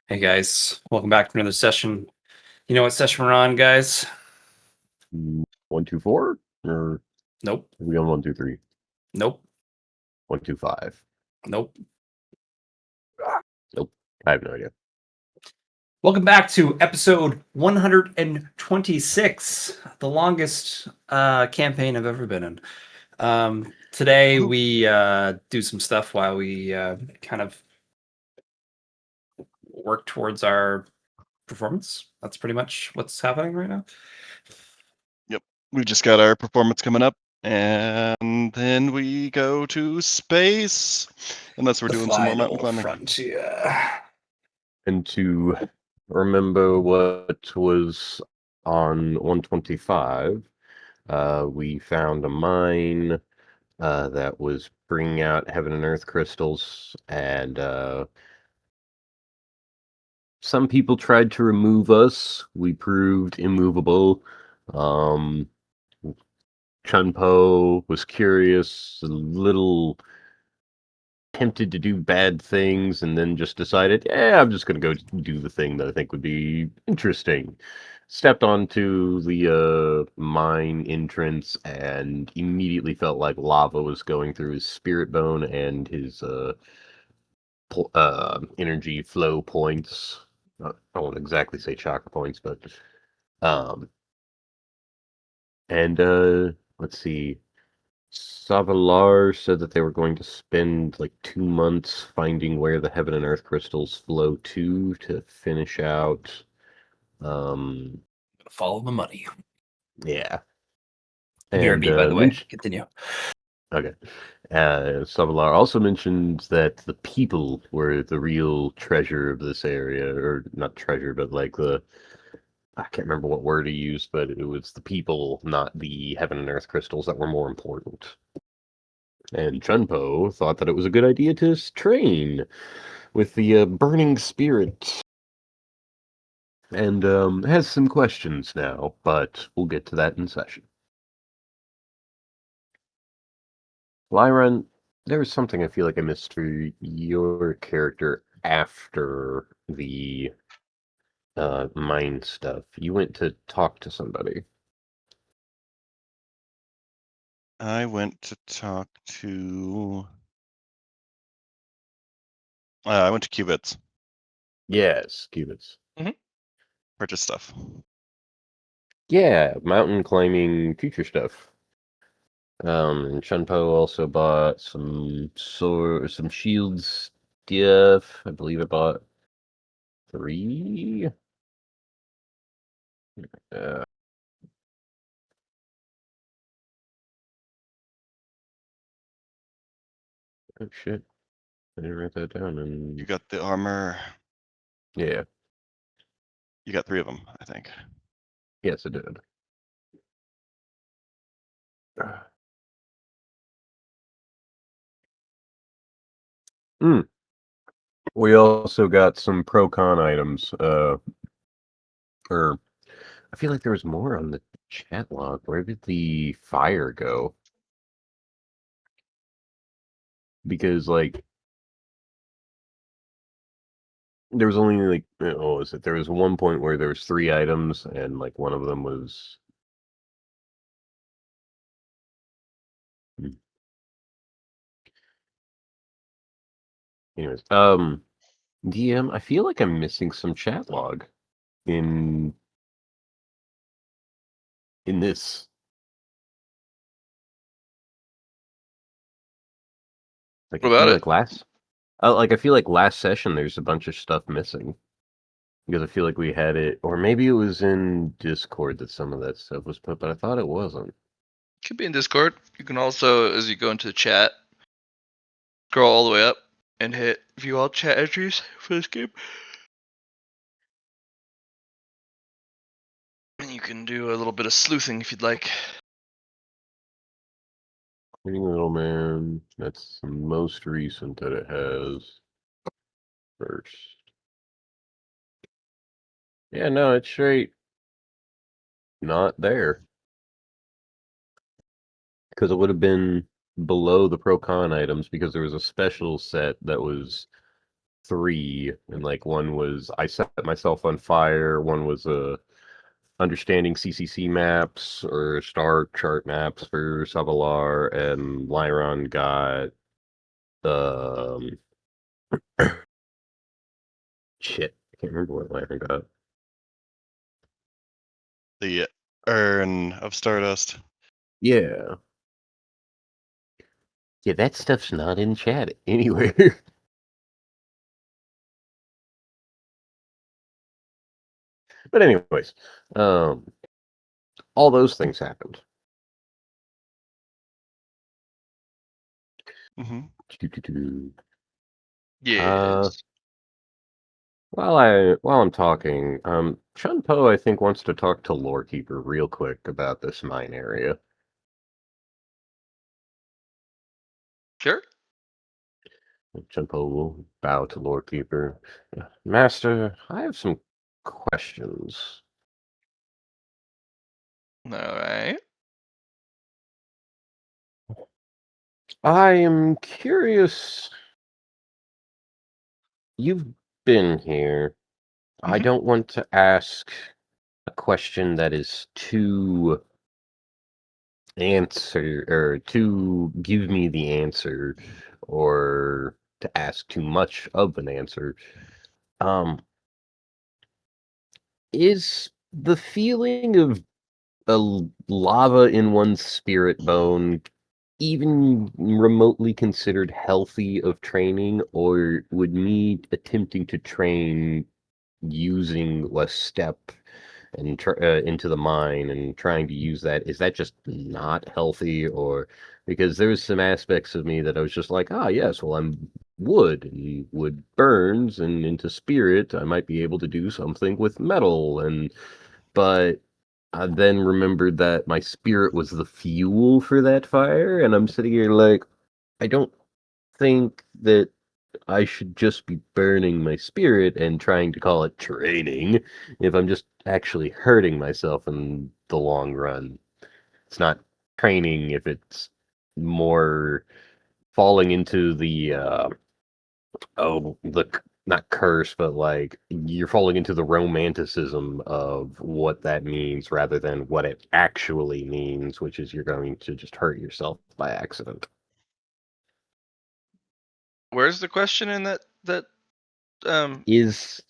Hey guys, welcome back to another session. You know what session we're on, guys? 124 or Nope, are we on 123? nope, 125. nope. Nope. I have no idea. Welcome back to episode 126, the longest campaign I've ever been in. Today we do some stuff while we kind of work towards our performance. That's pretty much what's happening right now. Yep. We just got our performance coming up, and then we go to space. Unless we're doing some more mountain climbing. Frontier. And to remember what was on 125, we found a mine that was bringing out heaven and earth crystals, and some people tried to remove us. We proved immovable. Chunpo was curious, a little tempted to do bad things, and then just decided, yeah, I'm just going to go do the thing that I think would be interesting. Stepped onto the mine entrance and immediately felt like lava was going through his spirit bone and his energy flow points. I won't exactly say chakra points, but um, and let's see. Savalar said that they were going to spend like 2 months finding where the heaven and earth crystals flow to finish out. Follow the money. Yeah. And And by the way, continue. Okay. Savalar also mentioned that the people were the real treasure of this area, or not treasure, but like I can't remember what word he used, but it was the people, not the heaven and earth crystals, that were more important. And Chunpo thought that it was a good idea to train with the burning spirit. And has some questions now, but we'll get to that in session. Lyron, there was something I feel like I missed for your character after the mind stuff. You went to talk to somebody. I went to talk to. I went to Qubits. Yes, Cubits. Purchase stuff. Yeah, mountain climbing future stuff. And Chunpo also bought some shields stuff. I believe I bought 3. Uh, oh shit! I didn't write that down. And You got the armor. yeah, You got 3 of them, I think. yes, I did. We also got some pro con items. Or I feel like there was more on the chat log. Where did the fire go? Because like there was only like what was it? There was one point where there was 3 items, and like one of them was. Anyways, DM, I feel like I'm missing some chat log in this. Like What I feel about like I feel like last session there's a bunch of stuff missing. Because I feel like we had it, or maybe it was in Discord that some of that stuff was put, but I thought it wasn't. Could be in Discord. You can also, as you go into the chat, scroll all the way up and hit view all chat entries for this game. And you can do a little bit of sleuthing if you'd like. Reading Little Man, that's the most recent that it has. First. Yeah, no, it's straight not there. Because it would have been below the pro con items because there was a special set that was 3, and like one was I set myself on fire, one was understanding CCC maps or star chart maps for Savalar, and Lyron got um shit. I can't remember what Lyron got. The urn of Stardust. Yeah. Yeah, that stuff's not in chat anywhere. But anyways, all those things happened. Hmm. Yes. While I'm talking, Chun-Po I think wants to talk to Lorekeeper real quick about this mine area. Sure. Chun-Po will bow to Lorekeeper. Master, I have some questions. All right. I am curious. You've been here. I Mhm. don't want to ask a question that is too answer or to give me the answer or to ask too much of an answer. Is the feeling of lava in one's spirit bone even remotely considered healthy of training, or would me attempting to train using a step and into the mine and trying to use that, is that just not healthy? Or because there's some aspects of me that I was just like, ah, yes, well, I'm wood and wood burns, and into spirit I might be able to do something with metal. And but I then remembered that my spirit was the fuel for that fire, and I'm sitting here like, I don't think that I should just be burning my spirit and trying to call it training if I'm just actually hurting myself in the long run. It's not training if it's more falling into the not curse, but like you're falling into the romanticism of what that means rather than what it actually means, which is you're going to just hurt yourself by accident. Where's the question in that Is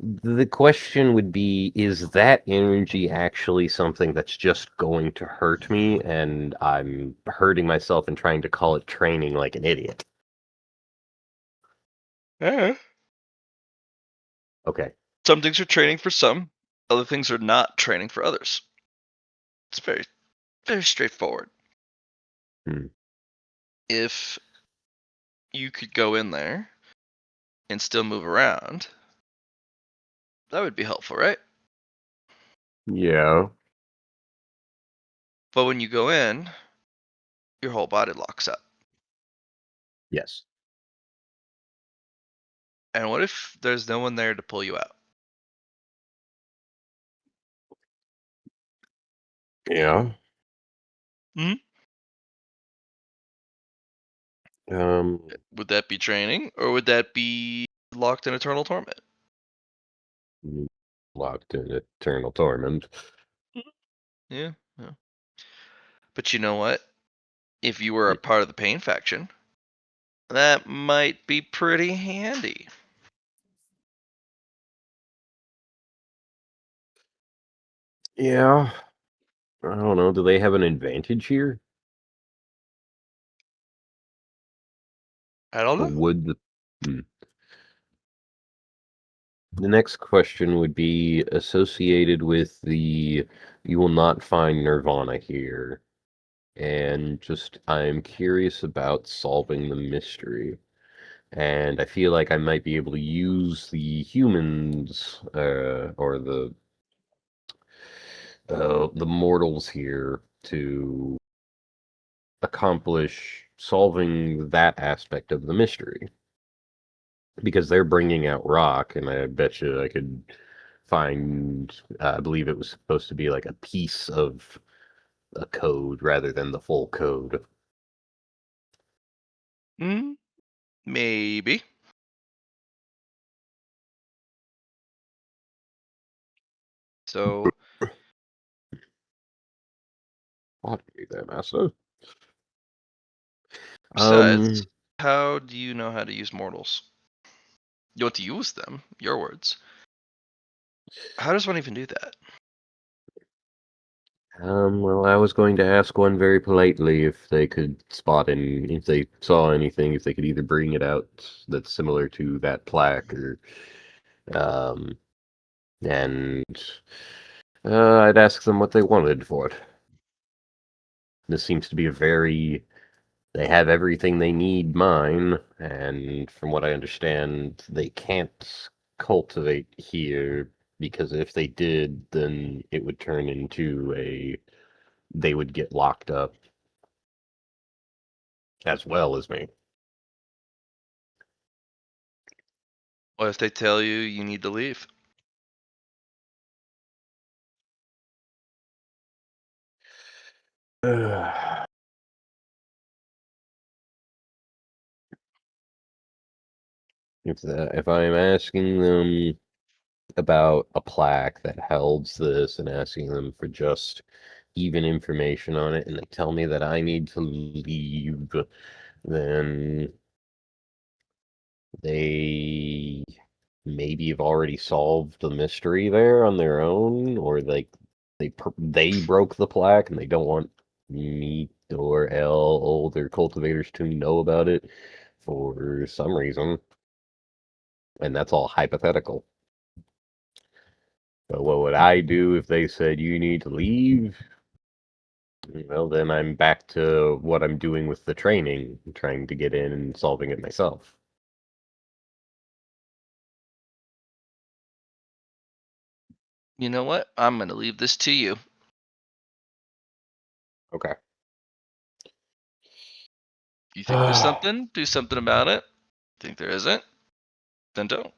The question would be, is that energy actually something that's just going to hurt me and I'm hurting myself and trying to call it training like an idiot? Okay. some things are training for some, other things are not training for others. It's very very straightforward. Hmm. If you could go in there and still move around, that would be helpful, right? Yeah. But when you go in, your whole body locks up. Yes. And what if there's no one there to pull you out? Yeah. Hmm. Um, Would that be training, or would that be locked in eternal torment? Locked in eternal torment. Yeah, yeah. But you know what? If you were a part of the pain faction, that might be pretty handy. Yeah. I don't know. Do they have an advantage here? I don't Or know. would the next question would be associated with the you will not find nirvana here. And just I'm curious about solving the mystery. And I feel like I might be able to use the humans or the mortals here to accomplish solving that aspect of the mystery because they're bringing out rock, and I bet you I could find. I believe it was supposed to be like a piece of a code rather than the full code. Maybe. So What do that, master? besides, how do you know how to use mortals? You want to use them, your words. How does one even do that? Well, I was going to ask one very politely if they could spot any, if they saw anything, if they could either bring it out that's similar to that plaque, or, um, and I'd ask them what they wanted for it. This seems to be a very, they have everything they need mine, and from what I understand, they can't cultivate here, because if they did, then it would turn into they would get locked up as well as me. What if they tell you you need to leave? If I'm asking them about a plaque that holds this and asking them for just even information on it, and they tell me that I need to leave, then they maybe have already solved the mystery there on their own, or like they broke the plaque and they don't want me or older cultivators to know about it for some reason, and that's all hypothetical. But what would I do if they said you need to leave? Well, then I'm back to what I'm doing with the training, trying to get in and solving it myself. You know what? I'm gonna leave this to you. Okay. You think there's something? Do something about it. Think there isn't? Then don't.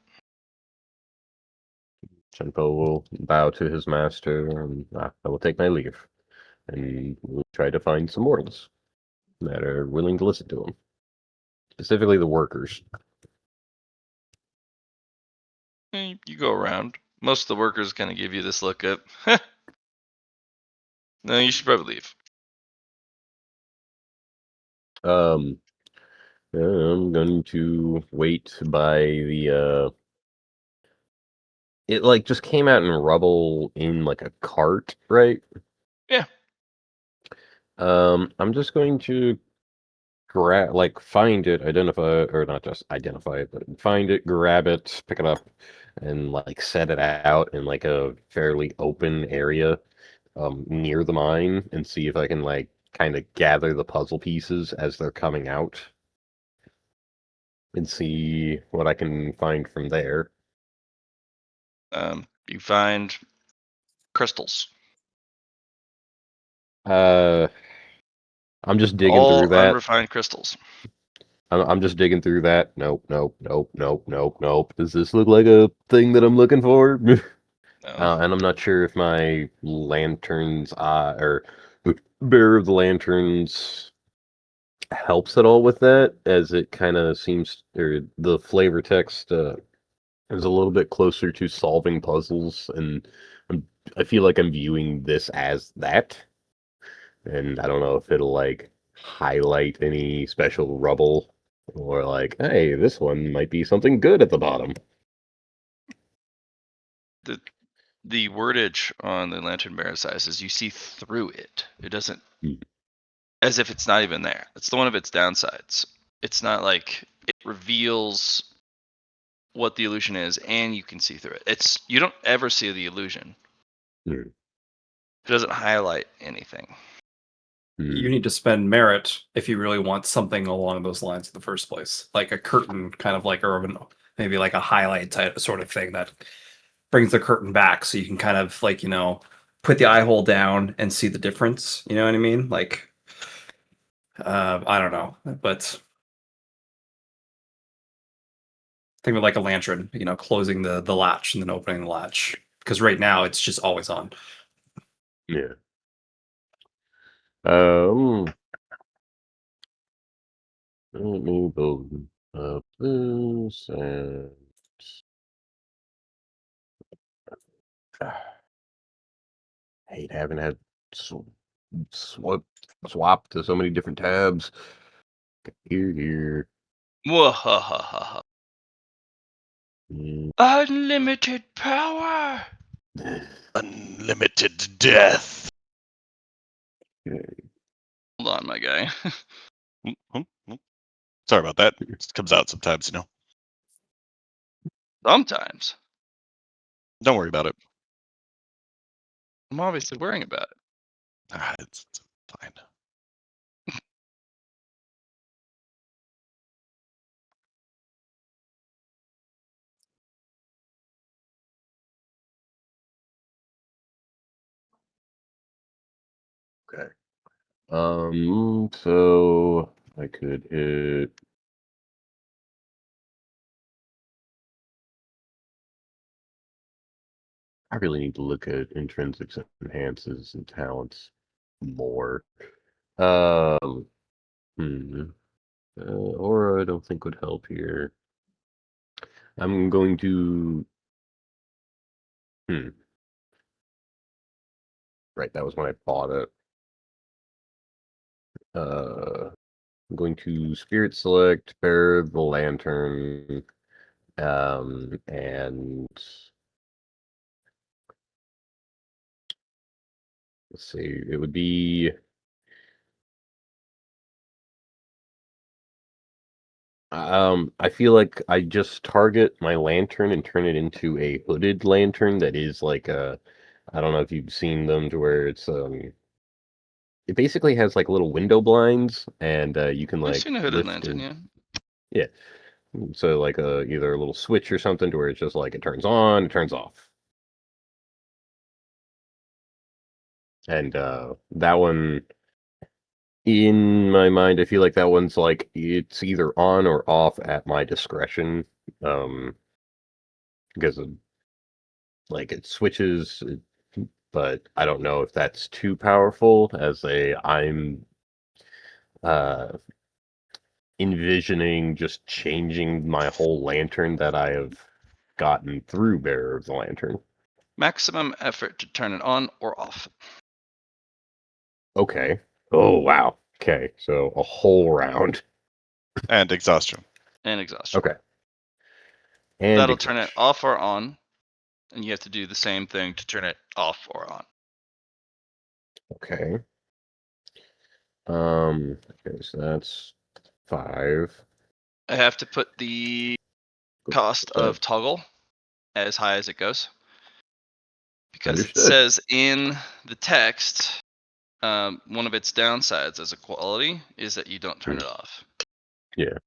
Shenpo will bow to his master, and I will take my leave, and we'll try to find some mortals that are willing to listen to him, specifically the workers. You go around. Most of the workers kind of give you this look at, no, you should probably leave. Um, I'm going to wait by the. It like just came out in rubble in like a cart, right? Yeah. I'm just going to find it, identify, or not just identify it, but find it, grab it, pick it up, and like set it out in like a fairly open area near the mine, and see if I can like kind of gather the puzzle pieces as they're coming out, and see what I can find from there. You find crystals. I'm just digging All through that. unrefined crystals. I'm just digging through that. Nope, nope, nope, nope, nope, nope. Does this look like a thing that I'm looking for? No. And I'm not sure if my lantern's or bearer of the lanterns helps at all with that, as it kind of seems, or the flavor text is a little bit closer to solving puzzles, and I feel like I'm viewing this as that, and I don't know if it'll like highlight any special rubble, or like, hey, this one might be something good at the bottom. The wordage on the lantern bearer size is you see through it. It doesn't, as if it's not even there. It's the one of its downsides. It's not like it reveals what the illusion is and you can see through it. It's, you don't ever see the illusion. Hmm. It doesn't highlight anything. You need to spend merit if you really want something along those lines in the first place, like a curtain, kind of like, or maybe like a highlight type sort of thing that brings the curtain back, so you can kind of like, put the eye hole down and see the difference. You know what I mean? Like, I don't know, but think of it like a lantern, closing the latch and then opening the latch. Because right now it's just always on. Yeah. Let me build up this and hate having had swap to so many different tabs. Here. Mwahahaha. Mm. Unlimited power. Unlimited death. Hold on, my guy. Sorry about that. It comes out sometimes, you know. Sometimes. Don't worry about it. I'm obviously worrying about it. It's fine. Okay. So I could hit. I really need to look at intrinsics, enhances, and talents more. Um, hmm. Aura, I don't think would help here. I'm going to. Right, that was when I bought it. I'm going to Spirit Select, Bear the Lantern, and let's see, it would be. I feel like I just target my lantern and turn it into a hooded lantern that is like a. I don't know if you've seen them to where it's it basically has like little window blinds and you can I've like seen a hooded lift lantern, and yeah. yeah. So like either a little switch or something to where it's just like it turns on, it turns off. And that one in my mind, I feel like that one's like it's either on or off at my discretion. Because of, like it switches, but I don't know if that's too powerful as I'm uh envisioning just changing my whole lantern that I have gotten through Bearer of the Lantern. Maximum effort to turn it on or off. Okay. Oh wow. Okay, so a whole round. And exhaustion. And exhaustion. Okay. And That'll turn it exhaustion. off or on. And you have to do the same thing to turn it off or on. Okay. Okay, so that's 5. I have to put the cost of toggle as high as it goes. Because Understood. it says in the text, one of its downsides as a quality is that you don't turn it off. Yeah.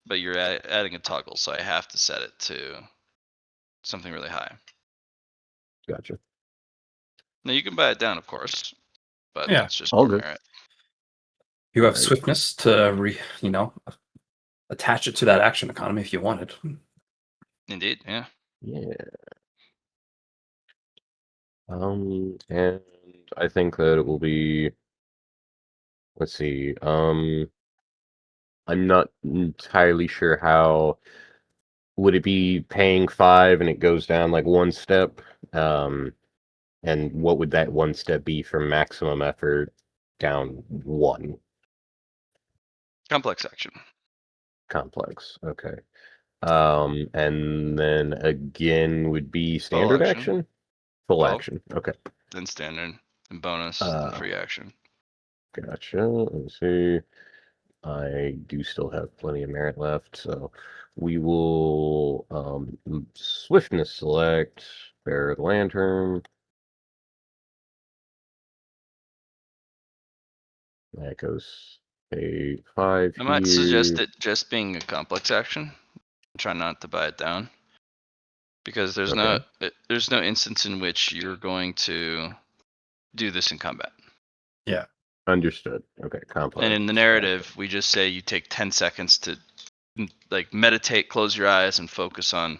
But you're adding a toggle, so I have to set it to something really high. Gotcha. Now you can buy it down, of course, but Yeah, it's just all more good. merit. You have Alright. swiftness to attach it to that action economy if you wanted. Indeed, yeah. Yeah. And I think that it will be. Let's see. I'm not entirely sure how. Would it be paying 5 and it goes down like one step? And what would that one step be from maximum effort down 1? Complex action. Complex. Okay. And then again would be Full standard action. action? Full Well, action. Okay. then standard, and bonus, then free action. Gotcha. Let's see. I do still have plenty of merit left, so we will swiftness select, bear the lantern. That goes a 5 I might suggest here. it just being a complex action. Try not to buy it down. Because there's Okay. no instance in which you're going to do this in combat. Yeah. Understood. Okay, complex. And in the narrative, we just say you take 10 seconds to like meditate, close your eyes, and focus on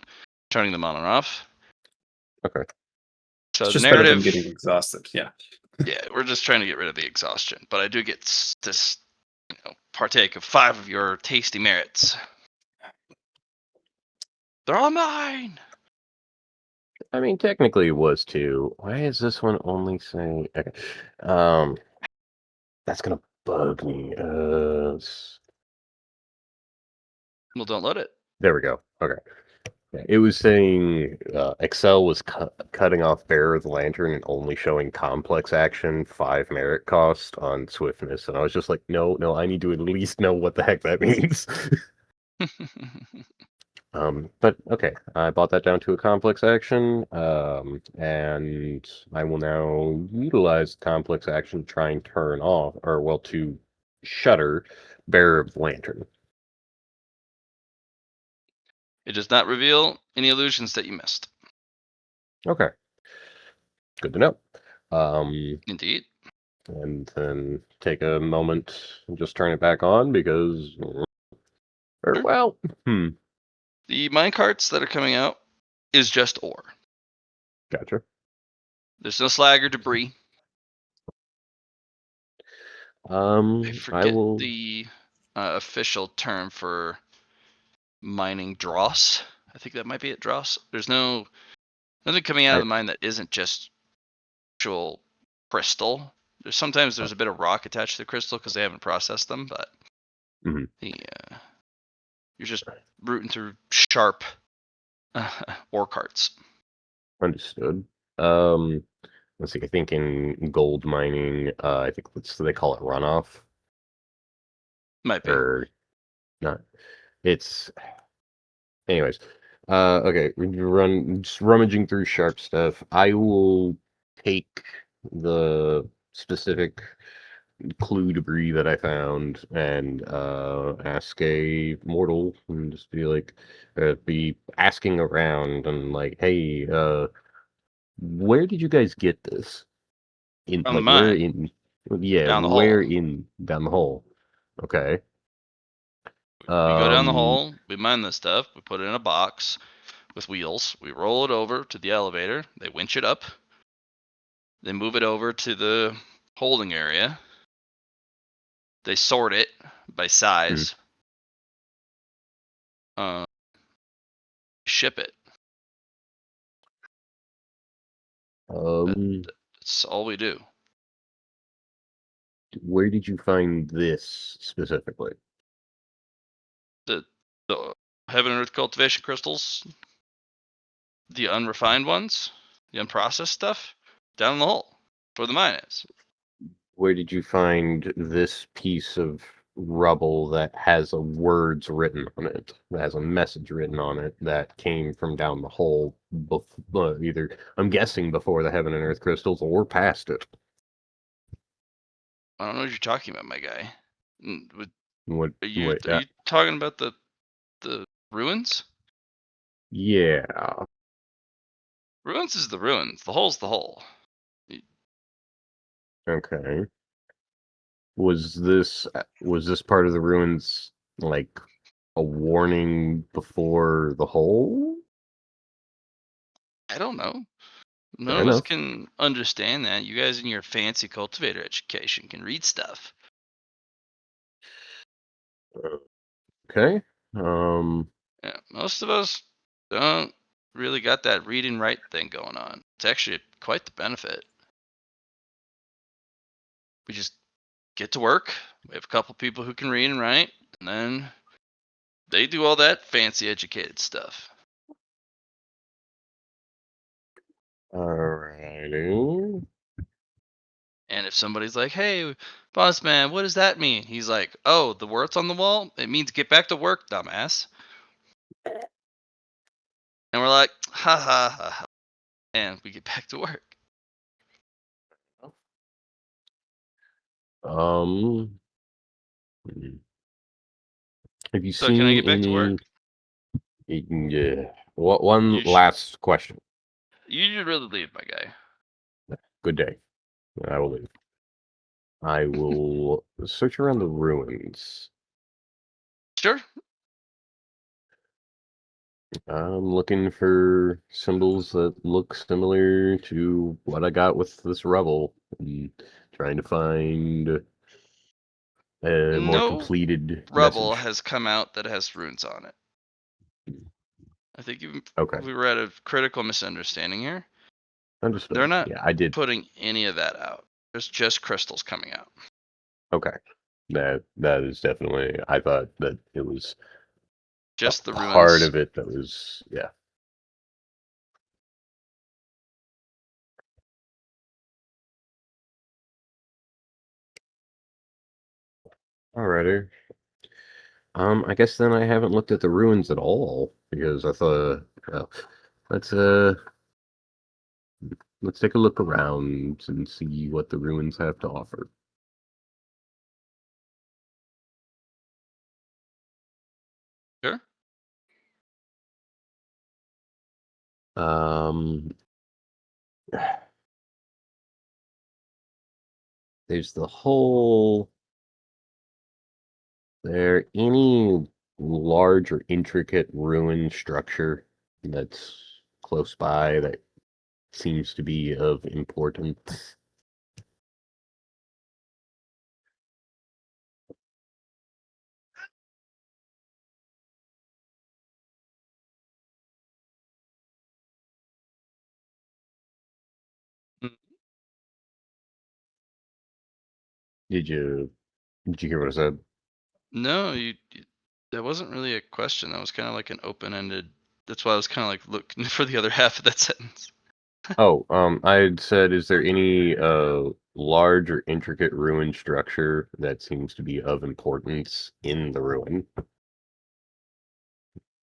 turning them on and off. Okay. So It's the just better than narrative, getting exhausted. Yeah. yeah, we're just trying to get rid of the exhaustion. But I do get this, partake of 5 of your tasty merits. They're all mine. I mean, technically it was 2. Why is this one only saying... Okay. That's gonna bug me. Well, don't load it. There we go. Okay. Yeah, it was saying Excel was cutting off Bearer of the Lantern and only showing complex action 5 merit cost on swiftness, and I was just like, no, I need to at least know what the heck that means. But okay, I bought that down to a complex action, and I will now utilize complex action to try and turn off, or well, to shutter Bearer of the Lantern. It does not reveal any illusions that you missed. Okay, good to know. Indeed. And then take a moment and just turn it back on because, or Sure. well, The minecarts that are coming out is just ore. Gotcha. There's no slag or debris. I I forget will. the official term for mining dross. I think that might be it, dross. There's nothing coming out of the mine that isn't just actual crystal. Sometimes there's a bit of rock attached to the crystal because they haven't processed them, but Mhm. you're just rooting through sharp ore carts. Understood. Let's see. I think in gold mining, I think they call it runoff Might be. or not. It's anyways. Okay. Just rummaging through sharp stuff. I will take the specific clue debris that I found and ask a mortal and just be like, be asking around and like, hey, where did you guys get this? In On the like where mine, in? Yeah, down the hole. where in down the hole? Okay. We go down the hole, we mine this stuff, we put it in a box with wheels, we roll it over to the elevator, they winch it up, they move it over to the holding area, they sort it by size, ship it. That's all we do. Where did you find this specifically? The heaven and earth cultivation crystals, the unrefined ones, the unprocessed stuff, down in the hole where the mine is. Where did you find this piece of rubble that has words written on it, that has a message written on it that came from down the hole, either, I'm guessing, before the heaven and earth crystals or past it? I don't know what you're talking about, my guy. What? Are you talking about the ruins? Yeah. Ruins is the ruins. The hole's the hole. Okay. Was this part of the ruins like a warning before the hole? I don't know. None Fair of us enough. can understand that. You guys in your fancy cultivator education can read stuff. Okay. Yeah, most of us don't really got that read and write thing going on. It's actually quite the benefit. We just get to work. We have a couple people who can read and write, and then they do all that fancy educated stuff. Alrighty. And if somebody's like, "Hey, boss man, what does that mean?" He's like, "Oh, the words on the wall? It means get back to work, dumbass." And we're like, "Ha ha ha ha," and we get back to work. Hmm. Have you So can I seen get back to work? any? Yeah. One You should, last question. you should really leave, my guy. Good day. I will leave. I will search around the ruins. Sure. I'm looking for symbols that look similar to what I got with this rubble. And trying to find a more No completed rubble message. has come out that has runes on it. I think Okay, we were at a critical misunderstanding here. understood. They're not Yeah, I did. putting any of that out. There's just crystals coming out. Okay, that is definitely. I thought that it was Just the part ruins. of it that was, yeah. Alrighty. I guess then I haven't looked at the ruins at all because I thought, well, let's uh, let's take a look around and see what the ruins have to offer. Sure. Um, there's the whole. There any large or intricate ruin structure that's close by that seems to be of importance? Mm. Did you hear what I said? No, that wasn't really a question. That was kind of like an open-ended. That's why I was kind of like looking for the other half of that sentence. Oh, I had said, is there any large or intricate ruin structure that seems to be of importance in the ruin?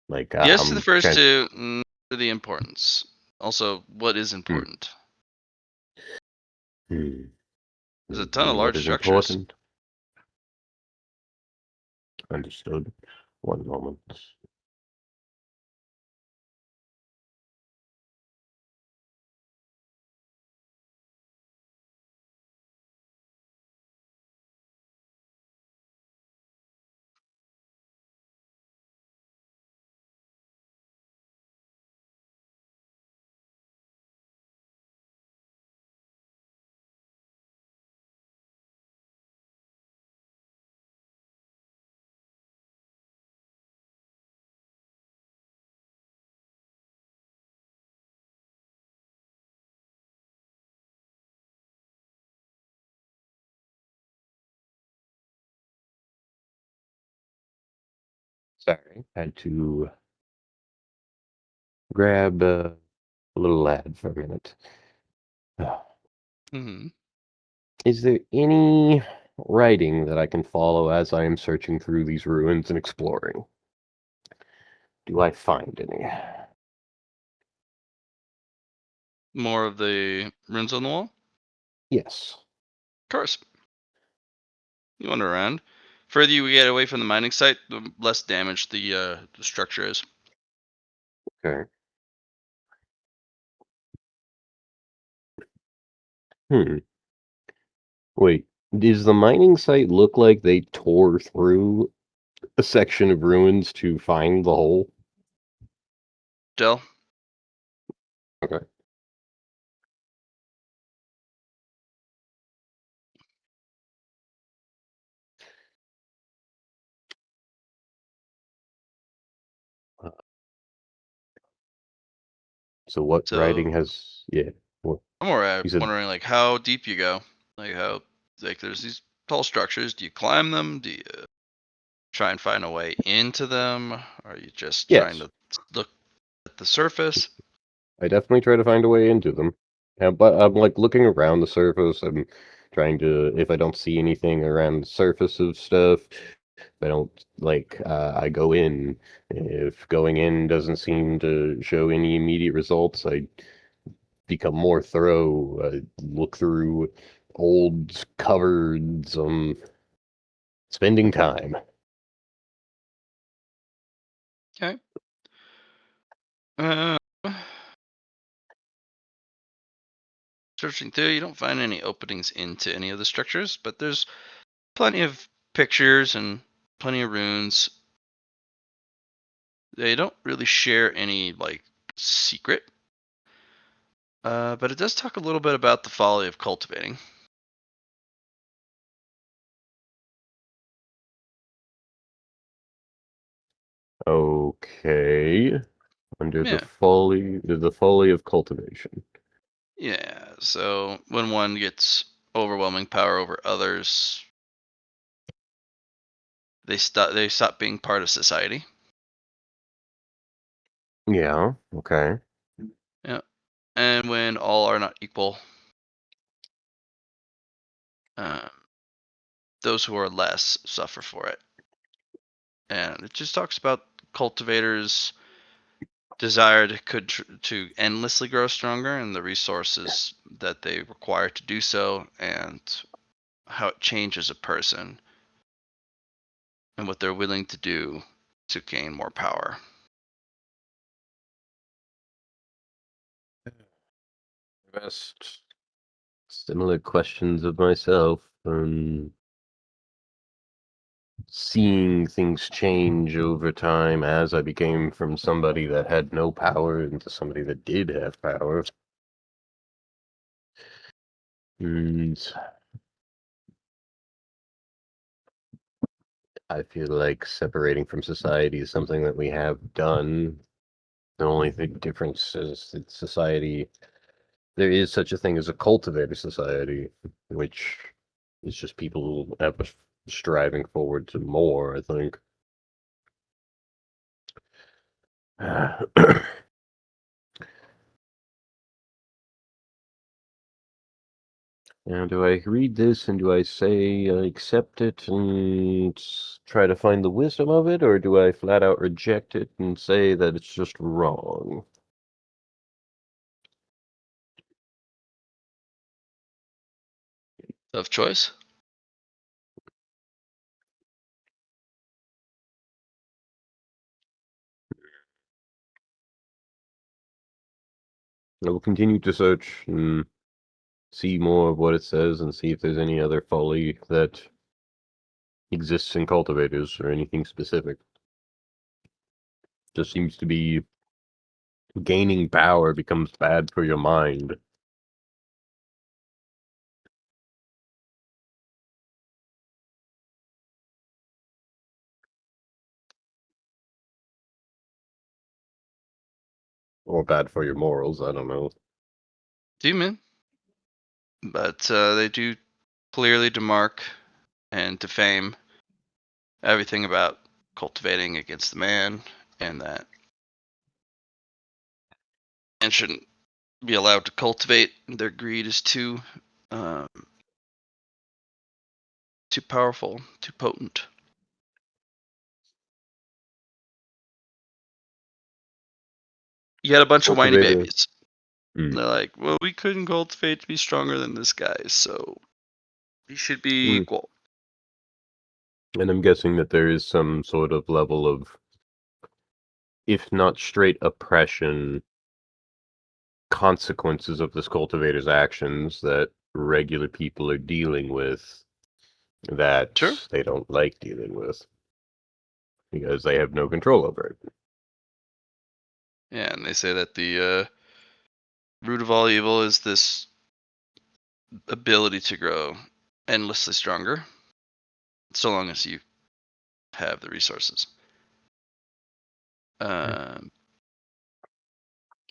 Like, Yes to the first trying. two. For the importance. Also, what is important? Hmm. There's a ton of What large is structures. important? Understood. One moment. Sorry, had to grab a little lad for a minute. Hmm. Is there any writing that I can follow as I am searching through these ruins and exploring? Do I find any? More of the runes on the wall. Yes. Of course. You wander around. Further you get away from the mining site, the less damaged the structure is. Okay. Hmm. Wait, does the mining site look like they tore through a section of ruins to find the hole? Del. Okay. Uh, So what So writing has? Yeah. What I'm more you said? wondering like how deep you go. Like how like there's these tall structures. Do you climb them? Do you try and find a way into them? Or are you just trying Yes. to look at the surface? I definitely try to find a way into them. But I'm like looking around the surface. I'm trying to, if I don't see anything around the surface of stuff, if I don't like, I go in. If going in doesn't seem to show any immediate results, I become more thorough. Look through old cupboards. Spending time. Okay. Uh, Searching through, you don't find any openings into any of the structures, but there's plenty of pictures and plenty of runes. They don't really share any like secret, but it does talk a little bit about the folly of cultivating. Okay. Under Yeah. the folly of cultivation. Yeah, so when one gets overwhelming power over others, they stop being part of society. Yeah, okay. Yeah. And when all are not equal, um, those who are less suffer for it. And it just talks about cultivators' desire to endlessly grow stronger and the resources that they require to do so, and how it changes a person and what they're willing to do to gain more power. Asked similar questions of myself, seeing things change over time as I became from somebody that had no power into somebody that did have power. And I feel like separating from society is something that we have done. The only difference is that society, there is such a thing as a cultivator society, which is just people ever striving forward to more, I think. Now, do I read this and do I say I accept it and try to find the wisdom of it, or do I flat out reject it and say that it's just wrong? Of choice? I will continue to search and see more of what it says and see if there's any other folly that exists in cultivators or anything specific. Just seems to be gaining power becomes bad for your mind. Or bad for your morals, I don't know. Demon. But they do clearly demark and defame everything about cultivating against the man, and that man shouldn't be allowed to cultivate. Their greed is um, too powerful, too potent. You had a bunch of whiny Cultivator. babies. Mm. They're like, well, we couldn't cultivate to be stronger than this guy, so he should be Mm. equal. And I'm guessing that there is some sort of level of, if not straight oppression, consequences of this cultivator's actions that regular people are dealing with that Sure. they don't like dealing with because they have no control over it. Yeah, and they say that the root of all evil is this ability to grow endlessly stronger, so long as you have the resources. Um,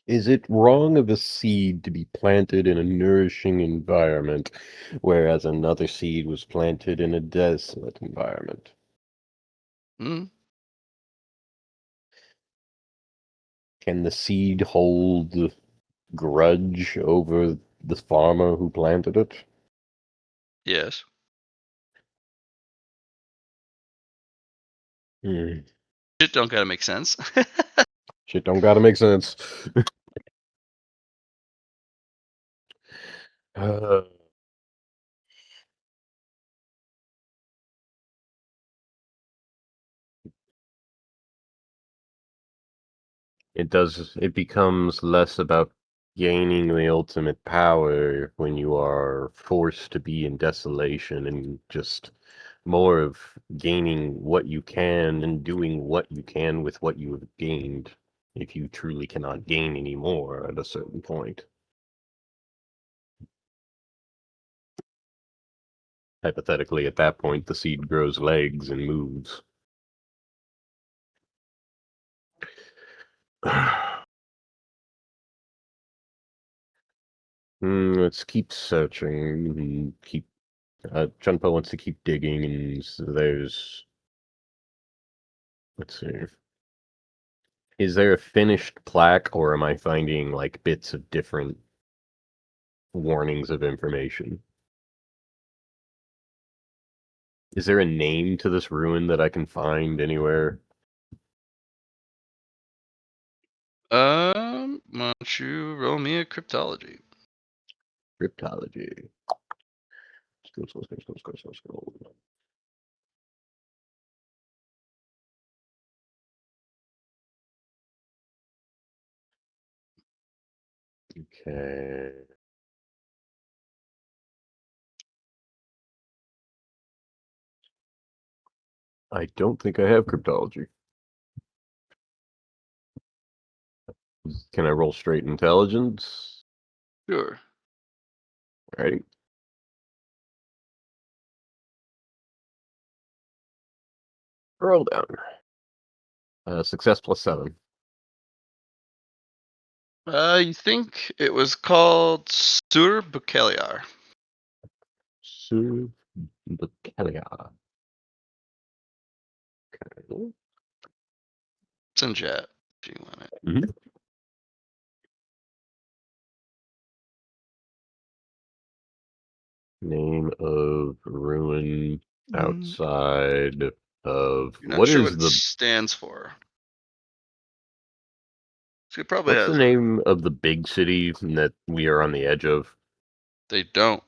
Is it wrong of a seed to be planted in a nourishing environment, whereas another seed was planted in a desolate environment? mm, Can the seed hold grudge over the farmer who planted it? yes. Hmm. Shit don't gotta make sense. Shit don't gotta make sense. uh, it becomes less about gaining the ultimate power when you are forced to be in desolation and just more of gaining what you can and doing what you can with what you have gained if you truly cannot gain any more at a certain point. Hypothetically, at that point, the seed grows legs and moves. Let's keep searching. Keep. Chunpo wants to keep digging, and so there's. Let's see. Is there a finished plaque, or am I finding like bits of different warnings of information? Is there a name to this ruin that I can find anywhere? Why don't you roll me a cryptology? Cryptology. Scroll. Okay. I don't think I have cryptology. Can I roll straight intelligence? Sure. Right. Roll down. Success +7. You think it was called Sur Bukeliar. Sur Bukelia. Okay. It's in chat if you want it. Mhm. Name of ruin outside of You're not what sure is what it the stands for. So it probably what's the has. name of the big city that we are on the edge of? They don't.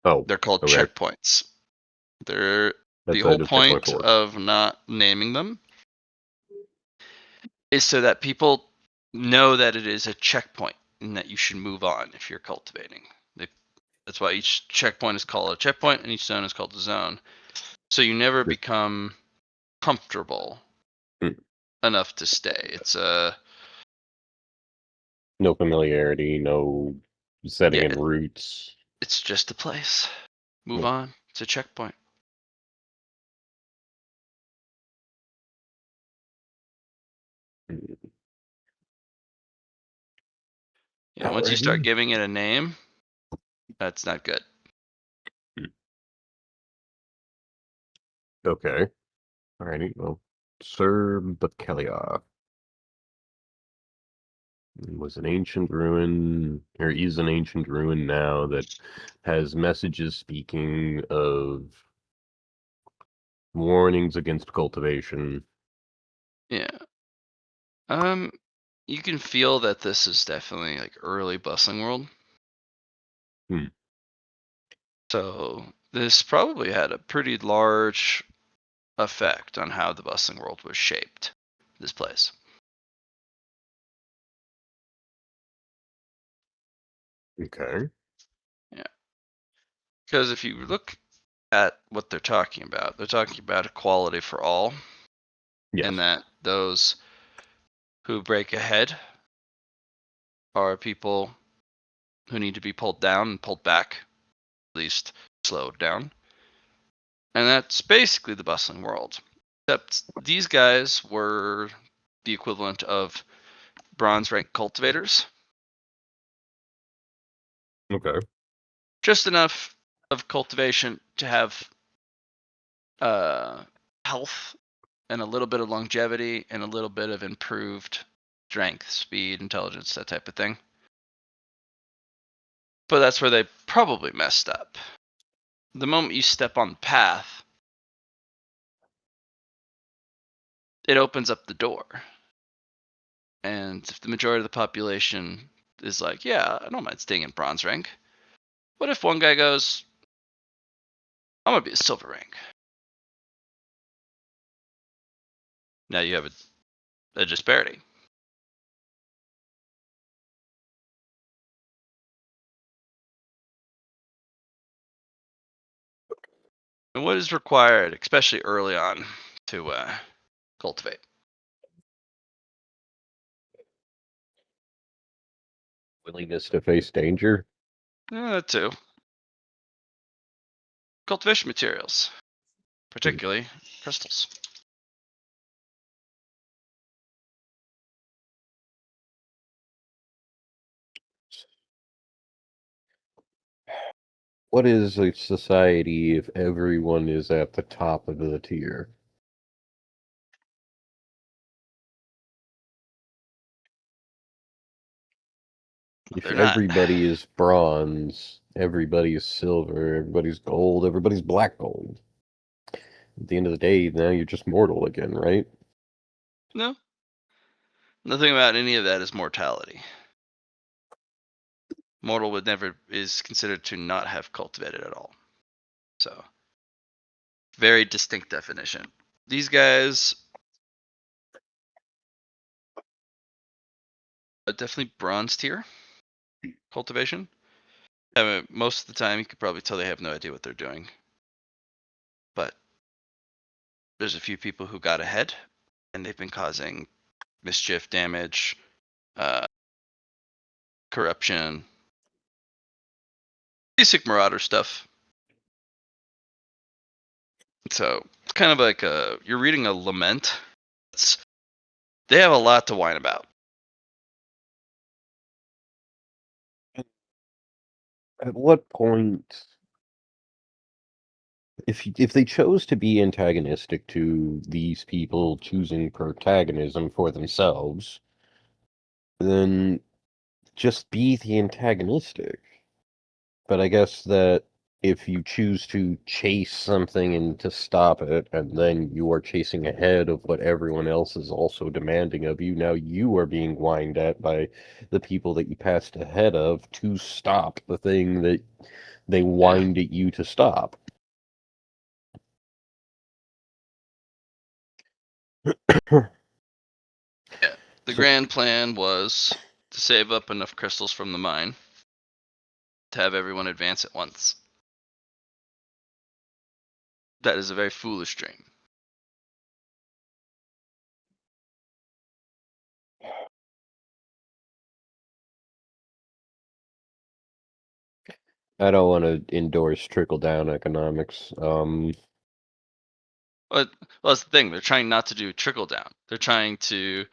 Oh, They're called okay. checkpoints. They're the That's whole out of checkpoint point 4. of not naming them is so that people know that it is a checkpoint and that you should move on if you're cultivating. That's why each checkpoint is called a checkpoint and each zone is called a zone. So you never become comfortable Hmm. enough to stay. It's No familiarity, no setting yeah, in roots. it's just a place. Move Hmm. on. It's a checkpoint. Yeah, once you start Alrighty. giving it a name, that's not good. Okay. Alrighty. Well, Sir Bukelia was an ancient ruin, or is an ancient ruin now that has messages speaking of warnings against cultivation. Yeah. You can feel that this is definitely like early bustling world. Hmm. So this probably had a pretty large effect on how the bustling world was shaped. This place. Okay. Yeah. Because if you look at what they're talking about equality for all, Yes. and that those who break ahead are people who need to be pulled down and pulled back, at least slowed down. And that's basically the bustling world. Except these guys were the equivalent of bronze rank cultivators. Okay. Just enough of cultivation to have health and a little bit of longevity and a little bit of improved strength, speed, intelligence, that type of thing. But that's where they probably messed up. The moment you step on the path, it opens up the door. And if the majority of the population is like, yeah, I don't mind staying in bronze rank. What if one guy goes, I'm going to be a silver rank? Now you have a disparity. And what is required, especially early on, to cultivate? Willingness to face danger. That too. Cultivation materials, particularly crystals. What is a society if everyone is at the top of the tier? If They're not. everybody is bronze, everybody is silver, everybody's gold, everybody's black gold. At the end of the day, now you're just mortal again, right? No. Nothing about any of that is mortality. Mortal would never is considered to not have cultivated at all. So, very distinct definition. These guys are definitely bronze tier cultivation. I mean, most of the time, you could probably tell they have no idea what they're doing. But there's a few people who got ahead, and they've been causing mischief, damage, corruption, basic marauder stuff. So it's kind of like you're reading a lament. They have a lot to whine about. At what point, if they chose to be antagonistic to these people choosing protagonism for themselves, then just be the antagonistic. But I guess that if you choose to chase something and to stop it, and then you are chasing ahead of what everyone else is also demanding of you, now you are being whined at by the people that you passed ahead of to stop the thing that they whined at you to stop. Yeah. The grand plan was to save up enough crystals from the mine to have everyone advance at once. That is a very foolish dream. I don't want to endorse trickle-down economics. But well, that's the thing. They're trying not to do trickle down. They're trying to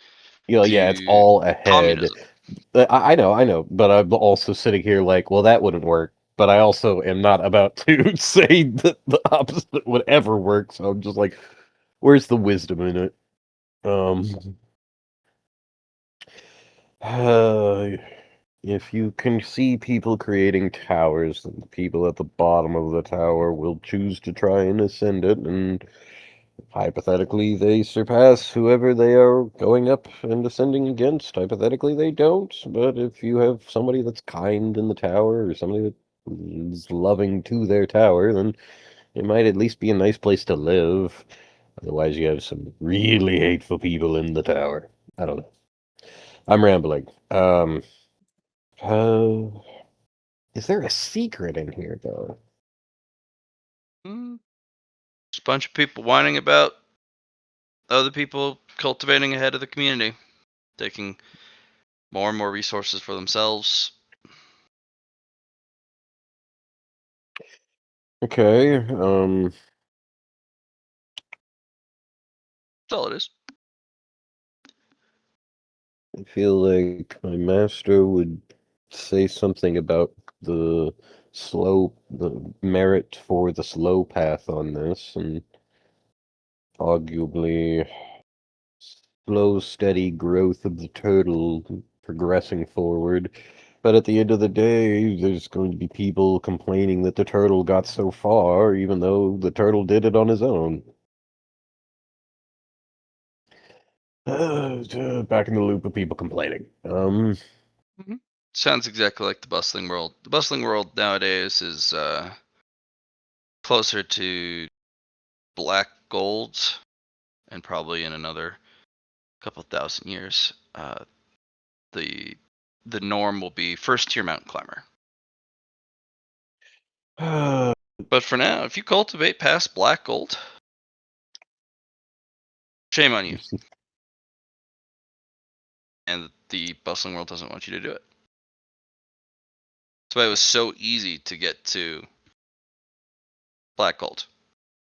Yeah, it's do all ahead. communism. I know, but I'm also sitting here like, well, that wouldn't work. But I also am not about to say that the opposite would ever work. So I'm just like, where's the wisdom in it? If you can see people creating towers, then the people at the bottom of the tower will choose to try and ascend it, and hypothetically, they surpass whoever they are going up and ascending against. Hypothetically, they don't. But if you have somebody that's kind in the tower, or somebody that is loving to their tower, then it might at least be a nice place to live. Otherwise, you have some really hateful people in the tower. I don't know. I'm rambling. Uh, is there a secret in here, though? Just a bunch of people whining about other people cultivating ahead of the community, taking more and more resources for themselves. Okay, That's all it is. I feel like my master would say something about the the merit for the slow path on this, and arguably slow, steady growth of the turtle progressing forward. But at the end of the day, there's going to be people complaining that the turtle got so far, even though the turtle did it on his own. Back in the loop of people complaining. Sounds exactly like the bustling world. The bustling world nowadays is closer to black gold, and probably in another couple thousand years, the norm will be first tier mountain climber. But for now, if you cultivate past black gold, shame on you. And the bustling world doesn't want you to do it. That's why it was so easy to get to black gold.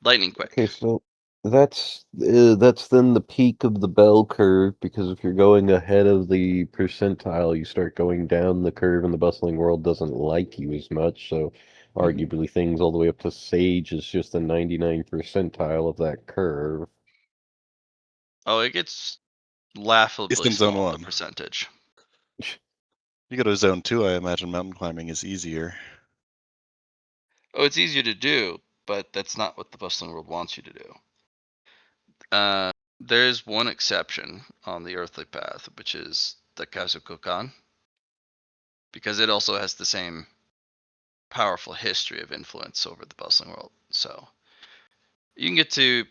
Lightning quick. Okay, so that's then the peak of the bell curve, because if you're going ahead of the percentile, you start going down the curve, and the bustling world doesn't like you as much. So Arguably, things all the way up to Sage is just the 99 percentile of that curve. Oh, it gets laughably in zone small, the 1. percentage. You go to zone 2, I imagine mountain climbing is easier. Oh, it's easier to do, but that's not what the Bustling World wants you to do. There's one exception on the Earthly Path, which is the Kazukokan, because it also has the same powerful history of influence over the Bustling World. So you can get to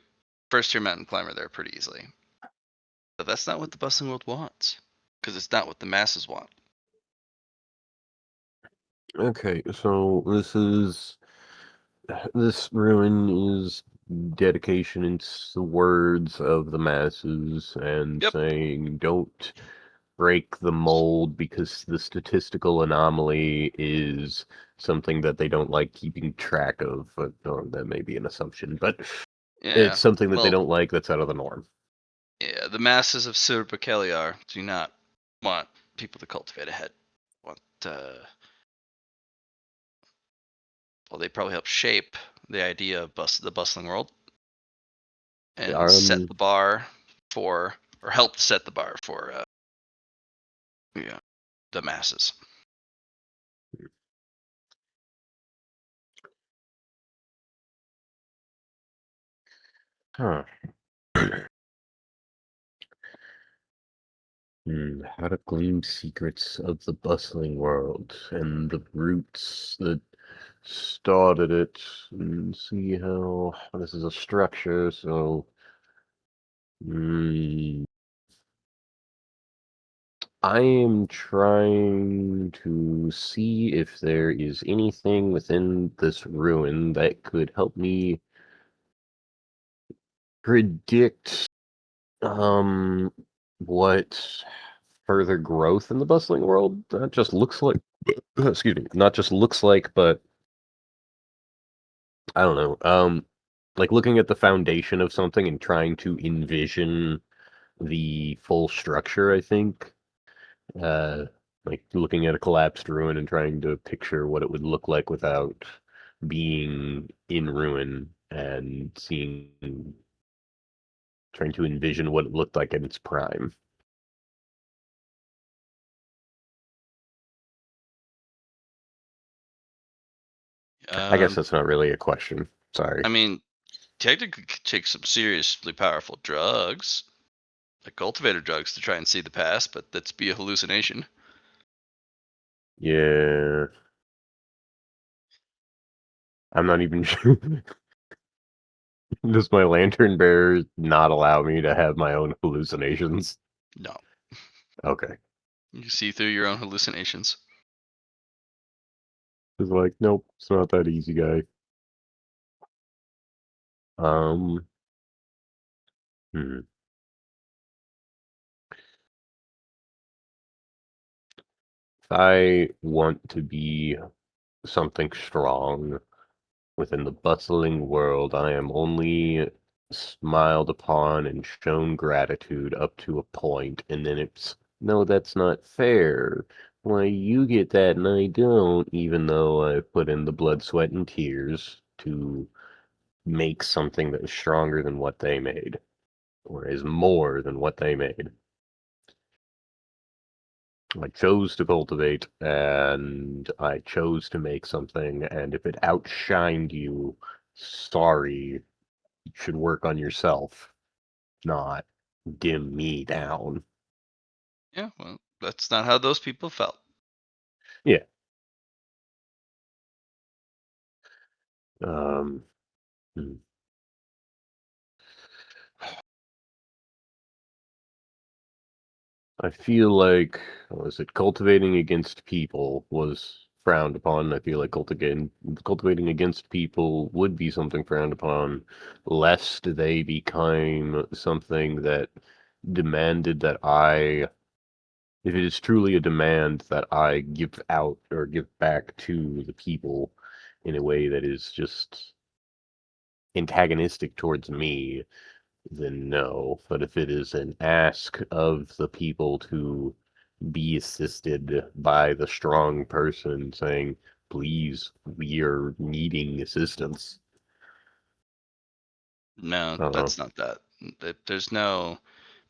first tier mountain climber there pretty easily. But that's not what the Bustling World wants, because it's not what the masses want. Okay, so this ruin is dedication in the words of the masses and Yep. saying don't break the mold because the statistical anomaly is something that they don't like keeping track of. But that may be an assumption, but Yeah. it's something that they Well, don't like that's out of the norm. Yeah, the masses of Sir Bakeliar do not want people to cultivate ahead. Want well, they probably help shape the idea of the bustling world and set the bar for, or helped set the bar for, yeah, the masses. Huh. How to glean secrets of the bustling world and the roots that started it, and see how this is a structure. So, I am trying to see if there is anything within this ruin that could help me predict what further growth in the bustling world that just looks like. Excuse me, not just looks like, but I don't know. Like looking at the foundation of something and trying to envision the full structure, I think. Like looking at a collapsed ruin and trying to picture what it would look like without being in ruin and trying to envision what it looked like in its prime. I guess that's not really a question. Sorry. I mean, technically could take some seriously powerful drugs, like cultivator drugs, to try and see the past, but that's be a hallucination. Yeah. I'm not even sure. Does my lantern bearer not allow me to have my own hallucinations? No. Okay. You see through your own hallucinations. It's like, nope, it's not that easy, guy. Hmm. If I want to be something strong within the bustling world, I am only smiled upon and shown gratitude up to a point, and then it's, no, that's not fair. Why, you get that and I don't, even though I put in the blood, sweat, and tears to make something that is stronger than what they made, or is more than what they made. I chose to cultivate, and I chose to make something, and if it outshined you, sorry, you should work on yourself, not dim me down. Yeah, well, that's not how those people felt. Yeah. Hmm. I feel like, was it cultivating against people was frowned upon. I feel like cultivating against people would be something frowned upon, lest they become something that demanded that if it is truly a demand that I give out or give back to the people in a way that is just antagonistic towards me, then no. But if it is an ask of the people to be assisted by the strong person saying, please, we are needing assistance. No, Uh-huh. that's not that. There's no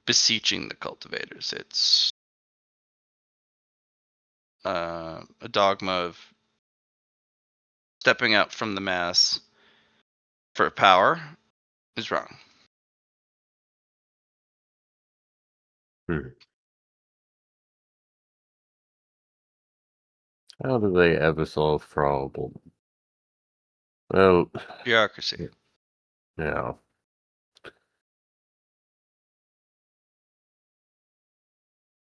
beseeching the cultivators. It's a dogma of stepping out from the mass for power is wrong. How do they ever solve problem? Well, Bureaucracy. yeah.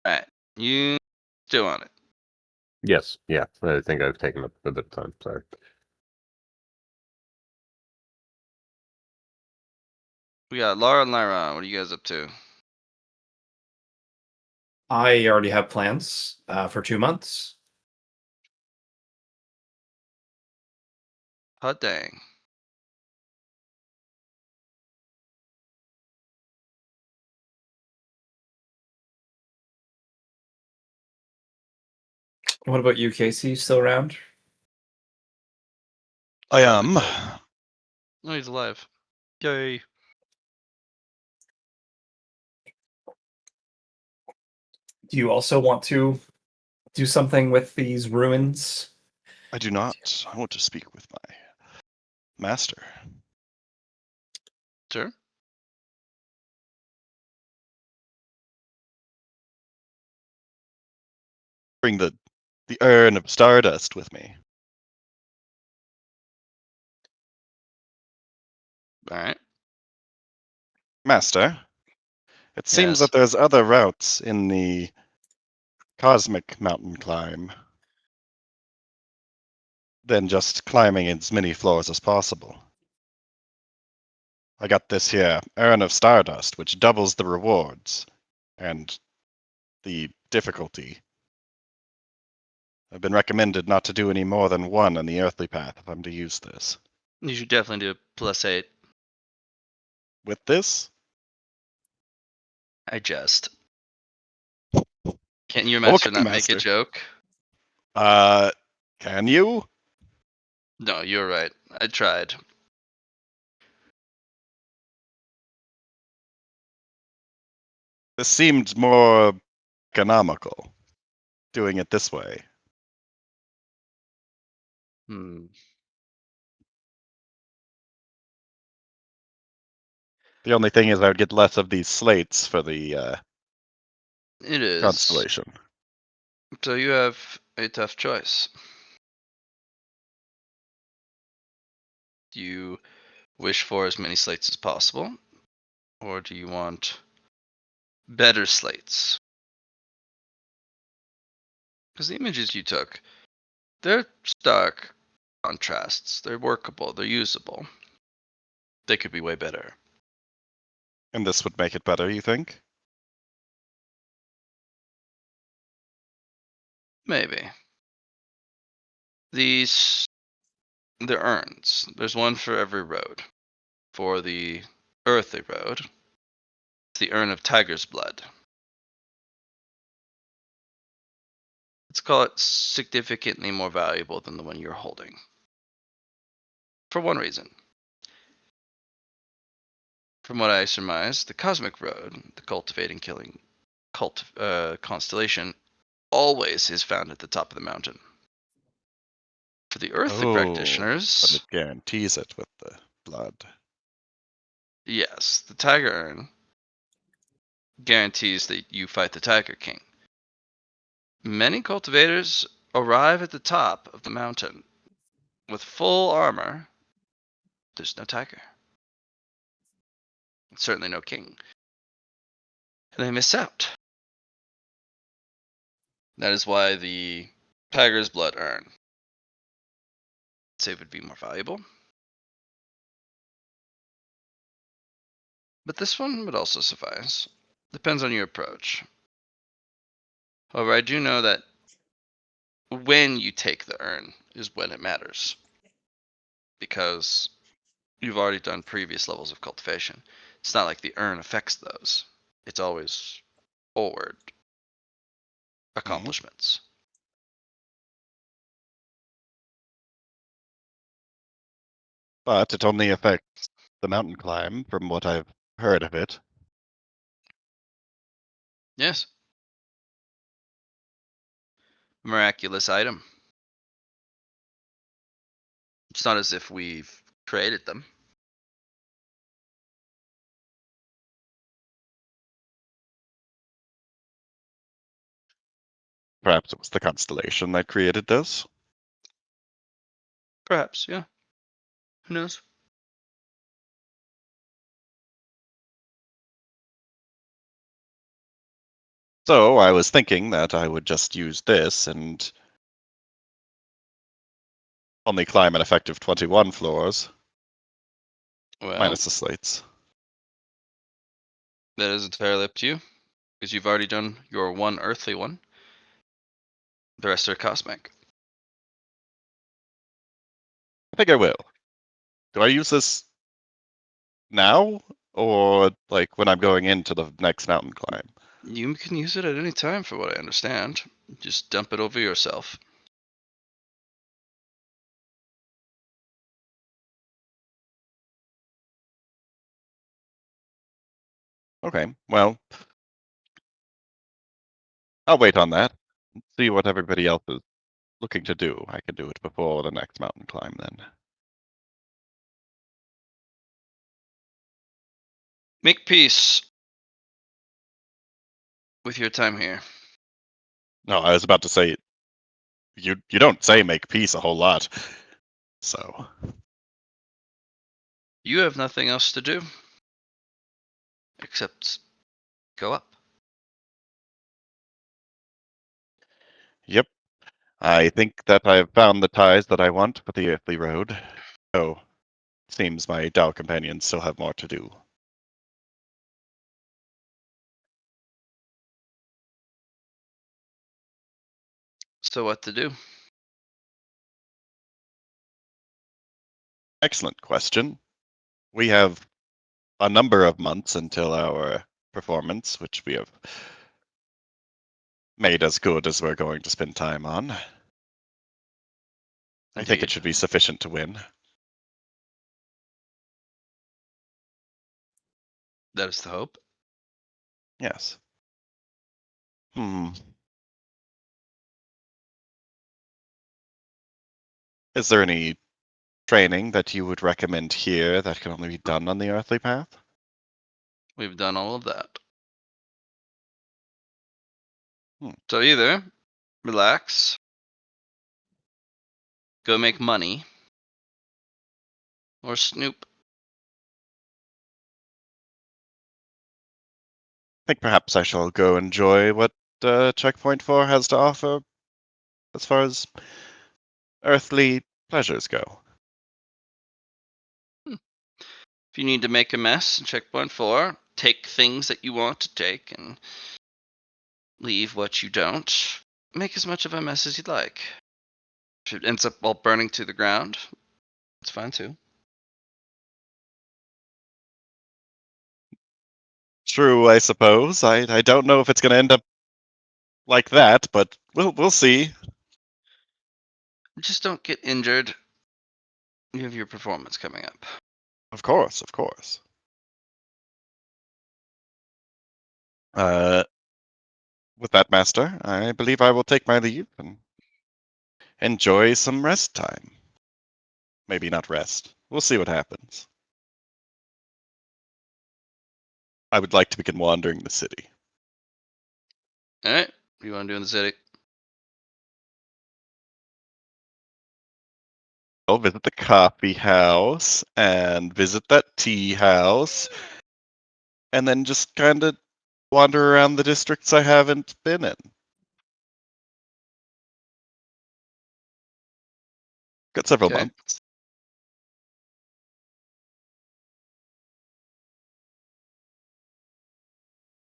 Alright, you still on it. Yes, yeah. I think I've taken up a bit of time. Sorry. We got Laura and Lyron. What are you guys up to? I already have plans for 2 months. Hot dang. What about you, Casey? Still around? I am. Oh, he's alive. Yay. Do you also want to do something with these ruins? I do not. I want to speak with my master. Sure. Bring the urn of stardust with me. Alright. Master, it seems Yes. that there's other routes in the cosmic mountain climb than just climbing as many floors as possible. I got this here, Urn of Stardust, which doubles the rewards and the difficulty. I've been recommended not to do any more than one on the earthly path if I'm to use this. You should definitely do a +8. With this? I jest. Can't your Okay, master not make a master. joke? Can you? No, you're right. I tried. This seemed more economical, doing it this way. Hmm. The only thing is I would get less of these slates for the It is. constellation. So you have a tough choice. Do you wish for as many slates as possible? Or do you want better slates? Because the images you took, they're stark contrasts. They're workable. They're usable. They could be way better. And this would make it better, you think? Maybe. These, the urns. There's one for every road. For the earthly road, it's the urn of tiger's blood. Let's call it significantly more valuable than the one you're holding. For one reason. From what I surmise, the cosmic road, the cultivating killing constellation, always is found at the top of the mountain. For the earthly But practitioners, it guarantees it with the blood. yes, the tiger urn guarantees that you fight the Tiger King. Many cultivators arrive at the top of the mountain with full armor. There's no tiger. Certainly no king. And they miss out. That is why the tiger's blood urn, I'd say, would be more valuable. But this one would also suffice. Depends on your approach. However, I do know that when you take the urn is when it matters. Because you've already done previous levels of cultivation. It's not like the urn affects those. It's always forward accomplishments. but it only affects the mountain climb, from what I've heard of it. Yes. Miraculous item. It's not as if we've created them. Perhaps it was the constellation that created this. Perhaps, yeah. Who knows? So I was thinking that I would just use this and only climb an effective 21 floors, Well, minus the slates. that is entirely up to you. Because you've already done your one earthly one. The rest are cosmic. I think I will. Do I use this now, or like when I'm going into the next mountain climb? You can use it at any time, for what I understand. Just dump it over yourself. Okay, well, I'll wait on that. See what everybody else is looking to do. I can do it before the next mountain climb then. Make peace with your time here. No, I was about to say, you don't say make peace a whole lot. So, You have nothing else to do except go up. yep. I think that I've found the ties that I want for the earthly road. Oh, seems my Dao companions still have more to do. So what to do? Excellent question. We have a number of months until our performance, which we have made as good as we're going to spend time on. I think it Indeed. should be sufficient to win. That is the hope. Yes. Is there any training that you would recommend here that can only be done on the earthly path? We've done all of that. Hmm. So either relax, go make money, or snoop. I think perhaps I shall go enjoy what Checkpoint 4 has to offer as far as earthly pleasures go. If you need to make a mess in checkpoint 4, take things that you want to take and leave what you don't. Make as much of a mess as you'd like. If it ends up all burning to the ground, it's fine too. True, I suppose. I don't know if it's going to end up like that, but we'll see. Just don't get injured. You have your performance coming up. Of course, of course. With that, Master, I believe I will take my leave and enjoy some rest time. Maybe not rest. We'll see what happens. I would like to begin wandering the city. Alright, what do you want to do in the city? I'll visit the coffee house and visit that tea house, and then just kind of wander around the districts I haven't been in. Got several Okay. months.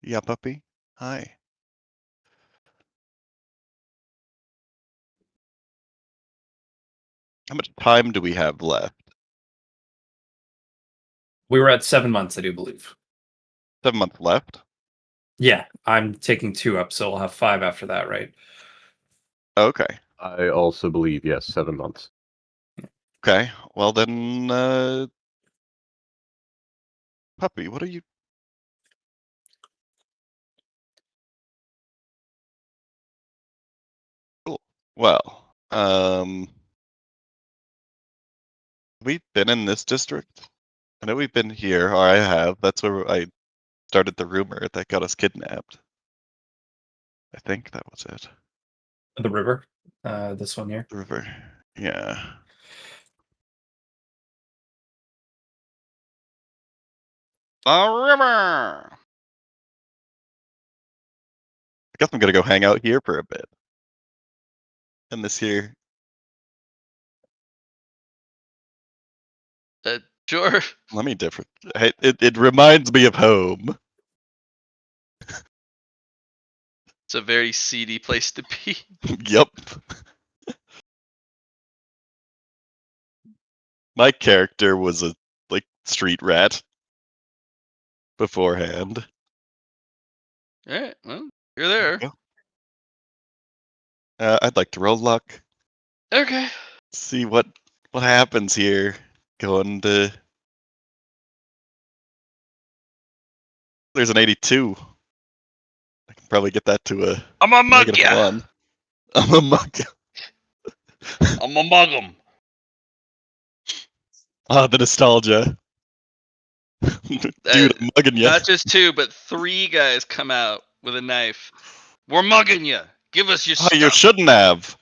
Yeah, puppy. Hi. How much time do we have left? We were at 7 months, I do believe. 7 months left? Yeah, I'm taking 2 up, so I'll have 5 after that, right? Okay. I also believe, yes, 7 months. Okay, well then, puppy, what are you? Cool. Well, we've been in this district. I know we've been here, or I have. That's where I started the rumor that got us kidnapped. I think that was it. The river. This one here. The river. Yeah. The river. I guess I'm gonna go hang out here for a bit. And this here. Sure. Let me different. Hey, it reminds me of home. It's a very seedy place to be. Yep. My character was a like street rat beforehand. Alright, well, you're There there. we go. I'd like to roll luck. Okay. See what happens here. Going to. There's an 82. I can probably get that to a I'm a mug ya! -1. I'm a mug. I'm a mug 'em. Ah, the nostalgia. Dude, I'm mugging you. Not just 2, but 3 guys come out with a knife. We're mugging you. Give us your Oh, you stuff. shouldn't have.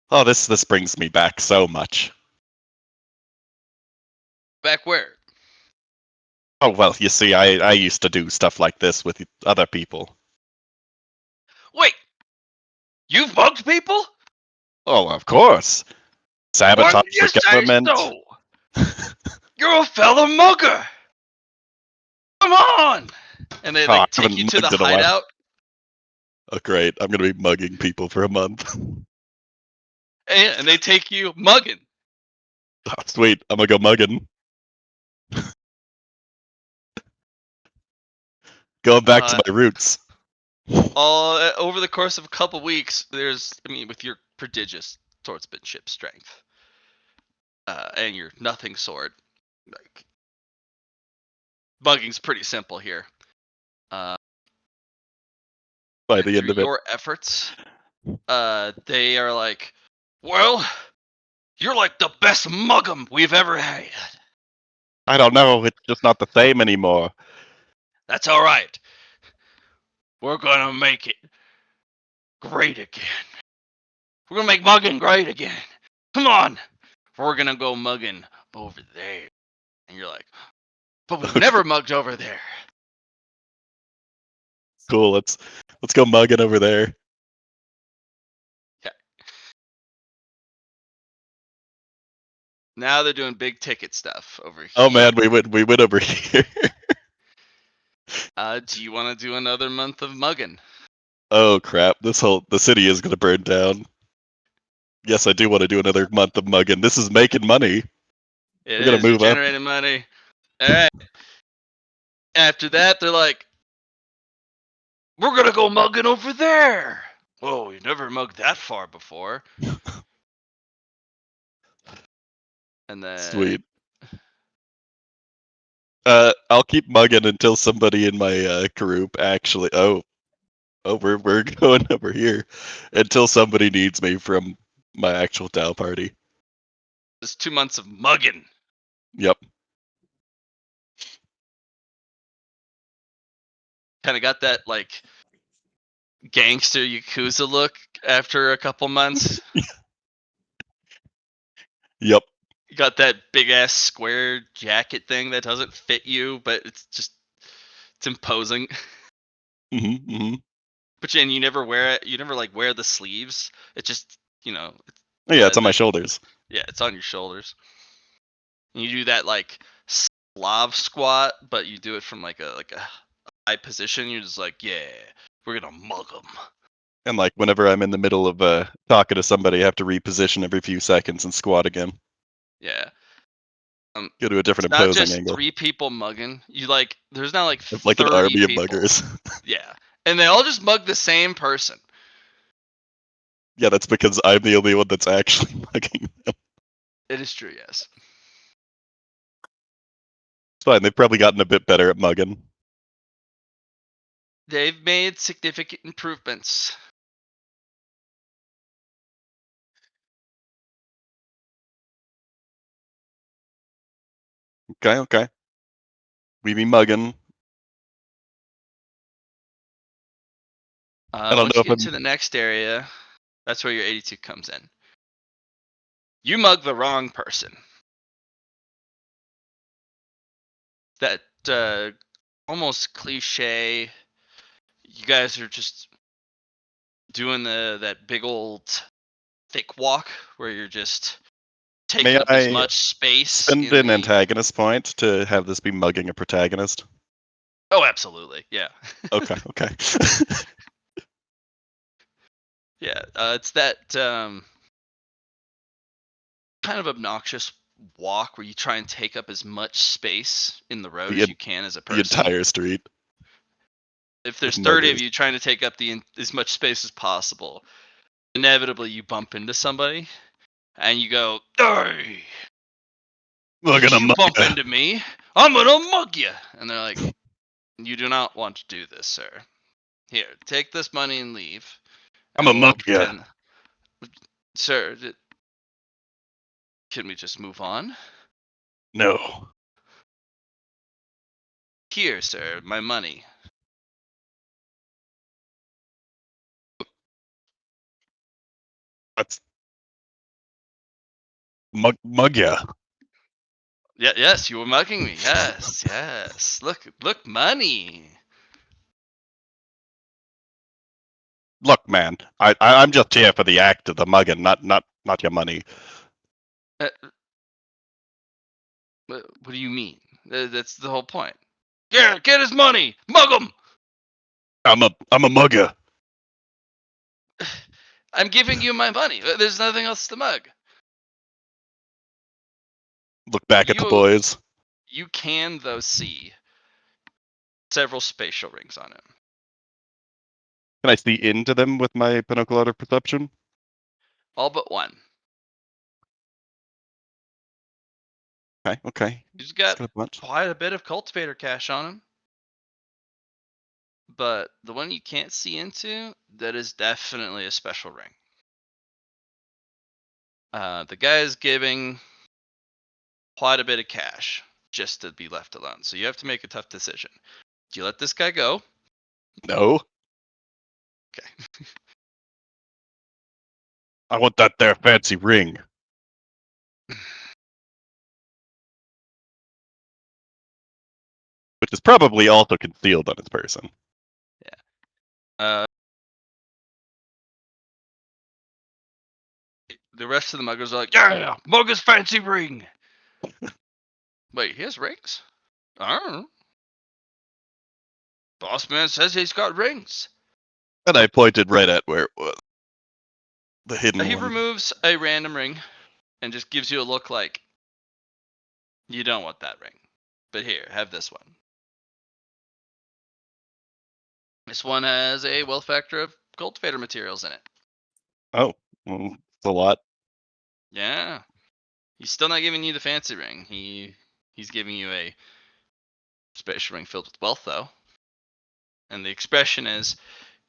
Oh, this brings me back so much. Back where? Oh well, you see, I used to do stuff like this with other people. Wait! You've mugged people? Oh, of course. Why Sabotage did you the say government. so? You're a fellow mugger! Come on! And they Oh, I like take haven't you to the mugged in a while. hideout. Oh, great. I'm going to be mugging people for a month. And they take you mugging. Oh, sweet. I'm going to go mugging. Going back to my roots. All over the course of a couple weeks, with your prodigious swordsmanship strength, and your nothing sword, like mugging's pretty simple here. By the end Through of it. your efforts, they are like, well, you're like the best muggum we've ever had. I don't know. It's just not the same anymore. That's all right. We're gonna make it great again. We're gonna make mugging great again. Come on, we're gonna go mugging over there. And you're like, but we've never mugged over there. Cool. Let's go mugging over there. Yeah. Now they're doing big ticket stuff over here. Oh man, we went over here. Do you want to do another month of mugging? Oh crap! The city is gonna burn down. Yes, I do want to do another month of mugging. This is making money. It We're gonna is. You're move up. generating money. All right. After that, they're like, we're gonna go mugging over there. Whoa, you never mugged that far before. And then Sweet. I'll keep mugging until somebody in my group actually. Oh, we're going over here until somebody needs me from my actual Tau party. it's 2 months of mugging. Yep. Kind of got that like gangster Yakuza look after a couple months. Yep. You got that big ass square jacket thing that doesn't fit you, but it's imposing. Mm-hmm. But then you never wear it. You never like wear the sleeves. It just Oh, yeah, it's on my shoulders. Yeah, it's on your shoulders. And you do that like Slav squat, but you do it from like a high position. You're just like, yeah, we're gonna mug them. And like whenever I'm in the middle of talking to somebody, I have to reposition every few seconds and squat again. Yeah. Go to a different It's not imposing just angle. 3 people mugging. You like, there's now like 30 Like an army of people. muggers. Yeah, and they all just mug the same person. Yeah, that's because I'm the only one that's actually mugging them. It is true, yes. It's fine. They've probably gotten a bit better at mugging. They've made significant improvements. Okay. We be mugging. I don't Once know you if get I'm. to the next area, that's where your 82 comes in. You mug the wrong person. That almost cliche. You guys are just doing that big old thick walk where you're just taking May up as I much space spend in an the. antagonist point to have this be mugging a protagonist? Oh, absolutely, yeah. Okay. Yeah, it's that kind of obnoxious walk where you try and take up as much space in the road the as you can as a the person. entire street. If there's with 30 of muggers. you trying to take up as much space as possible, inevitably you bump into somebody and you go, "Hey, Mugging a you bump mugger. into me, I'm gonna mug you." And they're like, "You do not want to do this, sir. Here, take this money and leave, I'm and a we'll mugger. pretend." Sir, can we just move on? No. Here, sir, my money. That's mug ya. Yeah, yes, you were mugging me. Yes, yes. Look, money. Look, man. I'm just here for the act of the mugging, not your money. Uh, what do you mean? That's the whole point. Yeah, get his money. Mug him. I'm a mugger. I'm giving you my money. There's nothing else to mug. Look back at the boys. You can though see several spatial rings on him. Can I see into them with my binocular perception? All but one. Okay. He's It's got got a bunch. quite a bit of cultivator cash on him. But the one you can't see into, that is definitely a special ring. The guy is giving quite a bit of cash just to be left alone. So you have to make a tough decision. Do you let this guy go? No. Okay. I want that there fancy ring. Which is probably also concealed on his person. The rest of the muggers are like, yeah, mugger's fancy ring. Wait, he has rings? I don't know. Boss man says he's got rings. And I pointed right at where it was. The hidden He one. removes a random ring and just gives you a look like, you don't want that ring. But here, have this one. This one has a wealth factor of cultivator materials in it. Oh, well, it's a lot. Yeah. He's still not giving you the fancy ring. He's giving you a special ring filled with wealth, though. And the expression is,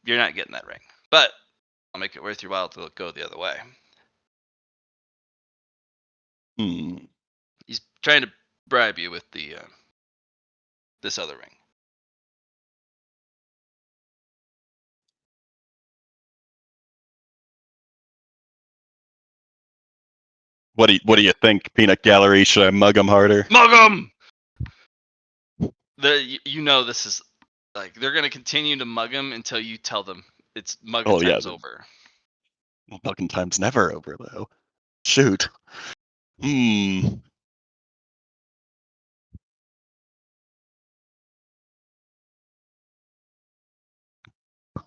you're not getting that ring. But I'll make it worth your while to go the other way. He's trying to bribe you with the this other ring. What do you think, Peanut Gallery? Should I mug him harder? Mug him! You know this is like they're gonna continue to mug him until you tell them it's mugging time's over. Well, mugging time's never over though. Shoot.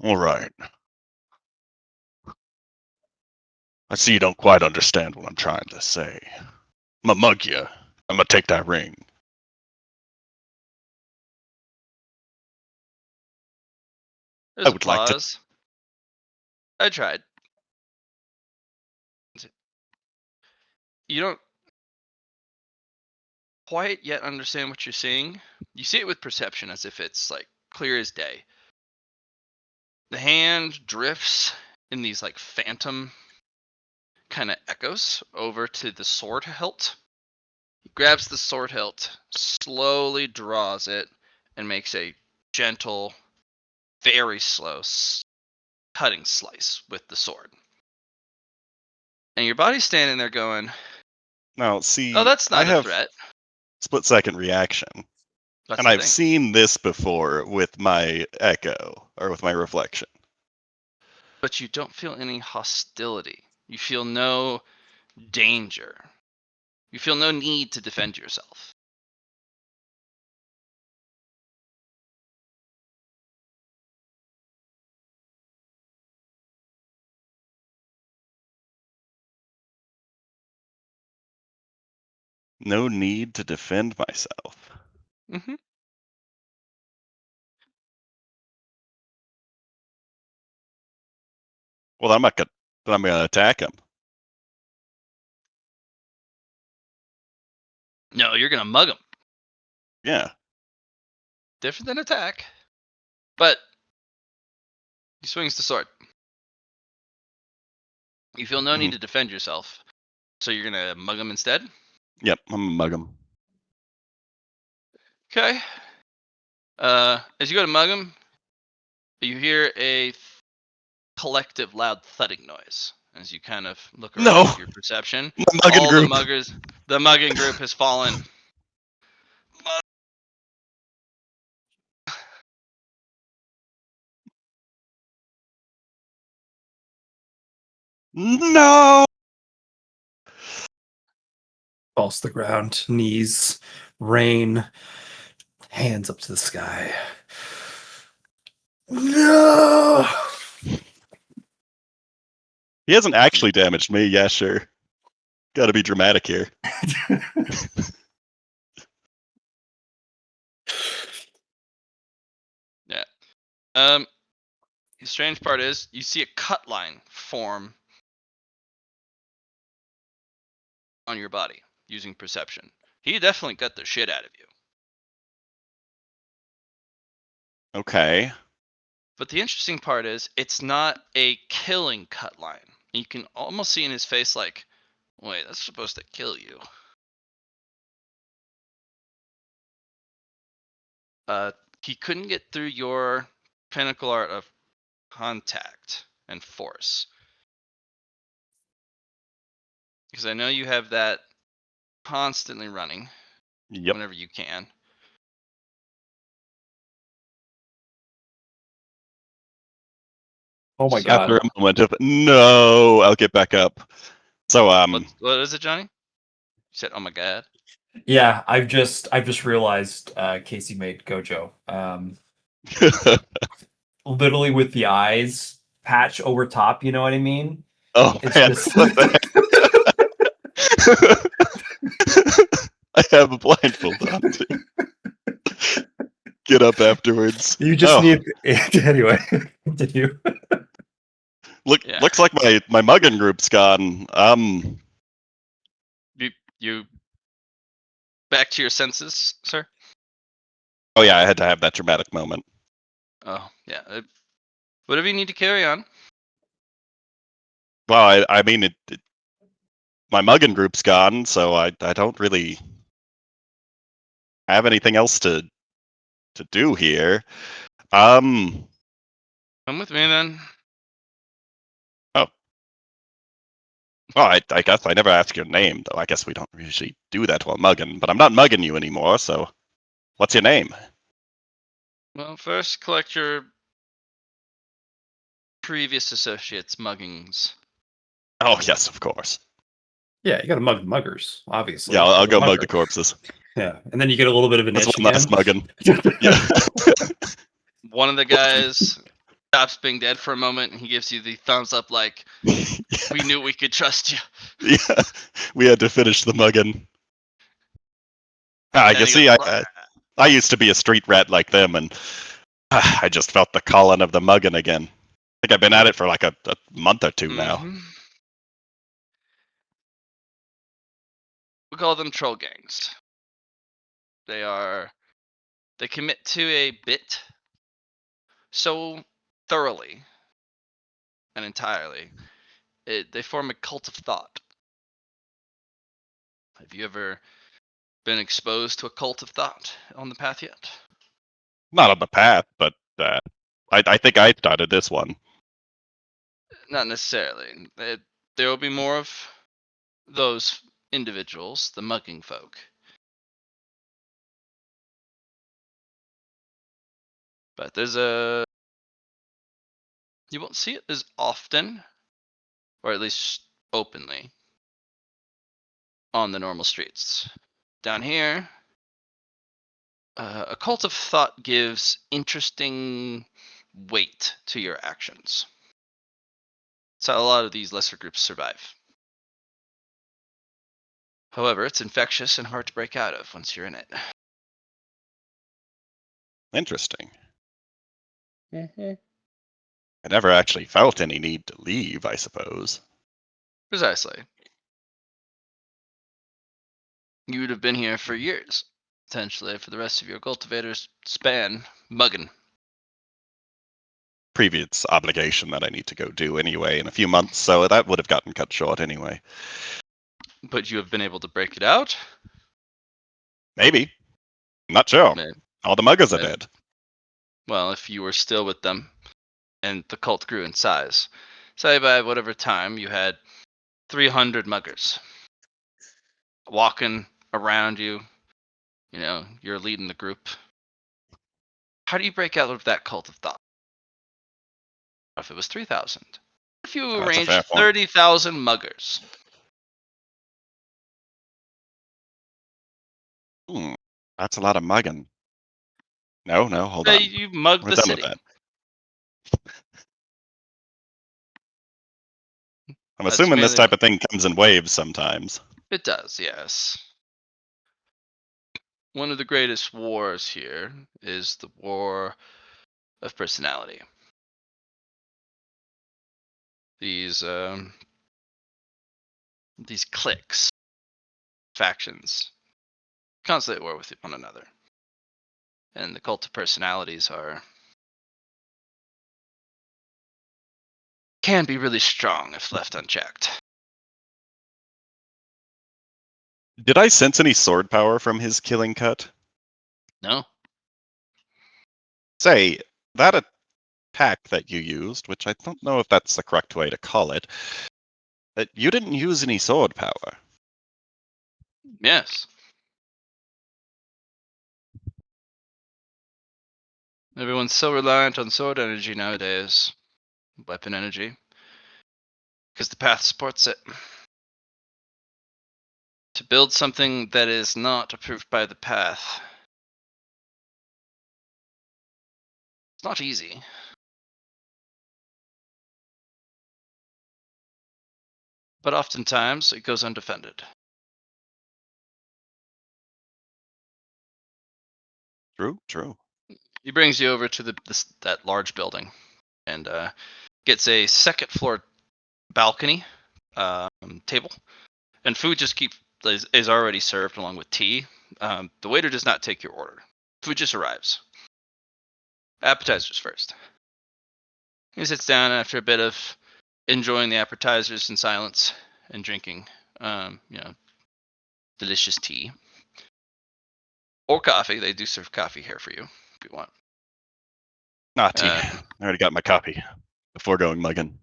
All right. I see you don't quite understand what I'm trying to say. I'ma mug you. I'm gonna take that ring. There's I a would like to. pause. I tried. You don't quite yet understand what you're seeing. You see it with perception as if it's like clear as day. The hand drifts in these like phantom kind of echoes over to the sword hilt. He grabs the sword hilt, slowly draws it, and makes a gentle, very slow cutting slice with the sword. And your body's standing there going, Now, see, oh, that's I not a have threat. split-second reaction, That's and the I've thing. seen this before with my echo or with my reflection. But you don't feel any hostility. You feel no danger. You feel no need to defend yourself. No need to defend myself. Mm-hmm. Well, I'm not gonna. Then I'm gonna attack him. No, you're gonna mug him. Yeah. Different than attack. But he swings the sword. You feel no need to defend yourself. So you're gonna mug him instead? Yep. I'm gonna mug him. Okay. As you go to mug him, you hear a collective loud thudding noise. As you kind of look around No! with your perception, My mugging all group. the mugging group has fallen. No. Falls to the ground, knees, rain, hands up to the sky. No! He hasn't actually damaged me. Yeah, sure. Got to be dramatic here. Yeah. The strange part is you see a cut line form on your body using perception. He definitely cut the shit out of you. Okay. But the interesting part is it's not a killing cut line. You can almost see in his face like, wait, that's supposed to kill you. He couldn't get through your pinnacle art of contact and force. Because I know you have that constantly running Yep. whenever you can. Oh my So- god. After a moment of no, I'll get back up. So What is it, Johnny? You said, "Oh my god." Yeah, I've just realized Casey made Gojo. Literally with the eyes patch over top, you know what I mean? oh It's man, just what the heck? I have a blindfold on too. Get up afterwards. you just Oh, need anyway, continue. Yeah. looks like my mugging group's gone. You back to your senses, sir? Oh yeah, I had to have that dramatic moment. Oh, yeah. Whatever you need to carry on. Well, I mean my mugging group's gone, so I don't really have anything else to do here. Come with me then. Well, I guess I never asked your name, though. I guess we don't usually do that while mugging, but I'm not mugging you anymore, so what's your name? Well, first collect your previous associates' muggings. Oh, yes, of course. Yeah, you gotta mug muggers, obviously. Yeah, I'll You're the go mug mugger. the corpses. Yeah, and then you get a little bit of an That's itch one last again. mugging. Yeah. One of the guys stops being dead for a moment and he gives you the thumbs up like, we knew we could trust you. Yeah, we had to finish the mugging. And You he see, goes, I used to be a street rat like them, and I just felt the calling of the mugging again. I think I've been at it for like a month or two now. "Mhm." We call them troll gangs. They commit to a bit so thoroughly and entirely. They form a cult of thought. Have you ever been exposed to a cult of thought on the path yet? Not on the path, but I think I started this one. Not necessarily. There will be more of those individuals, the mugging folk. But you won't see it as often, or at least openly, on the normal streets. Down here, a cult of thought gives interesting weight to your actions. That's how a lot of these lesser groups survive. However, it's infectious and hard to break out of once you're in it. Interesting. Mm-hmm. I never actually felt any need to leave, I suppose. Precisely. You would have been here for years, potentially for the rest of your cultivator's span, mugging. Previous obligation that I need to go do anyway in a few months, so that would have gotten cut short anyway. But you have been able to break it out? Maybe. I'm not sure. Maybe. All the muggers are Maybe. dead. Well, if you were still with them and the cult grew in size, say by whatever time you had 300 muggers walking around you, you're leading the group. How do you break out of that cult of thought? What if it was 3,000? If you That's a fair arranged point. 30,000 muggers? That's a lot of mugging. No, hold on. You mug We're the done with city. that. I'm That's assuming this merely type of thing comes in waves sometimes. It does, yes. One of the greatest wars here is the war of personality. These cliques, factions, constantly at war with one another. And the cult of personalities can be really strong if left unchecked. Did I sense any sword power from his killing cut? No? Say, that attack that you used, which I don't know if that's the correct way to call it, that you didn't use any sword power. Yes. Everyone's so reliant on sword energy nowadays. Weapon energy. Because the path supports it. To build something that is not approved by the path, it's not easy. But oftentimes it goes undefended. True. He brings you over to that large building and gets a second floor balcony table, and food just is already served along with tea. The waiter does not take your order. Food just arrives. Appetizers first. He sits down after a bit of enjoying the appetizers in silence and drinking, delicious tea or coffee. They do serve coffee here for you if you want. Tea. I already got my copy before going mugging.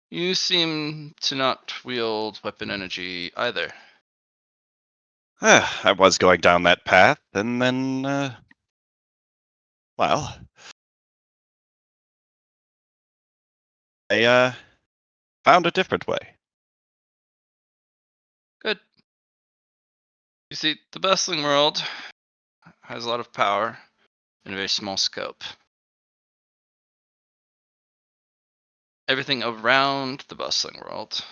You seem to not wield weapon energy either. I was going down that path, and then, well, I found a different way. Good. You see, the bustling world has a lot of power in a very small scope. Everything around the bustling world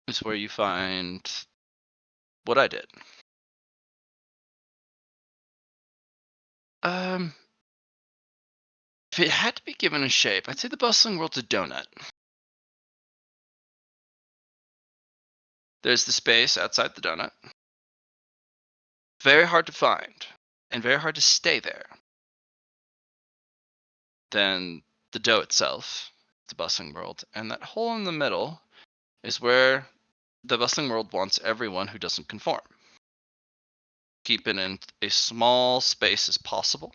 is where you find what I did. If it had to be given a shape, I'd say the bustling world's a donut. There's the space outside the donut. Very hard to find, and very hard to stay there. Then the dough itself, the bustling world, and that hole in the middle is where the bustling world wants everyone who doesn't conform. Keep it in a small space as possible,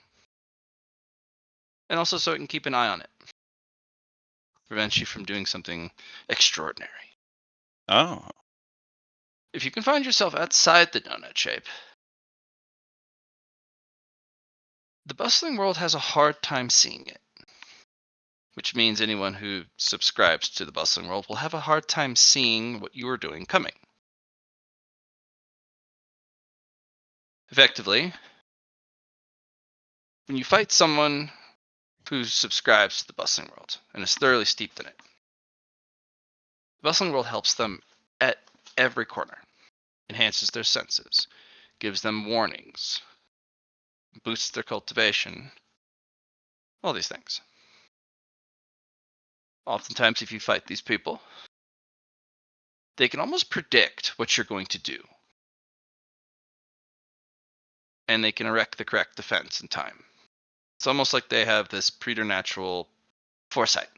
and also so it can keep an eye on it. Prevents you from doing something extraordinary. Oh, If you can find yourself outside the donut shape, the bustling world has a hard time seeing it. Which means anyone who subscribes to the bustling world will have a hard time seeing what you are doing coming. Effectively, when you fight someone who subscribes to the bustling world and is thoroughly steeped in it, the bustling world helps them at every corner, enhances their senses, gives them warnings, boosts their cultivation, all these things. Oftentimes, if you fight these people, they can almost predict what you're going to do. And they can erect the correct defense in time. It's almost like they have this preternatural foresight.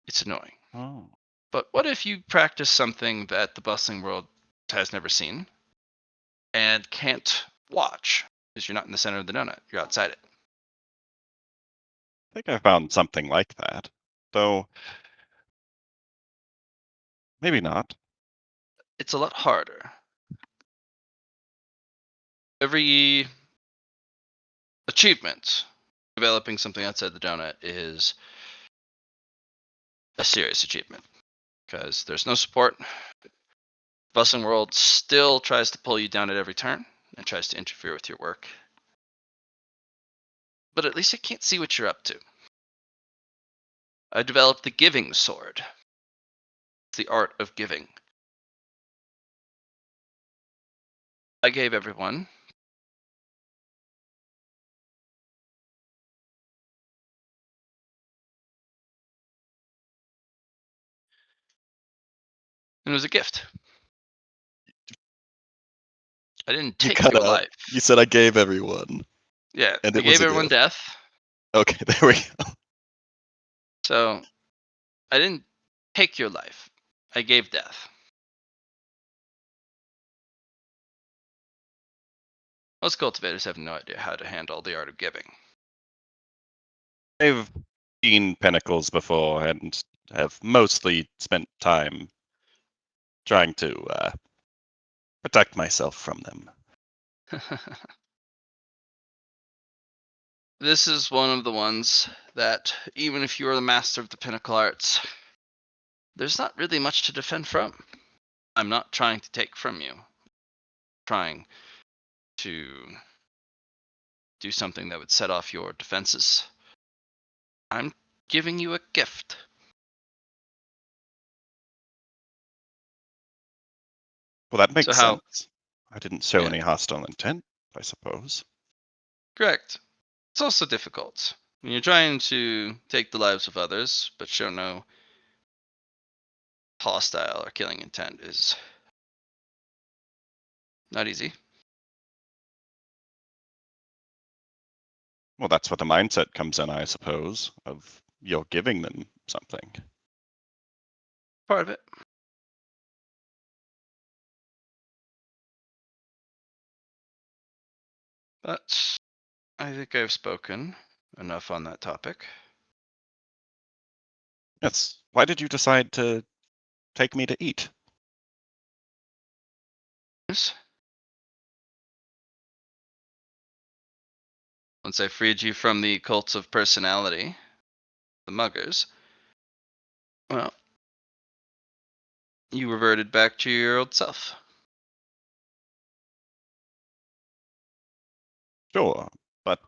It's annoying. oh. But what if you practice something that the bustling world has never seen and can't watch because you're not in the center of the donut, you're outside it? I think I found something like that. Though, maybe not. It's a lot harder. Every achievement developing something outside the donut is a serious achievement because there's no support. Bustling world still tries to pull you down at every turn and tries to interfere with your work. But at least it can't see what you're up to. I developed the giving sword. It's the art of giving. I gave everyone and it was a gift. I didn't You take cut your out. life. You said I gave everyone. Yeah, and I it was gave a everyone gift. death. Okay, there we go. So I didn't take your life. I gave death. Most cultivators have no idea how to handle the art of giving. I've seen pinnacles before and have mostly spent time trying to protect myself from them. This is one of the ones that, even if you are the master of the pinnacle arts, there's not really much to defend from. I'm not trying to take from you. I'm trying to do something that would set off your defenses. I'm giving you a gift. Well, that makes So how- sense. I didn't show Yeah. any hostile intent, I suppose. Correct. It's also difficult. When you're trying to take the lives of others, but show no hostile or killing intent is not easy. Well, that's what the mindset comes in, I suppose, of you're giving them something. Part of it. But I think I've spoken enough on that topic. Yes. Why did you decide to take me to eat? Once I freed you from the cults of personality, the muggers, well, you reverted back to your old self. Sure, but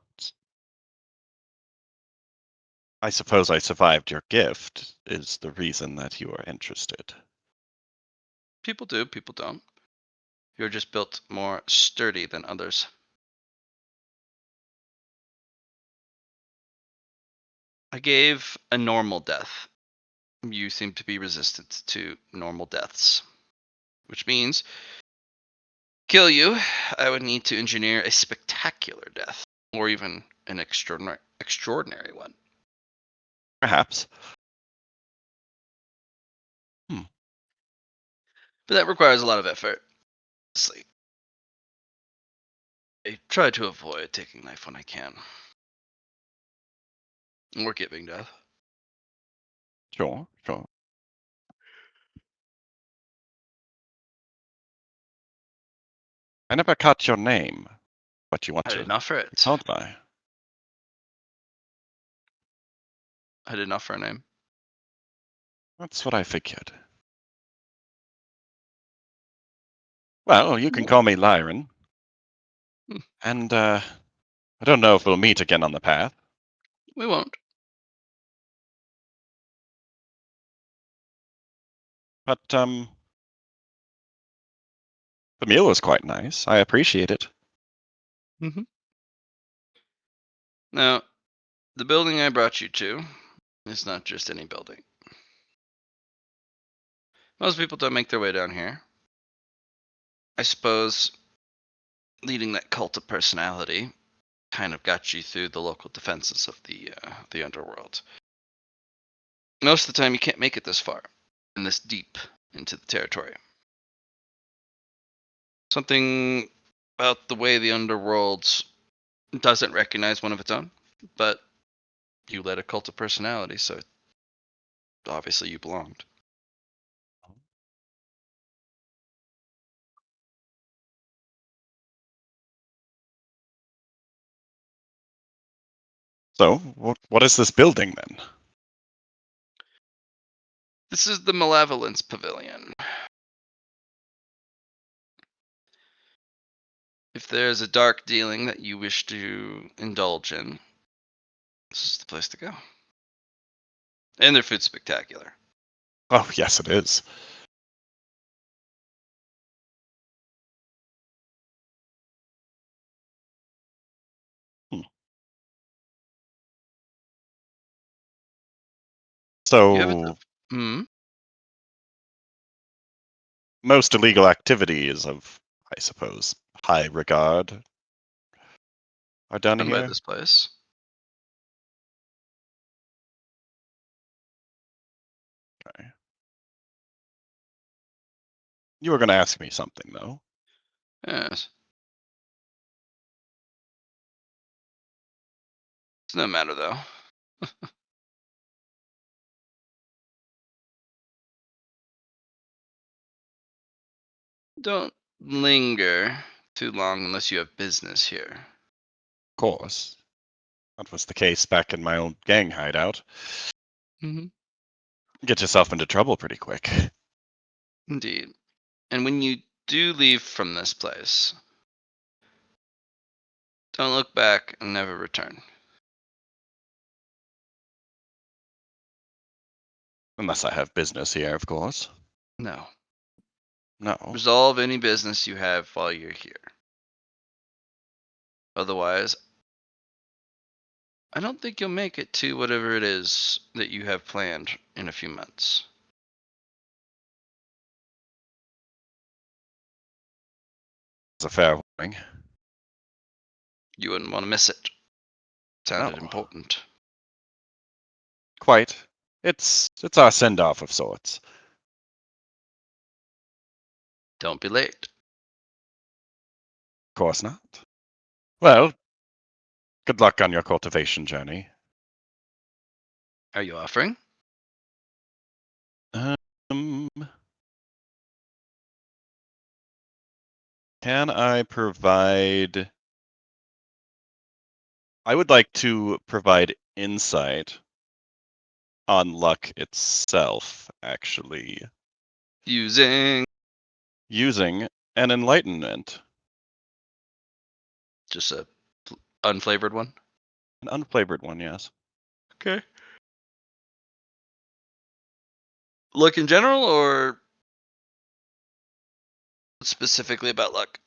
I suppose I survived your gift is the reason that you are interested. People do, people don't. You're just built more sturdy than others. I gave a normal death you seem to be resistant to normal deaths. Which means, kill you, I would need to engineer a spectacular death, or even an extraordinary one. Perhaps. But that requires a lot of effort. Honestly, I try to avoid taking life when I can. Or giving death. Sure, sure. I never caught your name. What you want I to didn't offer be it. called by? I didn't offer a name. That's what I figured. Well, you can call me Lyron. Hmm. And, I don't know if we'll meet again on the path. We won't. But, the meal was quite nice. I appreciate it. Mm-hmm. Now, the building I brought you to is not just any building. Most people don't make their way down here. I suppose leading that cult of personality kind of got you through the local defenses of the underworld. Most of the time, you can't make it this far and this deep into the territory. Something about the way the underworld doesn't recognize one of its own, but you led a cult of personality, so obviously you belonged. So, what is this building then? This is the Malevolence Pavilion. If there's a dark dealing that you wish to indulge in, this is the place to go. And their food's spectacular. Oh, yes, it is. Hmm. You have it. So, Hmm. most illegal activity is of, I suppose, high regard are done Done by here. this place. Okay. You were going to ask me something, though. Yes. It's no matter though. Don't linger too long unless you have business here. Of course. That was the case back in my old gang hideout. Mm-hmm. Get yourself into trouble pretty quick. Indeed. And when you do leave from this place, don't look back and never return. Unless I have business here, of course. No. No. Resolve any business you have while you're here. Otherwise, I don't think you'll make it to whatever it is that you have planned in a few months. It's a fair warning. You wouldn't want to miss it. Sounded No. important. Quite. It's our send-off of sorts. Don't be late. Of course not. Well, good luck on your cultivation journey. Are you offering? Um, can I provide... I would like to provide insight on luck itself, actually, Using using an enlightenment, just a unflavored one? an unflavored one, yes. Okay. Luck in general or specifically about luck?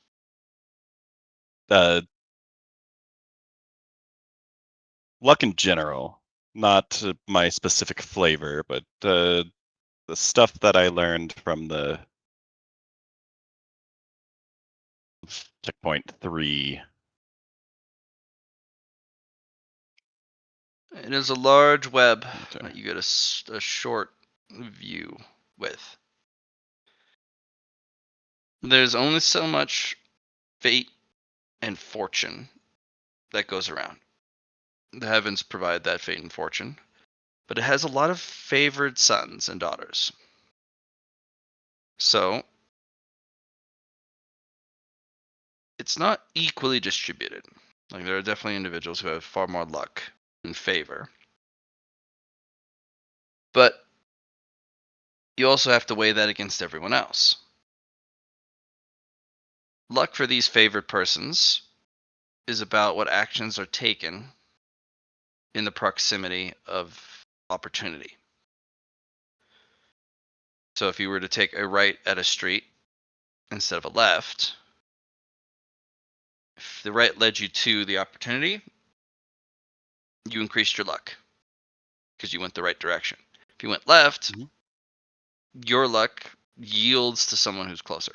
Luck in general, not my specific flavor, but the stuff that I learned from the checkpoint 3. It is a large web Okay. that you get a short view with. There's only so much fate and fortune that goes around. The heavens provide that fate and fortune, but it has a lot of favored sons and daughters. So it's not equally distributed. Like there are definitely individuals who have far more luck and favor. But you also have to weigh that against everyone else. Luck for these favored persons is about what actions are taken in the proximity of opportunity. So if you were to take a right at a street instead of a left, if the right led you to the opportunity, you increased your luck because you went the right direction. If you went left, Mhm. your luck yields to someone who's closer.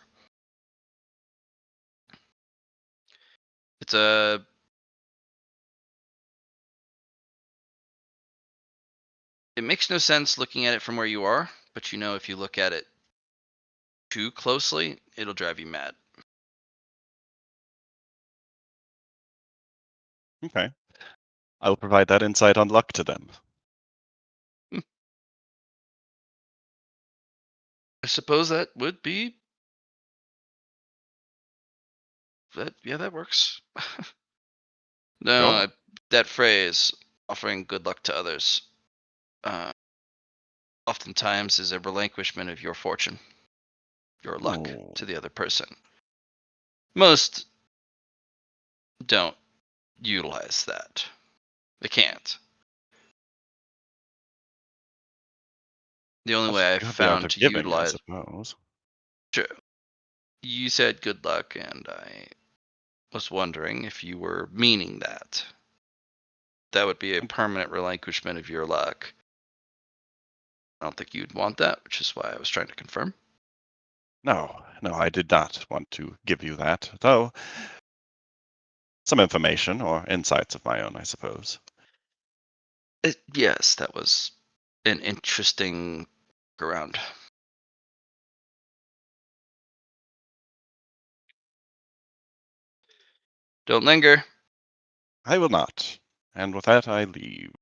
It's a it makes no sense looking at it from where you are, but you know if you look at it too closely, it'll drive you mad. Okay. I will provide that insight on luck to them. I suppose that would be that. Yeah, that works. No, Sure. that phrase, offering good luck to others, uh, oftentimes is a relinquishment of your fortune, your luck Oh. to the other person. Most don't utilize that. They can't. The only way I've You have the art found of to giving, I utilize. suppose. True. You said good luck, and I was wondering if you were meaning that. That would be a permanent relinquishment of your luck. I don't think you'd want that, which is why I was trying to confirm. No, I did not want to give you that, though. Some information or insights of my own, I suppose. Yes, that was an interesting around. Don't linger. I will not. And with that, I leave.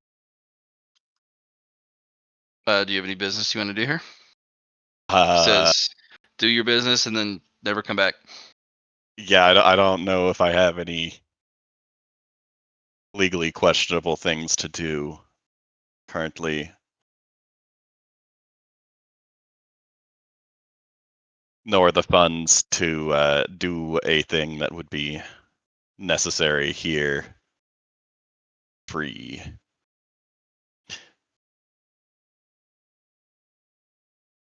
Do you have any business you want to do here? Uh, Says, do your business and then never come back. yeah, I don't know if I have any legally questionable things to do currently. Nor the funds to do a thing that would be necessary here. Free.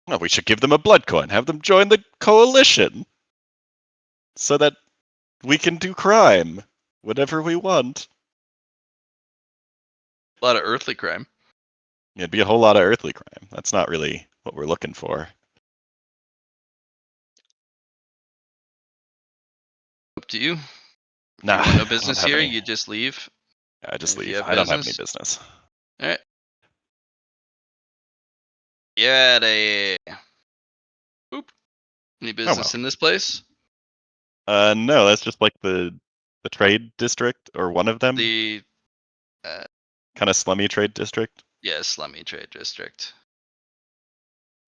Well, we should give them a blood coin, have them join the coalition, so that we can do crime whenever we want. A lot of earthly crime. It'd be a whole lot of earthly crime. That's not really what we're looking for. Up to you. If Nah, you want no I don't business have here, any. you just leave. I just And if you leave. have I don't have any business, business. all right. Yeah, they. Boop. Any Oh well. business in this place? No, that's just like the trade district or one of them. The Kind of slummy trade district. yeah, slummy trade district.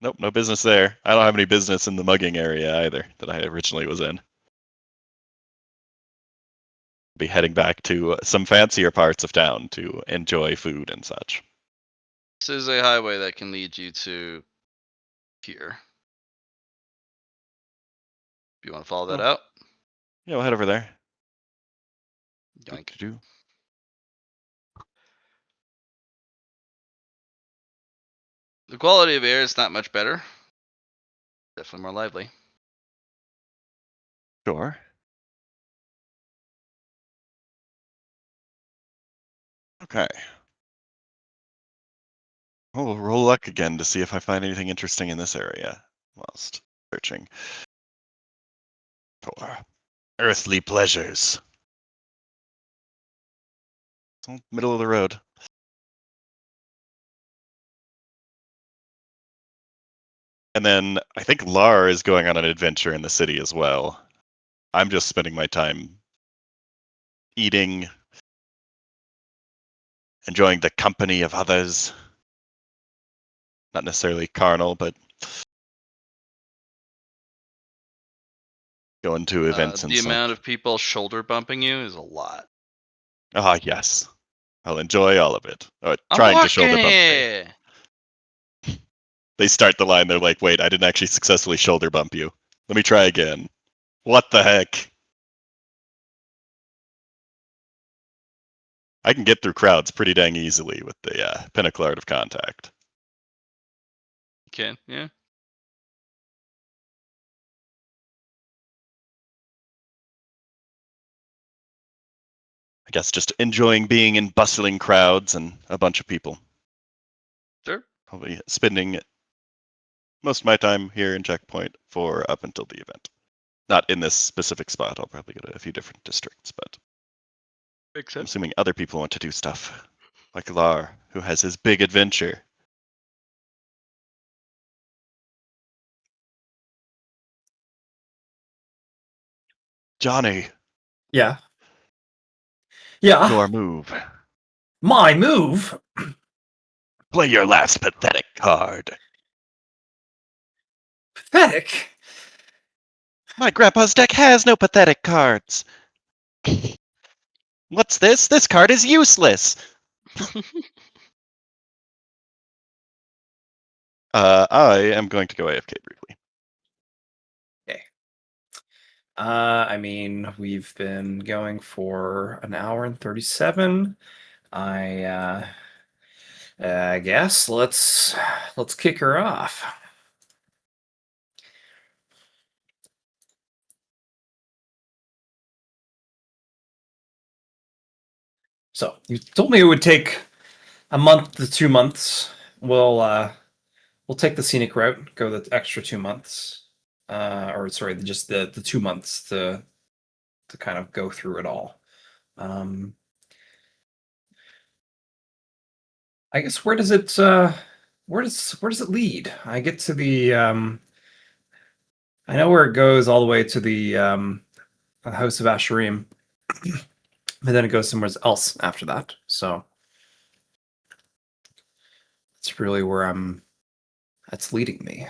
Nope, no business there. I don't have any business in the mugging area either that I originally was in. Be heading back to some fancier parts of town to enjoy food and such. This is a highway that can lead you to here. Do you want to follow that Oh. out? Yeah, we'll head over there. Yoink. Do-do-do. The quality of air is not much better. Definitely more lively. Sure. Okay. Oh, roll luck again to see if I find anything interesting in this area whilst searching for earthly pleasures. It's middle of the road. And then I think Lar is going on an adventure in the city as well. I'm just spending my time eating, enjoying the company of others. Not necessarily carnal, but going to events and The such. amount of people shoulder bumping you is a lot. Ah, yes. I'll enjoy all of it. Or I'm trying to walking shoulder bump me. here. They start the line, they're like, wait, I didn't actually successfully shoulder bump you. Let me try again. What the heck? I can get through crowds pretty dang easily with the Pinnacle Art of Contact. You can, yeah. I guess just enjoying being in bustling crowds and a bunch of people. Sure. Probably spending most of my time here in Checkpoint for up until the event. Not in this specific spot. I'll probably go to a few different districts, but Makes I'm sense. assuming other people want to do stuff. Like Lar, who has his big adventure. Johnny, Yeah. Yeah. your move. My move. Play your last pathetic card. Pathetic. My grandpa's deck has no pathetic cards. What's this? This card is useless. I am going to go AFK briefly. Okay. I mean, we've been going for an hour and 37. I guess let's kick her off. So you told me it would take a month to 2 months. We'll take the scenic route, go the extra 2 months, or sorry, just the 2 months to kind of go through it all. I guess where does it lead? I get to the I know where it goes all the way to the House of Asherim, but then it goes somewhere else after that. So it's really where that's leading me.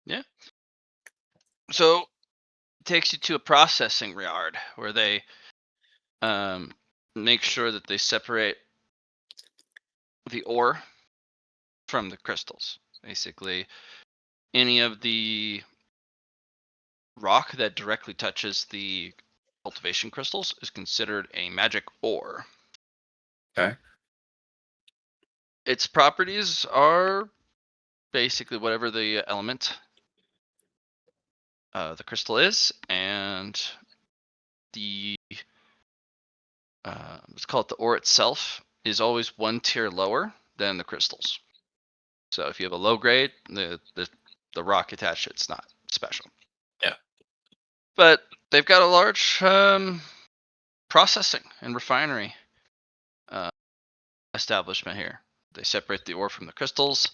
Yeah. So it takes you to a processing yard where they make sure that they separate the ore from the crystals. Basically, any of the rock that directly touches the cultivation crystals is considered a magic ore. Okay. Its properties are basically whatever the element the crystal is, and the let's call it the ore itself is always one tier lower than the crystals. So if you have a low grade, the rock attached to it's not special. Yeah. But they've got a large processing and refinery establishment here. They separate the ore from the crystals.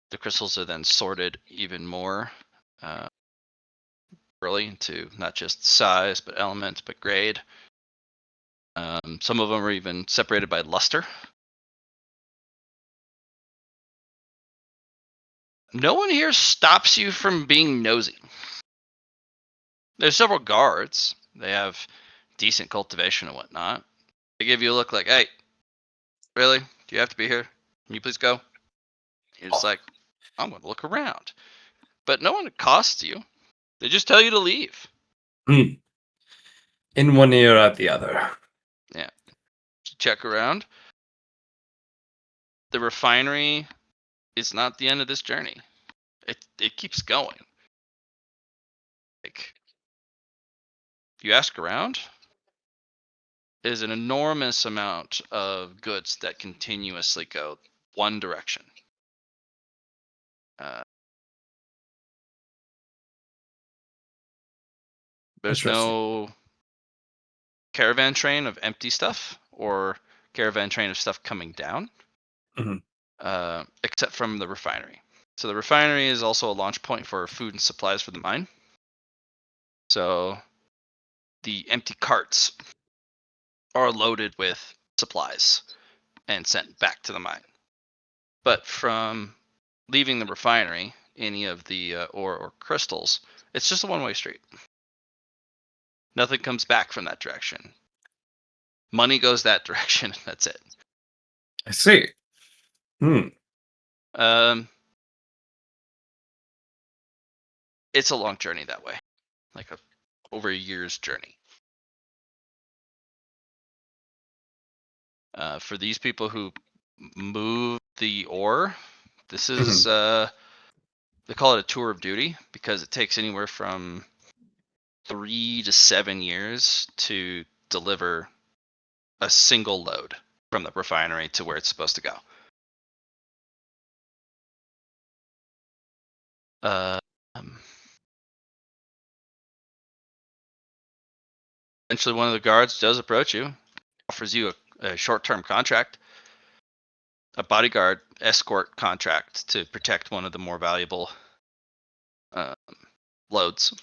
The crystals are then sorted even more early into not just size, but element, but grade. Some of them are even separated by luster. No one here stops you from being nosy. There's several guards. They have decent cultivation and whatnot. They give you a look like, hey, really? Do you have to be here? Can you please go? You're just like, I'm going to look around. But no one accosts you. They just tell you to leave. In one ear, out the other. Yeah. Check around. The refinery is not the end of this journey. It keeps going. Like, you ask around, is an enormous amount of goods that continuously go one direction. There's Interesting. no caravan train of empty stuff or caravan train of stuff coming down, except from the refinery. So the refinery is also a launch point for food and supplies for the mine. So the empty carts are loaded with supplies and sent back to the mine. But from leaving the refinery, any of the ore or crystals, it's just a one-way street. Nothing comes back from that direction. Money goes that direction. That's it. I see. It's a long journey that way, like over a year's journey. For these people who move the ore, this is they call it a tour of duty because it takes anywhere from 3 to 7 years to deliver a single load from the refinery to where it's supposed to go. Eventually, one of the guards does approach you, offers you a short-term contract, a bodyguard escort contract to protect one of the more valuable loads.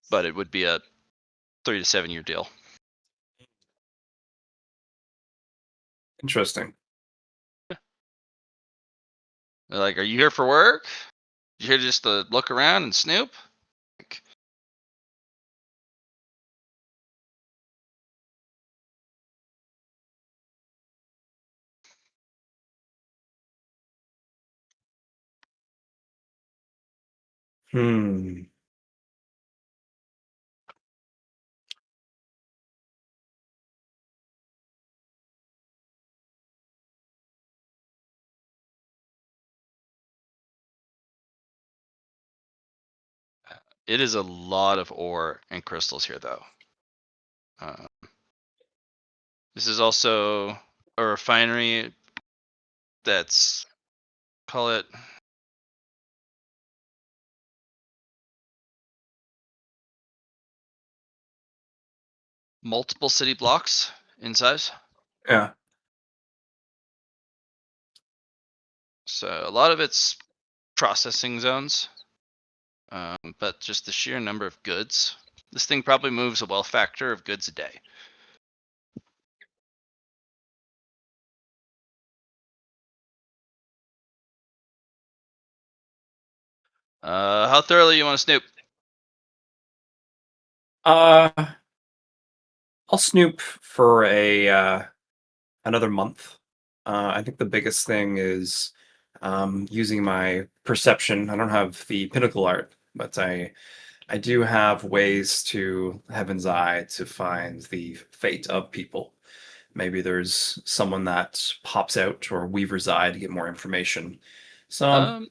But it would be a 3 to 7 year deal. Interesting. They're like, "Are you here for work? You here just to look around and snoop?" Like, it is a lot of ore and crystals here, though. This is also a refinery that's, call it, multiple city blocks in size. Yeah. So a lot of it's processing zones, but just the sheer number of goods. This thing probably moves a wealth factor of goods a day. How thoroughly you want to snoop? I'll snoop for another month. I think the biggest thing is using my perception. I don't have the pinnacle art, but I do have ways to Heaven's Eye to find the fate of people. Maybe there's someone that pops out or Weaver's Eye to get more information. So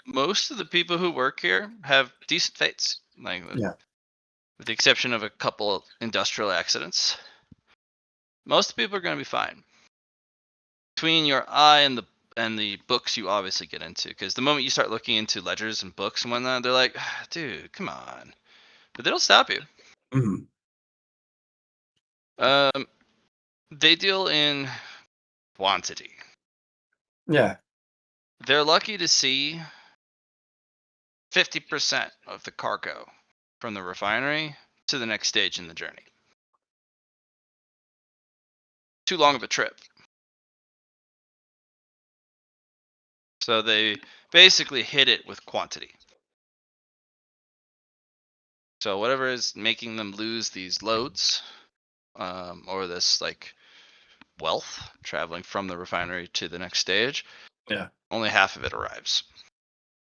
Most of the people who work here have decent fates, like yeah. with the exception of a couple industrial accidents. Most people are going to be fine. Between your eye and the books you obviously get into, because the moment you start looking into ledgers and books and whatnot, they're like, dude, come on. But they don't stop you. Mhm. They deal in quantity. Yeah. They're lucky to see 50% of the cargo from the refinery to the next stage in the journey. Too long of a trip. So they basically hit it with quantity. So whatever is making them lose these loads, or this like wealth traveling from the refinery to the next stage, Yeah. only half of it arrives.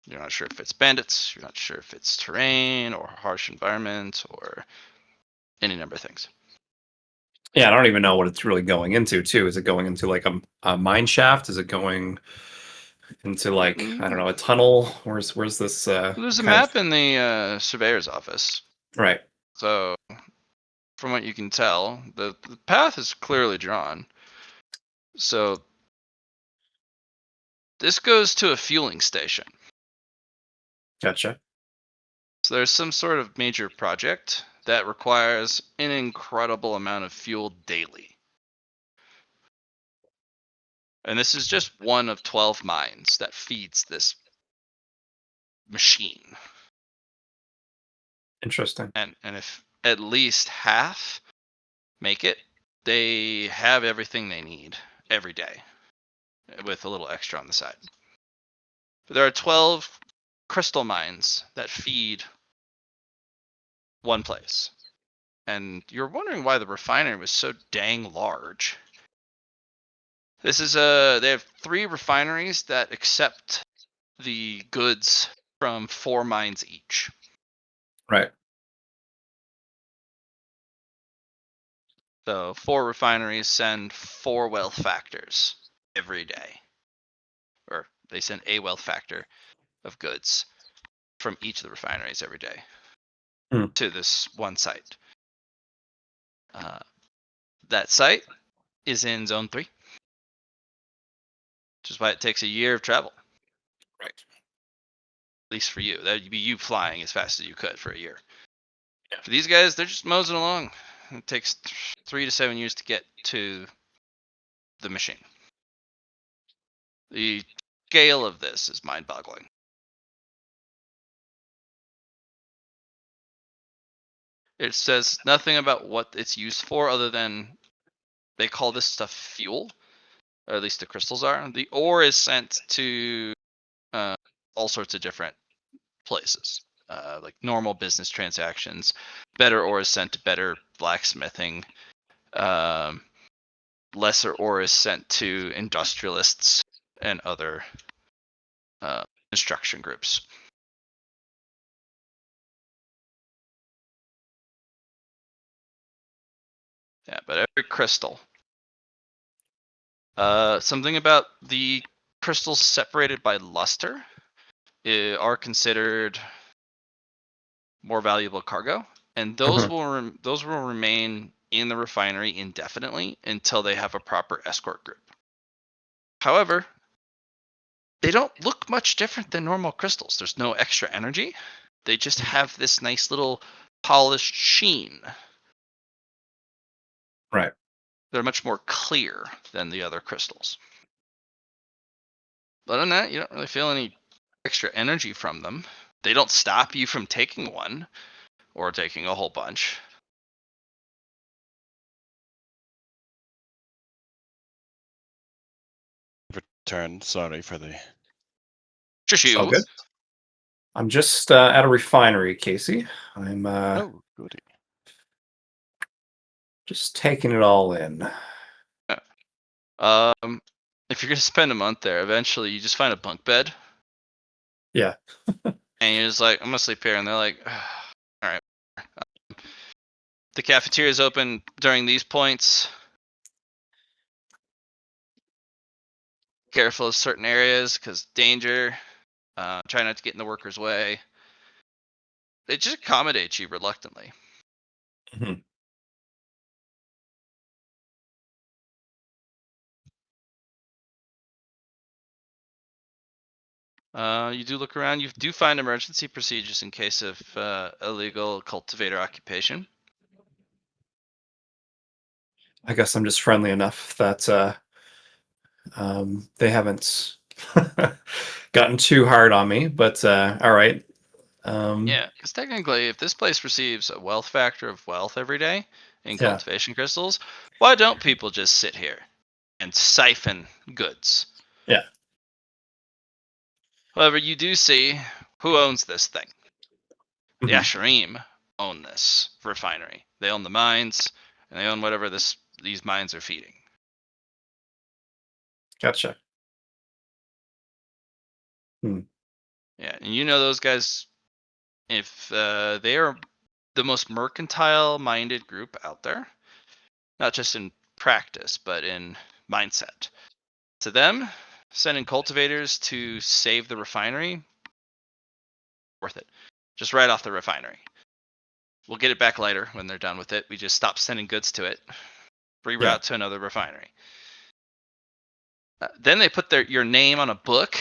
You're not sure if it's bandits, you're not sure if it's terrain or harsh environment or any number of things. Yeah, I don't even know what it's really going into, too. Is it going into like a mine shaft? Is it going into like I don't know, a tunnel? Where's this There's a kind map in the surveyor's office. right? So from what you can tell, the path is clearly drawn. So this goes to a fueling station. Gotcha. So there's some sort of major project that requires an incredible amount of fuel daily. And this is just one of 12 mines that feeds this machine. Interesting. And if at least half make it, they have everything they need every day with a little extra on the side. But there are 12 crystal mines that feed one place. And you're wondering why the refinery was so dang large. This is they have 3 refineries that accept the goods from 4 mines each. Right. So 4 refineries send 4 wealth factors every day. Or they send a wealth factor of goods from each of the refineries every day to this one site. That site is in Zone 3, which is why it takes a year of travel. Right. At least for you. That would be you flying as fast as you could for a year. Yeah. For these guys, they're just moseying along. It takes 3 to 7 years to get to the machine. The scale of this is mind-boggling. It says nothing about what it's used for other than they call this stuff fuel, or at least the crystals are. The ore is sent to all sorts of different places, like normal business transactions. Better ore is sent to better blacksmithing. Lesser ore is sent to industrialists and other construction groups. Yeah, but every crystal. Something about the crystals separated by luster are considered more valuable cargo, and those will remain in the refinery indefinitely until they have a proper escort group. However, they don't look much different than normal crystals. There's no extra energy. They just have this nice little polished sheen. Right. They're much more clear than the other crystals. But on that, you don't really feel any extra energy from them. They don't stop you from taking one or taking a whole bunch. Return. Sorry for the. Just It's all you. good. I'm just at a refinery, Casey. I'm Oh, goody. just taking it all in. If you're gonna spend a month there, eventually you just find a bunk bed. Yeah. And you're just like, I'm gonna sleep here, and they're like, all right. The cafeteria is open during these points. Careful of certain areas because danger. Try not to get in the workers' way. They just accommodate you reluctantly. Mhm. You do look around. You do find emergency procedures in case of illegal cultivator occupation. I guess I'm just friendly enough that they haven't gotten too hard on me. But all right. Yeah, because technically, if this place receives a wealth factor of wealth every day in Yeah. cultivation crystals, why don't people just sit here and siphon goods? Yeah. However, you do see who owns this thing. The Mhm. Asherim own this refinery. They own the mines, and they own whatever these mines are feeding. Gotcha. Yeah, and you know those guys. If they are the most mercantile-minded group out there, not just in practice but in mindset. To them, sending cultivators to save the refinery, worth it. Just right off the refinery. we'll get it back later when they're done with it. We just stop sending goods to it, reroute to another refinery. Then they put your name on a book,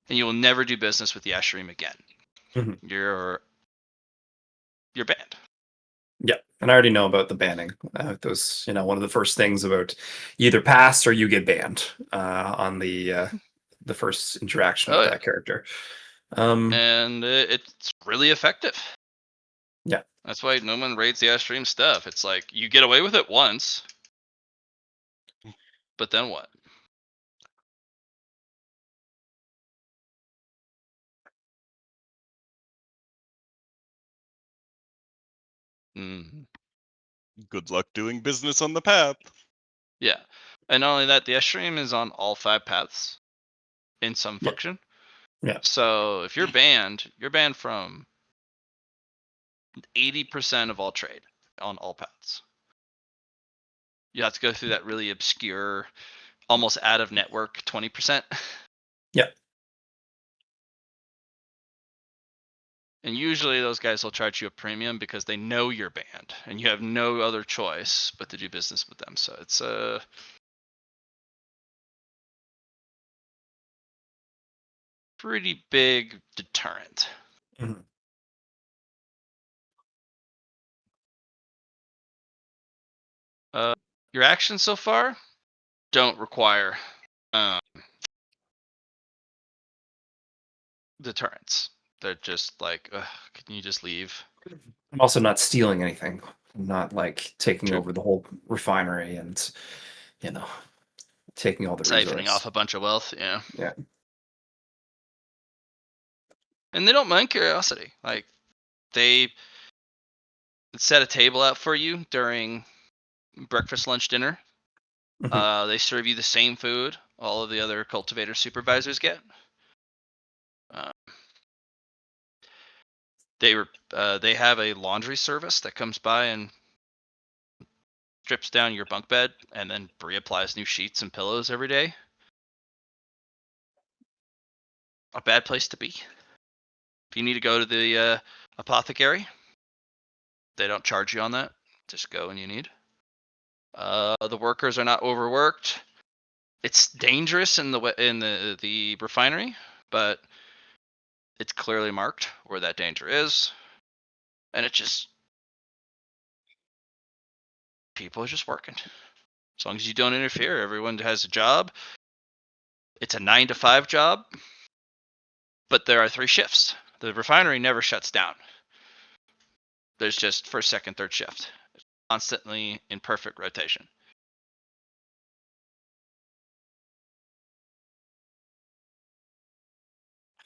and you will never do business with the Ash Stream again. Mhm. You're banned. Yeah, and I already know about the banning. That was, one of the first things about you either pass or you get banned on the first interaction with that character. And it's really effective. Yeah. That's why no one raids the Ash Stream stuff. It's like you get away with it once, but then what? Mm. Good luck doing business on the path. Yeah, and not only that, the Ash Stream is on all 5 paths in some Yeah. function. Yeah. So if you're banned from 80% of all trade on all paths. You have to go through that really obscure, almost out of network 20%. Yeah. And usually those guys will charge you a premium because they know you're banned and you have no other choice but to do business with them. So it's a pretty big deterrent. Mhm. Your actions so far don't require deterrents. They're just like, can you just leave? I'm also not stealing anything. I'm not like taking True. over the whole refinery and, taking all the Siphoning resources. off a bunch of wealth, yeah. Yeah. And they don't mind curiosity. Like, they set a table out for you during breakfast, lunch, dinner. Mhm. They serve you the same food all of the other cultivator supervisors get. They have a laundry service that comes by and strips down your bunk bed and then reapplies new sheets and pillows every day. A bad place to be. If you need to go to the apothecary, they don't charge you on that. Just go when you need. The workers are not overworked. It's dangerous in the refinery, but it's clearly marked where that danger is, and it just people are just working. As long as you don't interfere, everyone has a job. It's a 9 to 5 job, but there are 3 shifts. The refinery never shuts down. There's just first, second, third shift, constantly in perfect rotation.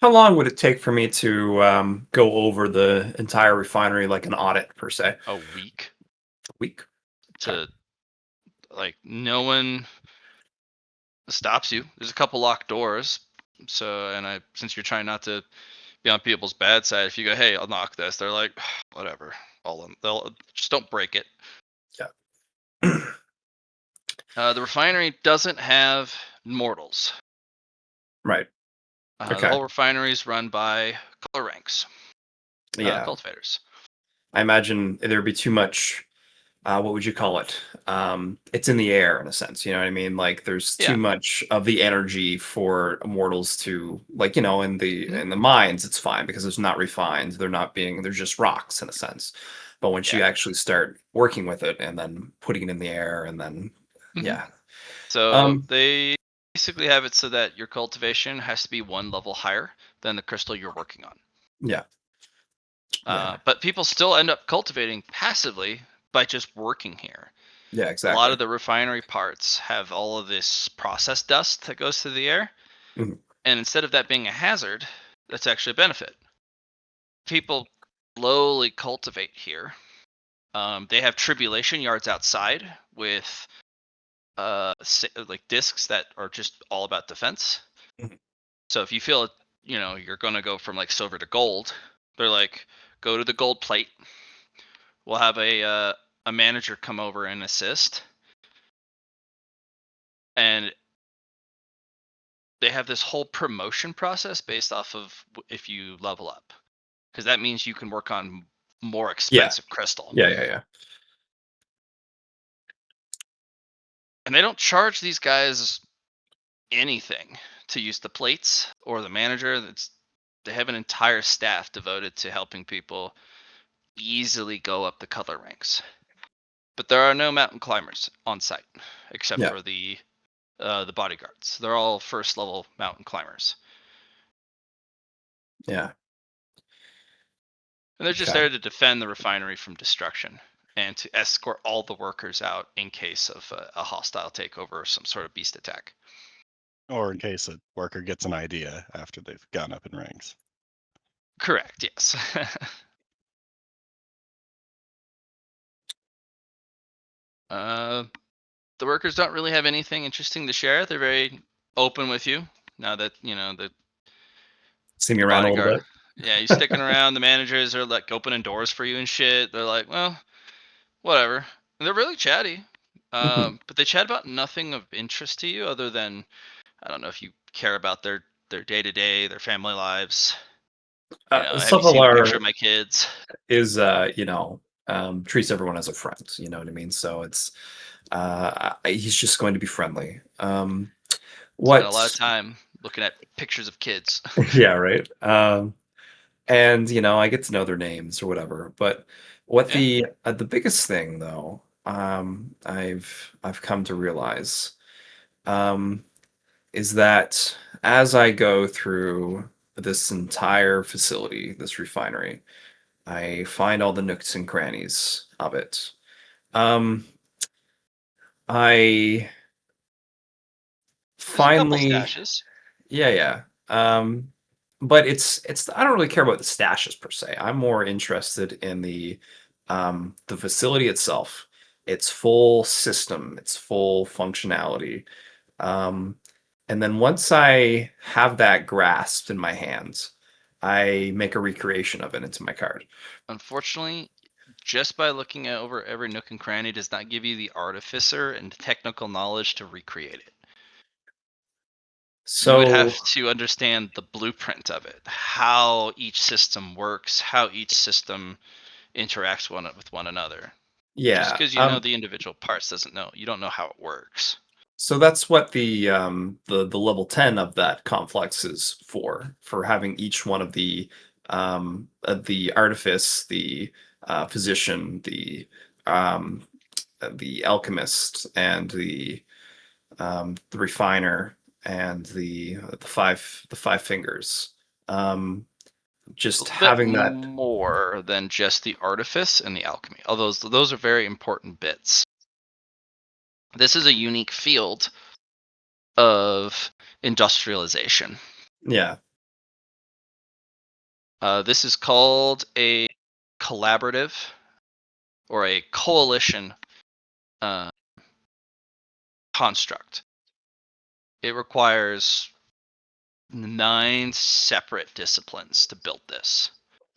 How long would it take for me to go over the entire refinery like an audit per se? A week A week. to like no one stops you. There's a couple locked doors. So, and since you're trying not to be on people's bad side, if you go, hey, I'll knock this, they're like, whatever. They'll just don't break it. Yeah. The refinery doesn't have mortals. Right. The Okay. whole refinery is run by color ranks, Yeah. cultivators. I imagine there'd be too much. What would you call it? It's in the air in a sense. You know what I mean? Like there's too Yeah. much of the energy for immortals to like. In the mines, it's fine because it's not refined. They're just rocks in a sense. But once you Yeah. actually start working with it and then putting it in the air and then yeah. So they basically have it so that your cultivation has to be 1 level higher than the crystal you're working on. Yeah. Yeah. But people still end up cultivating passively by just working here. Yeah, A exactly. lot of the refinery parts have all of this process dust that goes through the air. Mhm. And instead of that being a hazard, that's actually a benefit. People slowly cultivate here. They have tribulation yards outside with like discs that are just all about defense. Mhm. So if you feel you're gonna go from like silver to gold, they're like, go to the gold plate. We'll have a manager come over and assist, and they have this whole promotion process based off of if you level up, because that means you can work on more expensive crystal. Yeah. And they don't charge these guys anything to use the plates or the manager. They have an entire staff devoted to helping people easily go up the color ranks. But there are no mountain climbers on site except Yeah. for the bodyguards. They're all first level mountain climbers. Yeah. And they're just Okay. there to defend the refinery from destruction and to escort all the workers out in case of a hostile takeover or some sort of beast attack. Or in case a worker gets an idea after they've gone up in ranks. Correct, yes. The workers don't really have anything interesting to share. They're very open with you now that, the See me the around a little bodyguard. bit. Yeah, you sticking around. The managers are like opening doors for you and shit. They're like, well, whatever. And they're really chatty. Mhm. But they chat about nothing of interest to you other than, I don't know if you care about their day to day, their family lives. Have you seen a picture of Sovalar my kids? is treats everyone as a friend. You know what I mean? So it's he's just going to be friendly. Spend a lot of What? time looking at pictures of kids. Yeah, right. And I get to know their names or whatever. But what Yeah. the biggest thing though, I've come to realize, um, is that as I go through this entire facility, this refinery, I find all the nooks and crannies of it. Um, I There's a couple finally, stashes. yeah. But it's I don't really care about the stashes per se. I'm more interested in the facility itself, its full system, its full functionality. Um, and then once I have that grasped in my hands, I make a recreation of it into my card. Unfortunately, just by looking at over every nook and cranny does not give you the artificer and technical knowledge to recreate it. You would So have to understand the blueprint of it, how each system works, how each system interacts with one another. Just yeah, because you know the individual parts you don't know how it works. so that's what the level 10 of that complex is for having each one of the artifice, the physician, the alchemist, and the refiner, and the five fingers. Um, A just little bit having that. more than just the artifice and the alchemy. Although those are very important bits. This is a unique field of industrialization. Yeah. This is called a collaborative or a coalition uh, construct. It requires 9 separate disciplines to build this.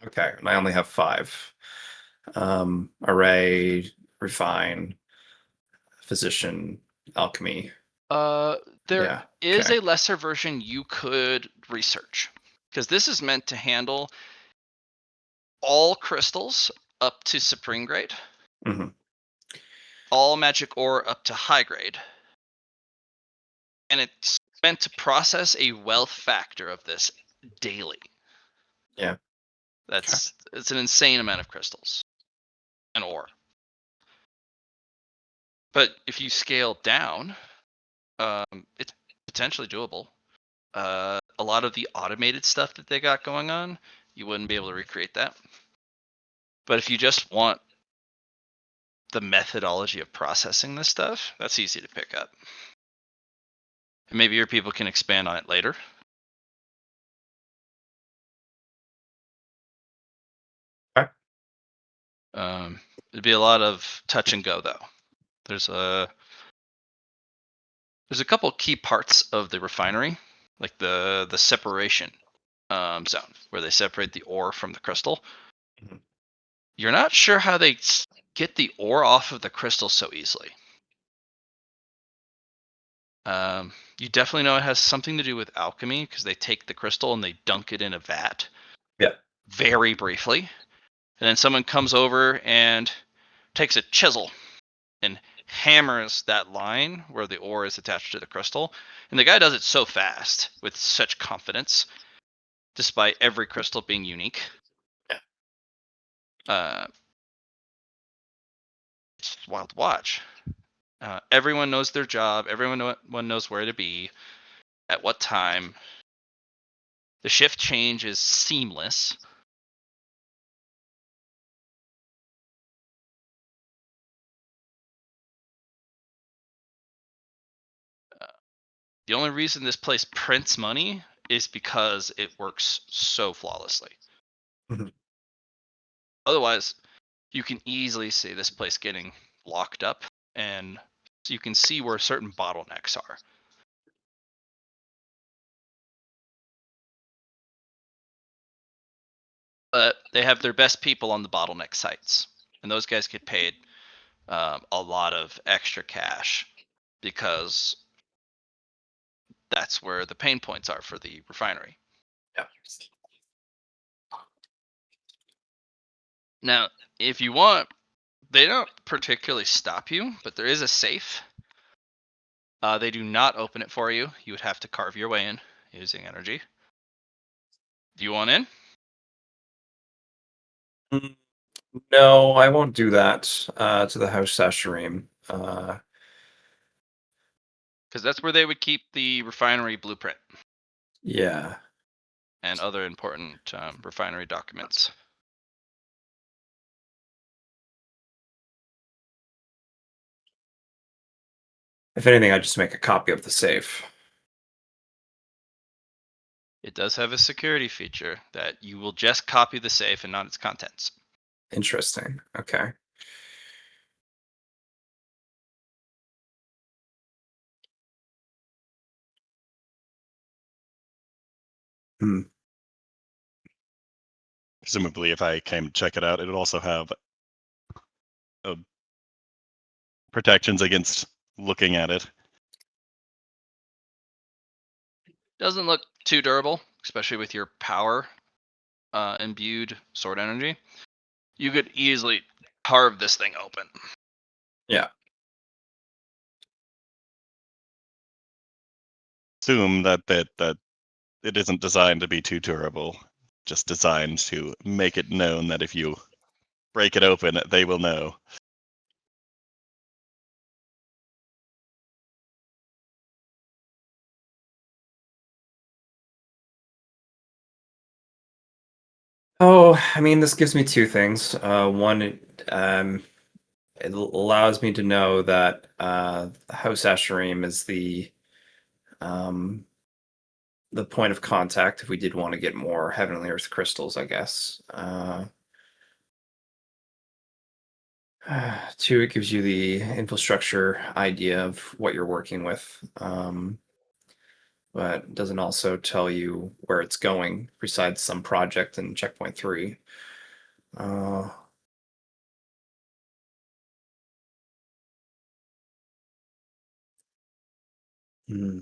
Okay. And I only have five. Array, refine, physician, alchemy. There Yeah. is Okay. a lesser version you could research because this is meant to handle all crystals up to supreme grade, Hmm. all magic ore up to high grade, and it's meant to process a wealth factor of this daily. Yeah. Okay. It's an insane amount of crystals and ore. But if you scale down, it's potentially doable. A lot of the automated stuff that they got going on, you wouldn't be able to recreate that. But if you just want the methodology of processing this stuff, that's easy to pick up. And maybe your people can expand on it later. Okay. It'd be a lot of touch and go though. There's a couple key parts of the refinery, like the separation zone where they separate the ore from the crystal. Mhm. You're not sure how they get the ore off of the crystal so easily. You definitely know it has something to do with alchemy because they take the crystal and they dunk it in a vat Yeah. very briefly. And then someone comes over and takes a chisel and hammers that line where the ore is attached to the crystal. And the guy does it so fast with such confidence, despite every crystal being unique. It's wild to watch. Everyone knows their job. Everyone knows where to be, at what time. The shift change is seamless. The only reason this place prints money is because it works so flawlessly. Mhm. Otherwise, you can easily see this place getting locked up, and so you can see where certain bottlenecks are. But they have their best people on the bottleneck sites, and those guys get paid a lot of extra cash because that's where the pain points are for the refinery. Yeah. Now, if you want, they don't particularly stop you, but there is a safe. They do not open it for you. You would have to carve your way in using energy. Do you want in? Mm, No, I won't do that to the House Sasharim. Because that's where they would keep the refinery blueprint Yeah. and other important refinery documents. If anything, I'd just make a copy of the safe. It does have a security feature that you will just copy the safe and not its contents. Interesting. Okay. Hmm. Presumably, if I came to check it out, it would also have protections against looking at it. Doesn't look too durable, especially with your power imbued sword energy. You could easily carve this thing open. Yeah. Assume that it isn't designed to be too durable, just designed to make it known that if you break it open, they will know. Oh, I mean, this gives me two things. One, it allows me to know that House Asherim is um, the point of contact if we did want to get more Heavenly Earth crystals, I guess. Two, it gives you the infrastructure idea of what you're working with, but doesn't also tell you where it's going besides some project in checkpoint 3. Uh, hmm.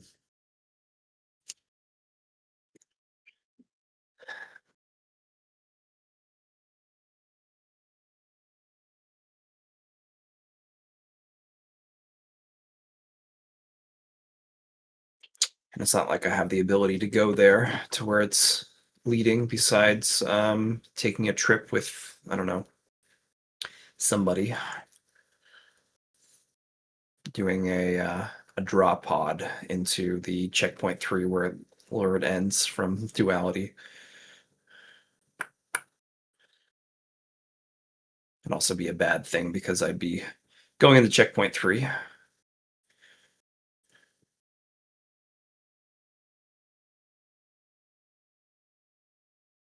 And it's not like I have the ability to go there to where it's leading besides taking a trip with, I don't know, somebody doing a draw pod into the checkpoint 3 where it ends from duality. Can also be a bad thing because I'd be going into checkpoint 3.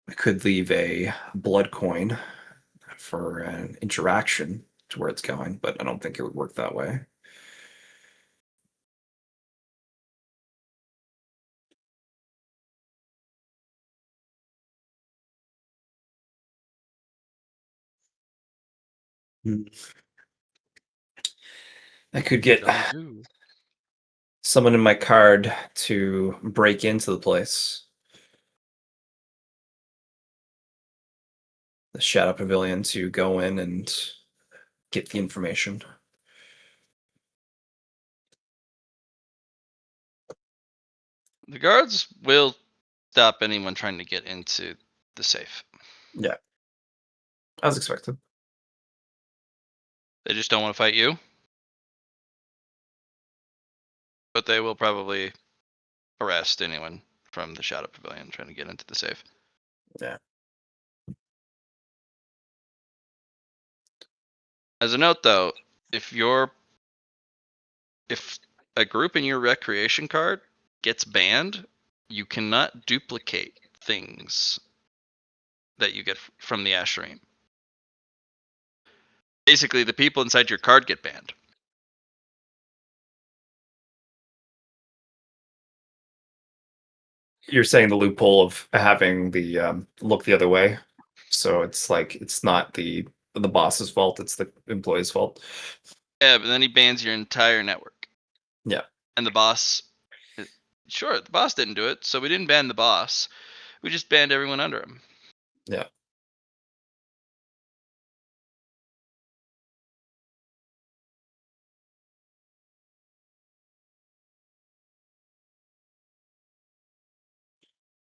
I could leave a blood coin for an interaction to where it's going, but I don't think it would work that way. Hmm. I could get someone in my card to break into the place. the Shadow Pavilion to go in and get the information. The guards will stop anyone trying to get into the safe. Yeah. As expected. They just don't want to fight you. But they will probably arrest anyone from the Shadow Pavilion trying to get into the safe. Yeah. As a note, though, if a group in your recreation card gets banned, you cannot duplicate things that you get from the Ashram. Basically, the people inside your card get banned. You're saying the loophole of having the look the other way. So it's like it's not the boss's fault, it's the employee's fault. Yeah, but then he bans your entire network. Yeah. And the boss, sure, the boss didn't do it, so we didn't ban the boss. We just banned everyone under him. Yeah.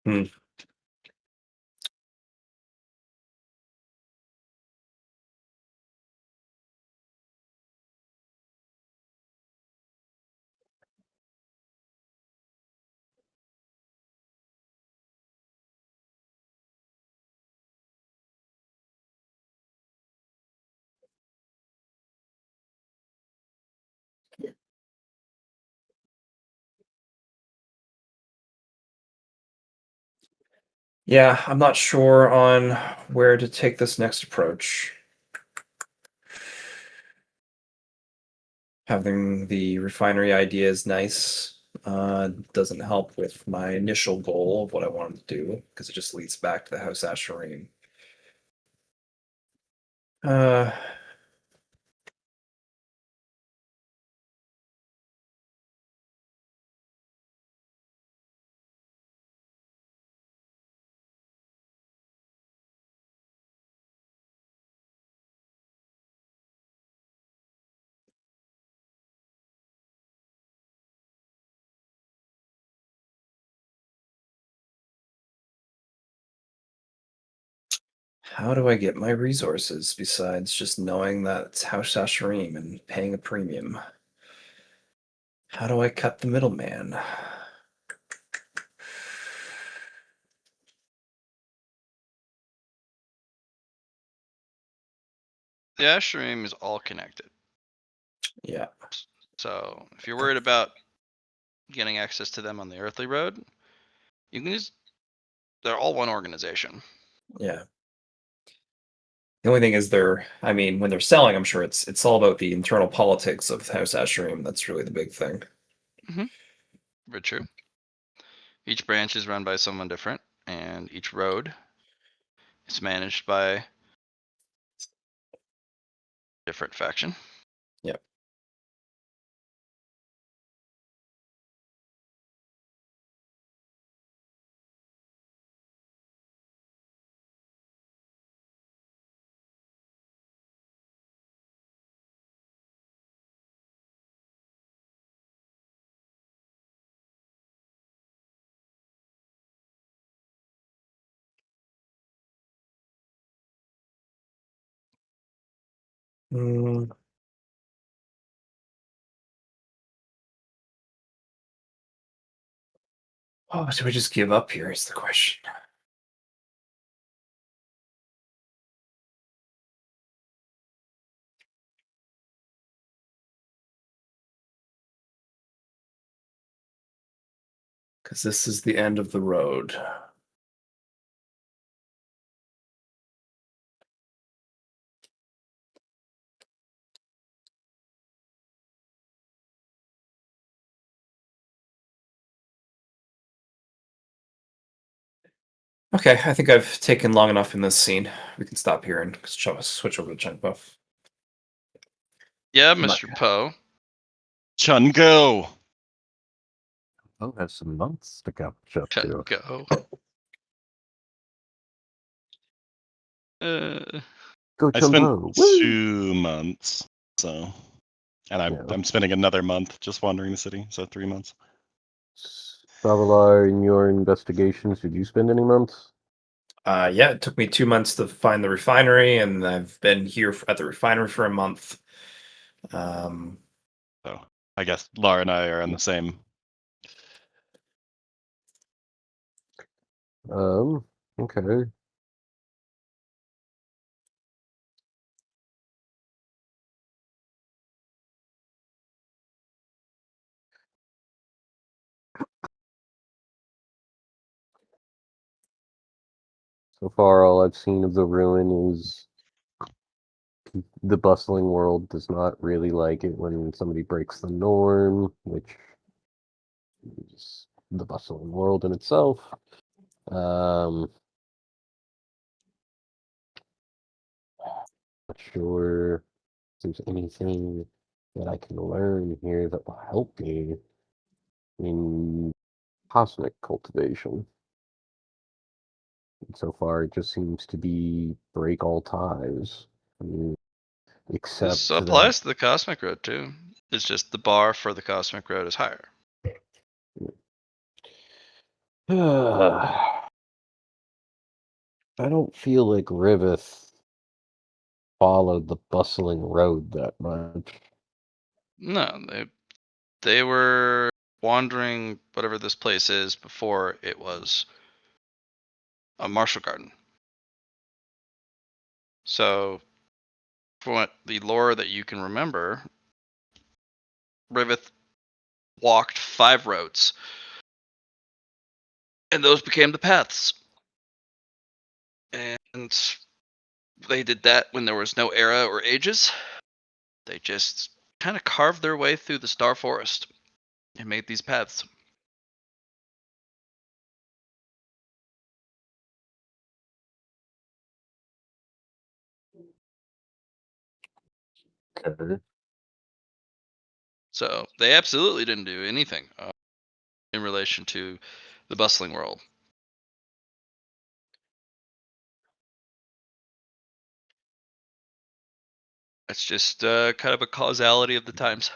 Hmm. Yeah, I'm not sure on where to take this next approach. Having the refinery idea is nice. Doesn't help with my initial goal of what I wanted to do because it just leads back to the House Asherim. Uh, how do I get my resources besides just knowing that it's House Asherim and paying a premium? How do I cut the middleman? The Ashram is all connected. Yeah. So if you're worried about getting access to them on the earthly road, you can just, they're all one organization. Yeah. The only thing is when they're selling, I'm sure it's all about the internal politics of House Asherim. That's really the big thing. Very true. Each branch is run by someone different, and each road is managed by different faction. Yeah. Mm. Oh, should we just give up here is the question. Because this is the end of the road. Okay, I think I've taken long enough in this scene. We can stop here and switch over to Chunk Buff. Yeah, I'm not- Mr. Poe. Chun go. Oh, has some months to catch up to. Go. Go I spent Chumbo. Woo! 2 months, so, and Yeah. I'm spending another month just wandering the city, so 3 months. Savalar, in your investigations, did you spend any months? Yeah, it took me 2 months to find the refinery, and I've been here at the refinery for a month. Um, So I guess Laura and I are on the same. Okay. So far, all I've seen of the ruin is the bustling world does not really like it when somebody breaks the norm, which is the bustling world in itself. Not sure if there's anything that I can learn here that will help me in cosmic cultivation. And so far, it just seems to be break all ties. I mean, This except that applies to the Cosmic Road too. It's just the bar for the Cosmic Road is higher. I don't feel like Riveth followed the bustling road that much. No, they were wandering whatever this place is before it was a martial garden. So, from what the lore that you can remember, Riveth walked 5 roads, and those became the paths. And they did that when there was no era or ages. They just kind of carved their way through the Star Forest and made these paths. Okay. So they absolutely didn't do anything in relation to the bustling world. It's just kind of a causality of the times.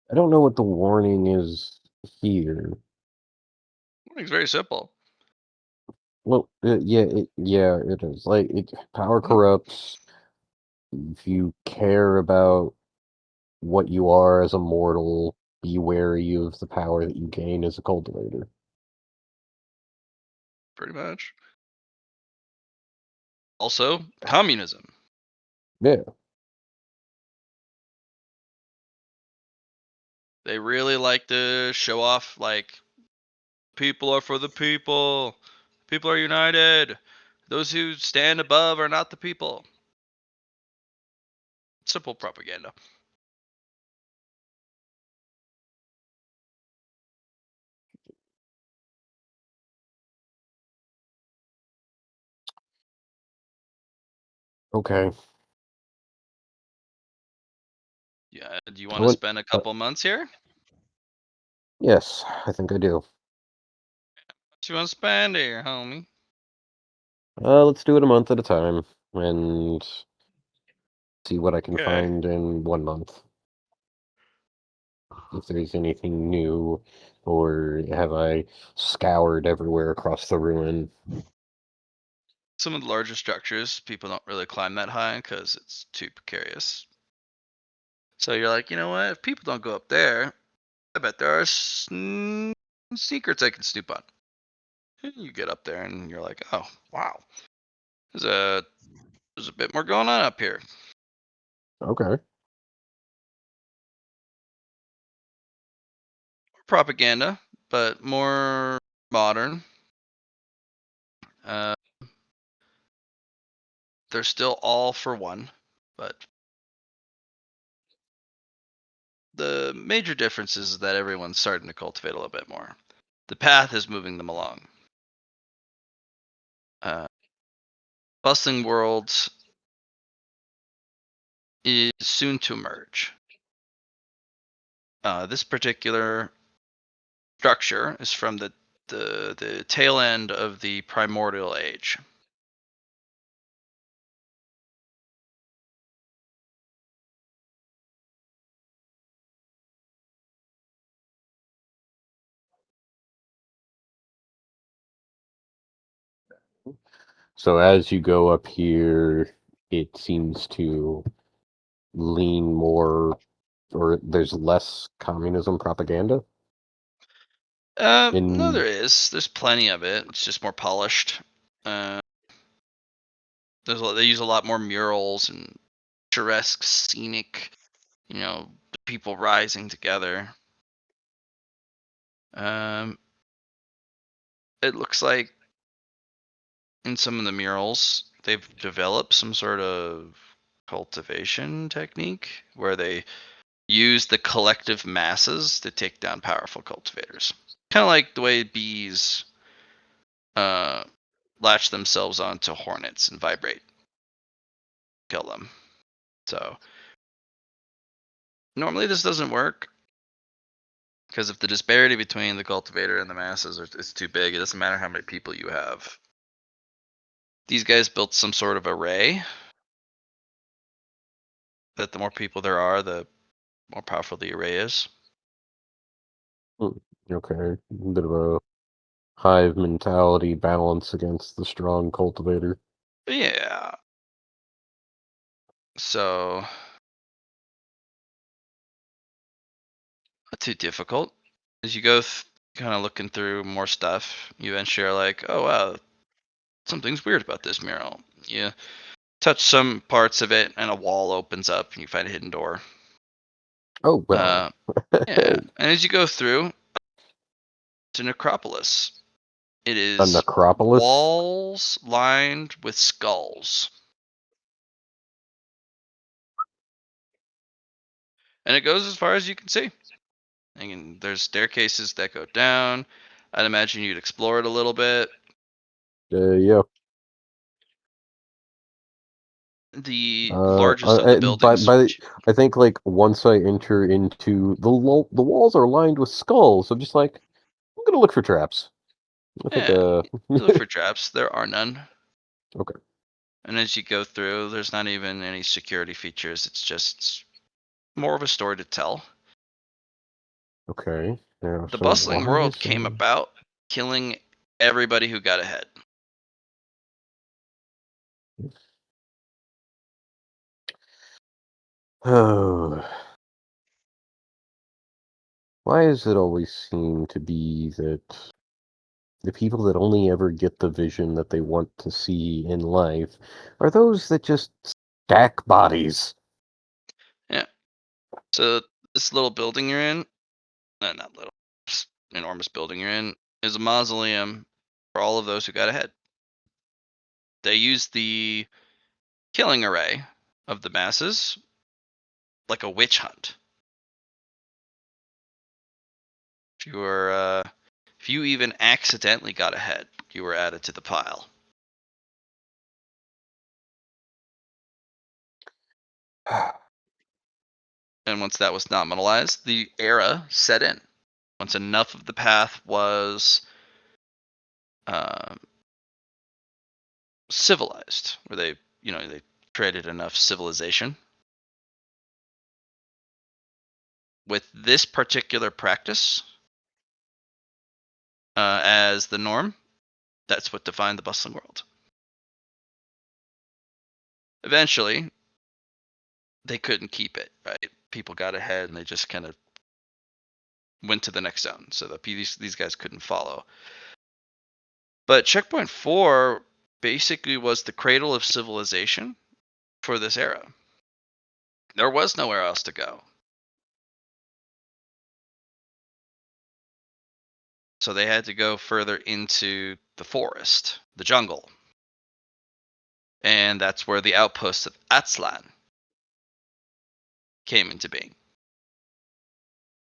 I don't know what the warning is here. It's very simple. Well, it is. Like, power Mhm. corrupts. If you care about what you are as a mortal, be wary of the power that you gain as a cultivator. Pretty much. Also, communism. Yeah. They really like to show off, like, people are for the people. People are united. Those who stand above are not the people. Simple propaganda. Okay. Yeah. Do you I want to went. spend a couple months here? Yes, I think I do. What you want to spend here, homie? Let's do it a month at a time and see what I can Okay. find in 1 month. If there's anything new, or have I scoured everywhere across the ruin? Some of the larger structures, people don't really climb that high because it's too precarious. So you're like, you know what? If people don't go up there, I bet there are secrets I can snoop on. And you get up there and you're like, oh wow, there's a bit more going on up here. Okay. Propaganda, but more modern. Uh, they're still all for one, but the major difference is that everyone's starting to cultivate a little bit more. The path is moving them along. Bustling Worlds is soon to emerge. This particular structure is from the the tail end of the primordial age. So as you go up here, it seems to lean more, or there's less communism propaganda. No, In there is. There's plenty of it. It's just more polished. They use a lot more murals and picturesque, scenic. People rising together. It looks like in some of the murals they've developed some sort of cultivation technique where they use the collective masses to take down powerful cultivators. Kind of like the way bees latch themselves onto hornets and vibrate, kill them. So normally this doesn't work because if the disparity between the cultivator and the masses is too big, it doesn't matter how many people you have. These guys built some sort of array that the more people there are, the more powerful the array is. okay, a bit of a hive mentality balance against the strong cultivator. Yeah. So not too difficult. As you go kind of looking through more stuff, you eventually are like, oh wow, something's weird about this mural. You touch some parts of it and a wall opens up and you find a hidden door. Oh well. Yeah. And as you go through, it's a necropolis. It A is necropolis? walls lined with skulls. And it goes as far as you can see. And there's staircases that go down. I'd imagine you'd explore it a little bit. Yeah. The largest of the By buildings. I think like once I enter into the walls are lined with skulls. I'm just like, I'm gonna look for traps. I think Yeah, you look for traps. There are none. Okay. And as you go through, there's not even any security features. It's just more of a story to tell. Okay. Yeah, The so bustling why world is came about killing everybody who got ahead. Oh. Why does it always seem to be that the people that only ever get the vision that they want to see in life are those that just stack bodies? Yeah. So this little building you're in, not little, this enormous building you're in, is a mausoleum for all of those who got ahead. They use the killing array of the masses like a witch hunt. If you even accidentally got ahead, you were added to the pile. And once that was nominalized, the era set in. Once enough of the path was um, civilized, where they created enough civilization. With this particular practice as the norm, that's what defined the bustling world. Eventually, they couldn't keep it, right? People got ahead and they just kind of went to the next zone, so that these guys couldn't follow. But checkpoint 4 basically was the cradle of civilization for this era. There was nowhere else to go. So they had to go further into the forest, the jungle. And that's where the outpost of Atzlan came into being.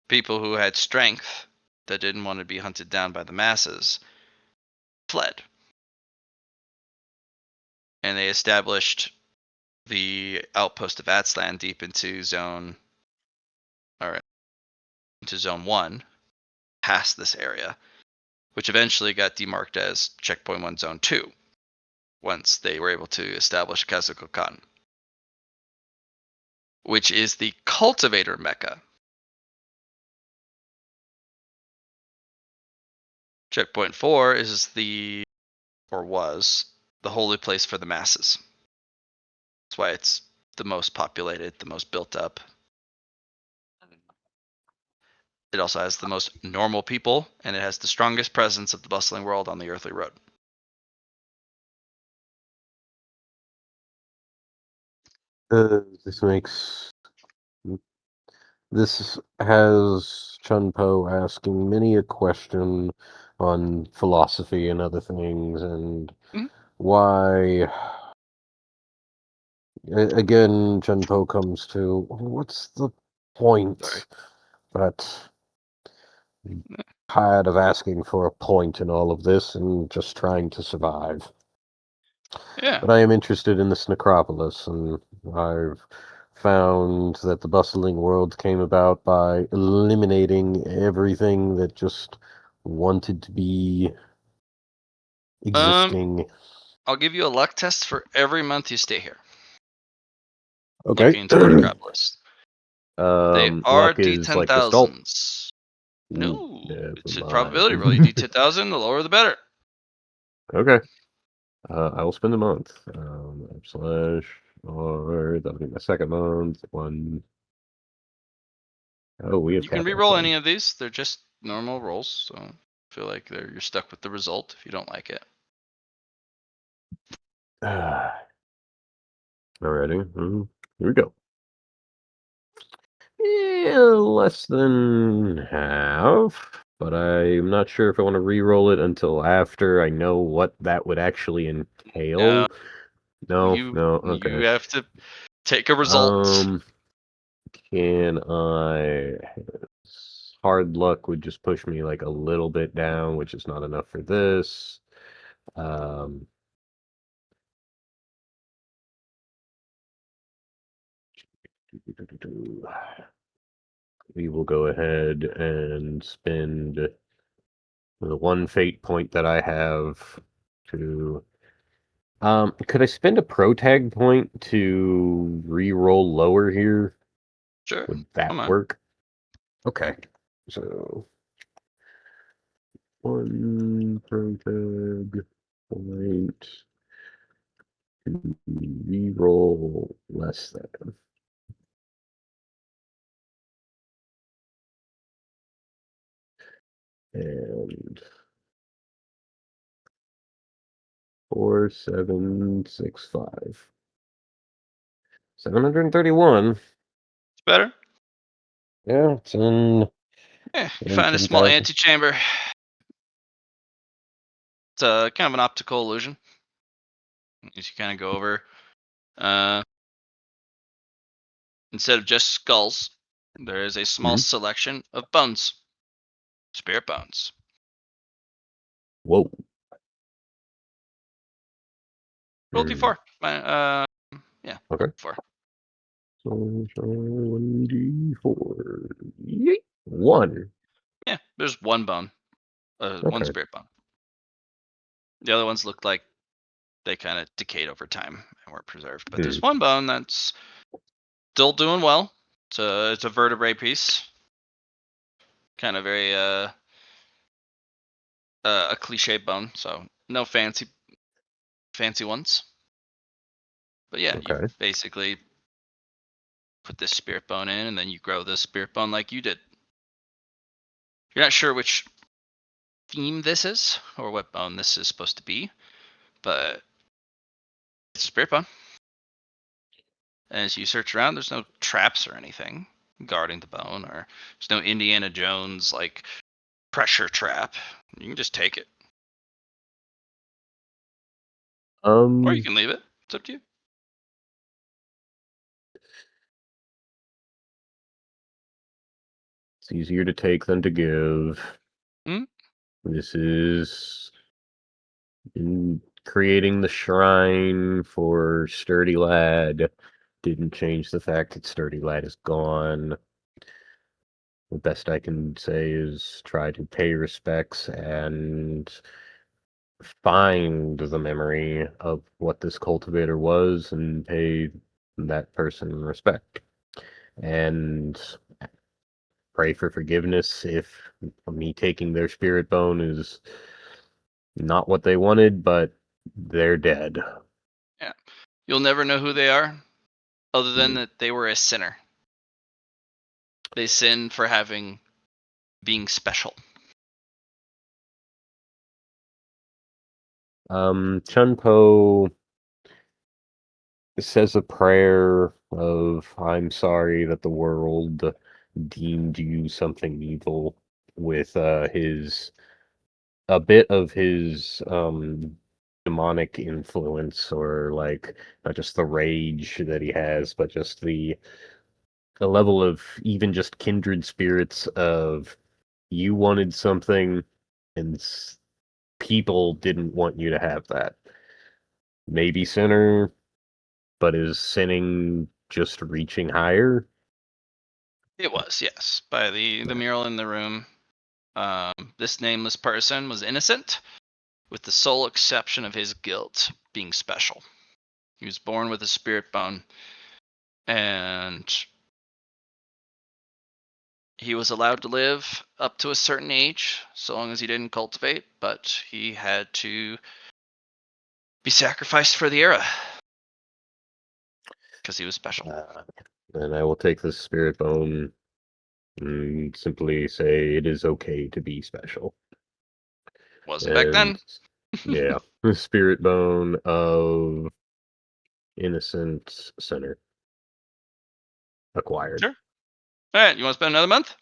People who had strength that didn't want to be hunted down by the masses fled. And they established the outpost of Atzlan deep into zone 1, past this area. which eventually got demarked as Checkpoint 1 Zone 2 once they were able to establish Kazuko-kan, which is the cultivator mecca. Checkpoint 4 is was the holy place for the masses. That's why it's the most populated, the most built up. It also has the most normal people, and it has the strongest presence of the bustling world on the earthly road. This has Chun-Po asking many a question on philosophy and other things, and Mhm. why. Again, Chun-Po comes to what's the point Sorry. that tired of asking for a point in all of this and just trying to survive. Yeah. But I am interested in this necropolis, and I've found that the bustling world came about by eliminating everything that just wanted to be existing. I'll give you a luck test for every month you stay here. Okay. Looking into the necropolis. They are Luck is like the skull. D10,000s. Ooh, No, never it's a mind. probability roll. You D10,000, the lower the better. Okay. I will spend a month. Or that'll be my second month. One. Oh, we have You can capital re-roll fun. any of these. They're just normal rolls, so I feel like you're stuck with the result if you don't like it. Alrighty. Here we go. Yeah, less than half, but I'm not sure if I want to re-roll it until after I know what that would actually entail. No, You okay. have to take a result. Can I? Hard luck would just push me like a little bit down, which is not enough for this. We will go ahead and spend the one fate point that I have to. Could I spend a pro tag point to re-roll lower here? Sure. Would that Come on. work? Okay. So one pro tag point to re-roll less than. And 4765. 731. It's better. Yeah, it's in Yeah, you find a small 10,000. antechamber. It's kind of an optical illusion. As you kind of go over, instead of just skulls, there is a small selection of bones, spirit bones. Whoa. Roll D4. Yeah. Okay. 4. So 1d4. Yeet. 1. Yeah, there's one bone, one Okay. spirit bone. The other ones looked like they kind of decayed over time and weren't preserved. But there's one bone that's still doing well. It's a vertebrae piece. Kind of very a cliche bone, so no fancy ones. But yeah, you Okay. basically put this spirit bone in, and then you grow this spirit bone like you did. You're not sure which theme this is or what bone this is supposed to be, but it's a spirit bone. And as you search around, there's no traps or anything guarding the bone, or there's no Indiana Jones like pressure trap. You can just take it, or you can leave it. It's up to you. It's easier to take than to give. Hmm? This is in creating the shrine for Sturdy Lad. Didn't change the fact that Sturdy Lad is gone. The best I can say is try to pay respects and find the memory of what this cultivator was and pay that person respect. And pray for forgiveness if me taking their spirit bone is not what they wanted, but they're dead. You'll never know who they are, other than Hmm. that they were a sinner. They sinned for being special. Chunpo says a prayer of I'm sorry that the world deemed you something evil with his a bit of his demonic influence, or like not just the rage that he has, but just the level of even just kindred spirits of you wanted something and people didn't want you to have that. Maybe sinner, but is sinning just reaching higher? It was, yes, by the mural in the room. This nameless person was innocent, with the sole exception of his guilt being special. He was born with a spirit bone, and he was allowed to live up to a certain age, so long as he didn't cultivate, but he had to be sacrificed for the era because he was special. And I will take this spirit bone and simply say it is okay to be special. Wasn't back And then. yeah, the spirit bone of innocent sinner acquired. Sure. All right, you want to spend another month?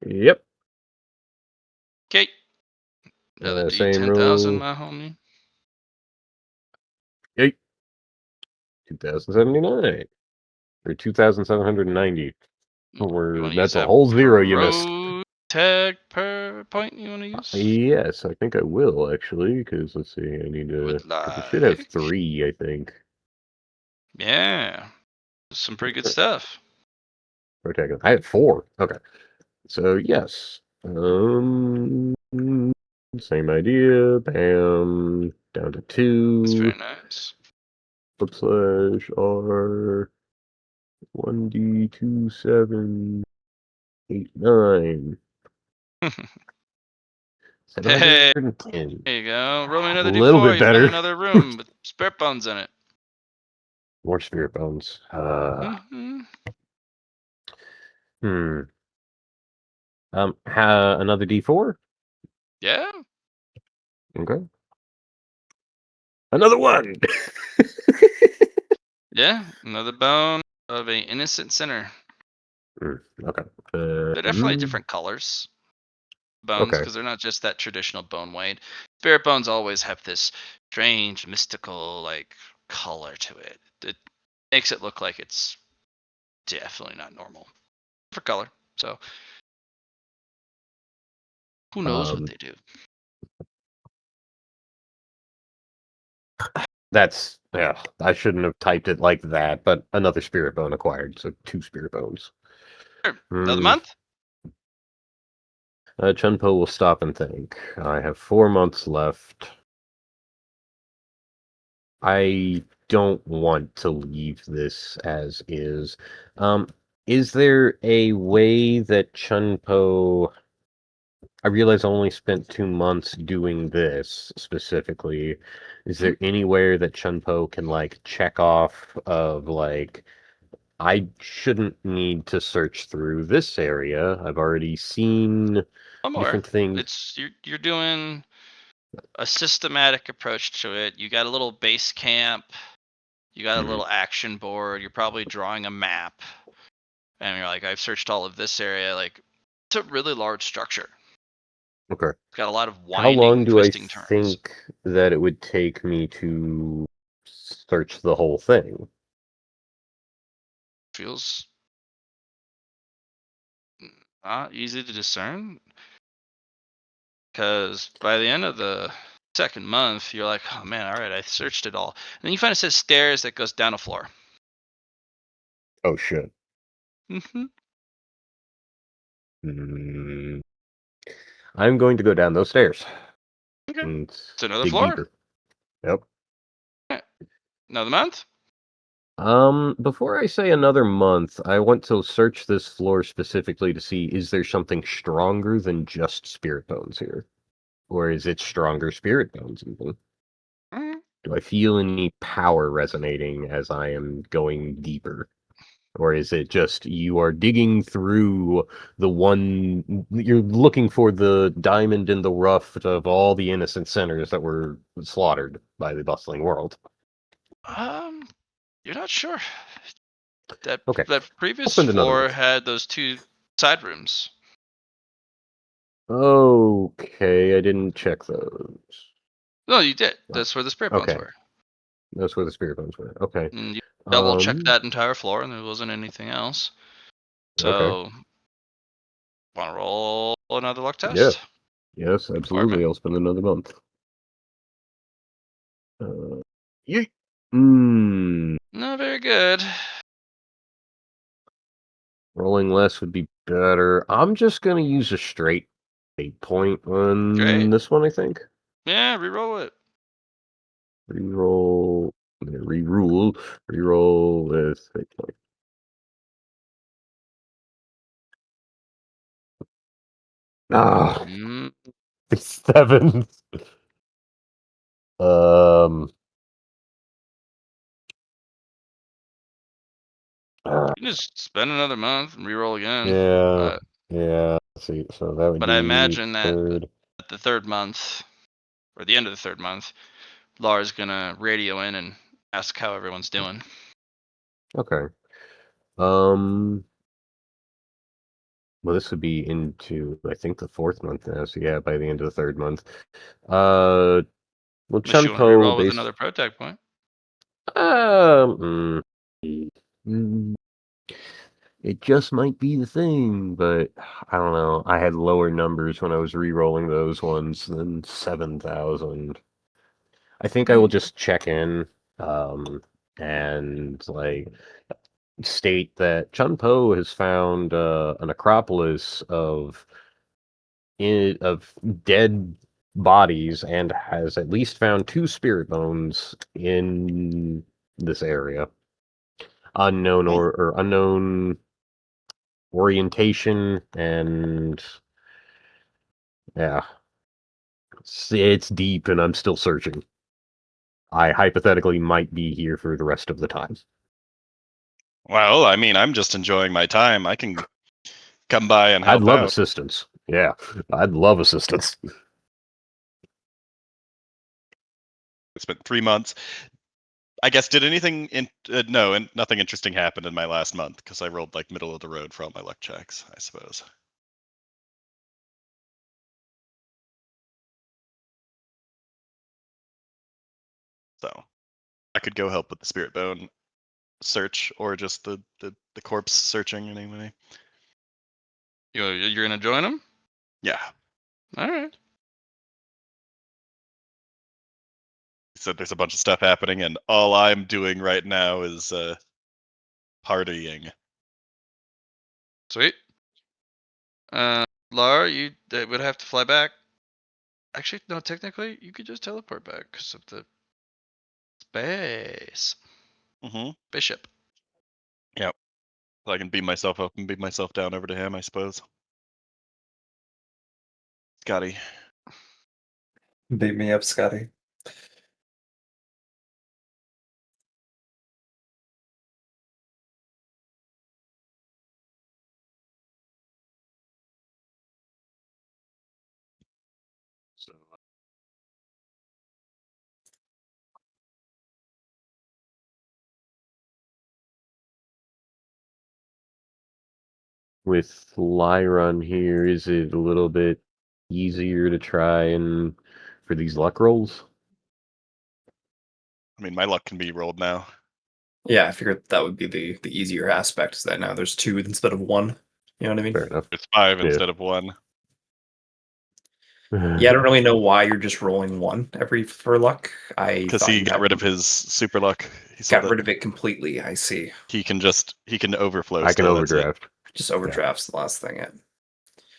Yep. Okay. Another Same D10,000, rule. my homie. 2079 or 2790. You want to use That's a that whole zero you missed. pro tag per point you want to use? Yes, I think I will actually, because let's see, I need You to. would Because it should have like. 3, I think. Yeah. Some pretty good stuff. Protagonist. I had 4. Okay, so yes. Same idea. Bam. Down to That's 2. very nice. /R 1D2789. Hey, 710. there you go. Roll me A another little d4. bit You find better. another room with spirit bones in it. More spirit bones. Hmm. Hmm. Another D4. Yeah. Okay. Another one. Yeah. Another bone of a innocent sinner. Okay. They're definitely different colors. Bones, Okay. because they're not just that traditional bone white. Spirit bones always have this strange, mystical, like color to it. It makes it look like it's definitely not normal for color. So who knows what Um, they do? that's yeah. I shouldn't have typed it like that, but another spirit bone acquired, so 2 spirit bones. Sure. Another Hmm. month? Chunpo will stop and think. I have 4 months left. I don't want to leave this as is. Um, is there a way that Chunpo? I realize I only spent 2 months doing this specifically. Is Hmm? there anywhere that Chunpo can like check off of like I shouldn't need to search through this area. I've already seen One more. different things. It's you're doing a systematic approach to it. You got a little base camp. You got a Mhm. little action board. You're probably drawing a map, and you're like, I've searched all of this area. Like, it's a really large structure. Okay. It's got a lot of How winding, long do I twisting turns. think that it would take me to search the whole thing? Feels not easy to discern, because by the end of the second month, you're like, oh man, all right, I searched it all. And then you find it says stairs that goes down a floor. Oh shit. Hmm. Mm, I'm going to go down those stairs. Okay. And It's another dig floor. deeper. Yep. Another month. Before I say another month, I want to search this floor specifically to see is there something stronger than just spirit bones here? Or is it stronger spirit bones even? Mm, Do I feel any power resonating as I am going deeper? Or is it just you are digging through the one you're looking for the diamond in the rough of all the innocent sinners that were slaughtered by the bustling world? You're not sure. That Okay. that previous spend another floor month. had those 2 side rooms. Okay, I didn't check those. No, you did. Oh, That's where the spirit bones okay. were. That's where the spirit bones were. Okay. And you double checked Um, that entire floor, and there wasn't anything else. okay. So, want to roll another luck Yeah. test? Yes, absolutely. I'll spend another month. Yeet. Not very good. Rolling less would be better. I'm just gonna use a straight 8 point on Great. this one, I think. Yeah, re-roll it. Reroll. Reroll. Reroll with 8 point. Ah, Mm, the sevens. you can just spend another month and re-roll again. Yeah. Yeah. Let's see, so that would But be I imagine that third. at the 3rd month, or the end of the 3rd month, Laura's gonna radio in and ask how everyone's doing. Okay. Well, this would be into, I think, the 4th month now. So yeah, by the end of the 3rd month. Well, Unless you want to Chunpo re-roll with based. another protag point. Mm, it just might be the thing, but I don't know. I had lower numbers when I was re-rolling those ones than 7,000. I think I will just check in, and like state that Chunpo has found an acropolis of dead bodies and has at least found 2 spirit bones in this area. Unknown or unknown orientation, and yeah, it's deep and I'm still searching. I hypothetically might be here for the rest of the time. Well, I mean, I'm just enjoying my time. I can come by and help I'd love out. assistance. Yeah, I'd love assistance. I spent 3 months. I guess did anything no, and nothing interesting happened in my last month because I rolled like middle of the road for all my luck checks, I suppose. So I could go help with the spirit bone search or just the corpse searching anyway. You're gonna join them? Yeah. All right. So there's a bunch of stuff happening, and all I'm doing right now is partying. Sweet. Laura, you would have to fly back. Actually, no. Technically, you could just teleport back because of the space. Mm-hmm. Bishop. Yep. So I can beam myself up and beam myself down over to him, I suppose. Scotty. Beat me up, Scotty. So, with Lyron here, is it a little bit easier to try and for these luck rolls? I mean, my luck can be rolled now. Yeah, I figured that would be the easier aspect, is that now there's 2 instead of 1. You know what I mean? Fair enough. It's 5 Yeah. instead of 1. Yeah, I don't really know why you're just rolling 1 for luck. I Because thought he you'd got have rid of his super luck. He said got that rid of it completely. I see. he can overflow I can still, that's it. overdraft. Just overdrafts the last thing.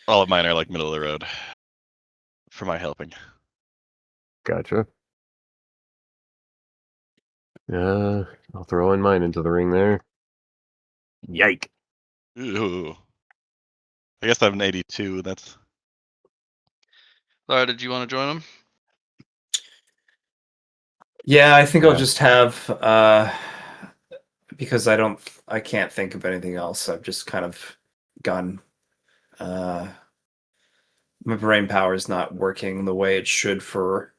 All of mine are like middle of the road for my helping. Gotcha. I'll throw in mine into the ring there. Yike. Ooh. I guess I'm an 82. That's Laura, did you want to join them? Yeah, I think I'll Yeah. just have because I can't think of anything else. I've just kind of gone. My brain power is not working the way it should for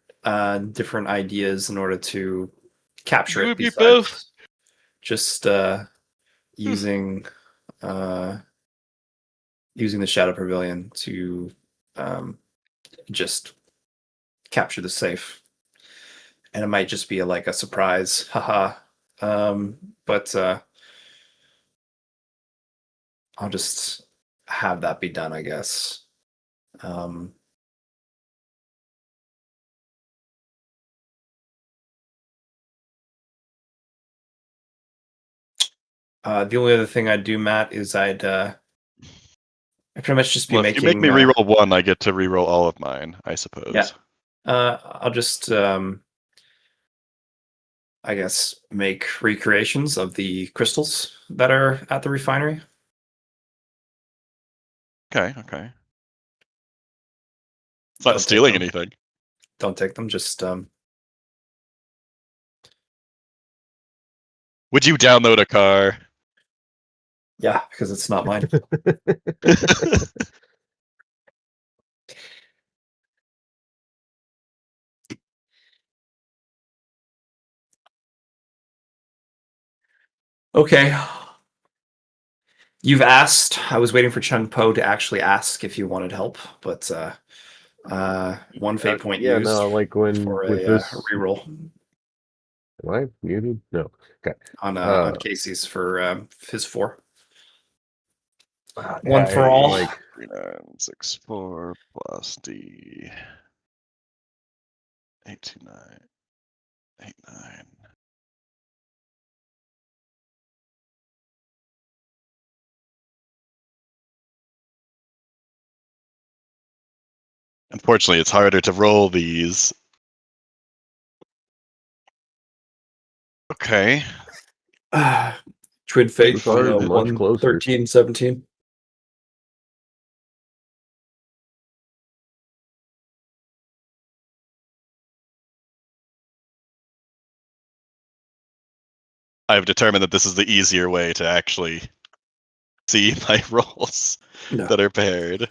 different ideas in order to capture You it. and me both. Besides just using uh, using the Shadow Pavilion to just capture the safe, and it might just be like a surprise, haha. But I'll just have that be done, I guess. Um, the only other thing I'd do, Matt, is I'd pretty much just be well. If you make making. me reroll one, I get to reroll all of mine. I suppose. Yeah. I'll just, I guess, make recreations of the crystals that are at the refinery. Okay. Okay. It's Don't not take stealing them. anything. Don't take them. Just Would you download a car? yeah, because it's not mine. Okay. You've asked. I was waiting for Chung Po to actually ask if you wanted help, but one fate point Yeah, used no, like when for with a this. reroll Am I muted? No. Okay. on Casey's for his 4. Yeah, One for all. like 3964 plus D 82989. Unfortunately, it's harder to roll these. Okay. Twin Fate These are from much closer. 11317. I've determined that this is the easier way to actually see my rolls No. that are paired.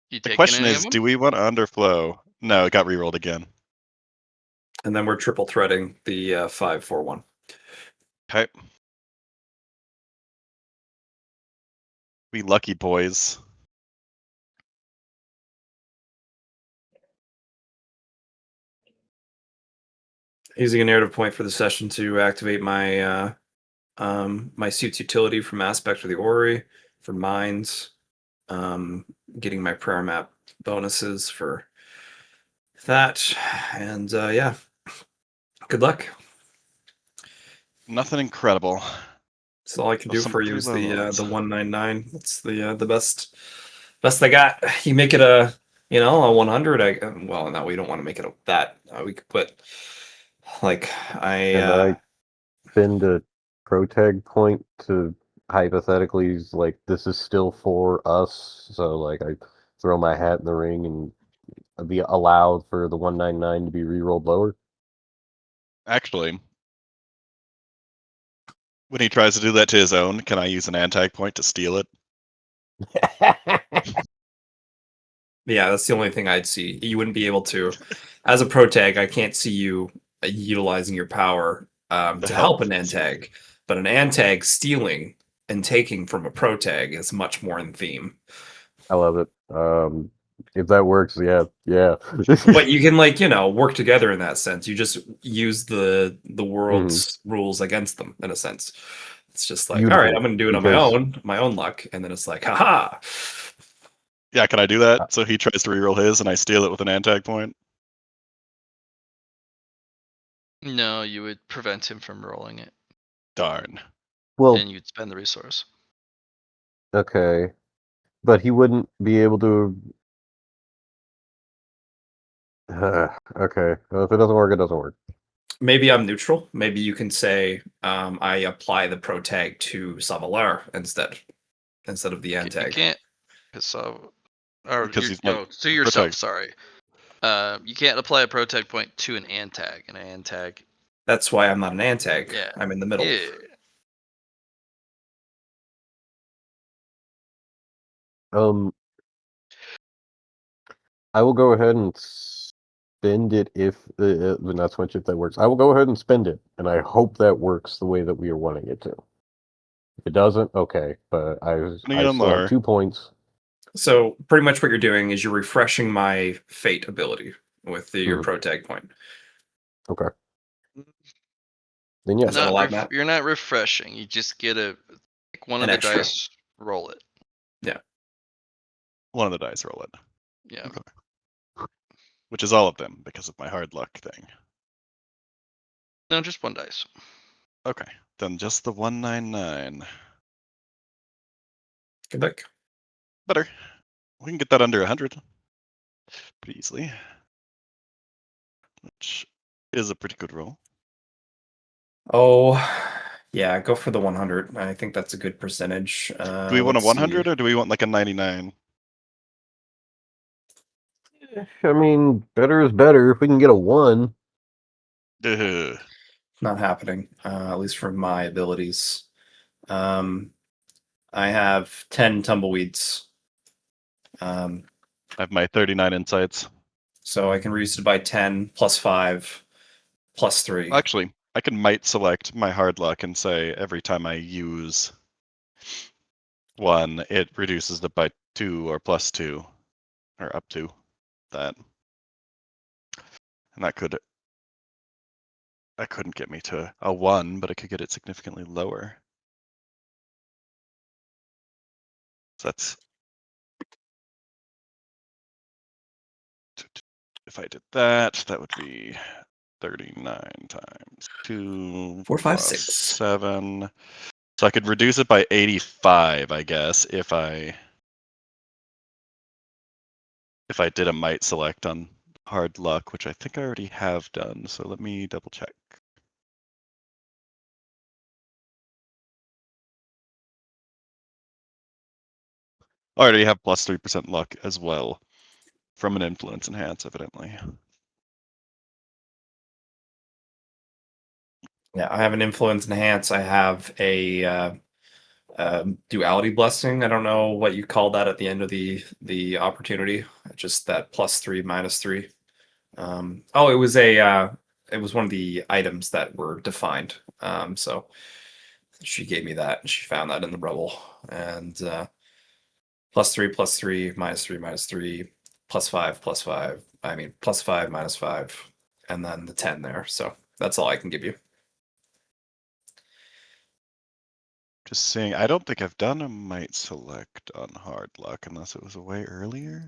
You The taking question any of is, them? do we want underflow? No, it got rerolled again. And then we're triple threading the 541. Okay. We lucky boys. Using a narrative point for the session to activate my my suit's utility from aspect of the orrery for mines. Getting my prayer map bonuses for that, and yeah, good luck. Nothing incredible. That's all I can Just do some for you pretty is low rolls. the 199. That's the best I got. You make it a a 100. Well, no, we don't want to make it that. We could put like And I spend a protag point to hypothetically like this is still for us, so like I throw my hat in the ring and be allowed for the 199 to be rerolled lower. Actually, when he tries to do that to his own, can I use an anti point to steal it? Yeah, that's the only thing I'd see. You wouldn't be able to, as a pro tag. I can't see you utilizing your power to help an antag, but an antag stealing and taking from a pro tag is much more in theme. I love it. If that works, yeah. But you can work together in that sense. You just use the world's rules against them in a sense. It's just like, all right, Beautiful, I'm going to do it on my own luck, and then it's like, haha. Yeah, can I do that? So he tries to reroll his, and I steal it with an antag point. No, you would prevent him from rolling it, Darn. Well, and you'd spend the resource. okay, but he wouldn't be able to. Okay, well, if it doesn't work, it doesn't work. Maybe I'm neutral. Maybe you can say I apply the pro tag to Savalar instead of the an You tag. can't, so, or Because you he's not no, to yourself. protect. Sorry. You can't apply a protect point to an an tag. An an tag. That's why I'm not an an tag. Yeah. I'm in the middle. Yeah. I will go ahead and spend it if not so much if that works. I will go ahead and spend it, and I hope that works the way that we are wanting it to. If it doesn't, okay, but I still have 2 points. So pretty much what you're doing is you're refreshing my fate ability with your Mhm. pro tag point. Okay. Then yes. Is that allowed, Matt? You're not refreshing. You just get pick one An of the extra. dice, roll it. One of the dice roll it. Yeah. Okay. Which is all of them because of my hard luck thing. No, just one dice. Okay, then just the 199. Good luck. Better. We can get that under 100 pretty easily, which is a pretty good roll. Oh, yeah, go for the 100. I think that's a good percentage. Do we want a Let's 100 see. or do we want like a 99? I mean, better is better. If we can get a 1. Ugh. Not happening, at least for my abilities. I have 10 tumbleweeds. I have my 39 insights. So I can reduce it by 10 plus 5 plus 3. Actually, I can might select my hard luck and say every time I use 1, it reduces it by 2 or plus 2 or up to that. And that couldn't get me to a 1, but it could get it significantly lower. So that's, if I did that, that would be 39 times 2 4, 5, plus 6. 7. So I could reduce it by 85, I guess, if I did a might select on hard luck, which I think I already have done. So let me double check. I already have plus 3% luck as well from an influence enhance, evidently. Yeah, I have an influence enhance. I have a duality blessing. I don't know what you call that at the end of the opportunity. Just that plus 3 minus 3. Oh, it was it was one of the items that were defined. So she gave me that, and she found that in the rubble. And plus 3 plus 3 minus 3 minus 3 plus 5 plus 5. I mean plus 5 minus 5, and then the 10 there. So that's all I can give you. Just seeing, I don't think I've done a might select on hard luck unless it was way earlier.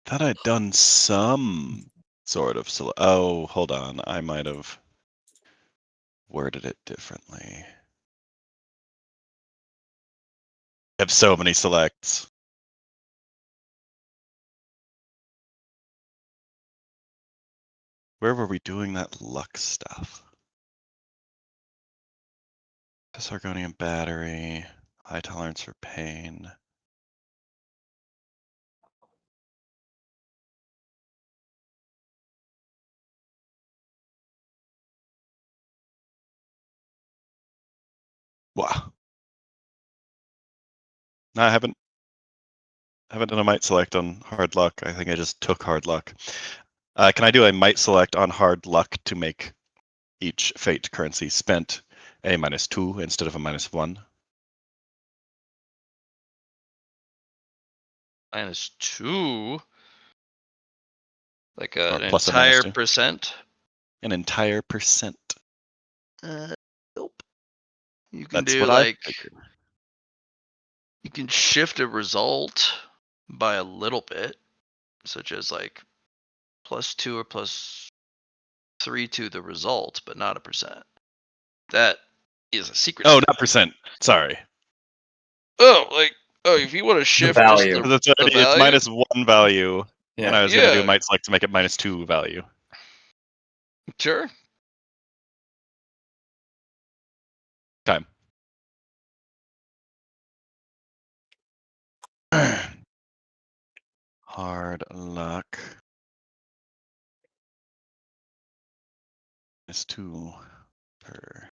Thought I'd done some sort of select. Oh, hold on. I might have worded it differently. I have so many selects. Where were we doing that luck stuff? Sargonian battery, high tolerance for pain. Wow. No, I haven't done a might select on hard luck. I think I just took hard luck. Can I do a might select on hard luck to make each fate currency spent a -2 instead of a -1? -2. Like Or an plus a entire -2? percent. An entire percent. Nope. You can That's do what I like figured. You can shift a result by a little bit, such as like +2 or +3 to the result, but not a percent. That is a secret. Oh, not percent. Sorry. If you want to shift just value. It's the already, value, it's -1 value, Yeah. and I was gonna do Yeah. might select to make it -2 value. sure. Time. Hard luck. -2 per.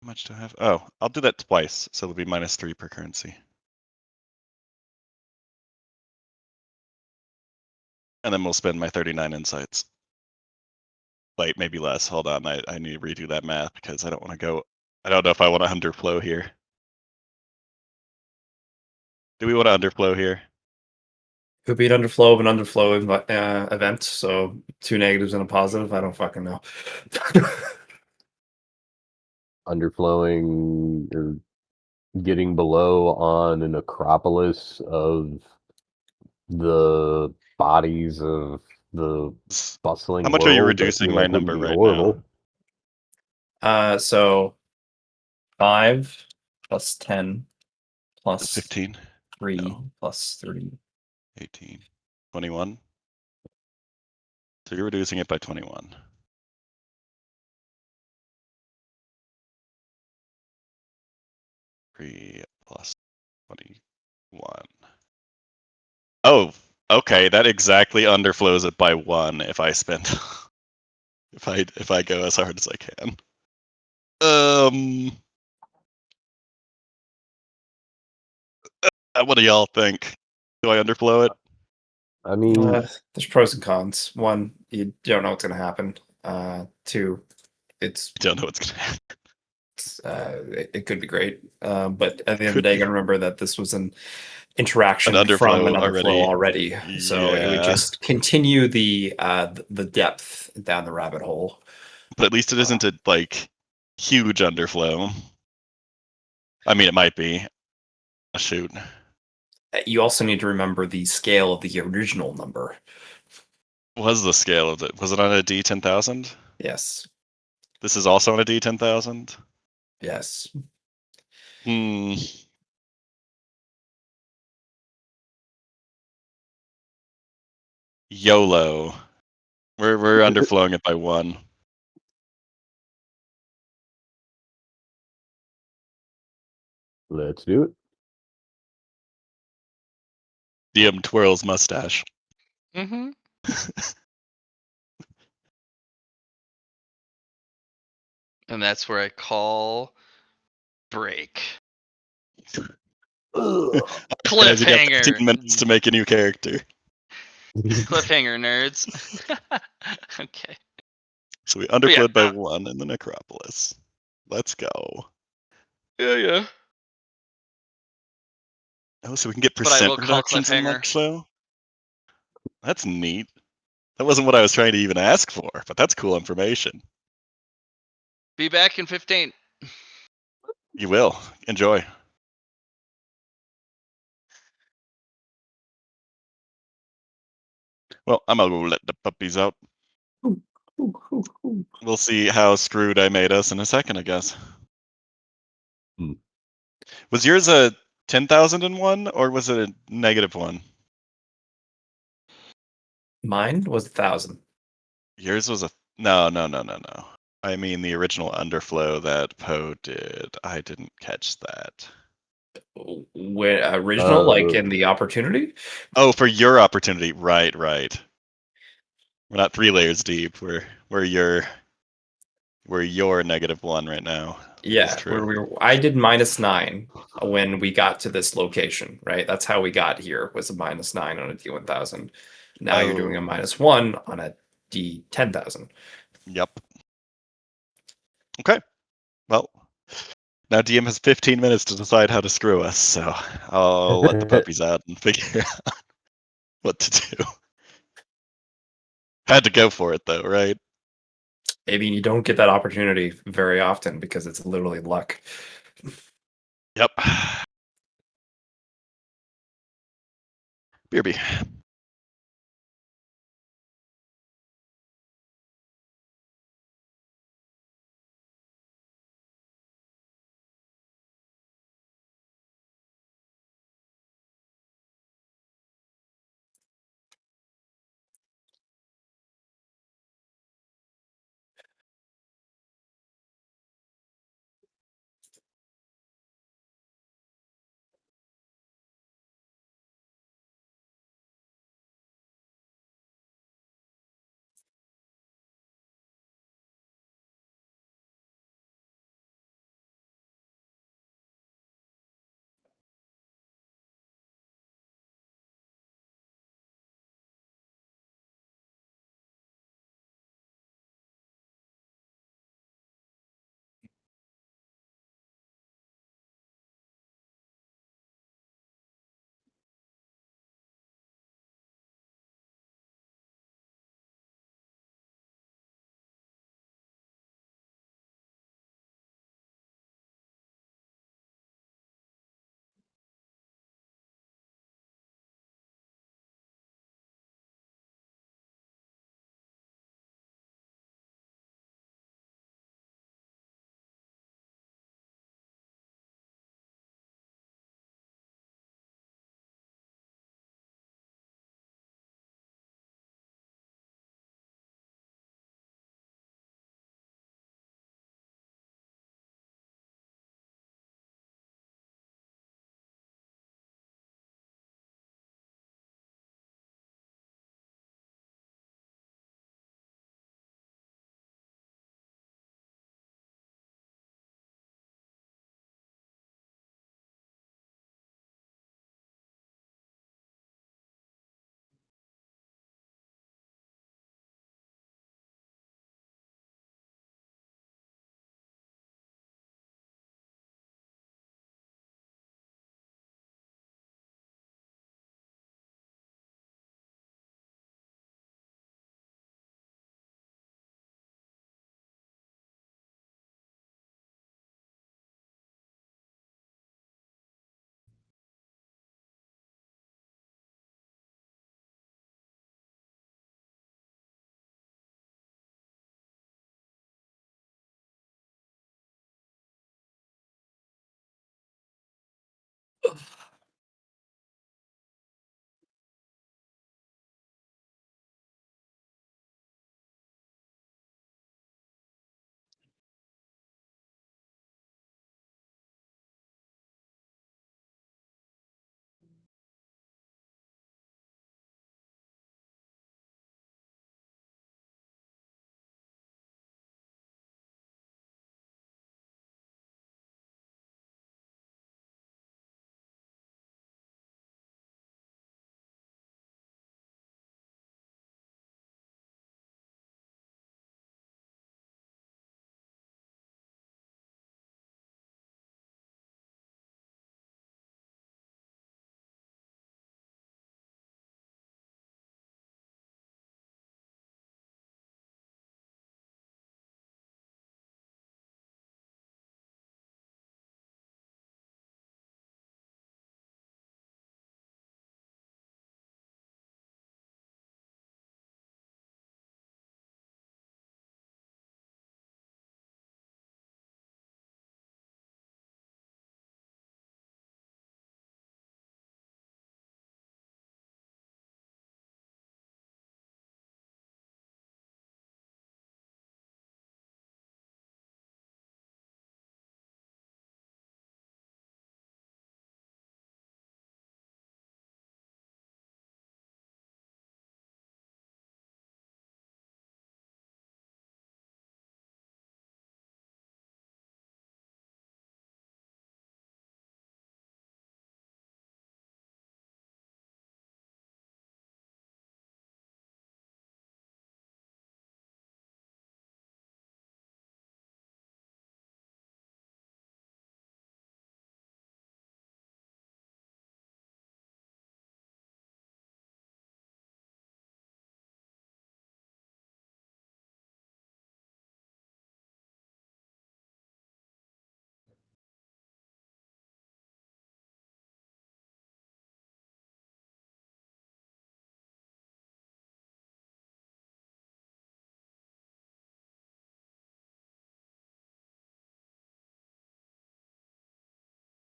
How much do I have? Oh, I'll do that twice, so it'll be -3 per currency. And then we'll spend my 39 insights. Wait, maybe less. Hold on, I need to redo that math because I don't want to go. I don't know if I want to underflow here. Do we want to underflow here? Could be an underflow of an underflow event. So 2 negatives and a positive. I don't fucking know. Underflowing or getting below on an acropolis of the bodies of the bustling How much are you world, I reducing feel my like wouldn't number be right horrible. So 5 plus 10 now? plus 15, 3 No. plus 3. 18, 21. So you're reducing it by 21. Three plus 21. Oh, okay. That exactly underflows it by 1 if I spend if I go as hard as I can. What do y'all think? Do I underflow it? I mean, There's pros and cons. 1, you don't know what's going to happen. 2, it's I don't know what's gonna happen. it could be great. But at the end of the Could day, be. you gotta remember that this was an interaction An from underflow an underflow already. So it would Yeah. just continue the depth down the rabbit hole. But at least it isn't a like huge underflow. I mean, it might be. Shoot. You also need to remember the scale of the original number. What was the scale of it? Was it on a D10,000? Yes. This is also on a D10,000? Yes. Hmm. YOLO. We're underflowing it by 1. let's do it. DM twirls mustache. Mm-hmm. And that's where I call break. Guys, you got 15 Cliffhanger. minutes to make a new character. Cliffhanger, nerds. Okay. So we yeah, underflowed by 1 in the necropolis. Let's go. Yeah. Oh, so we can get But I percent will call reductions in cliffhanger. Luxo? That's neat. That wasn't what I was trying to even ask for, but that's cool information. Be back in 15. You will. Enjoy. Well, I'm gonna go let the puppies out. We'll see how screwed I made us in a second, I guess. Hmm. Was yours a 10,001 or was it a -1? Mine was 1,000. Yours was a no. I mean the original underflow that Poe did. I didn't catch that. When original, like in the opportunity. Oh, for your opportunity, right. We're not 3 layers deep. We're your -1 right now. Yeah, That's true. I did -9 when we got to this location, right? That's how we got here, was a -9 on a D1000. Now you're doing a Oh. -1 on a D10,000. Yep. Okay. Well, now DM has 15 minutes to decide how to screw us, so I'll let the puppies out and figure out what to do. Had to go for it though, right? I mean, you don't get that opportunity very often because it's literally luck. Yep. Beerby.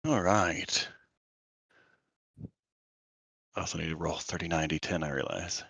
All right. I also need to roll 30, 90, 10, I realize.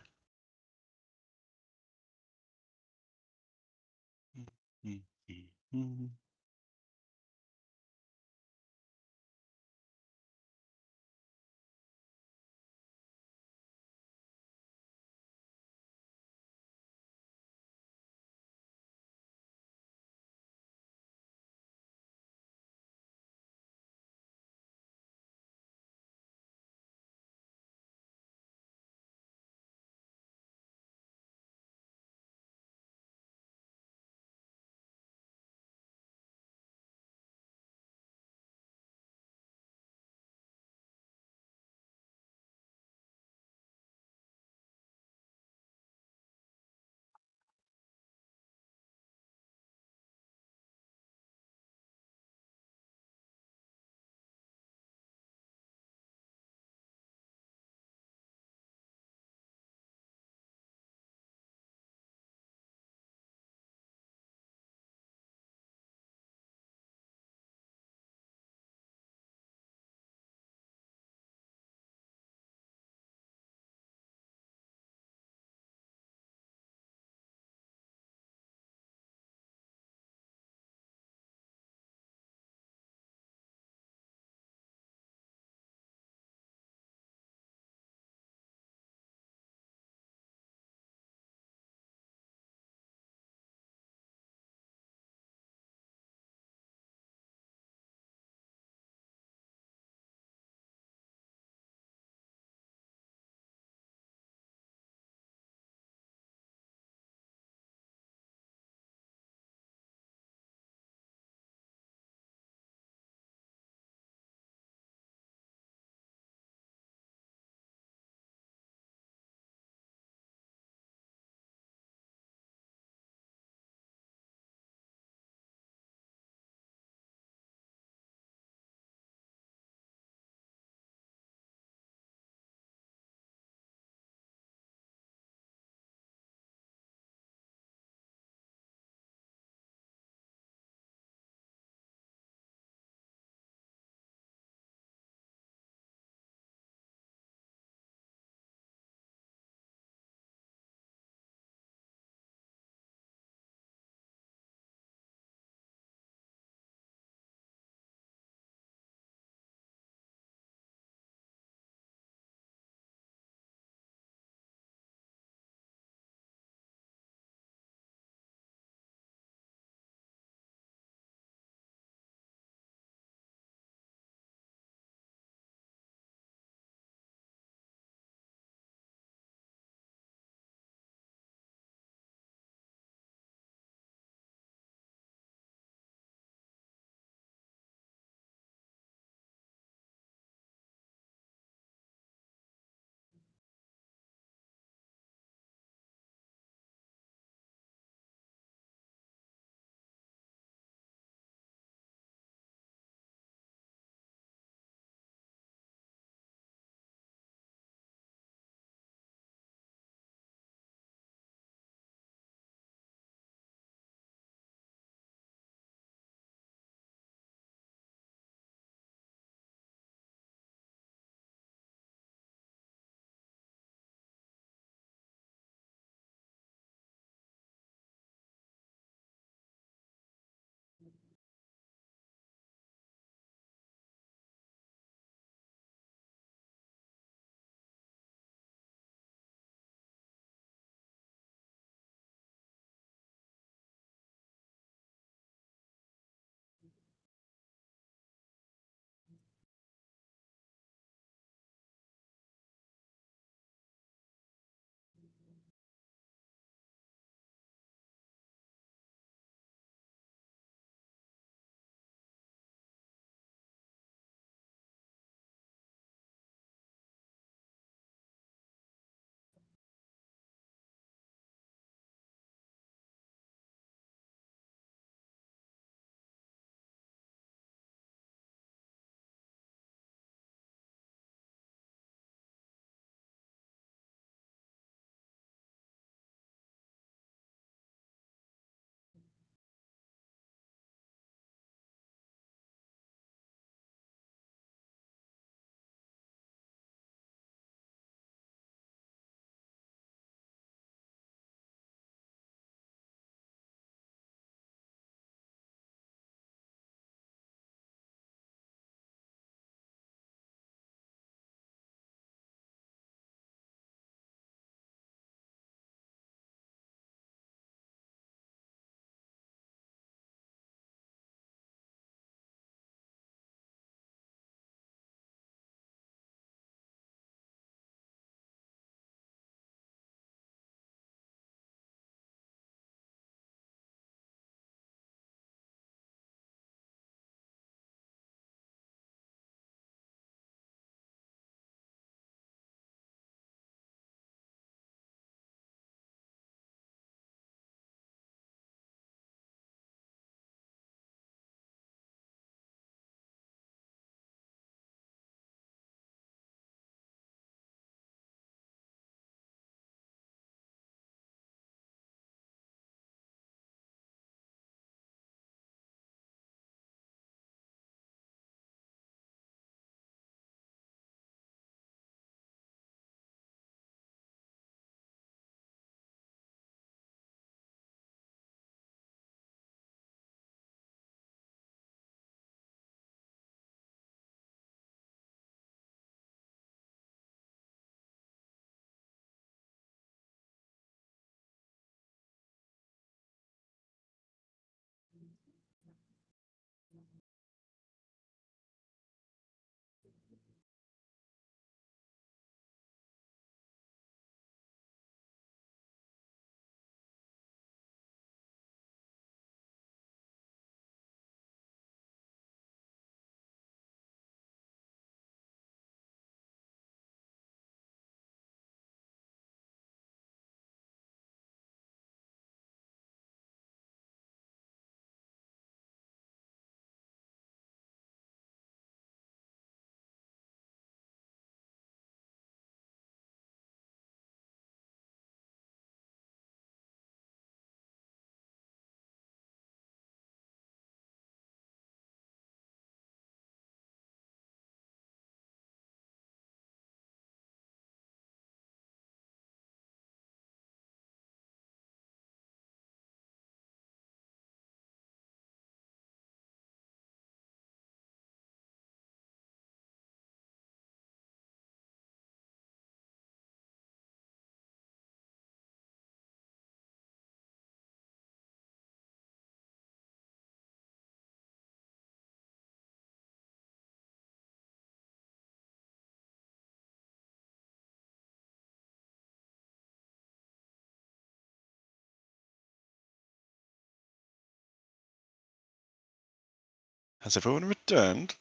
Has everyone returned?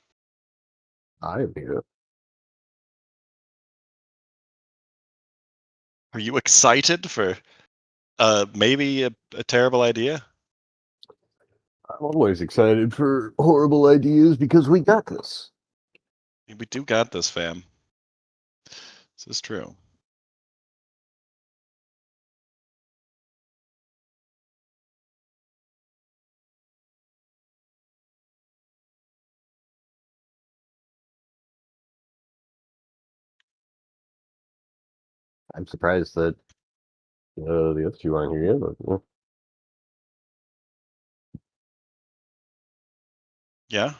I am here. Are you excited for maybe a terrible idea? I'm always excited for horrible ideas because we got this. We do got this, fam. This is true. I'm surprised that the other two aren't here yet, but well, Yeah.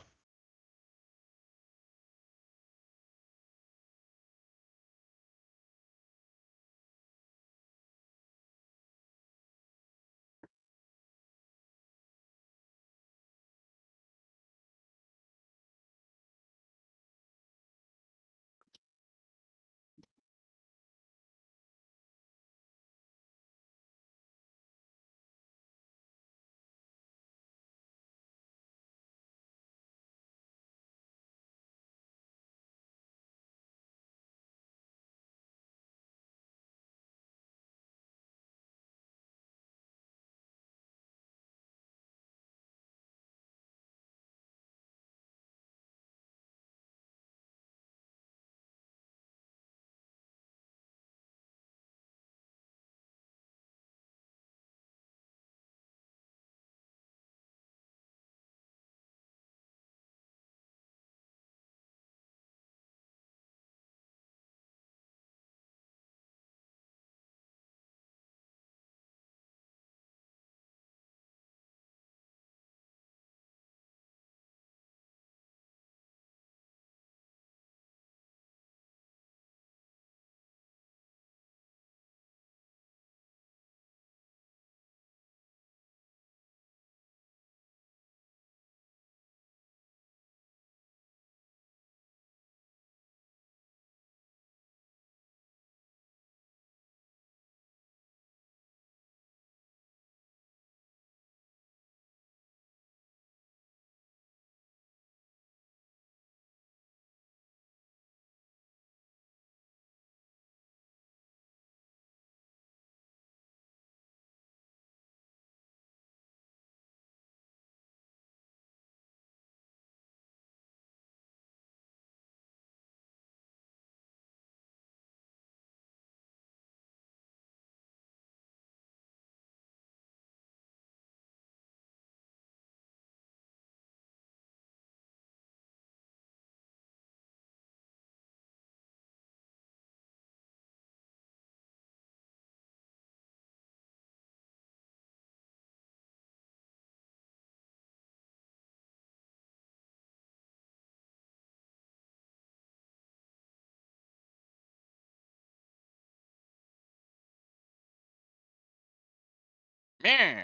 Meh.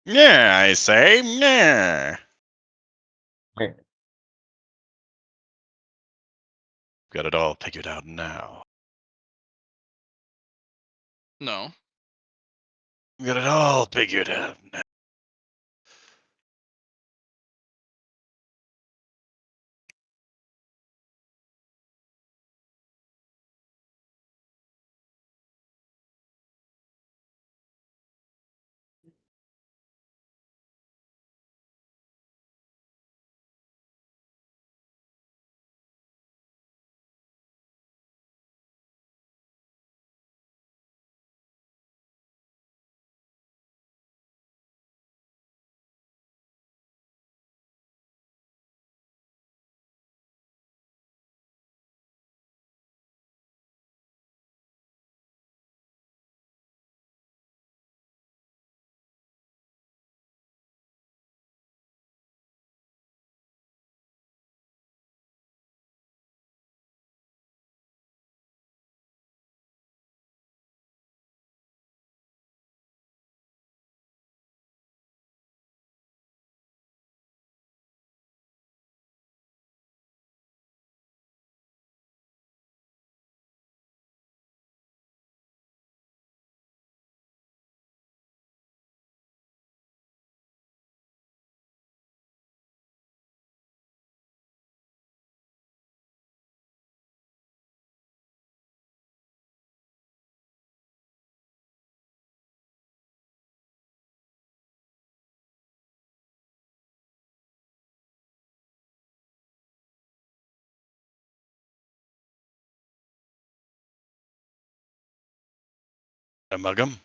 Yeah, I say. Yeah. Got it all figured out now. No. Got it all figured out now. Amalgam.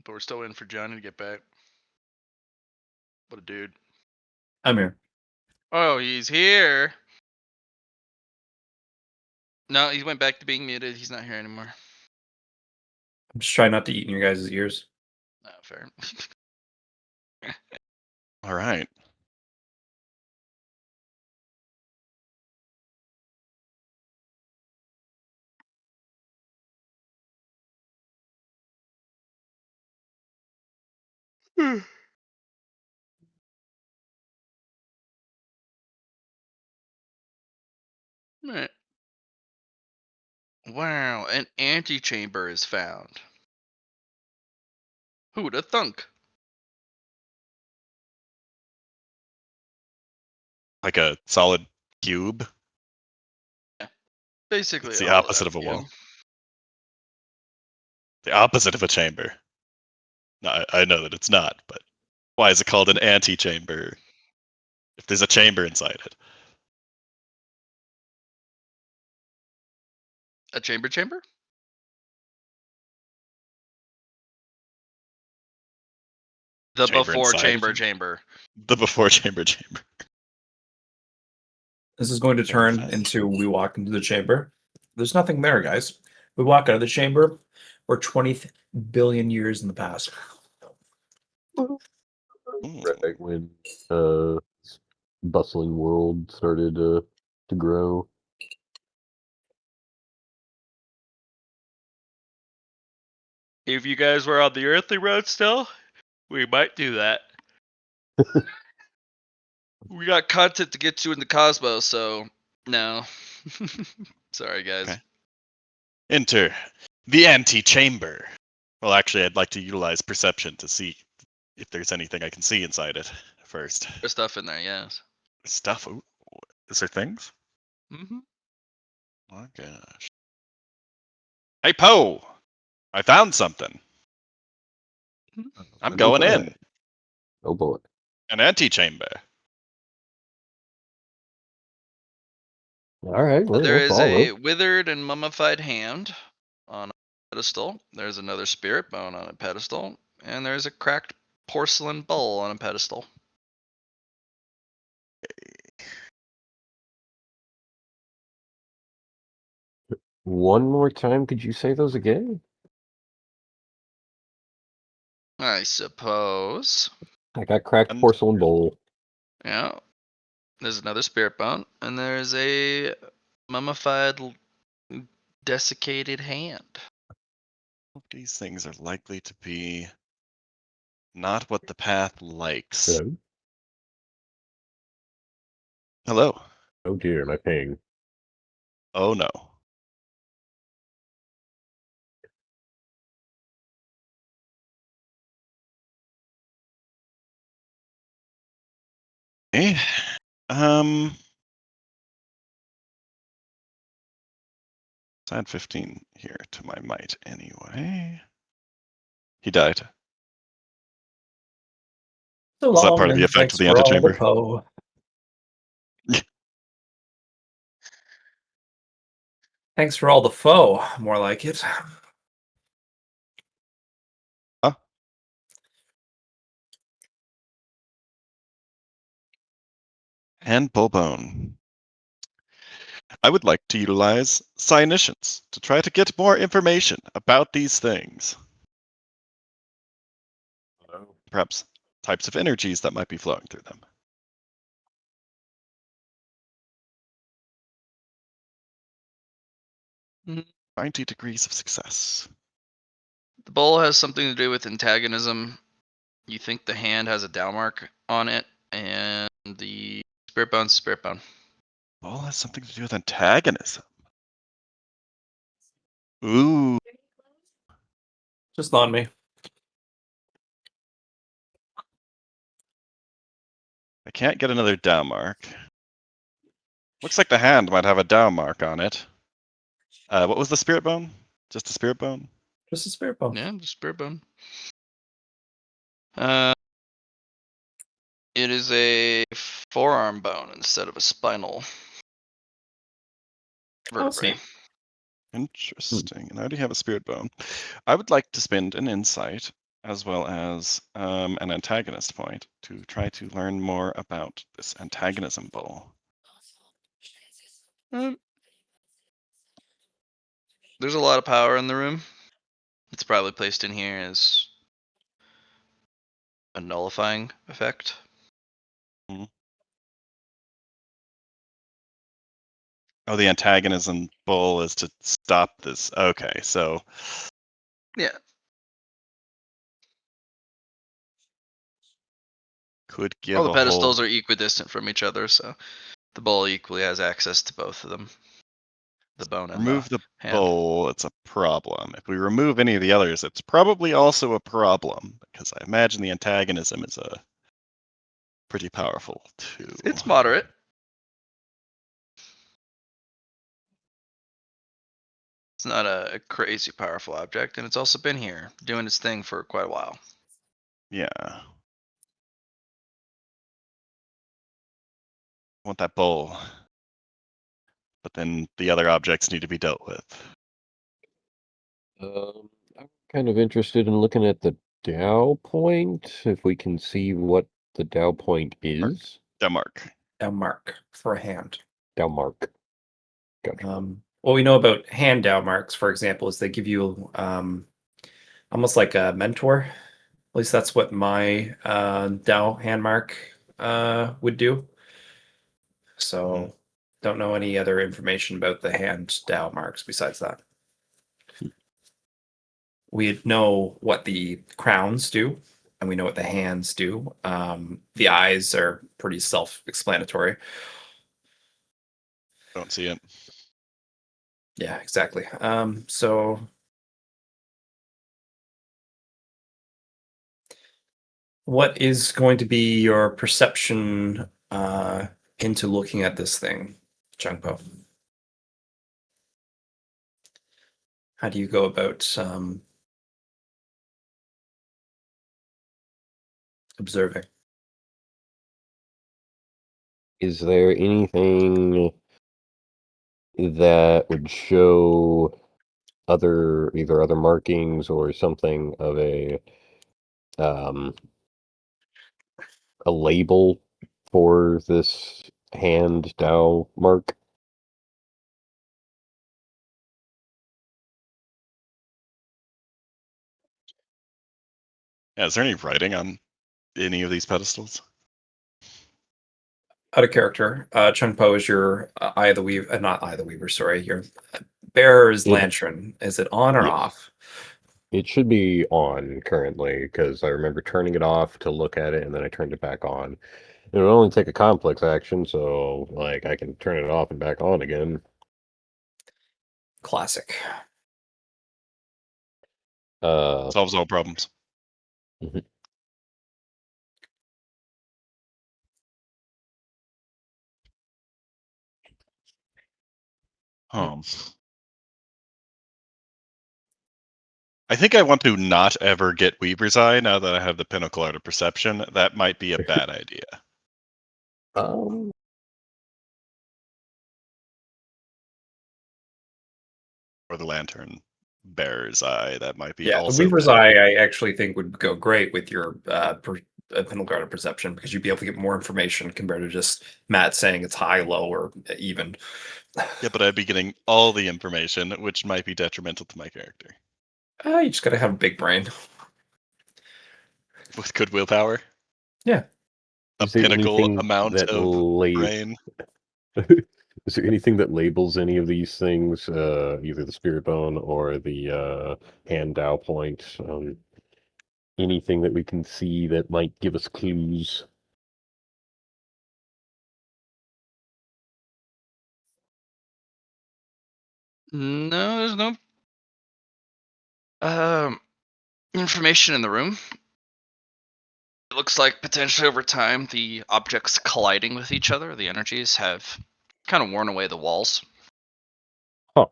But we're still waiting for Johnny to get back. What a dude. I'm here. Oh, he's here. No, he went back to being muted. He's not here anymore. I'm just trying not to eat in your guys' ears. Oh, fair. All right. Right. Wow, an antechamber is found. Who'da thunk? Like a solid cube. Basically, It's the all opposite that, of a yeah. wall. The opposite of a chamber. No, I know that it's not, but why is it called an antechamber if there's a chamber inside it? A chamber? The Chamber before inside a chamber. The before chamber. This is going to turn into we walk into the chamber. There's nothing there, guys. We walk out of the chamber. We're 20 billion years in the past. Right when bustling world started to grow. If you guys were on the earthly road still, we might do that. We got content to get to in the cosmos, so no. Sorry, guys. Okay. Enter the antechamber. Well, actually, I'd like to utilize perception to see if there's anything I can see inside it first. There's stuff in there, yes. Stuff. Ooh, is there things? Mm-hmm. Oh gosh. Hey Poe, I found something. I'm going in. Oh boy. An antechamber. All right, well, There we'll is follow. a withered and mummified hand on a pedestal. There's another spirit bone on a pedestal. And there's a cracked porcelain bowl on a pedestal. One more time, could you say those again? I suppose. I got cracked And- porcelain bowl. Yeah. There's another spirit bone. And there's a mummified, desiccated hand. These things are likely to be not what the path likes. Hello? Hello. Oh dear, my ping. Oh no. Eh, um, add 15 here to my might anyway. He died. So Was that long, part of the and effect of thanks the for all antechamber? Poe. Thanks for all the foe. More like it. Huh? And Bullbone. I would like to utilize Psionitions to try to get more information about these things. Perhaps types of energies that might be flowing through them. 90 degrees of success. The bowl has something to do with antagonism. You think the hand has a down mark on it, and the spirit bone's spirit bone. All has something to do with antagonism. Ooh. Just on me. I can't get another down mark. Looks like the hand might have a down mark on it. What was the spirit bone? Just a spirit bone? Just a spirit bone. Yeah, the spirit bone. It is a forearm bone instead of a spinal vertebrae. neat. Interesting. And I already have a spirit bone. I would like to spend an insight as well as an antagonist point to try to learn more about this antagonism bowl. There's a lot of power in the room. It's probably placed in here as a nullifying effect. Oh, the antagonism bowl is to stop this. Okay, so Yeah. could give All the a pedestals whole. are equidistant from each other, so the bowl equally has access to both of them. The bone and Remove the the hand. bowl, it's a problem. If we remove any of the others, it's probably also a problem because I imagine the antagonism is a pretty powerful too. It's moderate. It's not a crazy powerful object, and it's also been here doing its thing for quite a while. Yeah. Want that bowl. But then the other objects need to be dealt with. I'm kind of interested in looking at the Dow point, if we can see what the Dow point is. Denmark. A mark for a hand. Dow mark. Gotcha. What we know about hand Dow marks, for example, is they give you almost like a mentor. At least that's what my Dow hand mark would do. So don't know any other information about the hand Dow marks besides that. We know what the crowns do, and we know what the hands do. The eyes are pretty self-explanatory. Don't see it. Yeah, exactly. So what is going to be your perception into looking at this thing, Chungpo? How do you go about observing? Is there anything that would show either other markings or something of a label for this hand Dow mark? Yeah, is there any writing on any of these pedestals? Out of character, Chungpo is your Eye of the Weaver, not Eye of the Weaver, sorry, your bearer's It- lantern. Is it on or Yes. off? It should be on currently because I remember turning it off to look at it and then I turned it back on. It would only take a complex action, so like I can turn it off and back on again. Classic. Solves all problems. Mhm. I think I want to not ever get Weaver's Eye now that I have the Pinnacle Art of Perception. That might be a bad idea. Um, Or the Lantern Bearer's Eye. That might be Yeah, the also Weaver's bad. Eye, I actually think would go great with your Pinnacle Guard of Perception because you'd be able to get more information compared to just Matt saying it's high, low, or even. Yeah, but I'd be getting all the information, which might be detrimental to my character. You just gotta have a big brain. With good willpower. Yeah. A is there pinnacle anything amount that of brain. Is there anything that labels any of these things, either the spirit bone or the hand Dow point? Anything that we can see that might give us clues? No, there's no information in the room. It looks like potentially over time the objects colliding with each other, the energies have kind of worn away the walls. Huh.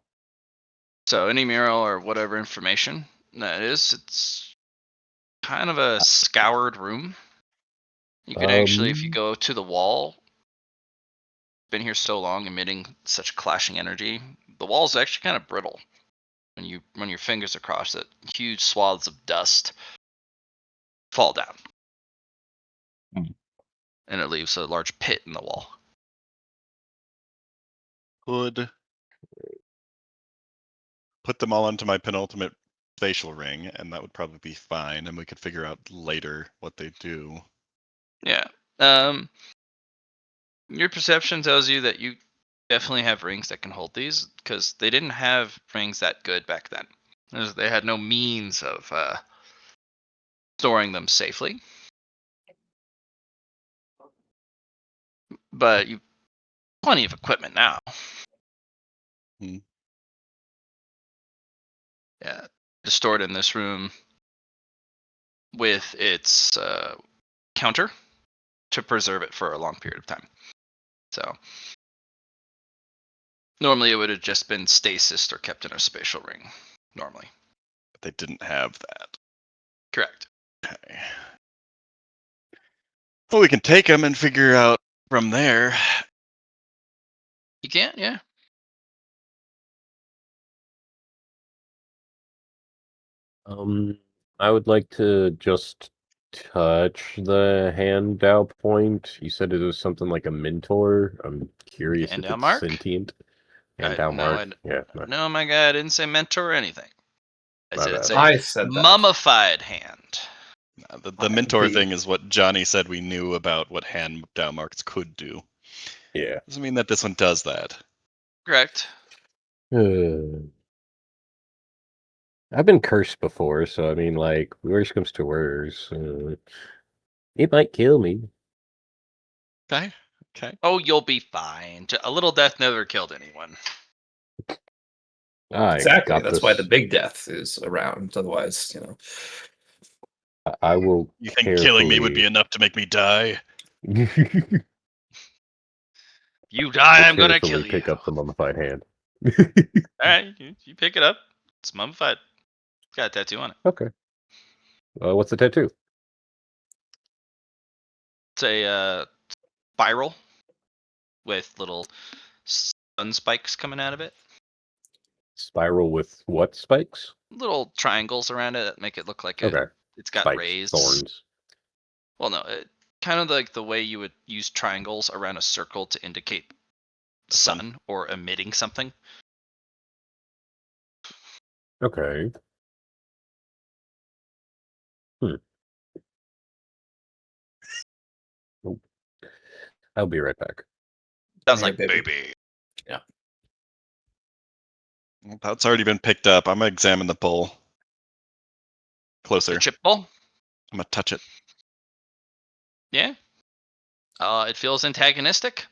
So any mural or whatever information that is, it's kind of a scoured room. You could actually, if you Um, go to the wall, been here so long, emitting such clashing energy, the wall's actually kind of brittle. When you run your fingers across it, huge swaths of dust fall down, Hmm. and it leaves a large pit in the wall. Could put them all onto my penultimate spatial ring, and that would probably be fine, and we could figure out later what they do. Yeah. Your perception tells you that you definitely have rings that can hold these, because they didn't have rings that good back then. They had no means of storing them safely. But you plenty of equipment now. Hmm. Yeah, just stored in this room with its counter to preserve it for a long period of time. So normally it would have just been stasis or kept in a spatial ring. Normally, But they didn't have that. correct. Okay. Well, we can take them and figure out from there. You can't, yeah. I would like to just touch the handout point. You said it was something like a mentor. I'm curious if Handout it's mark? sentient. Handout No, mark. Yeah, no, no, my God, I didn't say mentor or anything. I my said it's bad. a I said that. mummified hand. The mentor thing is what Johnny said we knew about what hand down marks could do. Yeah. Doesn't mean that this one does that. Correct. I've been cursed before, so I mean, like, worst comes to worst. It might kill me. Okay. Okay. Oh, you'll be fine. A little death never killed anyone. I Exactly. got That's why this. the big death is around. Otherwise, I will You think killing me would be carefully. enough to make me die? You die, will I'm gonna carefully kill you. pick up the mummified hand. Alright, you pick it up. It's mummified. It's got a tattoo on it. Okay. What's the tattoo? It's a spiral with little sun spikes coming out of it. Spiral with what spikes? Little triangles around it that make it look like Okay. it's got Spikes, rays. thorns. Well, no, kind of like the way you would use triangles around a circle to indicate the sun or emitting something. Okay. Hmm. Oh, I'll be right back. Sounds Alright, like baby. baby. Well, that's already been picked up. I'm gonna examine the pole closer. The chip ball? I'm gonna touch it. Yeah. It feels antagonistic.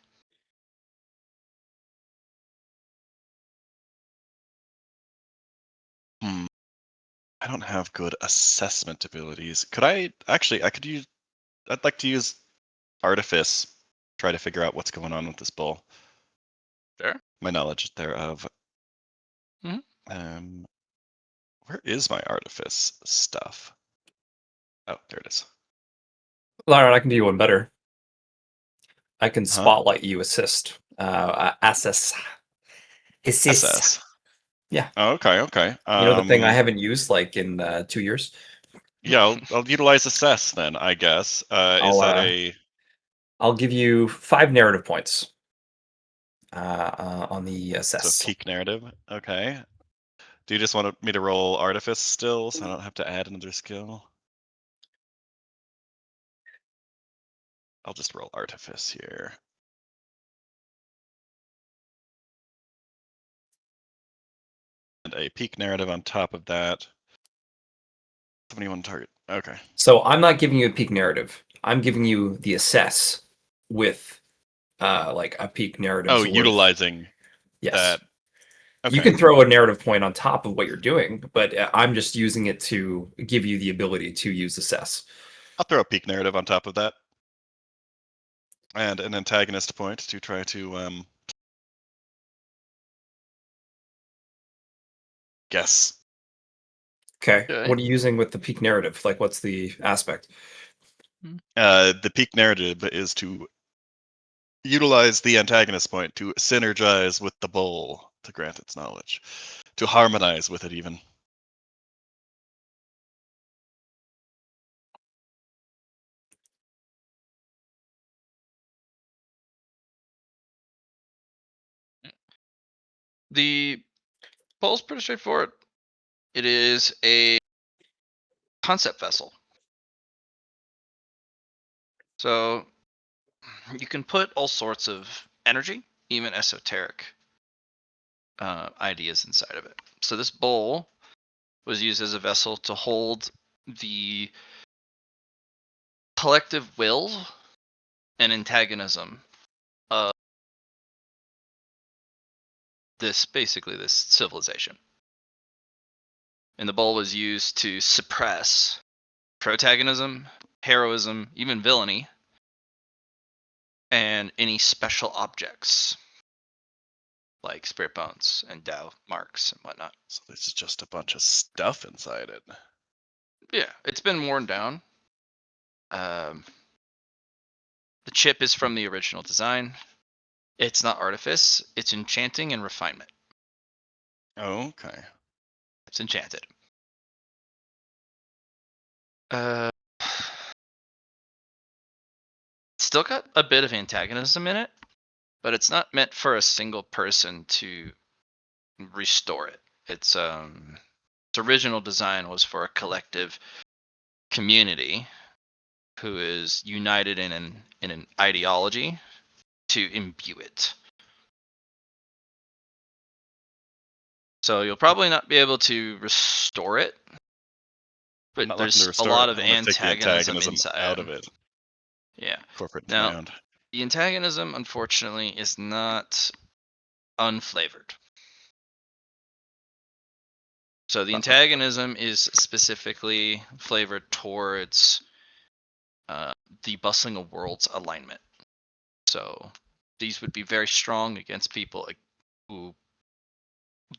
I don't have good assessment abilities. Could I actually? I could use. I'd like to use artifice. Try to figure out what's going on with this bull. Sure. My knowledge thereof. Mhm. Where is my artifice stuff? Oh, there it is. Lauren, I can do you one better. I can Huh? spotlight you, assist. Assist. SS. Yeah. Oh, okay. Okay. You know the thing I haven't used like in 2 years? Yeah, I'll utilize assess then. I guess. Is that a? I'll give you 5 narrative points on the assess. So peak narrative. Okay. Do you just want me to roll artifice still, so I don't have to add another skill? I'll just roll artifice here. And a peak narrative on top of that. 71 target. Okay. So I'm not giving you a peak narrative. I'm giving you the assess with like a peak narrative. Oh, utilizing yes. that. Okay. You can throw a narrative point on top of what you're doing, but I'm just using it to give you the ability to use assess. I'll throw a peak narrative on top of that. And an antagonist point to try to guess. Okay. Okay. What are you using with the peak narrative? Like, what's the aspect? The peak narrative is to utilize the antagonist point to synergize with the bowl to grant its knowledge, to harmonize with it even. The bowl's pretty straightforward. It is a concept vessel. So you can put all sorts of energy, even esoteric ideas inside of it. So this bowl was used as a vessel to hold the collective will and antagonism of this civilization. And the bowl was used to suppress protagonism, heroism, even villainy, and any special objects like spirit bones and Tao marks and whatnot. So this is just a bunch of stuff inside it. Yeah, it's been worn down. The chip is from the original design. It's not artifice, it's enchanting and refinement. Oh, okay. It's enchanted. Uh, still got a bit of antagonism in it, but it's not meant for a single person to restore it. Its original design was for a collective community who is united in an ideology to imbue it. So you'll probably not be able to restore it, I'm but not looking there's to a restore lot it. of I'm going to take the antagonism antagonism inside. out of it. Yeah. Corporate into Now, my own. the antagonism, unfortunately, is not unflavored. So the antagonism is specifically flavored towards the Bustling of Worlds alignment. So these would be very strong against people who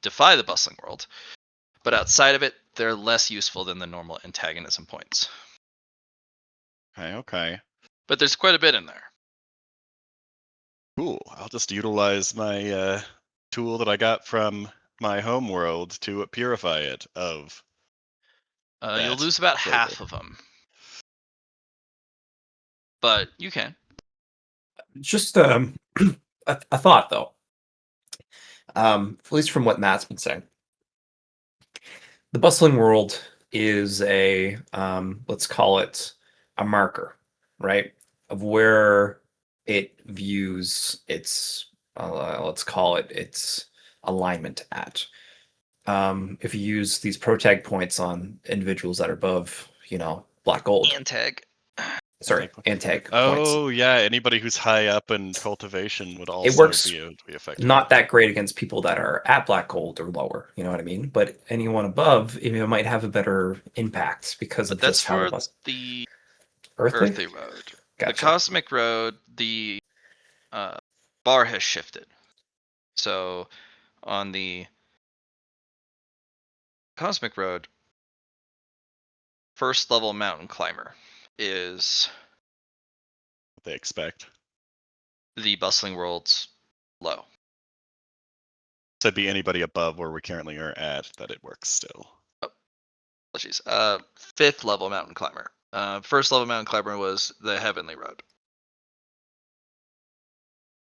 defy the Bustling World, but outside of it, they're less useful than the normal antagonism points. Okay. But there's quite a bit in there. Cool. I'll just utilize my tool that I got from my home world to purify it of. You'll That lose about flavor. half of them, but you can. Just a thought, though. At least from what Matt's been saying, the bustling world is a let's call it a marker, right, of where it views its let's call it its alignment at. If you use these protag points on individuals that are above, black gold, Antag. sorry, antag points, Oh yeah, anybody who's high up in cultivation would it also works be affected. not that great against people that are at black gold or lower. You know what I mean? But anyone above, it might have a better impact because But of that's just how for the the earthly. earthly road. The Gotcha. cosmic road, the bar has shifted. So on the cosmic road, first level mountain climber is What they expect. the Bustling World's low. So it'd be anybody above where we currently are at that it works still. Apologies. Fifth level mountain climber. First level mountain climber was the heavenly road.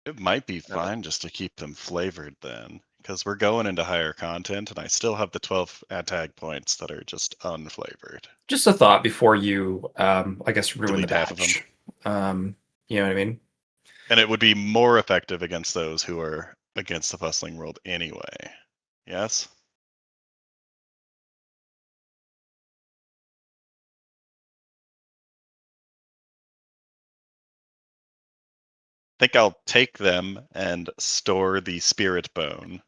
It might be fine just to keep them flavored then, because we're going into higher content, and I still have the 12 tag points that are just unflavored. Just a thought before you, I guess, ruin the Delete half of them. batch. You know what I mean? And it would be more effective against those who are against the bustling world anyway. Yes? I think I'll take them and store the spirit bone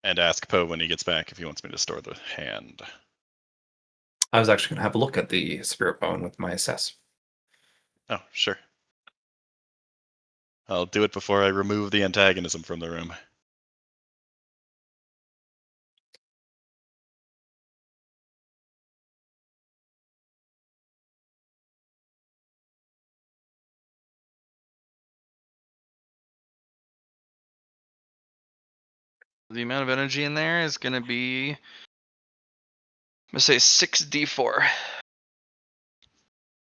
and ask Poe when he gets back if he wants me to store the hand. I was actually going to have a look at the spirit bone with my assess. Oh, sure. I'll do it before I remove the antagonism from the room. the amount of energy in there is going to be, I'm going to say 6d4.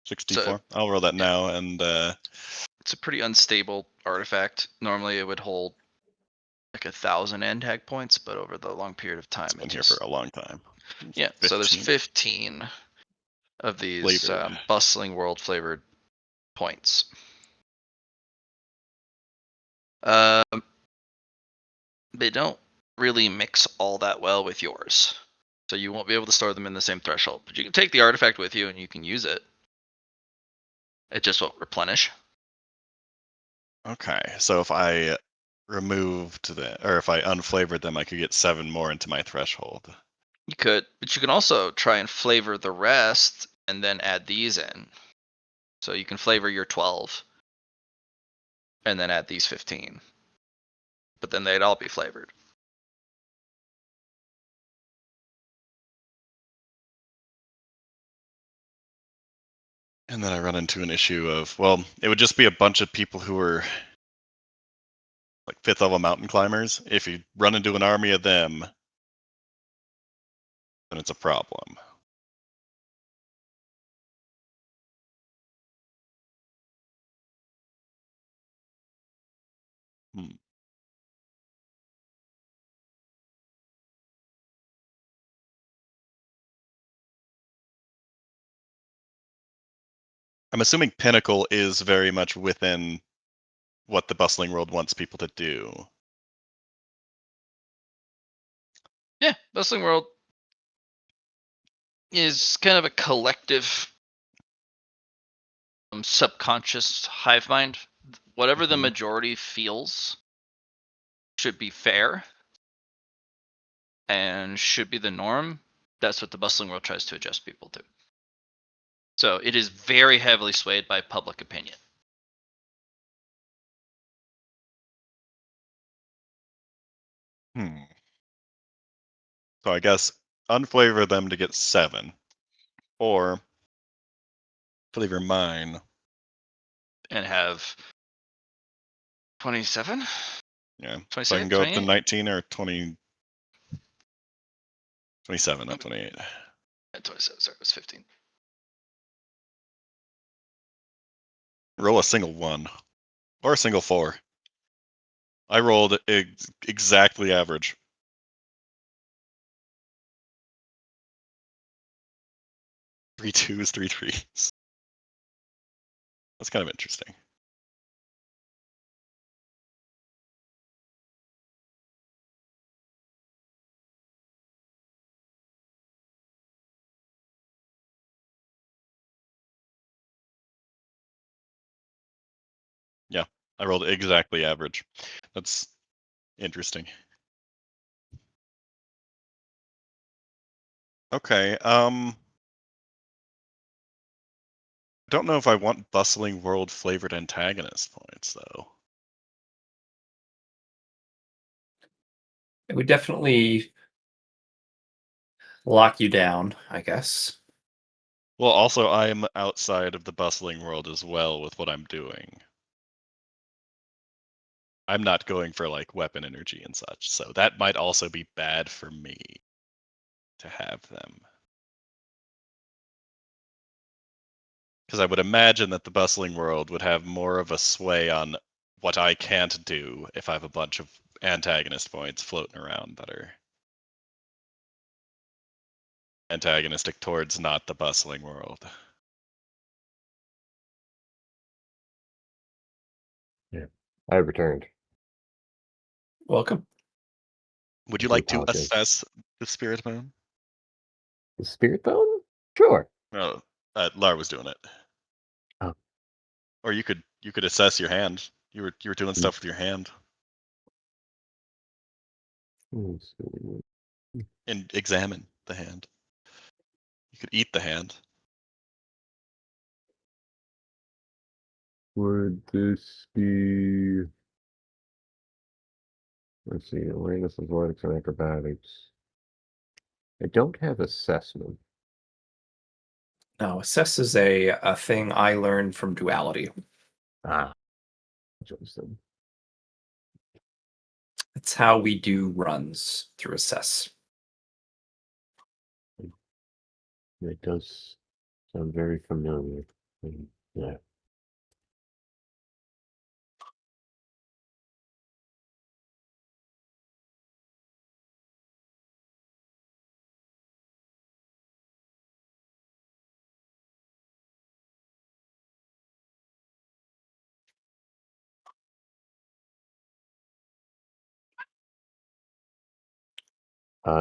64. I'll roll that now, and It's a pretty unstable artifact. Normally it would hold like 1,000 end tag points, but over the long period of time, it's been it here just, for a long time. yeah. So there's 15 15 of these flavored. bustling world flavored points. They don't really mix all that well with yours, so you won't be able to store them in the same threshold. But you can take the artifact with you and you can use it. It just won't replenish. Okay, so if I removed or if I unflavored them, I could get 7 more into my threshold. You could, but you can also try and flavor the rest and then add these in. So you can flavor your 12 and then add these 15. But then they'd all be flavored. And then I run into an issue of, well, it would just be a bunch of people who were like 5th level mountain climbers. If you run into an army of them, then it's a problem. Hmm. I'm assuming Pinnacle is very much within what the Bustling World wants people to do. Yeah, Bustling World is kind of a collective subconscious hive mind. Whatever the majority feels should be fair and should be the norm. That's what the Bustling World tries to adjust people to. So it is very heavily swayed by public opinion. So I guess unflavor them to get 7, or flavor mine And have 27? Yeah. 26, So I can go up to 28? 19 or 20. 27, not 28. 27, sorry, it was 15. Roll a single 1 or a single 4. I rolled exactly average. 3 2s, 3 3s. That's kind of interesting. Yeah, I rolled exactly average. That's interesting. Okay, don't know if I want Bustling World flavored antagonist points though. It would definitely lock you down, I guess. Well, also I'm outside of the Bustling World as well with what I'm doing. I'm not going for like weapon energy and such, so that might also be bad for me to have them. Because I would imagine that the Bustling World would have more of a sway on what I can't do if I have a bunch of antagonist points floating around that are antagonistic towards not the Bustling World. Yeah, I returned. Welcome. Would you I do like to apologize. assess the Spirit Moon? The spirit bone? Sure. Oh, Lar was doing it. Oh. Or you could assess your hand. You were doing stuff with your hand Let's see. and examine the hand. You could eat the hand. Would this be? Let's see. Awareness, athletics, and acrobatics. I don't have assessment. No, assess is a thing I learned from duality. Ah, Justin. That's how we do runs through assess. It does sound very familiar. Yeah.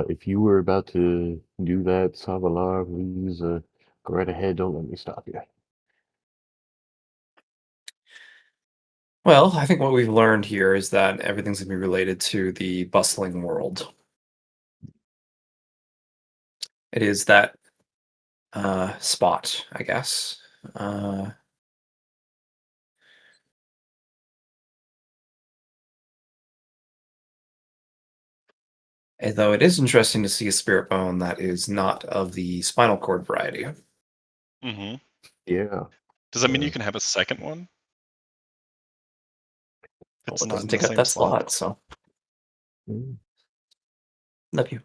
If you were about to do that, Savalar, please go right ahead. Don't let me stop you. Well, I think what we've learned here is that everything's going to be related to the bustling world. It is that spot, I guess. Though it is interesting to see a spirit bone that is not of the spinal cord variety. Mm-hmm. Yeah. Does that mean you Uh, can have a second one? Well, It's it not doesn't in the take up same that slot. slot, so mm. love you.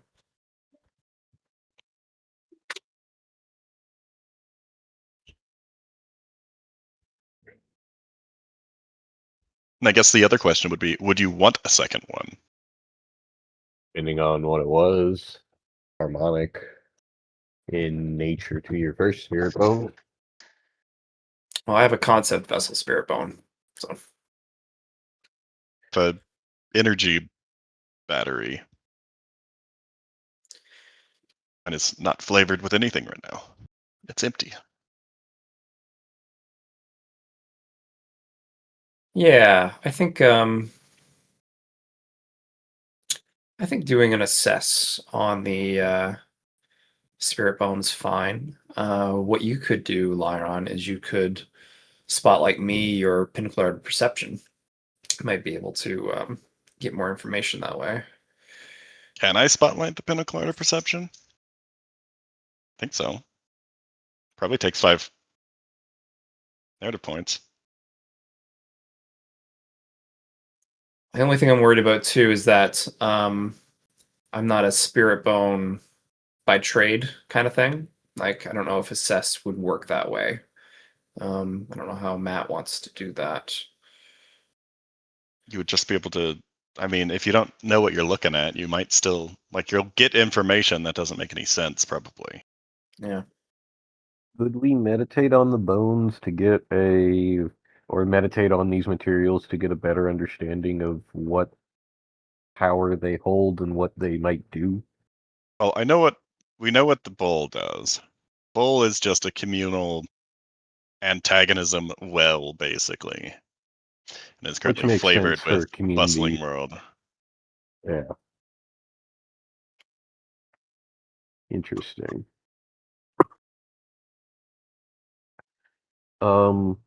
And I guess the other question would be, would you want a second one? Depending on what it was, harmonic in nature to your first spirit bone. Well, I have a concept vessel spirit bone, so The energy battery. And it's not flavored with anything right now. It's empty. yeah, I think doing an assess on the spirit bone's fine. What you could do, Lyron, is you could spotlight me your pinnacle art of perception. Might be able to get more information that way. Can I spotlight the pinnacle art of perception? I think so. Probably takes 5 narrative points. The only thing I'm worried about too is that I'm not a spirit bone by trade kind of thing. Like I don't know if assess would work that way. I don't know how Matt wants to do that. You would just be able to. I mean, if you don't know what you're looking at, you might still you'll get information that doesn't make any sense, probably. Yeah. Could we meditate on the bones to get or meditate on these materials to get a better understanding of what power they hold and what they might do? Well, we know what the bowl does. Bowl is just a communal antagonism well, basically. And it's Which currently makes sense flavored for with a community. bustling world. Yeah. Interesting. Um,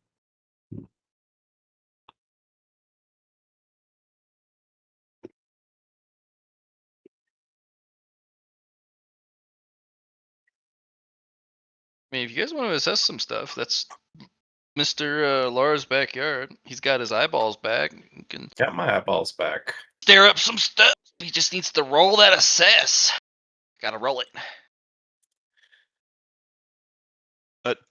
I mean, if you guys want to assess some stuff, that's Mr. Lara's backyard. He's got his eyeballs back. You can Got my eyeballs back. stare up some stuff. He just needs to roll that assess. Gotta roll it.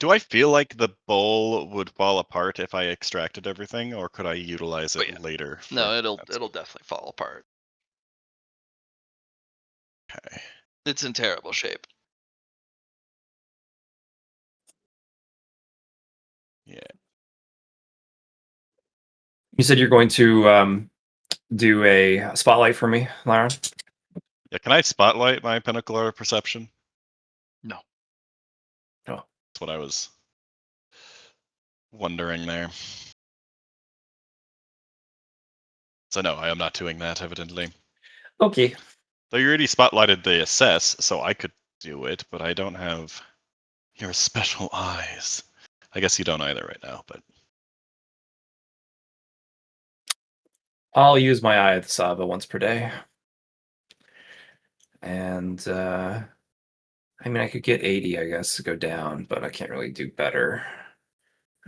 Do I feel like the bowl would fall apart if I extracted everything, or could I utilize it Oh, yeah. later? No, it'll definitely fall apart. Okay. It's in terrible shape. Yeah. You said you're going to do a spotlight for me, Lyron? Yeah. Can I spotlight my pinnacle art of perception? No. Oh. That's what I was wondering there. So no, I am not doing that, evidently. Okay. Though you already spotlighted the assess, so I could do it, but I don't have your special eyes. I guess you don't either right now, but I'll use my eye at the Saba once per day. And I mean I could get 80, I guess, to go down, but I can't really do better.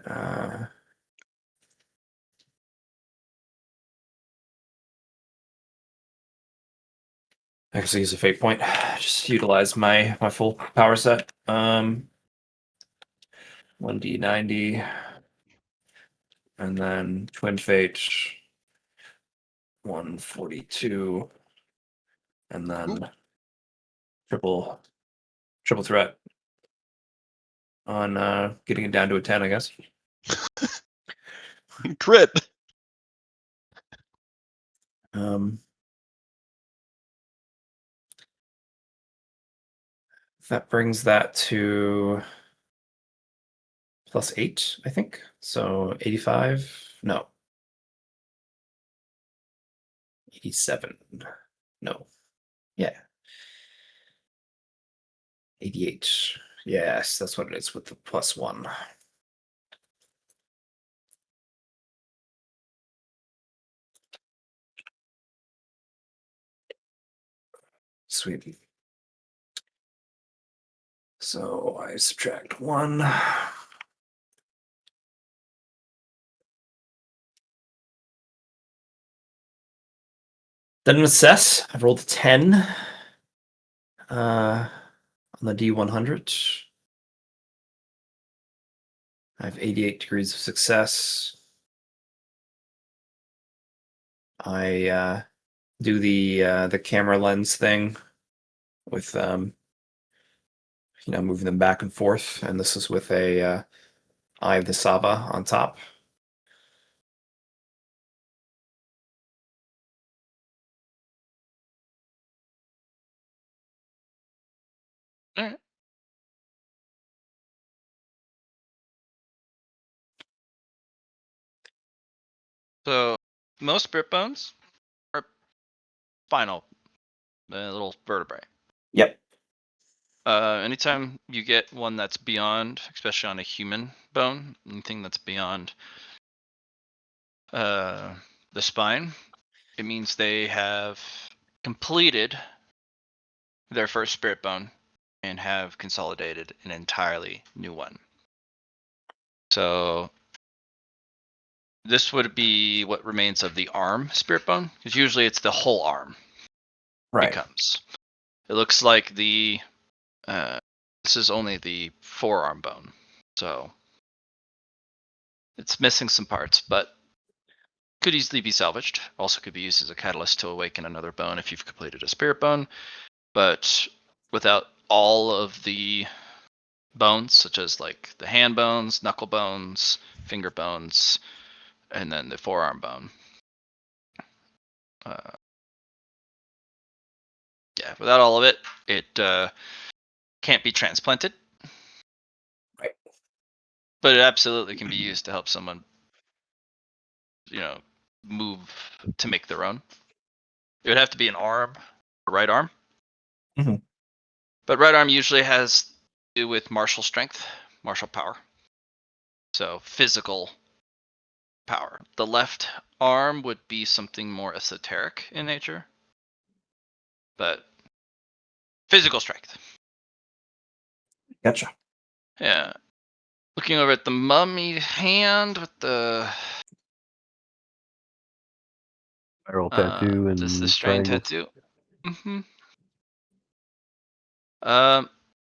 Uh I guess I use a fate point. Just utilize my full power set. 1d90, and then twin fate 142, and then triple threat on getting it down to a 10, I guess. Crit. That brings that to +8, I think. So 85. No. 87. No. Yeah. 88. Yes, that's what it is with the +1. Sweet. So I subtract 1. Then an assess. I've rolled a 10 on the D100. I have 88 degrees of success. I do the camera lens thing with moving them back and forth, and this is with a Eye of the Sava on top. All right. So most spirit bones are spinal, little vertebrae. Yep. Anytime you get one that's beyond, especially on a human bone, anything that's beyond the spine, it means they have completed their first spirit bone and have consolidated an entirely new one. So this would be what remains of the arm spirit bone, because usually it's the whole arm becomes. It looks like the this is only the forearm bone, so it's missing some parts, but could easily be salvaged. Also could be used as a catalyst to awaken another bone if you've completed a spirit bone, but without all of the bones, such as like the hand bones, knuckle bones, finger bones, and then the forearm bone. Yeah, without all of it, it can't be transplanted. Right. But it absolutely can be used to help someone, move to make their own. It would have to be an arm, a right arm. Mhm. But right arm usually has to do with martial strength, martial power. So physical power. The left arm would be something more esoteric in nature, but physical strength. Gotcha. Yeah. Looking over at the mummy hand with the Spiral tattoo and this the strain triangles. tattoo. Mm-hmm.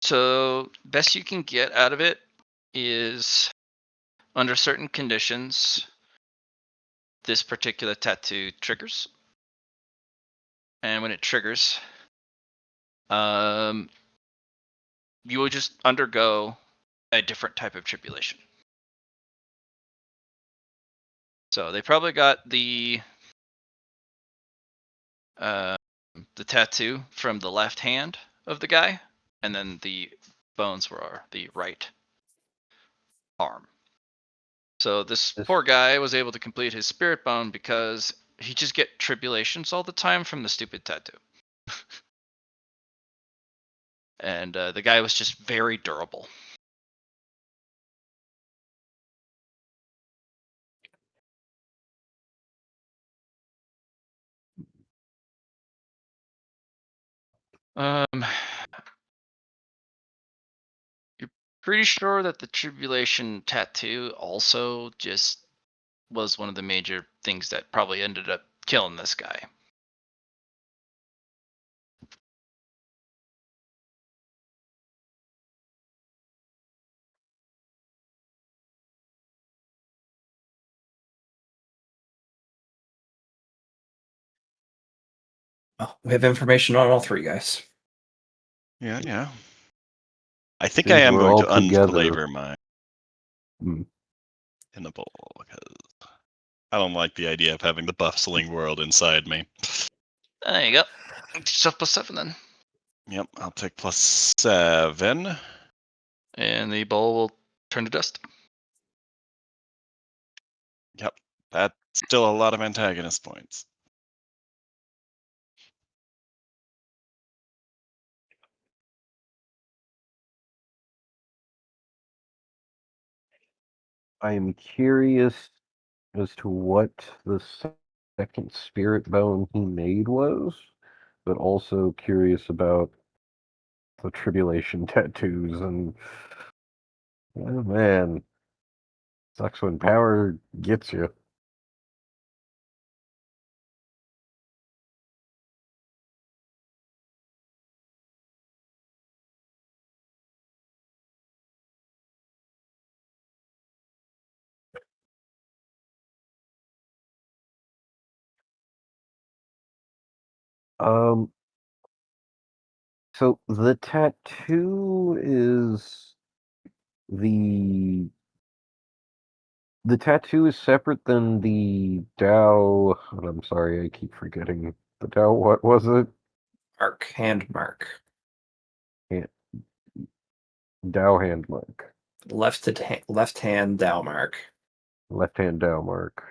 So best you can get out of it is under certain conditions, this particular tattoo triggers. And when it triggers, you will just undergo a different type of tribulation. So they probably got the tattoo from the left hand of the guy, and then the bones were the right arm. So this poor guy was able to complete his spirit bone because he just get tribulations all the time from the stupid tattoo. And the guy was just very durable. You're pretty sure that the tribulation tattoo also just was one of the major things that probably ended up killing this guy. Oh, we have information on all three guys. Yeah, yeah. I think I Seems am we're going all to together. unflavor my Hmm. in the bowl because I don't like the idea of having the bustling world inside me. There you go. Yourself +7 then. Yep, I'll take +7. And the ball will turn to dust. Yep, that's still a lot of antagonist points. I am curious as to what the second spirit bone he made was, but also curious about the tribulation tattoos. And oh man, sucks when power gets you. Um, so the tattoo is the tattoo is separate than the Tao. I'm sorry, I keep forgetting the Tao. What was it? Mark, hand mark. Tao hand mark. Left hand Dow mark. Left hand Tao mark.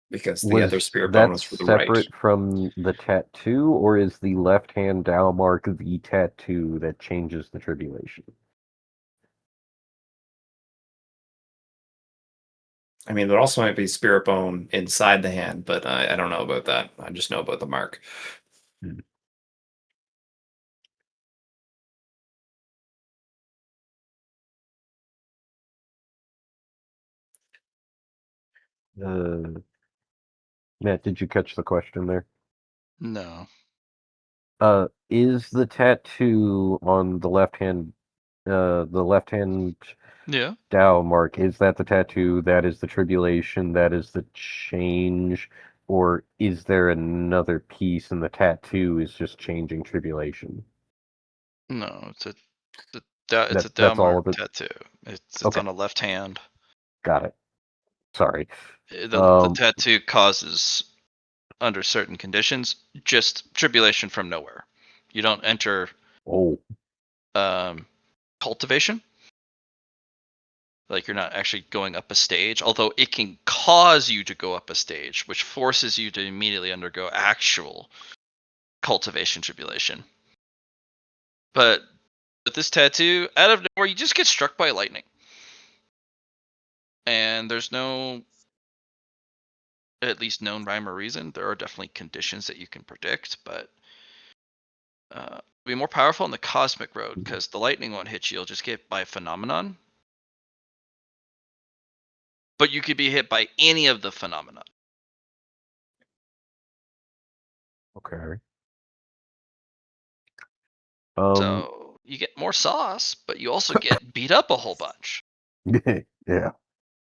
Because the other Was spirit bone that was for the right. separate from the tattoo, or is the left hand Tao mark the tattoo that changes the tribulation? I mean, there also might be spirit bone inside the hand, but I don't know about that. I just know about the mark. Hmm. Matt, did you catch the question there? No. Is the tattoo on the left hand Yeah. Tao mark, is that the tattoo that is the tribulation, that is the change, or is there another piece and the tattoo is just changing tribulation? No, it's a That's all Dalmark of it. tattoo. It's Okay, on the left hand. got it. Sorry. The tattoo causes, under certain conditions, just tribulation from nowhere. You don't enter Oh, cultivation. Like you're not actually going up a stage, although it can cause you to go up a stage, which forces you to immediately undergo actual cultivation tribulation. But with this tattoo, out of nowhere, you just get struck by lightning. And there's no, at least known rhyme or reason. There are definitely conditions that you can predict, but be more powerful on the cosmic road because the lightning won't hit you. You'll just get by phenomenon. But you could be hit by any of the phenomena. okay. So you get more sauce, but you also get beat up a whole bunch. Yeah.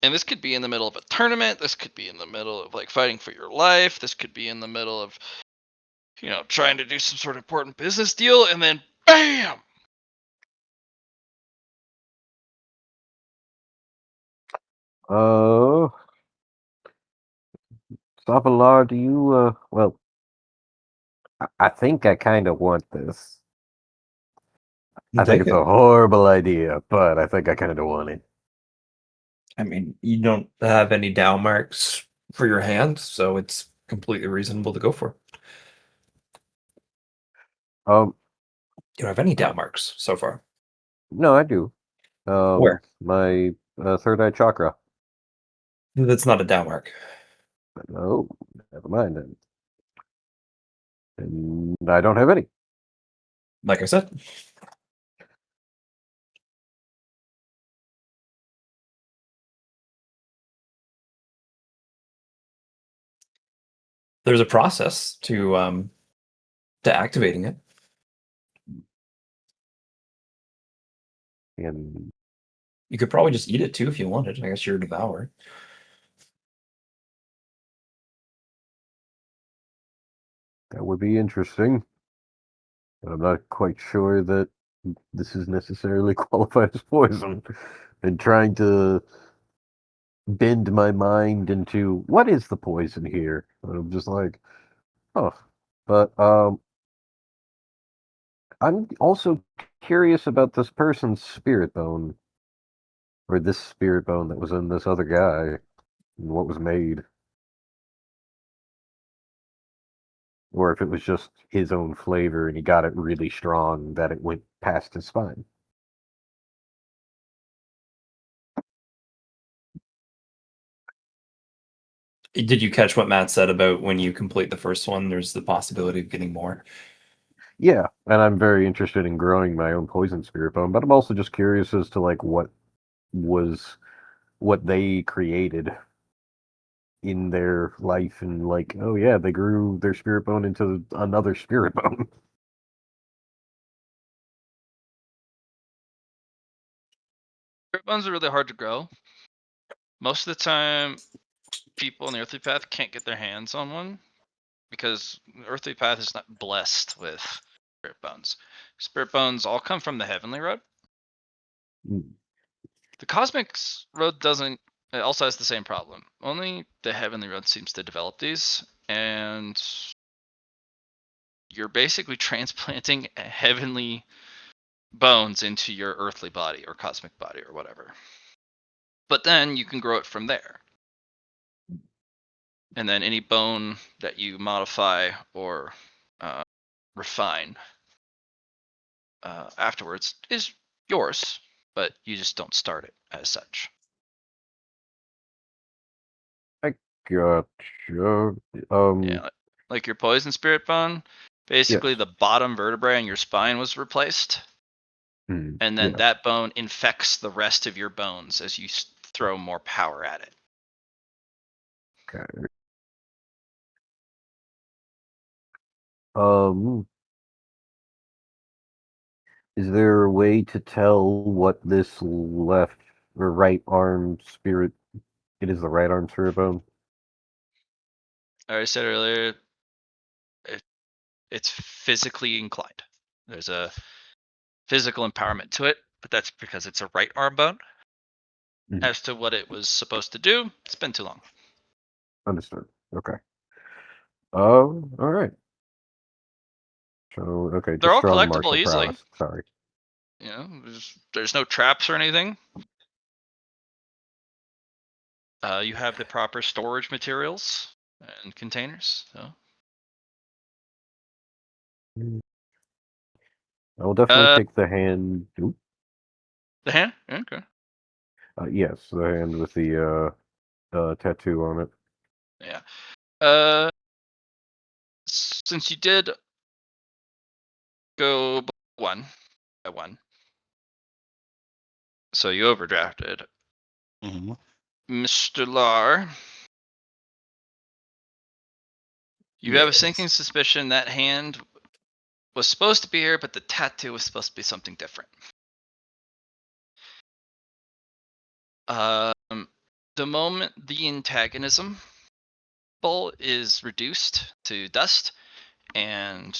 And this could be in the middle of a tournament. This could be in the middle of like fighting for your life. This could be in the middle of, trying to do some sort of important business deal. And then bam! Savalar, do you, well, I think I kind of want this. I think it's a horrible idea, but I think I kind of want it. I mean, you don't have any Dow marks for your hand, so it's completely reasonable to go for. Um, You don't have any Dow marks so far. no, I do. Where? My third eye chakra. That's not a Dow mark. Oh, never mind then. And I don't have any. Like I said. There's a process to activating it. And You could probably just eat it too if you wanted. I guess you're a devourer. That would be interesting. But I'm not quite sure that this is necessarily qualified as poison. And trying to bend my mind into what is the poison here? And I'm just like, oh. But I'm also curious about this person's spirit bone. Or this spirit bone that was in this other guy. And what was made. Or if it was just his own flavor and he got it really strong that it went past his spine. Did you catch what Matt said about when you complete the first one, there's the possibility of getting more? Yeah, and I'm very interested in growing my own poison spirit bone, but I'm also just curious as to like what they created in their life and like, oh yeah, they grew their spirit bone into another spirit bone. Spirit bones are really hard to grow. Most of the time, people in the earthly path can't get their hands on one because the earthly path is not blessed with spirit bones. Spirit bones all come from the heavenly road. Mm. The cosmic road doesn't. It also has the same problem. Only the heavenly road seems to develop these, and you're basically transplanting heavenly bones into your earthly body or cosmic body or whatever. But then you can grow it from there. And then any bone that you modify or refine afterwards is yours, but you just don't start it as such. I gotcha. Yeah, like your poison spirit bone, basically Yes. the bottom vertebrae in your spine was replaced, Mm, and then yeah. that bone infects the rest of your bones as you throw more power at it. Okay. Is there a way to tell what this left or right arm spirit? It is the right arm spirit bone. I already said earlier, it's physically inclined. There's a physical empowerment to it, but that's because it's a right arm bone. Mhm. As to what it was supposed to do, it's been too long. Understood. Okay. All right. So, okay, They're just all strong collectible martial easily. prowess. Sorry. You know, there's no traps or anything. You have the proper storage materials and containers. So. I will definitely take the hand. Oop. The hand? Yeah, okay. Yes, the hand with the tattoo on it. Yeah. Since you did go one by one, so you overdrafted, Mm-hmm. Mr. Lar. You have a sinking suspicion that hand was supposed to be here, but the tattoo was supposed to be something different. The moment the antagonism bowl is reduced to dust, and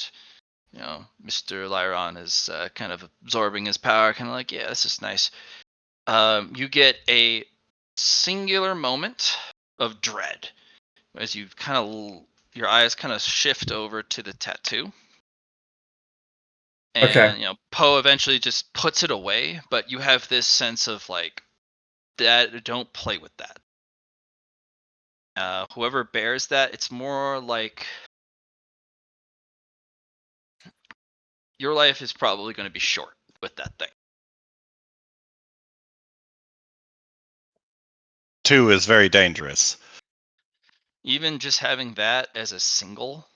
Mr. Lyron is kind of absorbing his power, kind of like, yeah, this is nice. You get a singular moment of dread as you your eyes kind of shift over to the tattoo. Okay. And Poe eventually just puts it away, but you have this sense of like, that don't play with that. Whoever bears that, it's more like your life is probably going to be short with that thing. 2 is very dangerous. Even just having that as a single,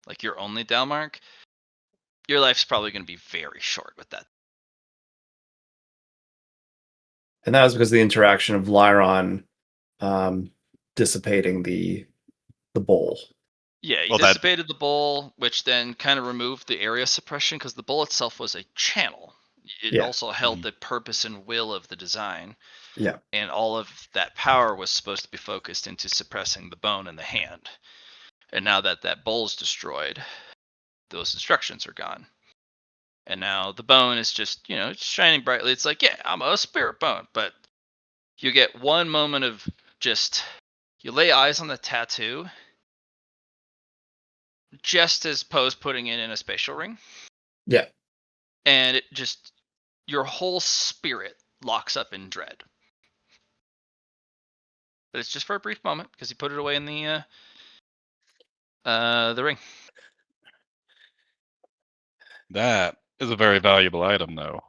like your only downmark, your life's probably going to be very short with that. And that was because of the interaction of Lyron dissipating the bowl. Yeah, he Well, that dissipated the bowl, which then kind of removed the area suppression because the bowl itself was a channel. It Yeah. also held the purpose and will of the design. Yeah. And all of that power was supposed to be focused into suppressing the bone in the hand. And now that that bowl's destroyed, those instructions are gone. And now the bone is just, it's shining brightly. It's like, yeah, I'm a spirit bone. But you get one moment of just, you lay eyes on the tattoo just as Poe's putting it in a spatial ring. Yeah. And it just, your whole spirit locks up in dread. But it's just for a brief moment because he put it away in the ring. That is a very valuable item, though.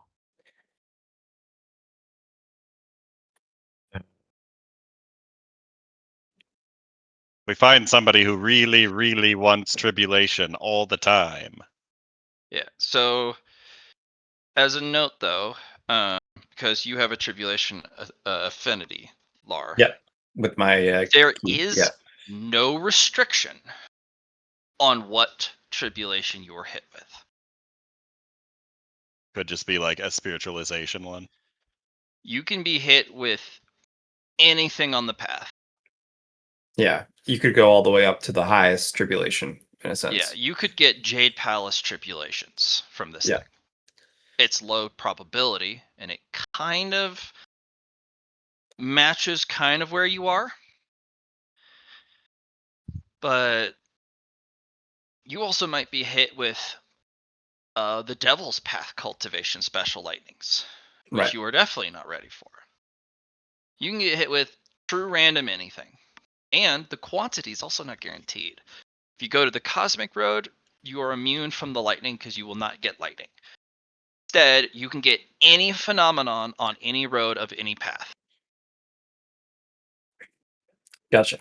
We find somebody who really, really wants tribulation all the time. Yeah. So, as a note, though, because you have a tribulation affinity, Lar. Yeah. With my There key. is Yeah. no restriction on what tribulation you are hit with. Could just be like a spiritualization one. You can be hit with anything on the path. Yeah. You could go all the way up to the highest tribulation in a sense. Yeah, you could get Jade Palace tribulations from this Yeah. thing. It's low probability, and it kind of matches kind of where you are. But you also might be hit with the Devil's Path cultivation special lightnings, which Right. you are definitely not ready for. You can get hit with true random anything. And the quantity is also not guaranteed. If you go to the Cosmic Road, you are immune from the lightning because you will not get lightning. Instead, you can get any phenomenon on any road of any path. Gotcha.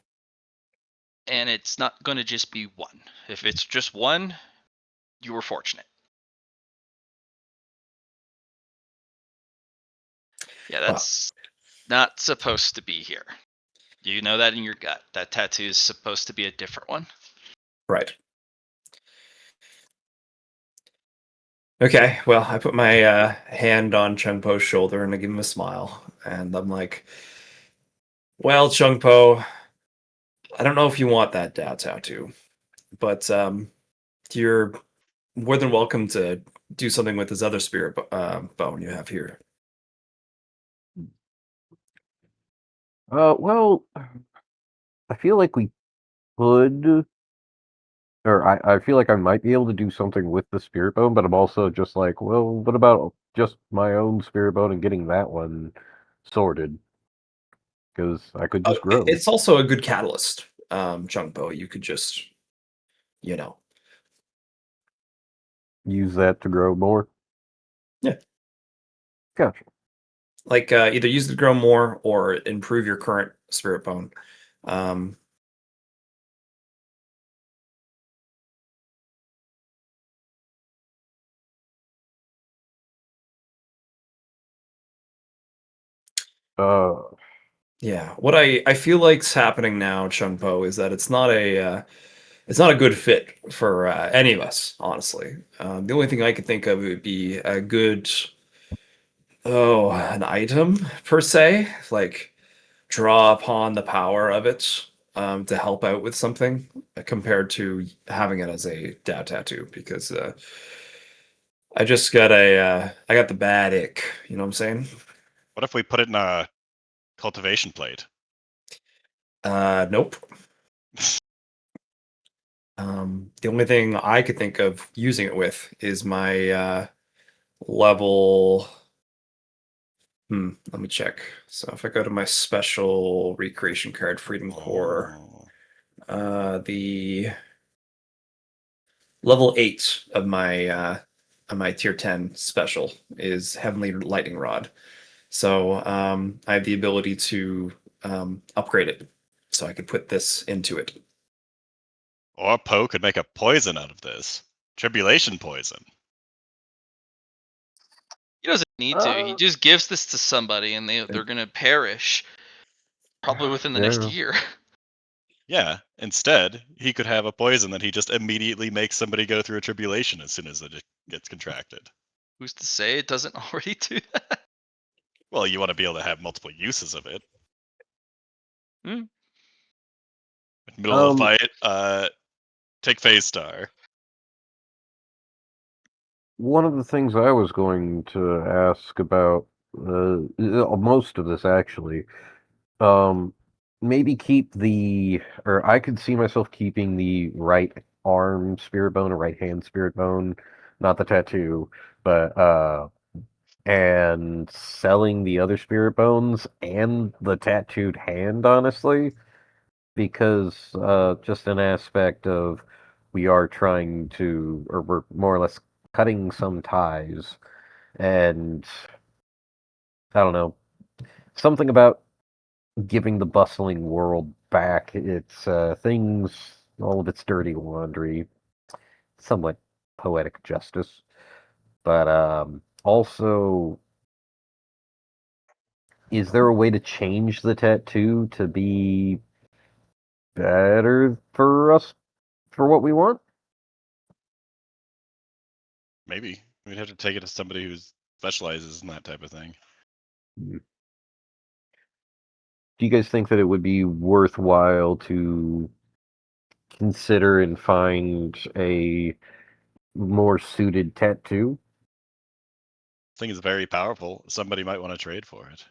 And it's not going to just be one. If it's just one, you were fortunate. Yeah, that's not supposed to be here. You know that in your gut. That tattoo is supposed to be a different one. Right. Okay, well, I put my hand on Chung Po's shoulder and I give him a smile. And I'm like, well, Chung Po, I don't know if you want that Dao tattoo, but you're more than welcome to do something with this other spirit bone you have here. Well, I feel like we could, or I feel like I might be able to do something with the spirit bone, but I'm also just like, well, what about just my own spirit bone and getting that one sorted? Because I could just grow. It's also a good catalyst, Chung Po. You could just, you know. Use that to grow more. Yeah. Gotcha. Like either use it to grow more or improve your current spirit bone. Yeah, what I feel like's happening now, Chung Po, is that it's not a good fit for any of us, honestly. The only thing I could think of would be a good an item per se, like draw upon the power of it to help out with something compared to having it as a dad tattoo because I just got I got the bad ick, you know what I'm saying? What if we put it in a cultivation plate? Nope. The only thing I could think of using it with is my level. Let me check. So if I go to my special recreation card, Freedom Core, the level 8 of my tier 10 special is Heavenly Lightning Rod. So I have the ability to upgrade it. So I could put this into it. Or Poe could make a poison out of this. Tribulation poison. He doesn't need to. He just gives this to somebody, and they're gonna perish probably within the next year. Yeah. Instead, he could have a poison that he just immediately makes somebody go through a tribulation as soon as it gets contracted. Who's to say it doesn't already do that? Well, you want to be able to have multiple uses of it. Hmm. Middle of a fight, Take Phase Star. One of the things I was going to ask about, most of this actually, maybe keep or I could see myself keeping the right arm spirit bone or right hand spirit bone, not the tattoo, but and selling the other spirit bones and the tattooed hand, honestly, because just an aspect of we are trying to, or we're more or less cutting some ties, and I don't know, something about giving the bustling world back its things, all of its dirty laundry, somewhat poetic justice, but also, is there a way to change the tattoo to be better for us, for what we want? Maybe. We'd have to take it to somebody who specializes in that type of thing. Do you guys think that it would be worthwhile to consider and find a more suited tattoo? Thing is very powerful. Somebody might want to trade for it.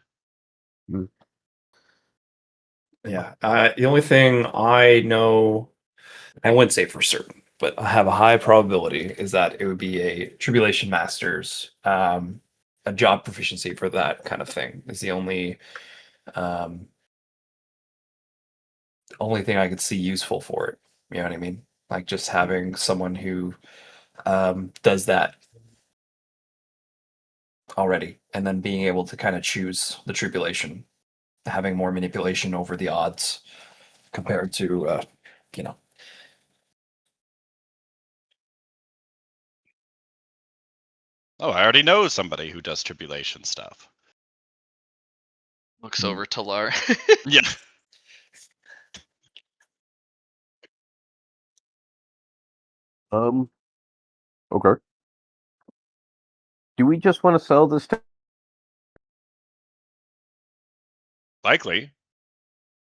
Yeah. The only thing I know, I wouldn't say for certain, but I have a high probability is that it would be a Tribulation Masters, a job proficiency for that kind of thing is the um, only thing I could see useful for it. You know what I mean? Like just having someone who does that already, and then being able to kind of choose the tribulation, having more manipulation over the odds compared to, you know. Oh, I already know somebody who does tribulation stuff. Looks over to Lar. Yeah. Okay. Do we just want to sell this Likely.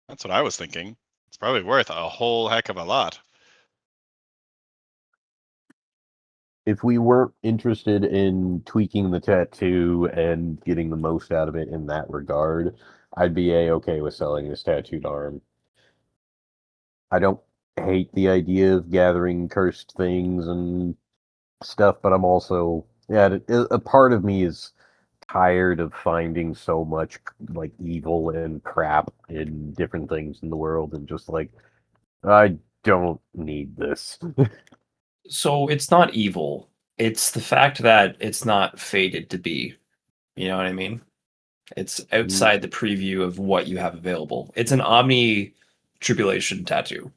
That's what I was thinking. It's probably worth a whole heck of a lot. if we weren't interested in tweaking the tattoo and getting the most out of it in that regard, I'd be okay with selling this tattooed arm. I don't hate the idea of gathering cursed things and stuff, but I'm also, yeah, a part of me is tired of finding so much like evil and crap in different things in the world, and just like, I don't need this. So it's not evil. It's the fact that it's not fated to be. You know what I mean? It's outside the preview of what you have available. It's an omni tribulation tattoo.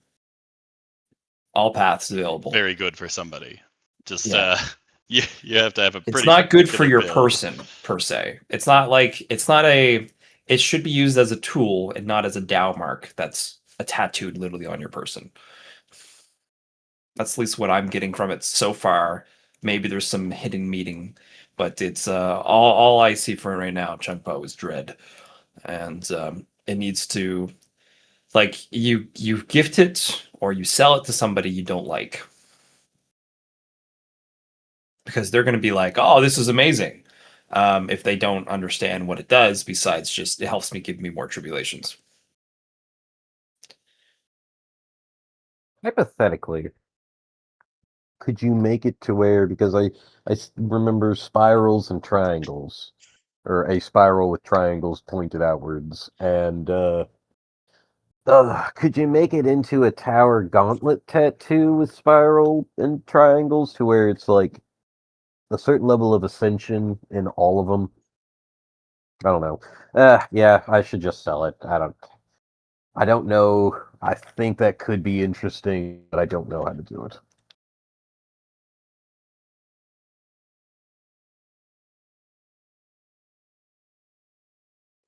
All paths available. Very good for somebody. Just Yeah. you have to have a It's pretty not good for particular your build. person per se. It's not like it's not a. It should be used as a tool and not as a Dow mark that's a tattooed literally on your person. That's at least what I'm getting from it so far. Maybe there's some hidden meaning, but it's all I see for it right now. Chunpo is dread, and it needs to, like, you gift it or you sell it to somebody you don't like, because they're going to be like, oh, this is amazing, if they don't understand what it does besides just it helps me give me more tribulations. Hypothetically, could you make it to where, because remember spirals and triangles, or a spiral with triangles pointed outwards, and could you make it into a tower gauntlet tattoo with spiral and triangles to where it's like a certain level of ascension in all of them? I don't know. Yeah, I should just sell it. I don't know. I think that could be interesting, but I don't know how to do it.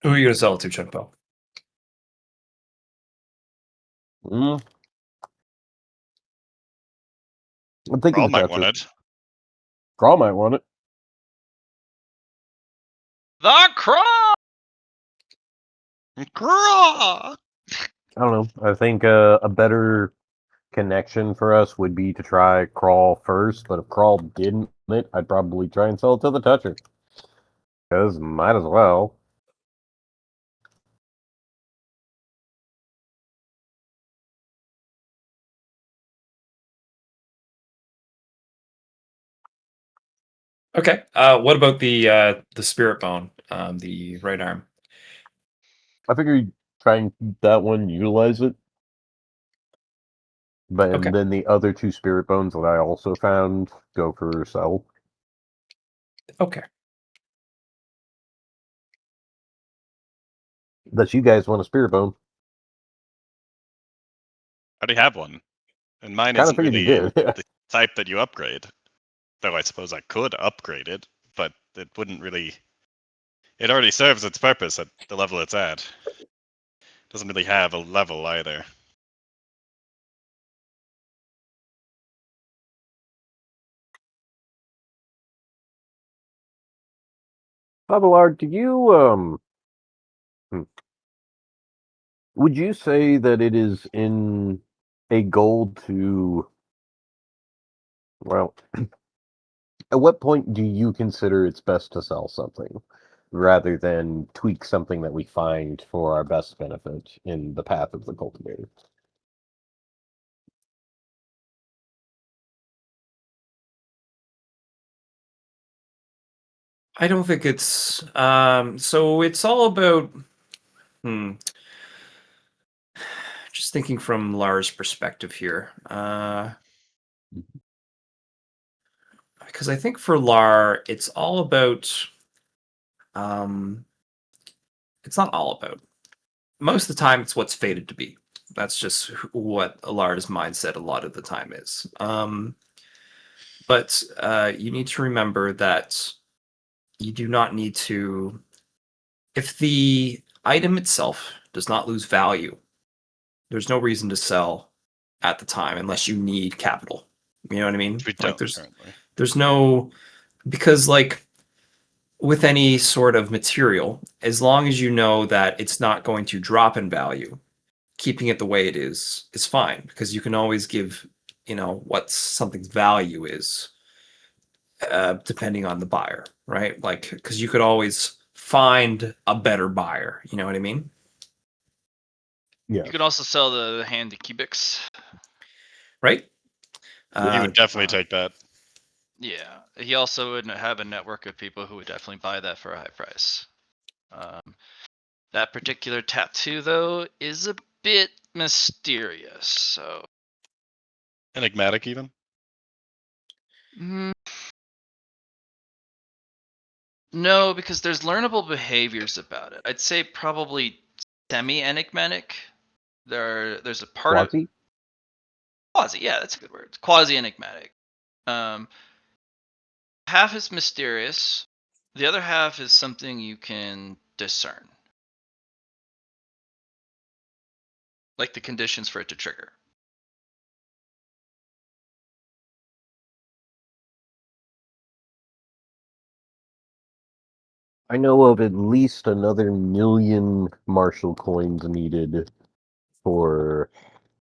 Who are you going to sell it to, Chunpo? Mm. I'm thinking Grawl the might tattoo. want it. Grawl might want it. The Crow! Grawl! I don't know. I think a better connection for us would be to try Crawl first, but if Crawl didn't, I'd probably try and sell it to the Toucher. Because might as well. Okay. What about the spirit bone, the right arm? I figure you'd try and keep that one, utilize it. But Okay. and then the other two spirit bones that I also found go for sell. Okay. Unless you guys want a spirit bone. I already have one, and mine Kind of isn't figured you really did. the type that you upgrade. Though I suppose I could upgrade it, but it wouldn't really. It already serves its purpose at the level it's at. Doesn't really have a level either. Abelard, do you would you say that it is in a goal to, well, at what point do you consider it's best to sell something rather than tweak something that we find for our best benefit in the path of the cultivator? I don't think it's so it's all about just thinking from Lara's perspective here. Because I think for Lar, it's all about it's not all about. Most of the time it's what's fated to be. That's just what Lara's mindset a lot of the time is. But you need to remember that you do not need to, if the item itself does not lose value, there's no reason to sell at the time unless you need capital. You know what I mean? Which we Like don't currently. there's no, because like with any sort of material, as long as you know that it's not going to drop in value, keeping it the way it is fine, because you can always give, what something's value is, depending on the buyer, right? Like, because you could always find a better buyer. You know what I mean? Yeah. You can also sell the hand to cubics. Right? He would definitely take that. Yeah, he also would have a network of people who would definitely buy that for a high price. That particular tattoo, though, is a bit mysterious. So Enigmatic, even. No, because there's learnable behaviors about it. I'd say probably semi-enigmatic. There's a part of Quasi? quasi. Yeah, that's a good word. Quasi-enigmatic. Half is mysterious. The other half is something you can discern, like the conditions for it to trigger. I know of at least another 1,000,000 Marshall coins needed for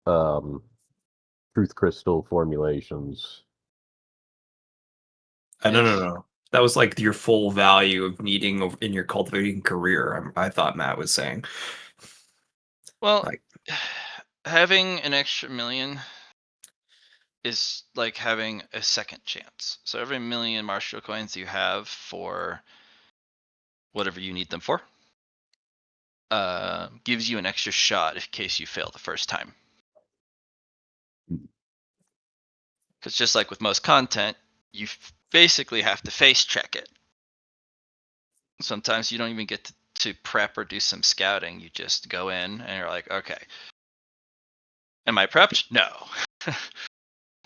truth crystal formulations. No. That was like your full value of needing in your cultivating career. I thought Matt was saying. Well, Like, having an extra million is like having a second chance. So every 1,000,000 Marshall coins you have for whatever you need them for gives you an extra shot in case you fail the first time. Because just like with most content, you basically have to face check it. Sometimes you don't even get to prep or do some scouting. You just go in and you're like, okay, am I prepped? No.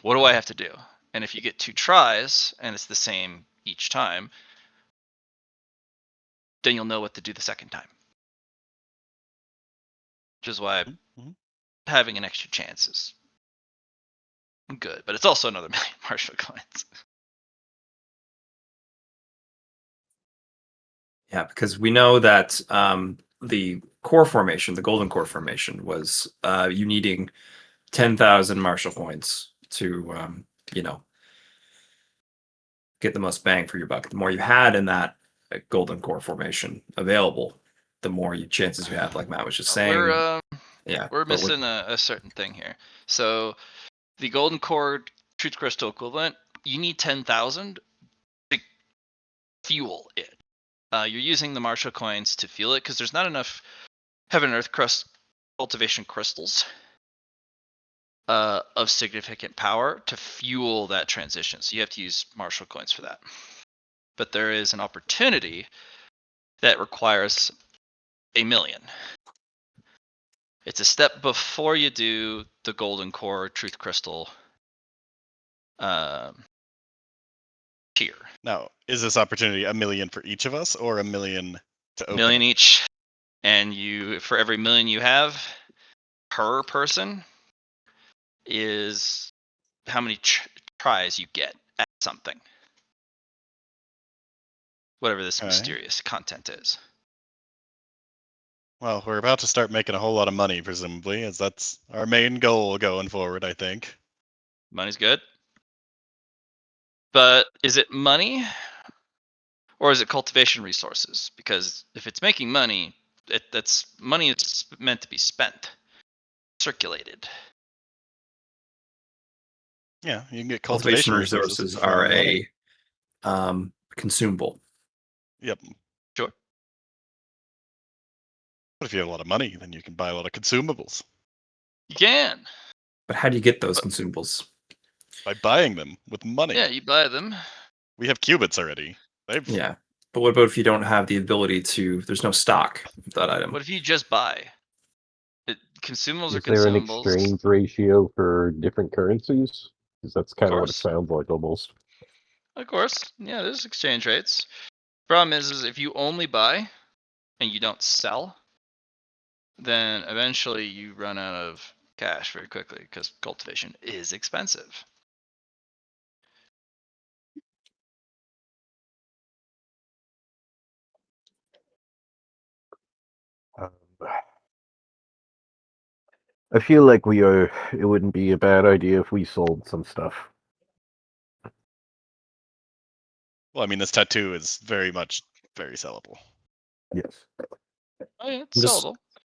What do I have to do? And if you get 2 tries and it's the same each time, then you'll know what to do the second time. Which is why having an extra chance is good, but it's also another 1,000,000 Marshall coins. yeah, because we know that the core formation, the golden core formation, was you needing 10,000 martial points to get the most bang for your buck. The more you had in that golden core formation available, the more chances you have, like Matt was just saying. We're missing a certain thing here. So the golden core truth crystal equivalent, you need 10,000 to fuel it. You're using the martial coins to fuel it because there's not enough heaven and earth crust cultivation crystals of significant power to fuel that transition. So you have to use martial coins for that. But there is an opportunity that requires 1 million. It's a step before you do the golden core truth crystal tier. Now, is this opportunity 1 million for each of us, or 1 million to open? 1 million each, and for every 1 million you have per person is how many tries you get at something, whatever this mysterious content is. Well, we're about to start making a whole lot of money, presumably, as that's our main goal going forward, I think. Money's good. But is it money or is it cultivation resources? Because if it's making money, that's money is meant to be spent, circulated. Yeah, you can get cultivation cultivation resources for are money. a consumable. Yep. Sure. But if you have a lot of money, then you can buy a lot of consumables. You can. But how do you get those consumables? By buying them with money. Yeah, you buy them. We have qubits already. Yeah. But what about if you don't have the ability to, there's no stock of that item? What if you just buy? Consumables are Is there an consumables. exchange ratio for different currencies? Because that's kind of what it course. sounds like almost. Of course. Yeah, there's exchange rates. Problem is if you only buy and you don't sell, then eventually you run out of cash very quickly because cultivation is expensive. I feel like it wouldn't be a bad idea if we sold some stuff. Well, I mean, this tattoo is very sellable. Yes. Oh yeah, it's I'm just sellable.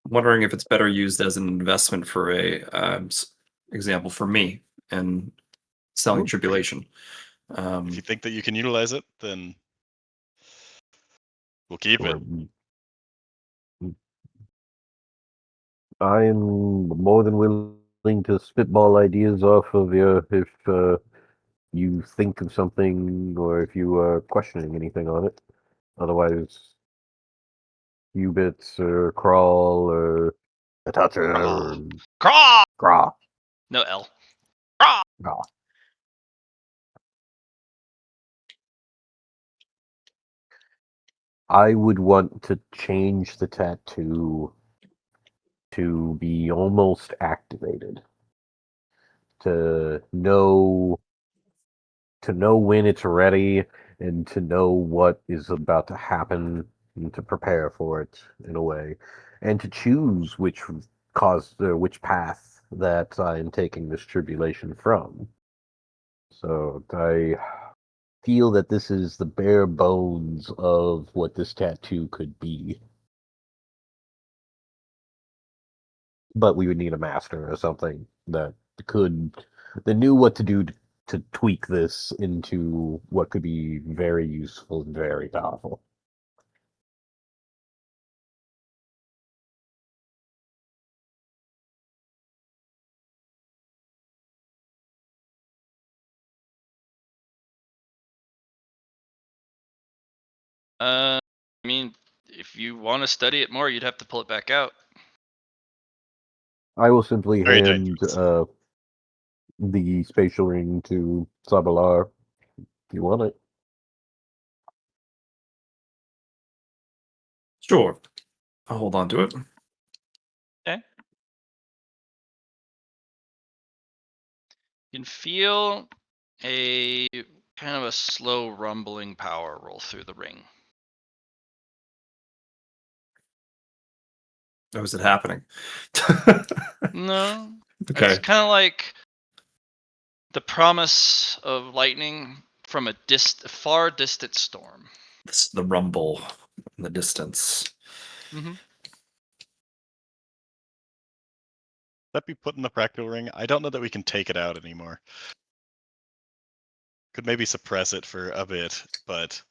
wondering if it's better used as an investment for a example for me and selling tribulation. If you think that you can utilize it, then we'll keep it. I'm more than willing to spitball ideas off of you if you think of something or if you are questioning anything on it. Otherwise, qubits or crawl or a toucher or Craw! craw. No L. Craw! Craw. I would want to change the tattoo to be almost activated. To know when it's ready and to know what is about to happen and to prepare for it in a way. And to choose which path that I am taking this tribulation from. So I feel that this is the bare bones of what this tattoo could be. But we would need a master or something that knew what to do to tweak this into what could be very useful and very powerful. I mean, if you want to study it more, you'd have to pull it back out. I will simply Very hand dangerous. the spatial ring to Sabalar if you want it. Sure. I'll hold on to it. Okay. You can feel a kind of a slow rumbling power roll through the ring. Oh, is it happening? No. Okay. It's kind of like the promise of lightning from a far distant storm. This is the rumble in the distance. Mm-hmm. That be put in the practical ring? I don't know that we can take it out anymore. Could maybe suppress it for a bit, but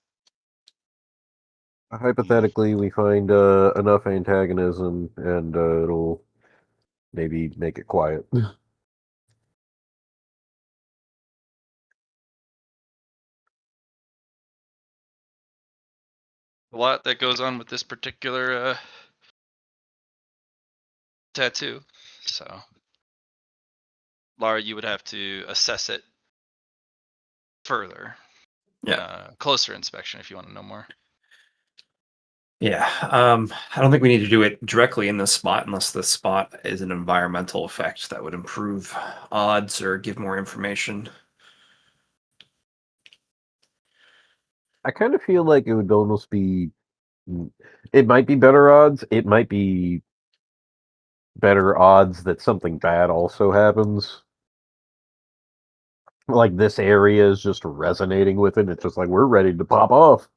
Hypothetically, we find enough antagonism, and it'll maybe make it quiet. A lot that goes on with this particular tattoo. So, Lara, you would have to assess it further. Yeah. Closer inspection if you want to know more. Yeah. I don't think we need to do it directly in this spot unless the spot is an environmental effect that would improve odds or give more information. I kind of feel like it would almost be. It might be better odds. It might be better odds that something bad also happens. Like this area is just resonating with it. It's just like we're ready to pop off.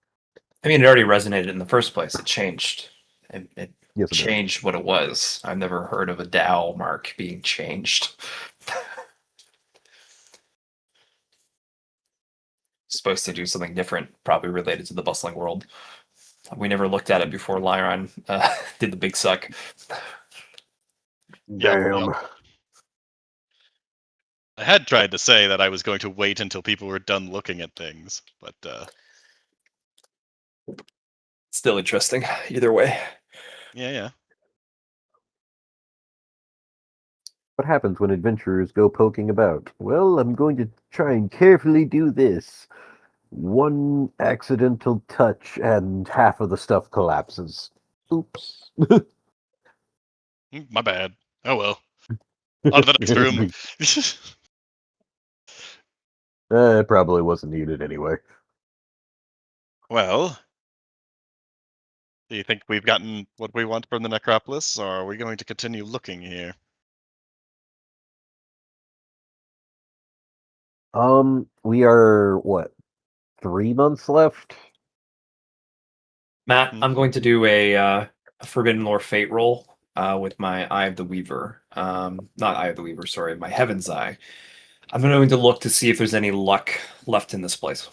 I mean, it already resonated in the first place. It changed. It Yes, it does. changed what it was. I've never heard of a Dow mark being changed. Supposed to do something different, probably related to the bustling world. We never looked at it before Lyron did the big suck. Damn. I had tried to say that I was going to wait until people were done looking at things, but Still interesting, either way. yeah. What happens when adventurers go poking about? Well, I'm going to try and carefully do this. One accidental touch and half of the stuff collapses. Oops. My bad. Oh well. On to the next room. It probably wasn't needed anyway. Well, do you think we've gotten what we want from the necropolis, or are we going to continue looking here? We are what? 3 months left? Matt, I'm going to do a Forbidden Lore Fate roll with my Eye of the Weaver. Not Eye of the Weaver, sorry, my Heaven's Eye. I'm going to look to see if there's any luck left in this place.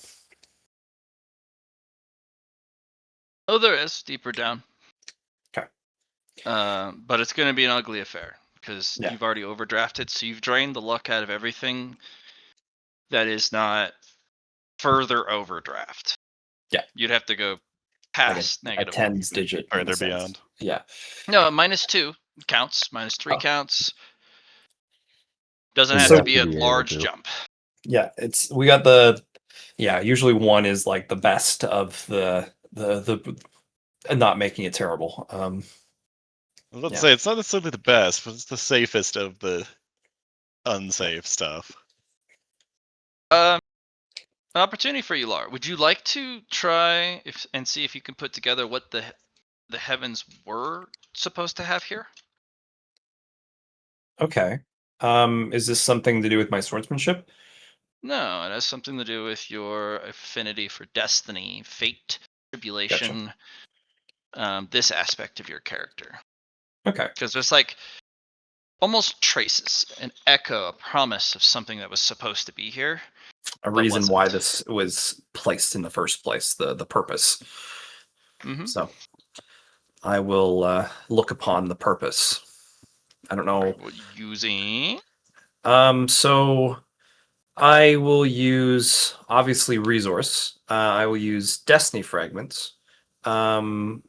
Oh, there is deeper down. Okay. But it's going to be an ugly affair because Yeah. you've already overdrafted, so you've drained the luck out of everything that is not further overdraft. Yeah. You'd have to go Like past a negative. tens digit. in Further a sense. beyond. Yeah. No, -2 counts. -3 Oh. counts. Doesn't You have So- to be a have to be able large to. jump. Yeah, we got the usually one is like the best of the and not making it terrible. I was about Yeah. to say it's not necessarily the best, but it's the safest of the unsafe stuff. An opportunity for you, Lar. Would you like to try and see if you can put together what the heavens were supposed to have here? Okay. Is this something to do with my swordsmanship? No, it has something to do with your affinity for destiny, fate, tribulation, this aspect of your character. Okay. Because there's like almost traces, an echo, a promise of something that was supposed to be here. A But reason why wasn't. this was placed in the first place, the purpose. Mm-hmm. So I will look upon the purpose. I don't know. Using. So I will use obviously resource. I will use destiny fragments to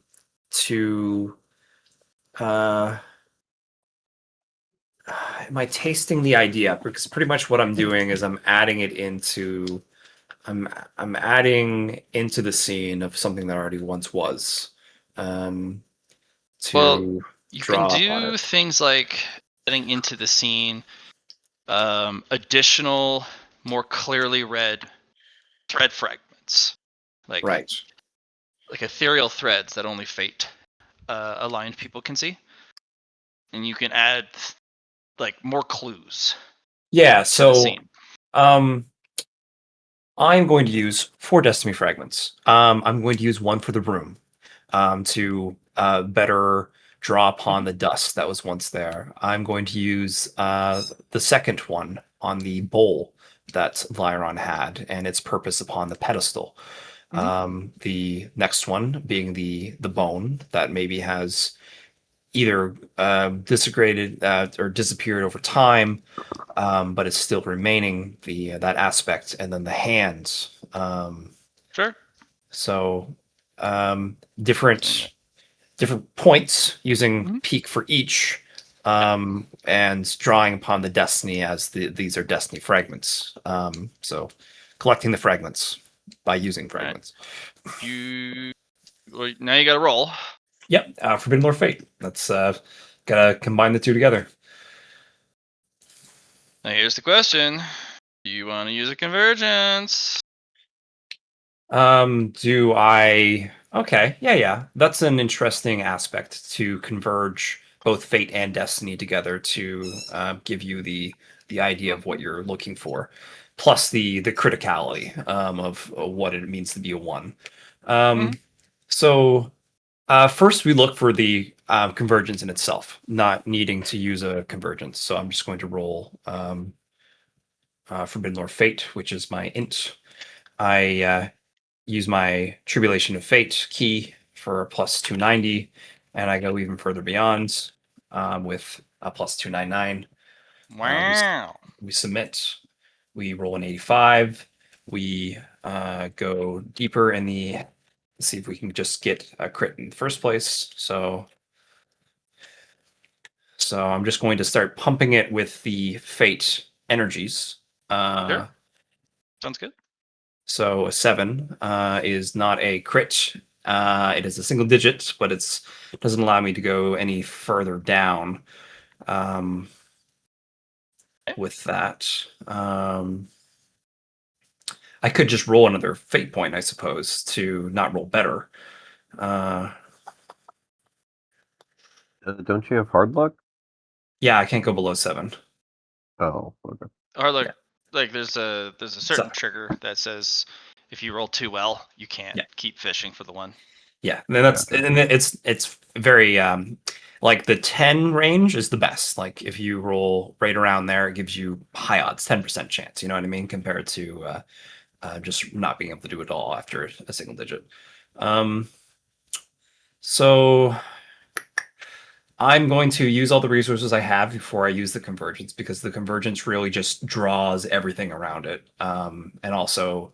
am I tasting the idea? Because pretty much what I'm doing is I'm adding the scene of something that already once was. To Well, you can draw upon do it. things like getting into the scene, additional, more clearly read thread fragments, like Right. ethereal threads that only fate aligned people can see, and you can add like more clues Yeah, to the so scene. I'm going to use 4 destiny fragments. I'm going to use one for the room to better draw upon the dust that was once there. I'm going to use the second one on the bowl that Lyron had and its purpose upon the pedestal. The next one being the bone that maybe has either disintegrated or disappeared over time, but it's still remaining the that aspect, and then the hands. Sure. So different points using peak for each, and drawing upon the destiny as these are destiny fragments. So collecting the fragments by using fragments. Well, now you got to roll. Yep, Forbidden Lore Fate. That's gotta combine the two together. Now here's the question: do you want to use a convergence? Do I? Okay, yeah. That's an interesting aspect to converge both fate and destiny together to give you the idea of what you're looking for, plus the criticality of what it means to be a one. So first we look for the convergence in itself, not needing to use a convergence. So I'm just going to roll Forbidden Lore Fate, which is my int. I use my Tribulation of Fate key for a plus 290, and I go even further beyond with a plus 299. Wow. We submit. We roll an 85. We go deeper in the. See if we can just get a crit in the first place. So I'm just going to start pumping it with the Fate energies. Sure. Sounds good. So a 7 is not a crit. It is a single digit, but it doesn't allow me to go any further down with that. I could just roll another fate point, I suppose, to not roll better. Don't you have hard luck? Yeah, I can't go below 7. Oh, okay. Or like, Yeah. like there's a certain trigger that says if you roll too well, you can't keep fishing for the one. Yeah, and then it's very like the 10 range is the best. Like if you roll right around there, it gives you high odds, 10% chance. You know what I mean, compared to just not being able to do it all after a single digit. So I'm going to use all the resources I have before I use the convergence, because the convergence really just draws everything around it, and also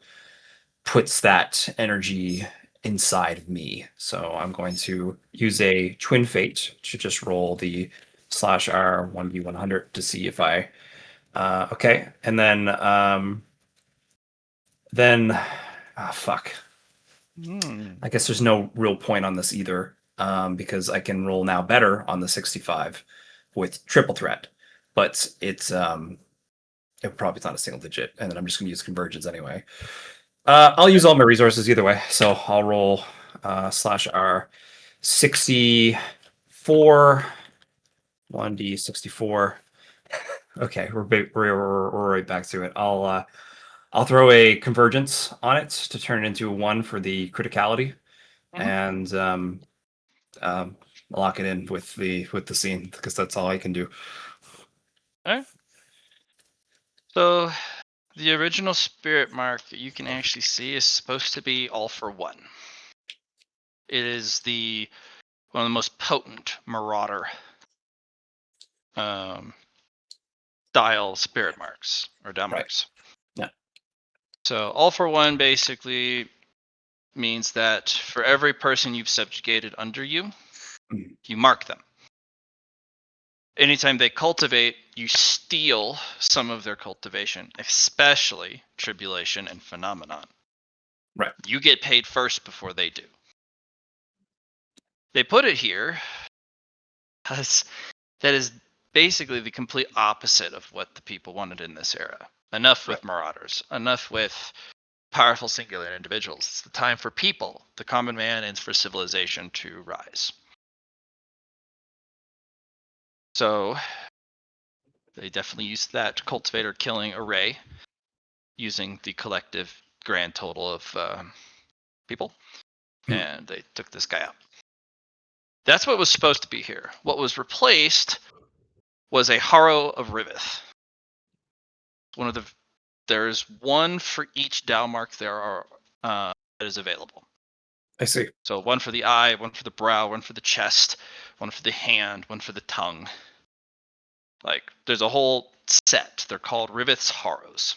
puts that energy inside of me. So I'm going to use a twin fate to just roll the /R 1v100 to see if I okay, and then fuck. I guess there's no real point on this either, because I can roll now better on the 65 with triple threat, but it's it probably not a single digit, and then I'm just going to use convergence anyway. I'll use all my resources either way, so I'll roll /R 64 1d64. Okay, we're right back to it. I'll throw a convergence on it to turn it into a 1 for the criticality, and lock it in with the scene, because that's all I can do. All right. So the original spirit mark you can actually see is supposed to be all for one. It is one of the most potent marauder style spirit marks or down marks. Yeah. So all for one basically means that for every person you've subjugated under you, you mark them. Anytime they cultivate, you steal some of their cultivation, especially tribulation and phenomenon. Right. You get paid first before they do. They put it here because that is basically the complete opposite of what the people wanted in this era. Enough with marauders, enough with powerful singular individuals. It's the time for people, the common man, and for civilization to rise. So They definitely used that cultivator killing array using the collective grand total of people, and they took this guy out. That's what was supposed to be here. What was replaced was a Harrow of Riveth. There's one for each Dow mark there are that is available. I see. So one for the eye, one for the brow, one for the chest, one for the hand, one for the tongue. Like, there's a whole set. They're called Riveth's Harrows.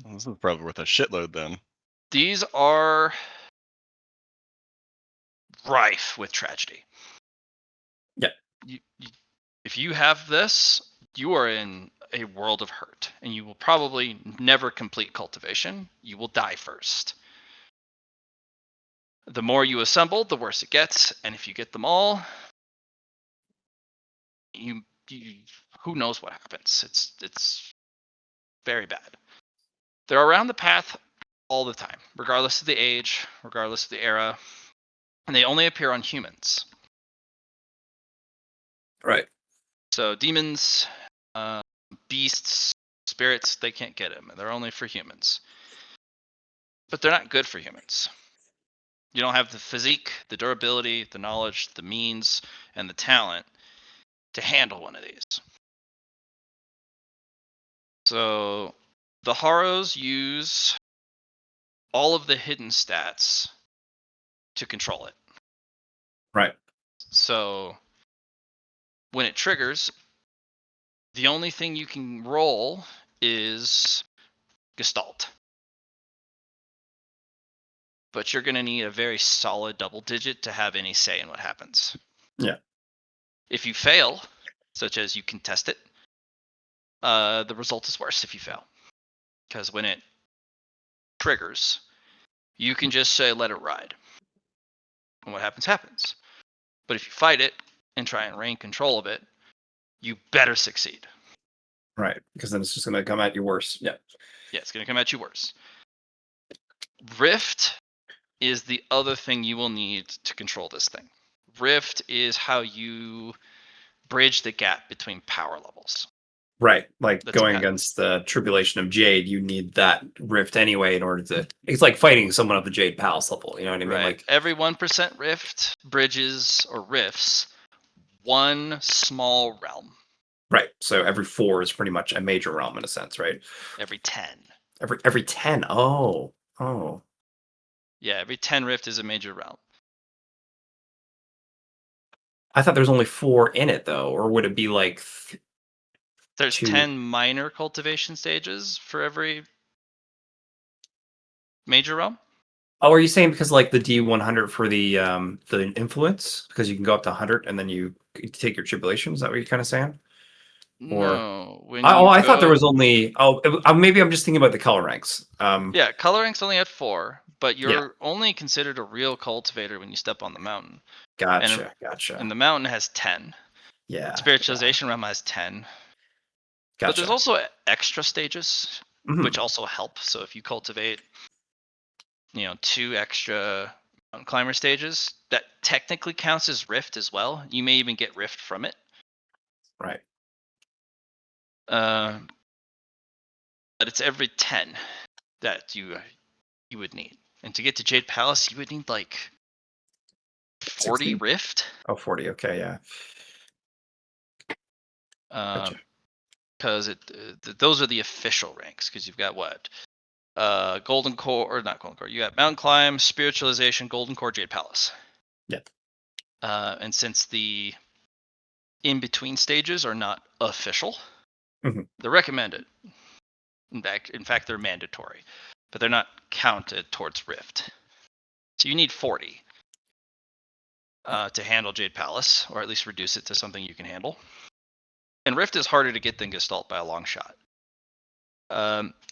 Well, this is probably worth a shitload then. These are rife with tragedy. Yeah. If you have this, you are in a world of hurt, and you will probably never complete cultivation. You will die first. The more you assemble, the worse it gets, and if you get them all, you who knows what happens. It's very bad. They're around the path all the time, regardless of the age, regardless of the era, and they only appear on humans. Right. So demons, beasts, spirits, they can't get them. They're only for humans. But they're not good for humans. You don't have the physique, the durability, the knowledge, the means, and the talent to handle one of these. So the Harrows use all of the hidden stats to control it. Right. So when it triggers, the only thing you can roll is Gestalt. But you're going to need a very solid double digit to have any say in what happens. Yeah. If you fail, such as you contest it, the result is worse if you fail. Because when it triggers, you can just say, let it ride. And what happens, happens. But if you fight it and try and reign control of it, you better succeed. Right. Because then it's just going to come at you worse. Yeah. Yeah, it's going to come at you worse. Rift is the other thing you will need to control this thing. Rift is how you bridge the gap between power levels. Right. Like That's going about it. against the Tribulation of Jade, you need that rift anyway in order to. It's like fighting someone of the Jade Palace level. You know what I mean? Right. Like, Every 1% rift bridges or rifts one small realm. right. So every 4 is pretty much a major realm in a sense, right? Every 10. Every 10. Oh. Yeah, every 10 rift is a major realm. I thought there was only 4 in it though, or would it be like? There's 2? 10 minor cultivation stages for every major realm. Oh, are you saying because like the D100 for the influence, because you can go up to 100 and then you take your tribulation? Is that what you're kind of saying? Or No, when I thought there go- was only maybe I'm just thinking about the color ranks. Yeah, color rank's only at 4, but Yeah. you're only considered a real cultivator when you step on the mountain. Gotcha. And the mountain has 10. Yeah. Spiritualization realm has 10. But there's Gotcha. also extra stages, Mhm. which also help. So if you cultivate, 2 extra mountain climber stages, that technically counts as rift as well. You may even get rift from it. Right. But it's every 10 that you would need. And to get to Jade Palace, you would need like 40 60? rift. Oh, 40. Okay, yeah. Gotcha. Because those are the official ranks. Because you've got what? Golden Core, or not Golden Core. You got Mountain Climb, Spiritualization, Golden Core, Jade Palace. Yeah. And since the in-between stages are not official, Mhm. they're recommended. In fact, they're mandatory, but they're not counted towards Rift. So you need 40 to handle Jade Palace, or at least reduce it to something you can handle. And Rift is harder to get than Gestalt by a long shot.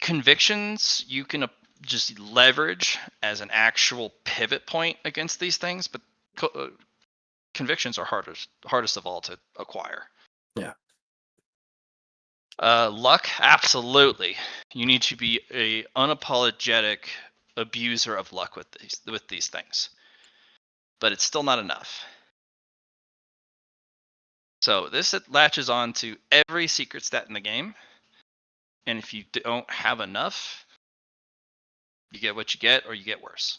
Convictions you can just leverage as an actual pivot point against these things, but convictions are hardest of all to acquire. Yeah. Luck, absolutely. You need to be a unapologetic abuser of luck with these things, but it's still not enough. So this latches on to every secret stat in the game. And if you don't have enough, you get what you get or you get worse.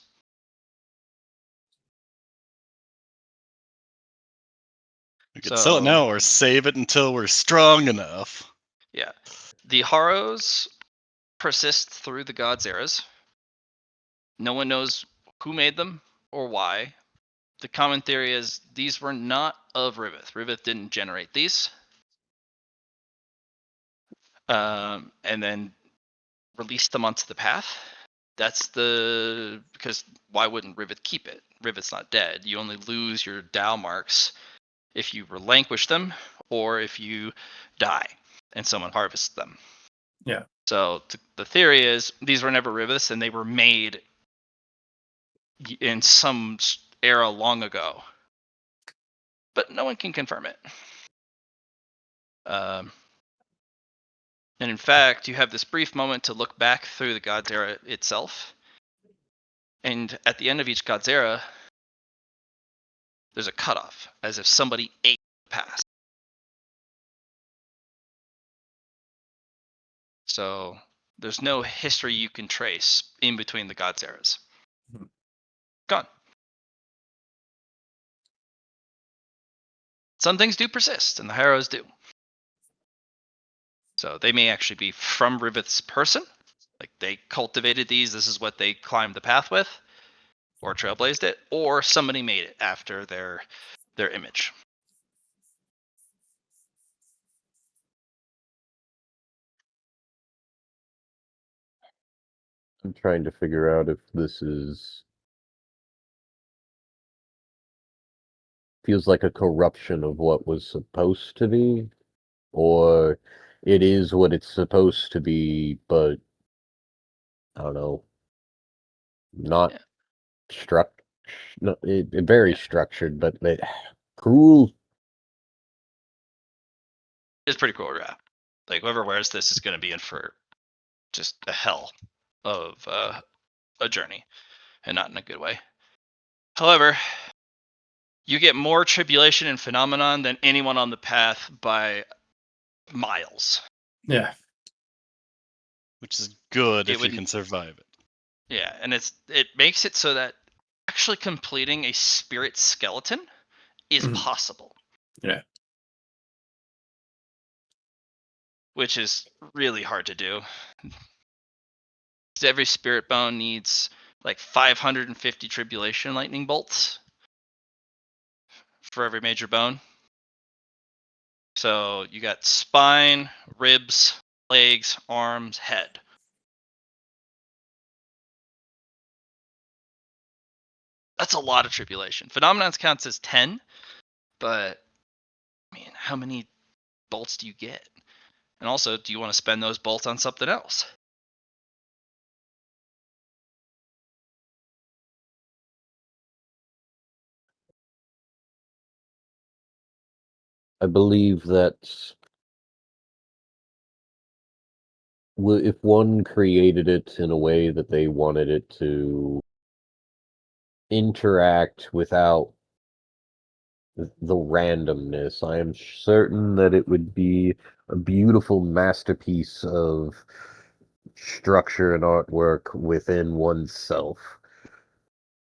We could sell it now So, or save it until we're strong enough. yeah. The Harrows persist through the gods' eras. No one knows who made them or why. The common theory is these were not of Riveth. Riveth didn't generate these. And then released them onto the path. That's because why wouldn't Riveth keep it? Riveth's not dead. You only lose your Dao marks if you relinquish them or if you die and someone harvests them. Yeah. So the theory is these were never Riveth's and they were made in some era long ago. But no one can confirm it. And in fact, you have this brief moment to look back through the God's era itself. And at the end of each God's era, there's a cutoff, as if somebody ate the past. So there's no history you can trace in between the God's eras. Gone. Some things do persist, and the Harrows do. So they may actually be from Riveth's person. Like they cultivated these, this is what they climbed the path with, or trailblazed it, or somebody made it after their image. I'm trying to figure out if this feels like a corruption of what was supposed to be, or it is what it's supposed to be, but I don't know, not Yeah. very structured, but cruel. It's pretty cool, yeah. Like whoever wears this is going to be in for just a hell of a journey, and not in a good way. However, you get more tribulation and phenomenon than anyone on the path by miles. Yeah. Which is good It if you would- can survive it. Yeah, and it makes it so that actually completing a spirit skeleton is Mhm. possible. Yeah. Which is really hard to do. Every spirit bone needs like 550 tribulation lightning bolts for every major bone. So you got spine, ribs, legs, arms, head. That's a lot of tribulation. Phenomenons counts as 10, but I mean, how many bolts do you get? And also, do you want to spend those bolts on something else? I believe that if one created it in a way that they wanted it to interact without the randomness, I am certain that it would be a beautiful masterpiece of structure and artwork within oneself.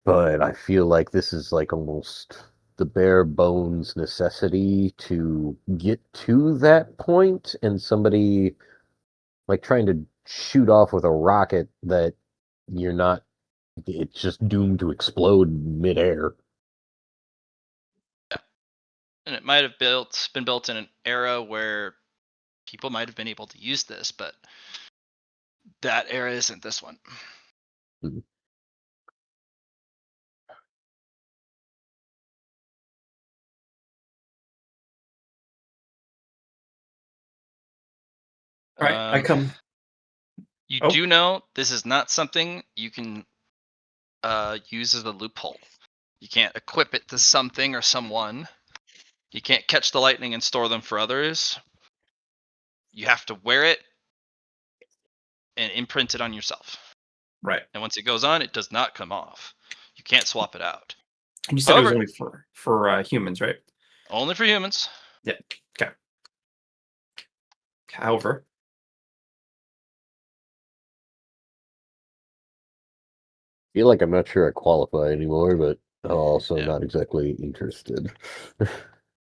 But I feel like this is like almost the bare bones necessity to get to that point, and somebody like trying to shoot off with a rocket that you're not, it's just doomed to explode midair. And it might have been built in an era where people might have been able to use this, but that era isn't this one. Mhm. All right. I come. You Oh. do know this is not something you can use as a loophole. You can't equip it to something or someone. You can't catch the lightning and store them for others. You have to wear it and imprint it on yourself. Right. And once it goes on, it does not come off. You can't swap it out. And you said it was However- only for humans, right? Only for humans. However, Feel like I'm not sure I qualify anymore, but also Yeah. not exactly interested.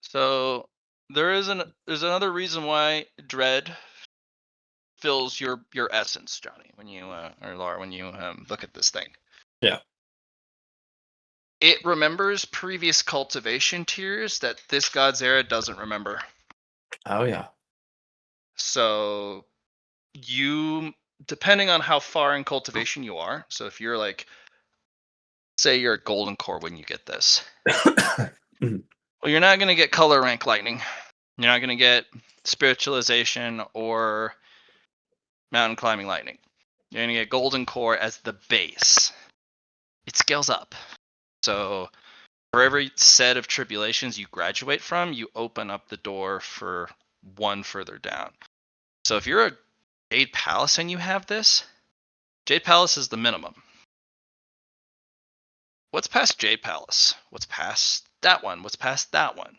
So there's another reason why dread fills your essence, Johnny, when you or Laura, when you look at this thing. Yeah. It remembers previous cultivation tiers that this god's era doesn't remember. oh yeah. So you, depending on how far in cultivation you are, so if you're like, say you're at golden core when you get this, Mhm. well, you're not going to get color rank lightning. You're not going to get spiritualization or mountain climbing lightning. You're going to get golden core as the base. It scales up. So for every set of tribulations you graduate from, you open up the door for one further down. So if you're a Jade Palace and you have this, Jade Palace is the minimum. What's past Jade Palace? What's past that one? What's past that one?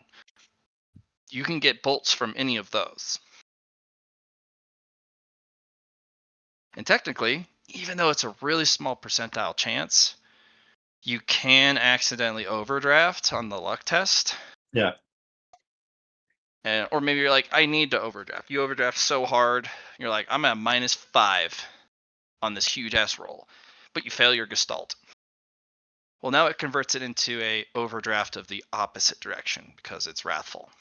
You can get bolts from any of those. And technically, even though it's a really small percentile chance, you can accidentally overdraft on the luck test. Yeah. And, or maybe you're like, I need to overdraft. You overdraft so hard, you're like, I'm at -5 on this huge ass roll, but you fail your gestalt. Well, now it converts it into a overdraft of the opposite direction because it's wrathful.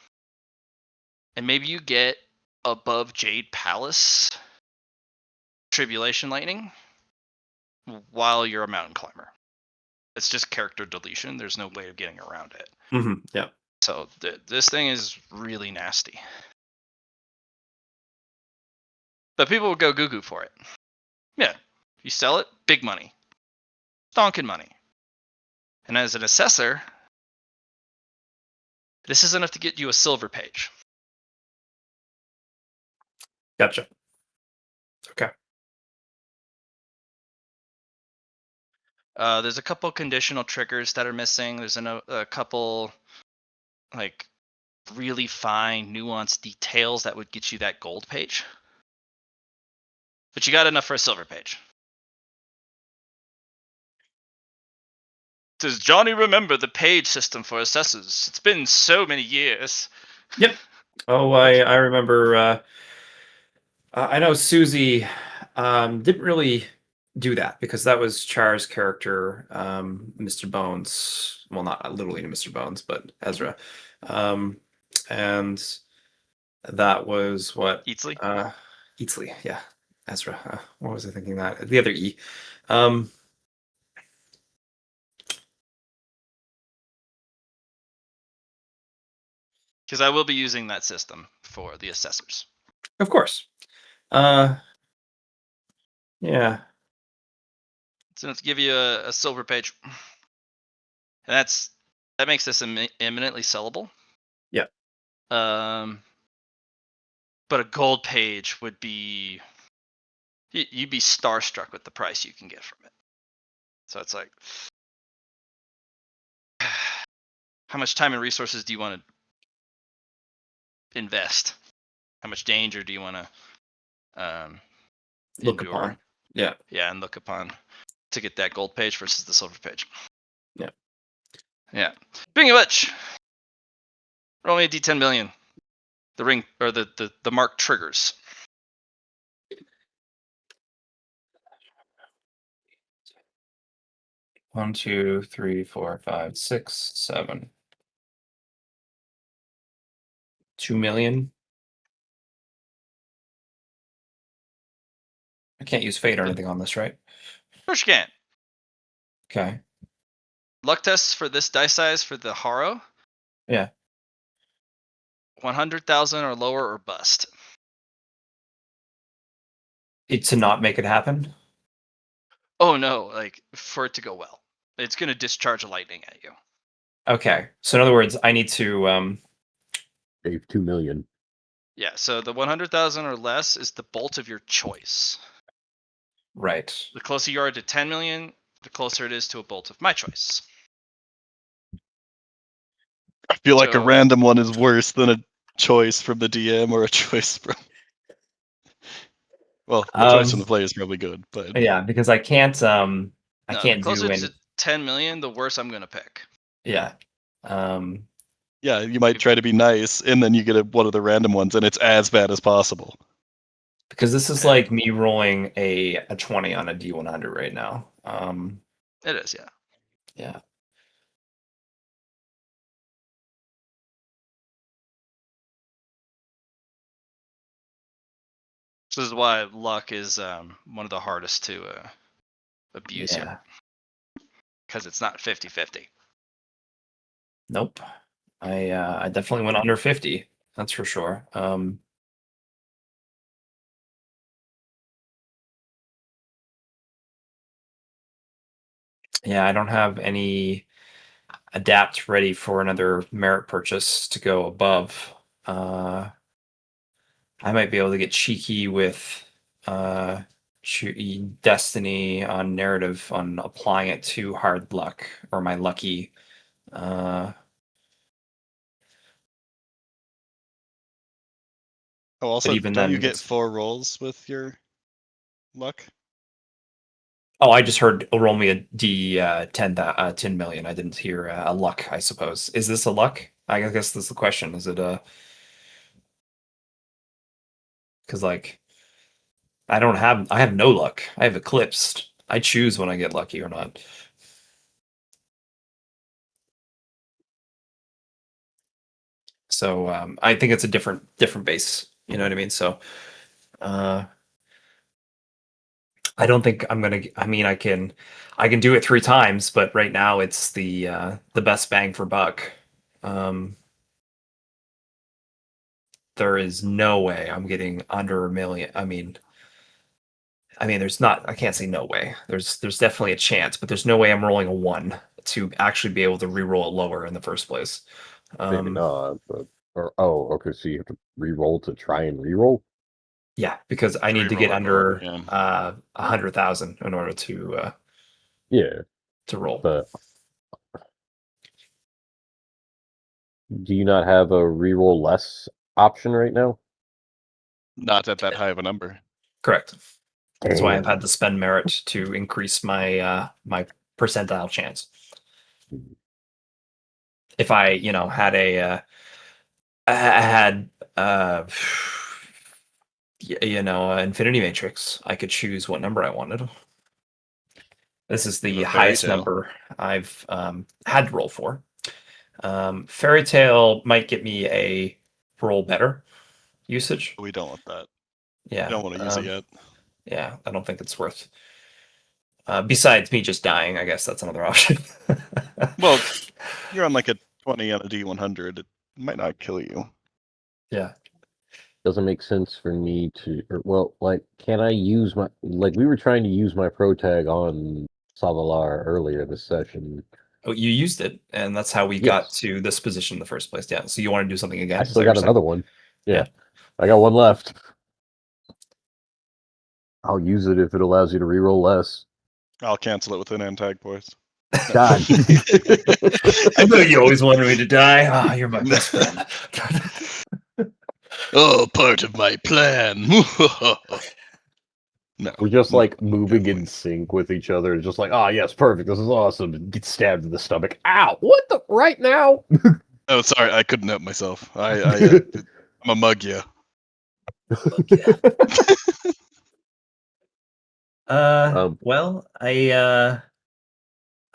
And maybe you get above Jade Palace Tribulation Lightning while you're a mountain climber. It's just character deletion. There's no way of getting around it. Yeah. So this thing is really nasty. But people will go goo-goo for it. Yeah. You sell it, big money. Stonking money. And as an assessor, this is enough to get you a silver page. Gotcha. Okay. There's a couple conditional triggers that are missing. There's a couple like really fine, nuanced details that would get you that gold page. But you got enough for a silver page. Does Johnny remember the page system for assessors? It's been so many years. Yep. Oh, I remember. I know Susie didn't really do that because that was Char's character, Mr. Bones. Well, not literally Mr. Bones, but Ezra. And that was what Eatsley? Eatsley, yeah. Ezra. What was I thinking that? The other E. Um, Because I will be using that system for the assessors. of course. Yeah. So let's give you a silver page. And that makes this imminently sellable. Yeah. But a gold page would be, you'd be starstruck with the price you can get from it. So it's like, how much time and resources do you want to invest? How much danger do you want to Look endure? upon. Yeah. Yeah, and look upon to get that gold page versus the silver page. Yeah. Yeah. Speaking of which, roll me a D10 million. The ring or the mark triggers. One, 2, 3, 4, 5, 6, 7. 2 million. I can't use fate or anything on this, right? Of course you can. Okay. Luck tests for this die size for the Harrow. Yeah. 100,000 or lower or bust. To not make it happen. Oh no, like for it to go well. It's gonna discharge lightning at you. Okay. So in other words, I need to Save 2 million. Yeah, so the 100,000 or less is the bolt of your choice. right. The closer you are to 10 million, the closer it is to a bolt of my choice. I feel like a So- random one is worse than a choice from the DM or a choice from? Well, the choice from the player is probably good, but Yeah, because I can't No, the do closer any. to 10 million, the worse I'm gonna pick. Yeah. yeah, you might try to be nice, and then you get one of the random ones, and it's as bad as possible. Because this is Yeah. like me rolling a 20 on a D100 right now. It is, yeah. Yeah. This is why luck is one of the hardest to abuse here. Yeah. Because it's not 50-50. Nope. I definitely went under 50. That's for sure. Yeah, I don't have any adapt ready for another merit purchase to go above. I might be able to get cheeky with destiny on narrative on applying it to hard luck or my lucky. Oh, also, even don't then, you get it's 4 rolls with your luck? oh, I just heard roll me a D 10 million. I didn't hear a luck. I suppose is this a luck? I guess this is the question. Is it a? Because like I have no luck. I have eclipsed. I choose when I get lucky or not. So I think it's a different base. You know what I mean? So I don't think I'm gonna. I mean, I can do it 3 times, but right now it's the best bang for buck. There is no way I'm getting under 1 million. I mean, there's not. I can't say no way. There's definitely a chance, but there's no way I'm rolling a 1 to actually be able to re-roll it lower in the first place. Maybe not, but okay. So you have to re-roll to try and re-roll. Yeah, because I need to Re-roll get it under yeah. 100,000 in order to Yeah, roll. but do you not have a re-roll less option right now? Not at that high of a number. Correct. That's why I've Damn. had to spend merit to increase my my percentile chance. If I, had I had infinity matrix, I could choose what number I wanted. This is You the have a fairy highest tale. number I've had to roll for. Fairy tale might get me a roll better usage. We don't want that. Yeah, We don't want to use it yet. yeah, I don't think it's worth. Besides me just dying, I guess that's another option. Well, you're on like a 20 on a D100. It might not kill you. Yeah. Doesn't make sense for me to, can I use we were trying to use my pro tag on Savalar earlier this session. Oh, you used it, and that's how we got Yes. to this position in the first place. Yeah. So you want to do something again? I Is still that what got you're another saying? one. Yeah. Yeah. I got one left. I'll use it if it allows you to reroll less. I'll cancel it with an antag voice. God. I know you always wanted me to die. Ah, you're my best friend. Oh, part of my plan. No. We're just no, like moving definitely. in sync with each other. Just like, yes, perfect. This is awesome. And get stabbed in the stomach. Ow! What the? Right now? Oh, sorry, I couldn't help myself. I'm a mug, yeah. Well, I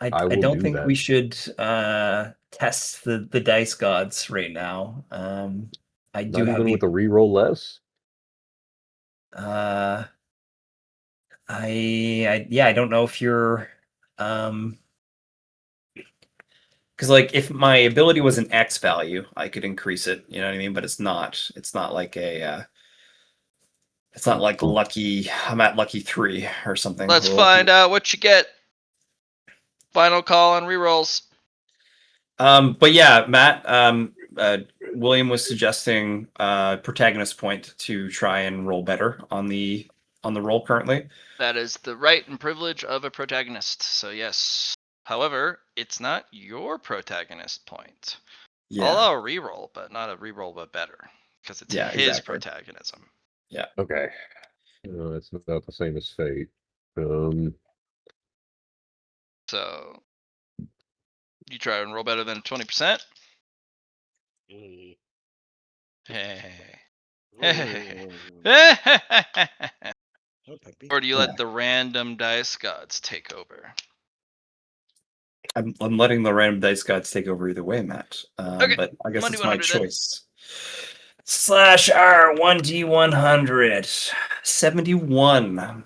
I will don't do think that. we should test the dice gods right now. I do Not have even with a reroll less. I don't know if you're because like if my ability was an X value, I could increase it. You know what I mean? But it's not. It's not like a. It's not like lucky. I'm at lucky 3 or something. Let's or find lucky. out what you get. Final call on rerolls. But yeah, Matt. William was suggesting protagonist point to try and roll better on the roll currently. That is the right and privilege of a protagonist. So yes. However, it's not your protagonist point. Yeah. Allow a reroll, but not a reroll, but better. Because it's Yeah, his exactly. protagonism. Okay. No, it's not the same as Fate. So you try and roll better than 20%. Hey. Or do you let the random dice gods take over? I'm letting the random dice gods take over either way, Matt. Okay, But I guess Monday it's my 100 then. choice. Slash R 1D100 71.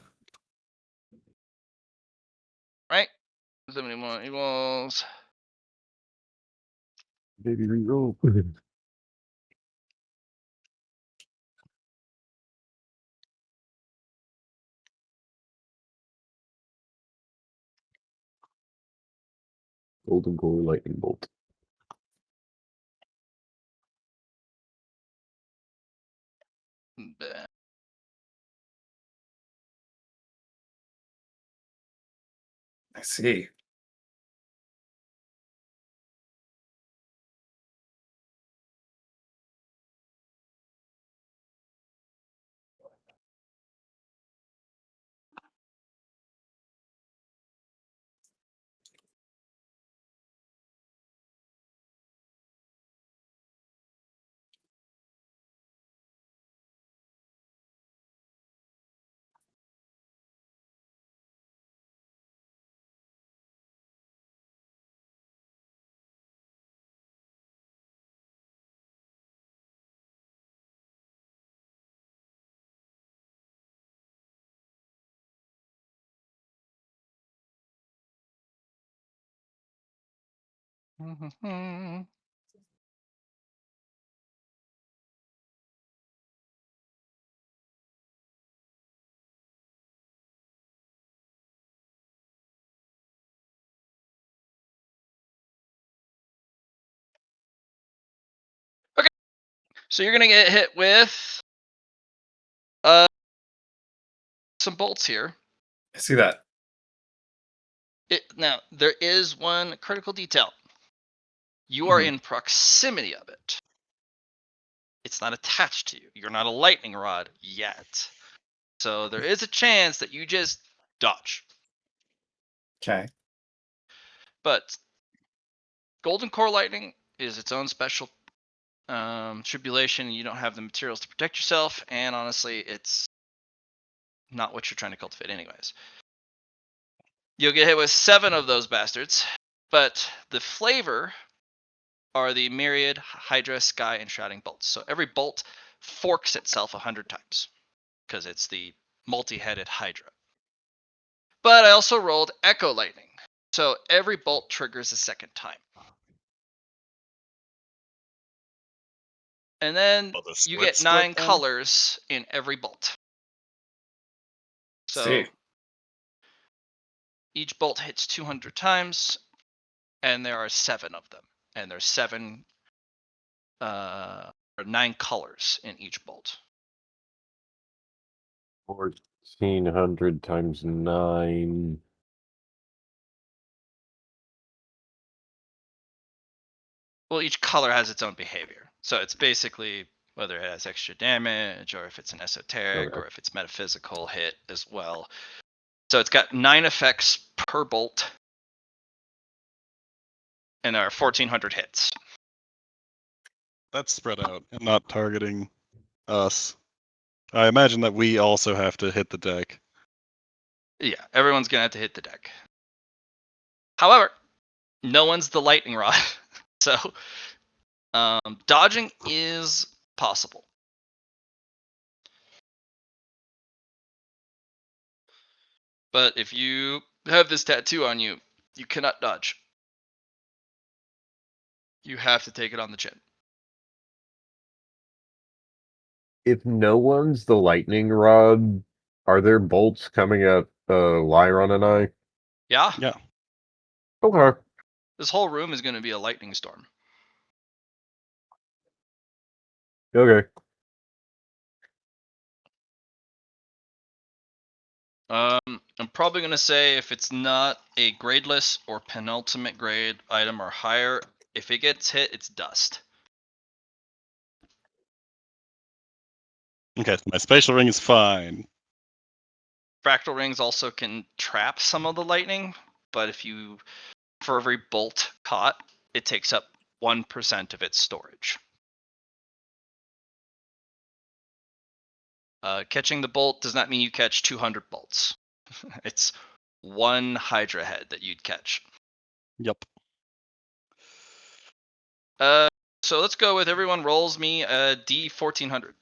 Right? 71 equals. Baby reroll. Golden Core Lightning Bolt. Bleh. I see. So you're gonna get hit with some bolts here. I see that. Now there is one critical detail. You are in proximity of it. It's not attached to you. You're not a lightning rod yet. So there is a chance that you just dodge. Okay. But Golden Core Lightning is its own special tribulation. You don't have the materials to protect yourself, and honestly, it's not what you're trying to cultivate anyways. You'll get hit with 7 of those bastards, but the flavor are the Myriad, Hydra, Sky, and Shrouding bolts. So every bolt forks itself 100 times because it's the multi-headed Hydra. But I also rolled Echo Lightning, so every bolt triggers a second time. And then you get 9 colors in every bolt. So See. each bolt hits 200 times, and there are 7 of them. And there's 9 colors in each bolt. 1400 times 9. Well, each color has its own behavior. So it's basically whether it has extra damage, or if it's an esoteric, Okay. or if it's metaphysical hit as well. So it's got 9 effects per bolt, and there are 1400 hits. That's spread out and not targeting us. I imagine that we also have to hit the deck. Yeah, everyone's gonna have to hit the deck. However, no one's the lightning rod, so dodging is possible. But if you have this tattoo on you, you cannot dodge. You have to take it on the chin. If no one's the lightning rod, are there bolts coming at Lyron and I? Yeah? Yeah. Okay. This whole room is going to be a lightning storm. Okay. I'm probably going to say if it's not a gradeless or penultimate grade item or higher, If it gets hit, it's dust. Okay, my spatial ring is fine. Fractal rings also can trap some of the lightning, but for every bolt caught, it takes up 1% of its storage. Catching the bolt does not mean you catch 200 bolts. It's one Hydra head that you'd catch. Yep. So let's go with everyone rolls me a D1400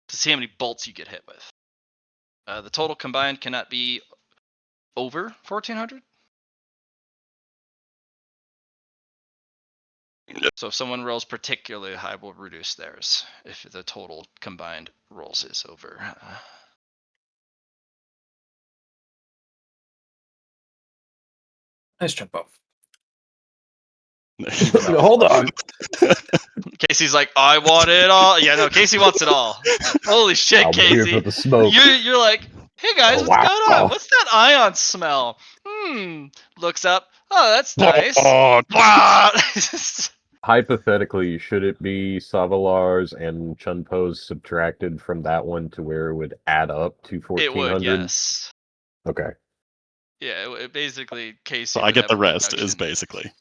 to see how many bolts you get hit with. The total combined cannot be over 1400. So if someone rolls particularly high, we'll reduce theirs if the total combined rolls is over. Nice jumbo. Hold on. Casey's like, I want it all. Yeah, no, Casey wants it all. Holy shit, I'm here Casey. for the smoke. You're like, hey guys, Oh, what's going on? wow. What's that ion smell? Looks up. Oh, that's nice. Oh, Blah! Hypothetically, should it be Savalar's and Chunpo's subtracted from that one to where it would add up to It 1400? would, yes. Okay. Yeah, it basically Casey. so I would get have the a rest, is reduction. basically.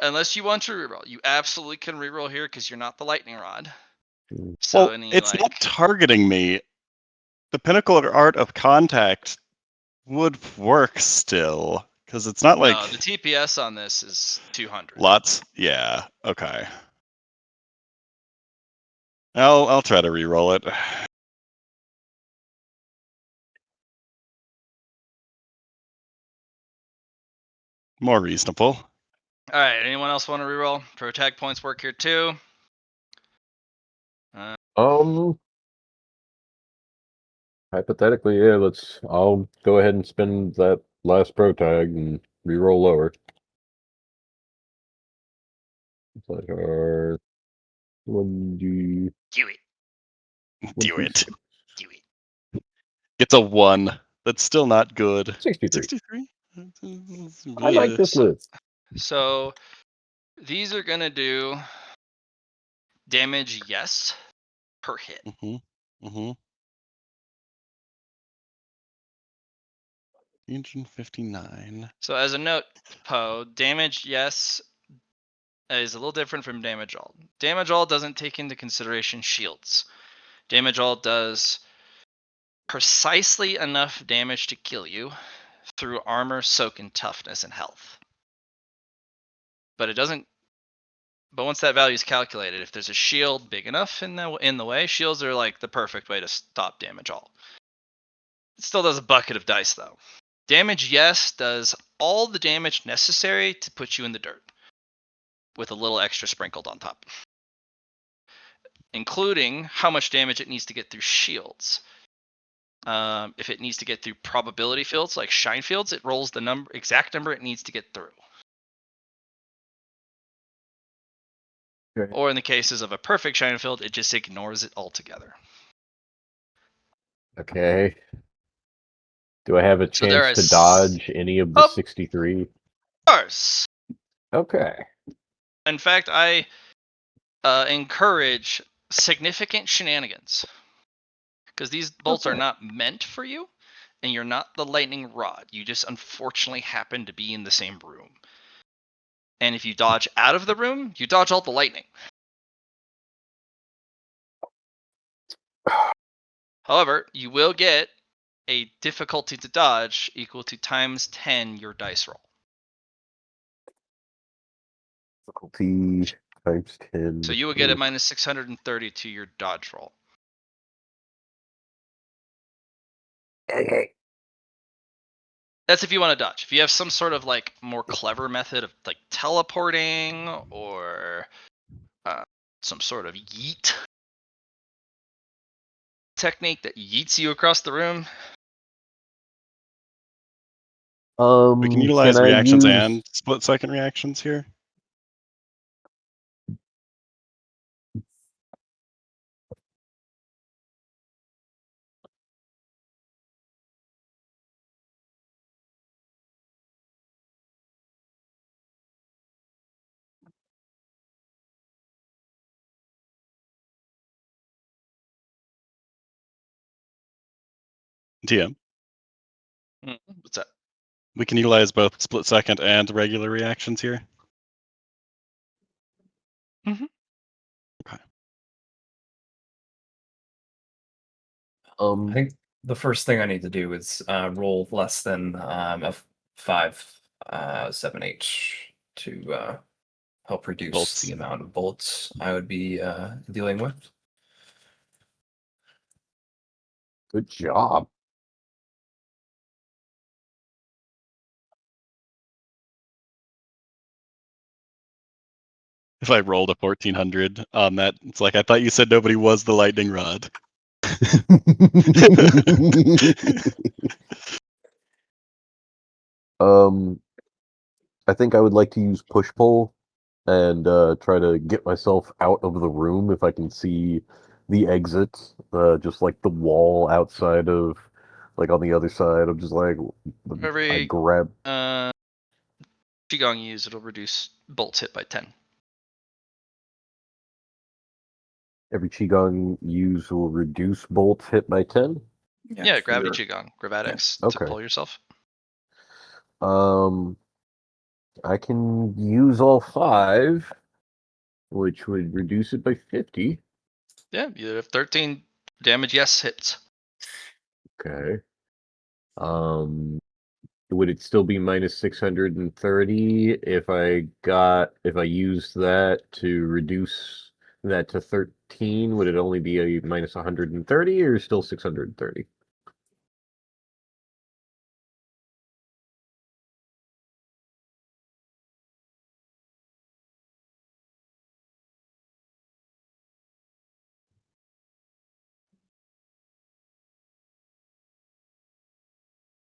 Unless you want to reroll. You absolutely can reroll here because you're not the lightning rod. Mm. So Well, any it's like not targeting me. The pinnacle of art of contact would work still, because it's not like no, the TPS on this is 200. lots. Yeah. Okay. I'll try to re-roll it. More reasonable. All right. Anyone else want to reroll? Pro tag points work here too. Hypothetically, yeah, I'll go ahead and spend that last pro tag and reroll lower. It's like our one Do it. Do it. Do it. It's a 1. That's still not good. 63. 63? I like this list. So these are gonna do damage, yes, per hit. Mm-hmm. 359. So as a note, Poe, damage, yes, is a little different from damage all. Damage all doesn't take into consideration shields. Damage all does precisely enough damage to kill you through armor, soak, and toughness and health. But it doesn't. But once that value is calculated, if there's a shield big enough in the way, shields are like the perfect way to stop damage all. It still does a bucket of dice though. Damage, yes, does all the damage necessary to put you in the dirt, with a little extra sprinkled on top, including how much damage it needs to get through shields. If it needs to get through probability fields like shine fields, it rolls the exact number it needs to get through. Okay. Or in the cases of a perfect shine field, it just ignores it altogether. Okay. Do I have a So there chance to is dodge any of the 63? course. Okay. In fact, I encourage significant shenanigans because these bolts are Okay. not meant for you, and you're not the lightning rod. You just unfortunately happen to be in the same room. And if you dodge out of the room, you dodge all the lightning. However, you will get a difficulty to dodge equal to times 10 your dice roll. Difficulty times 10. So you will get a minus 630 to your dodge roll. Okay. That's if you want to dodge. If you have some sort of like more clever method of like teleporting or some sort of yeet technique that yeets you across the room. We can Can utilize I reactions use and split-second reactions here. DM. What's that? We can utilize both split second and regular reactions here. I think the first thing I need to do is roll less than a 5.78 to help reduce Bolts. the amount of bolts I would be dealing with. Good job. If I rolled a 1400 on that, it's like I thought you said nobody was the lightning rod. I think I would like to use push pull and try to get myself out of the room if I can see the exit, just like the wall outside of, like on the other side. I'm just like, I Every grab. Qigong you use, it'll reduce bolts hit by 10. Every Qigong use will reduce bolts hit by 10. Yeah, gravity for Qigong, gravatics Okay. to pull yourself. I can use all 5, which would reduce it by 50. Yeah, you have 13 damage. Yes, hits. Okay. Would it still be minus 630 if I used that to reduce that to 13? Would it only be a minus 130 or still 630?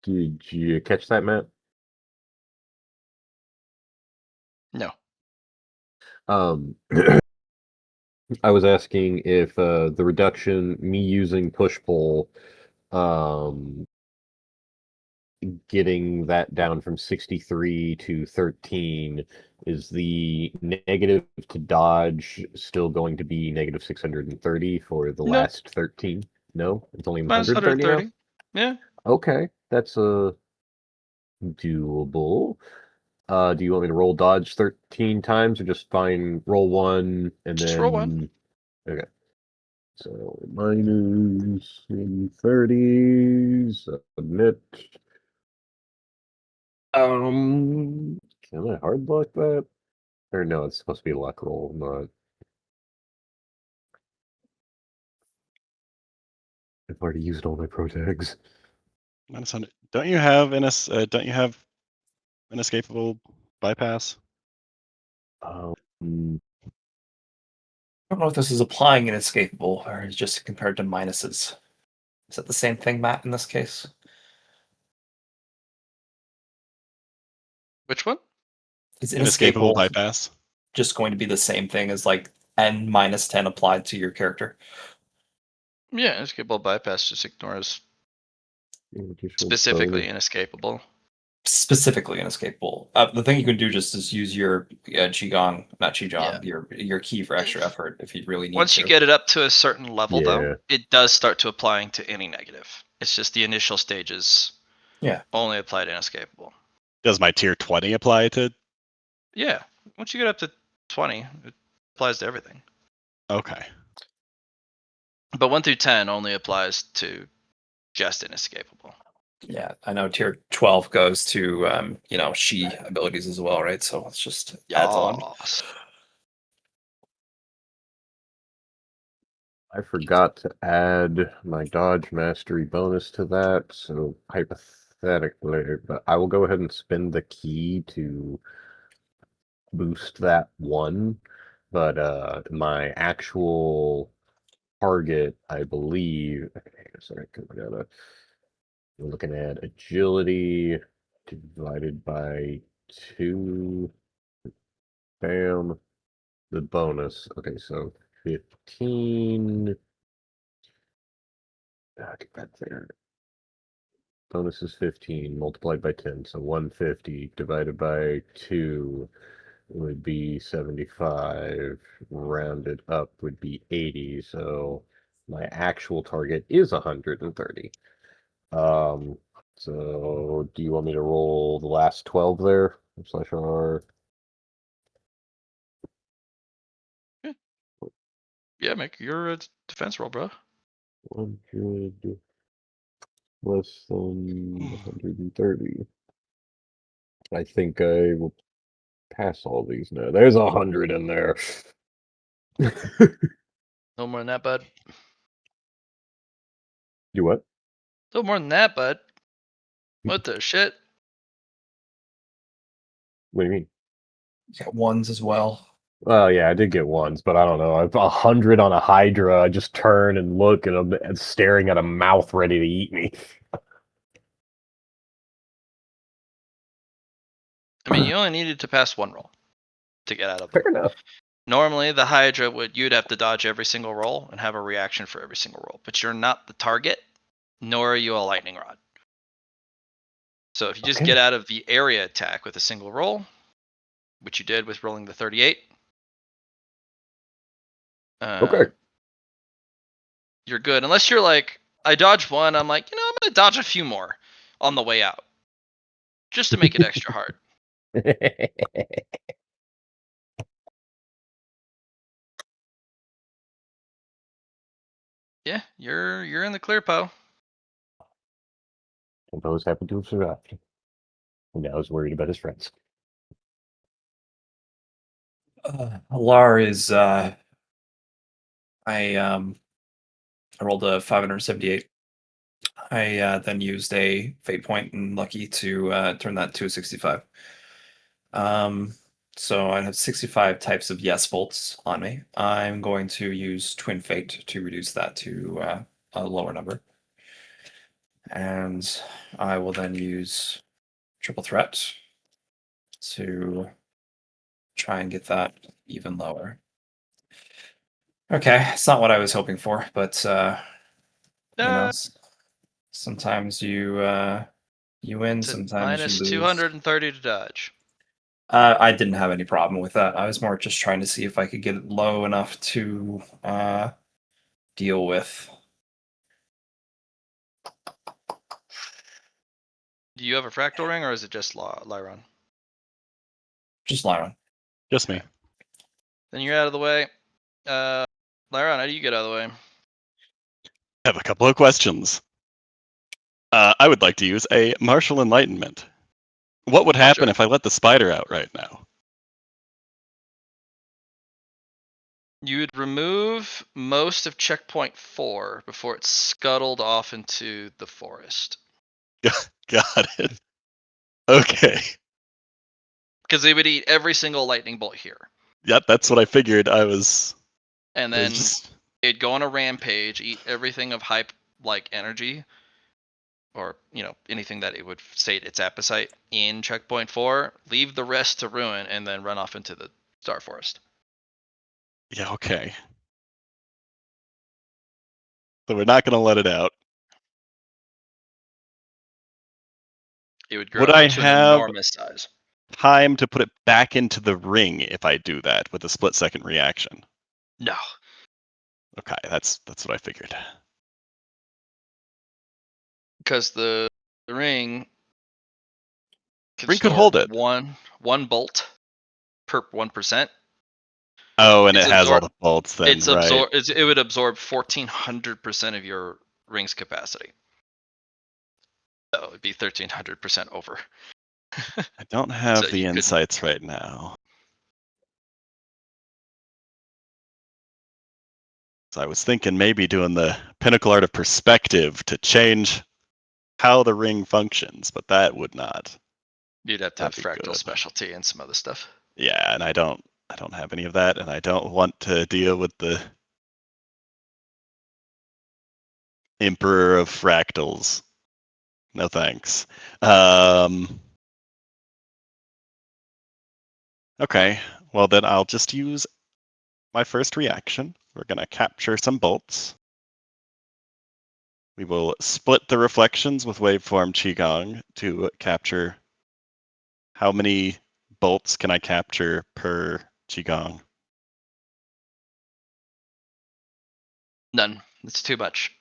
Did you catch that, Matt? No. I was asking if the reduction, me using push pull, getting that down from 63 to 13, is the negative to dodge still going to be negative 630 for the Nope. last 13? No, it's only Minus 130 now? 130. Yeah. Okay, that's doable. Do you want me to roll dodge 13 times or just fine roll 1 and Just then roll 1. Okay. So minus 30, submit. Can I hard block that? Or no, it's supposed to be a luck roll, not. I've already used all my pro tags. Minus 100. Don't you have inescapable bypass? I don't know if this is applying inescapable or is just compared to minuses. Is that the same thing, Matt, in this case? Which one? Is Inescapable inescapable bypass. just going to be the same thing as like n minus 10 applied to your character? Yeah, inescapable bypass just ignores Additional specifically bonus. inescapable. Specifically inescapable. The thing you can do just is use your Qigong, not Qigong, your key for extra effort if you really need Once to. you get it up to a certain level, Yeah. though, it does start to applying to any negative. It's just the initial stages. Yeah. Only apply to inescapable. Does my tier 20 apply to? Yeah. Once you get up to 20, it applies to everything. Okay. But 1 through 10 only applies to just inescapable. Yeah, I know tier 12 goes to she abilities as well, right? So it's just adds on. Yes. I forgot to add my dodge mastery bonus to that, so hypothetically, but I will go ahead and spend the key to boost that 1. But my actual target, I believe. Okay, hang on a second, 'cause we're looking at agility divided by 2. Bam. The bonus. Okay, so 15. Get that there. Bonus is 15 multiplied by 10, so 150 divided by 2 would be 75. Rounded up would be 80. So my actual target is 130. So do you want me to roll the last 12 there? /R. Yeah, make your defense roll, bro. 100 less than 130. I think I will pass all these now. There's 100 in there. No more than that, bud. Do what? No more than that, bud. What the shit? What do you mean? You got ones as well. Well, yeah, I did get ones, but I don't know. I've 100 on a Hydra. I just turn and look, and I'm staring at a mouth ready to eat me. I mean, you only needed to pass one roll to get out of them. Fair enough. Normally, the Hydra you'd have to dodge every single roll and have a reaction for every single roll, but you're not the target, nor are you a lightning rod. So if you just Okay. get out of the area attack with a single roll, which you did with rolling the 38, Okay. you're good. Unless you're like, I dodged one, I'm like, I'm gonna dodge a few more on the way out, just to make it extra hard. Yeah, you're in the clear, Poe. And those happen to have survived. And now he's worried about his friends. Lar is I rolled a 578. I then used a fate point and lucky to turn that to a 65. So I have 65 types of yes bolts on me. I'm going to use twin fate to reduce that to a lower number. And I will then use triple threat to try and get that even lower. Okay, it's not what I was hoping for, but sometimes you win, It's at sometimes you minus lose. 230 to dodge. I didn't have any problem with that. I was more just trying to see if I could get it low enough to deal with. Do you have a fractal ring, or is it just Lyron? Just Lyron. Just me. Then you're out of the way. Lyron, how do you get out of the way? I have a couple of questions. I would like to use a martial enlightenment. What would happen Sure. if I let the spider out right now? You would remove most of checkpoint 4 before it's scuttled off into the forest. Got it. Okay. Because they would eat every single lightning bolt here. Yep, that's what I figured. And I was then just it'd go on a rampage, eat everything of hype like energy, or anything that it would sate its appetite in checkpoint 4, leave the rest to ruin, and then run off into the Star Forest. yeah, okay. So we're not gonna let it out. It would Would grow I to an have enormous size. time to put it back into the ring if I do that with a split second reaction? No. Okay, that's what I figured. Because the ring can Ring could store hold it. one bolt per 1%. Oh, and It's it has all absor- the bolts then, It's right? it would absorb 1400% of your ring's capacity. So it'd be 1300% over. I don't So have the you couldn't. insights right now. So I was thinking maybe doing the pinnacle art of perspective to change how the ring functions, but that would not. You'd have to have That'd be fractal good. specialty and some other stuff. Yeah, and I don't have any of that, and I don't want to deal with the Emperor of Fractals. No thanks. Okay, well then I'll just use my first reaction. We're gonna capture some bolts. We will split the reflections with waveform Qigong to capture. How many bolts can I capture per Qigong? None. It's too much.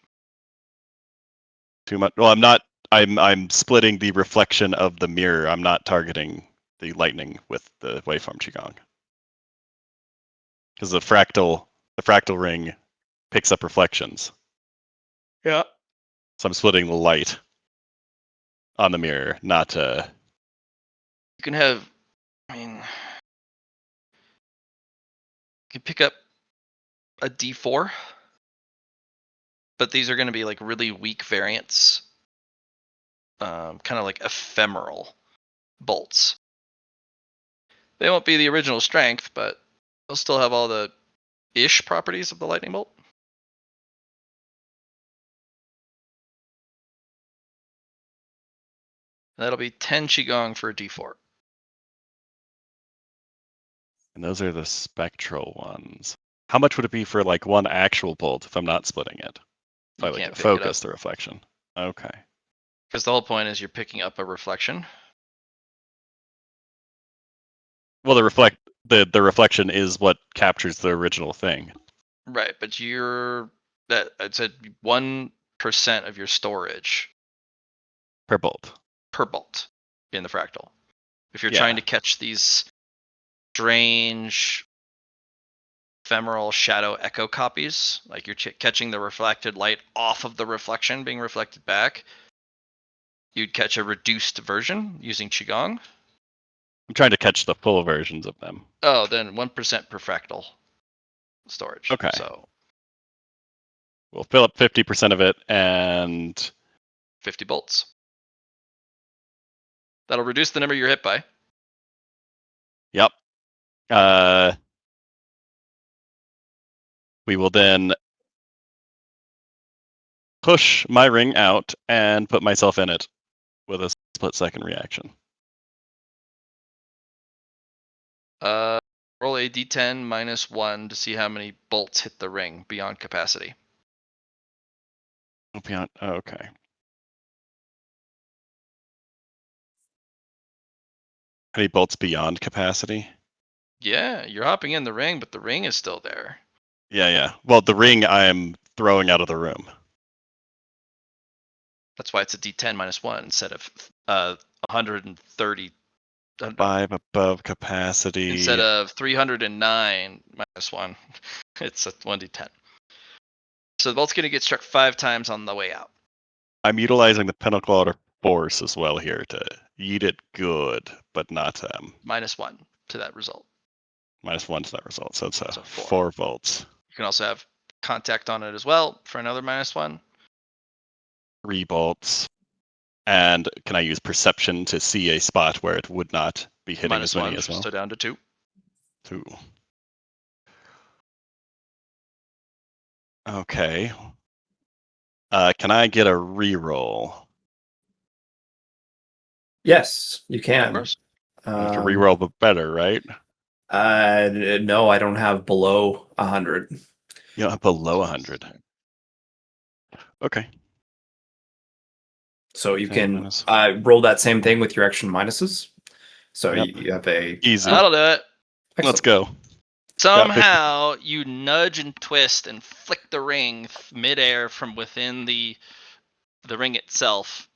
too much. Well, I'm not. I'm splitting the reflection of the mirror. I'm not targeting the lightning with the waveform qigong because the fractal ring picks up reflections. Yeah. So I'm splitting the light on the mirror, not You can have, I mean, you can pick up a D4, but these are going to be like really weak variants, kind of like ephemeral bolts. They won't be the original strength, but they'll still have all the ish properties of the lightning bolt. That'll be 10 qigong for a D4. And those are the spectral ones. How much would it be for like one actual bolt if I'm not splitting it? If I You like can't pick it up. focus the reflection. Okay. Because the whole point is you're picking up a reflection. Well, the reflection is what captures the original thing. Right, but I said 1% of your storage Per bolt. per bolt in the fractal. If you're Yeah. trying to catch these strange ephemeral shadow echo copies, like you're catching the reflected light off of the reflection being reflected back, you'd catch a reduced version using qigong. I'm trying to catch the full versions of them. Oh, then 1% per fractal storage. Okay. So We'll fill up 50% of it and 50 bolts. That'll reduce the number you're hit by. yep. We will then push my ring out and put myself in it with a split-second reaction. Roll a d10 minus 1 to see how many bolts hit the ring beyond capacity. Beyond. Oh, okay. How many bolts beyond capacity? Yeah, you're hopping in the ring, but the ring is still there. Yeah. Well, the ring I'm throwing out of the room. That's why it's a d10 minus 1 instead of 130. 5 above capacity. Instead of 309 minus 1, it's a 1d10. So the bolt's going to get struck 5 times on the way out. I'm utilizing the Pinnacle Outer Force as well here to eat it good, but not Minus 1 to that result. -1 to that result. So it's So 4 volts. You can also have contact on it as well for another minus 1. 3 bolts. And can I use perception to see a spot where it would not be hitting Minus as many 1, as well? so down to 2. 2. Okay. Can I get a reroll? Yes, you can. Of course. I can reroll, but better, right? No, I don't have below 100. You know, below 100. Okay. So you 10 can minus- roll that same thing with your extra minuses. So Yep. you have a Easy. That'll do it. Let's go. Somehow you nudge and twist and flick the ring midair from within the ring itself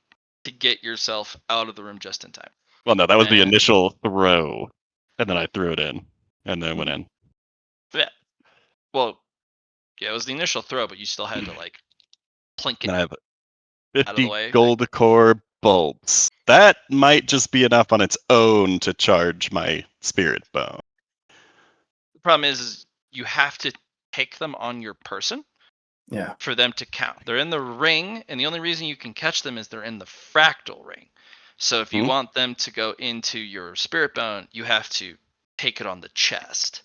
to get yourself out of the room just in time. Well, no, that was the And- initial throw, and then I threw it in, and then it went in. Yeah. Well, yeah, it was the initial throw, but you still had to like plink it And I have out of the 50 way. gold core bolts. That might just be enough on its own to charge my spirit bone. The problem is you have to take them on your person. Yeah. For them to count. They're in the ring, and the only reason you can catch them is they're in the fractal ring. So if you want them to go into your spirit bone, you have to take it on the chest.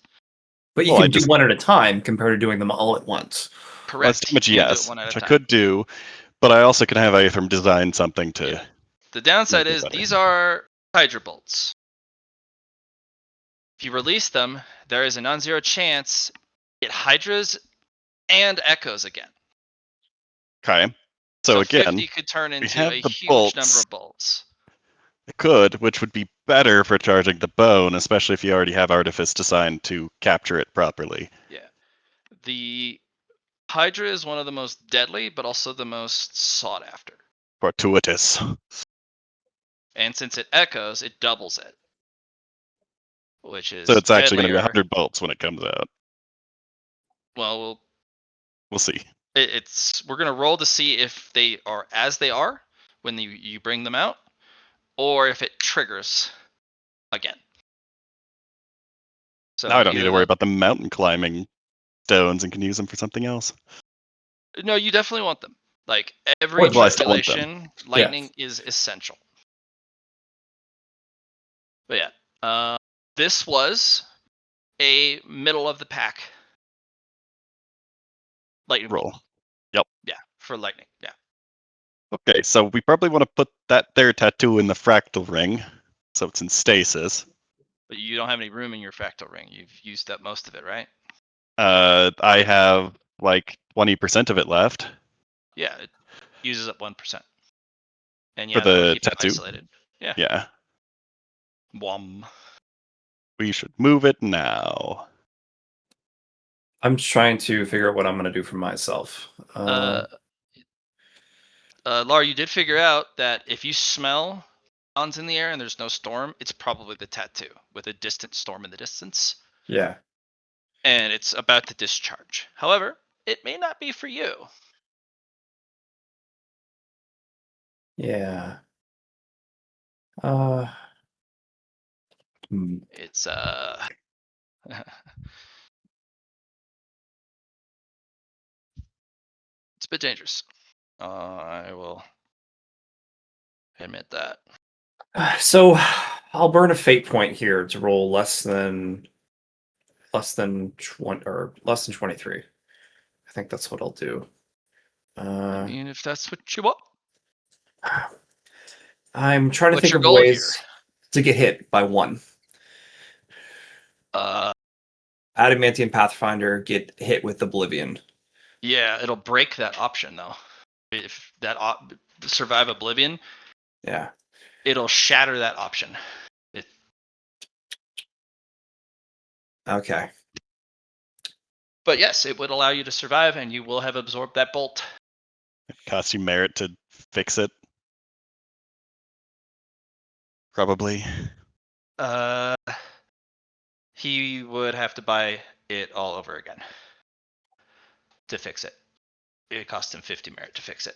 But you can do one at a time compared to doing them all at once. Correct. Well, that's damage, yes, one at which a I time. could do, but I also can have Aethram design something to... Yeah. The downside make it is better. these are Hydra bolts. If you release them, there is a non-zero chance it Hydras and Echoes again. Okay. So again, 50 could turn into have a the huge bolts. number of bolts. It could, which would be better for charging the bone, especially if you already have Artifice designed to capture it properly. Yeah. The Hydra is one of the most deadly, but also the most sought after. Fortuitous. And since it echoes, it doubles it, which is So it's actually going to be deadlier. 100 bolts when it comes out. Well, We'll see. we're gonna roll to see if they are as they are when you bring them out, or if it triggers again. So Now I don't need to either worry about the mountain climbing stones and can use them for something else. No, you definitely want them. Like every Well, I still want them. tribulation, lightning is essential. But yeah, this was a middle of the pack lightning bolt. Roll. Yep. Yeah, for lightning. Yeah. Okay, so we probably want to put that there tattoo in the fractal ring, so it's in stasis. But you don't have any room in your fractal ring. You've used up most of it, right? I have like 20% of it left Yeah, it uses up 1%. And for yeah, that would the keep it tattoo. isolated. Yeah. Yeah, Wom. we should move it now. I'm trying to figure out what I'm going to do for myself. Laura, you did figure out that if you smell sounds in the air and there's no storm, it's probably the tattoo with a distant storm in the distance. Yeah. And it's about to discharge. However, it may not be for you. Yeah. It's it's a bit dangerous. I will admit that. So I'll burn a fate point here to roll less than 20 or less than 23. I think that's what I'll do. I mean, if that's what you want. I'm trying to What's think your of goal ways here? to get hit by one. Adamantium Pathfinder, get hit with Oblivion. Yeah, it'll break that option though. If that survive Oblivion, Yeah. it'll shatter that option. Okay. But yes, it would allow you to survive, and you will have absorbed that bolt. It costs you merit to fix it. Probably. He would have to buy it all over again to fix it. It cost him 50 merit to fix it.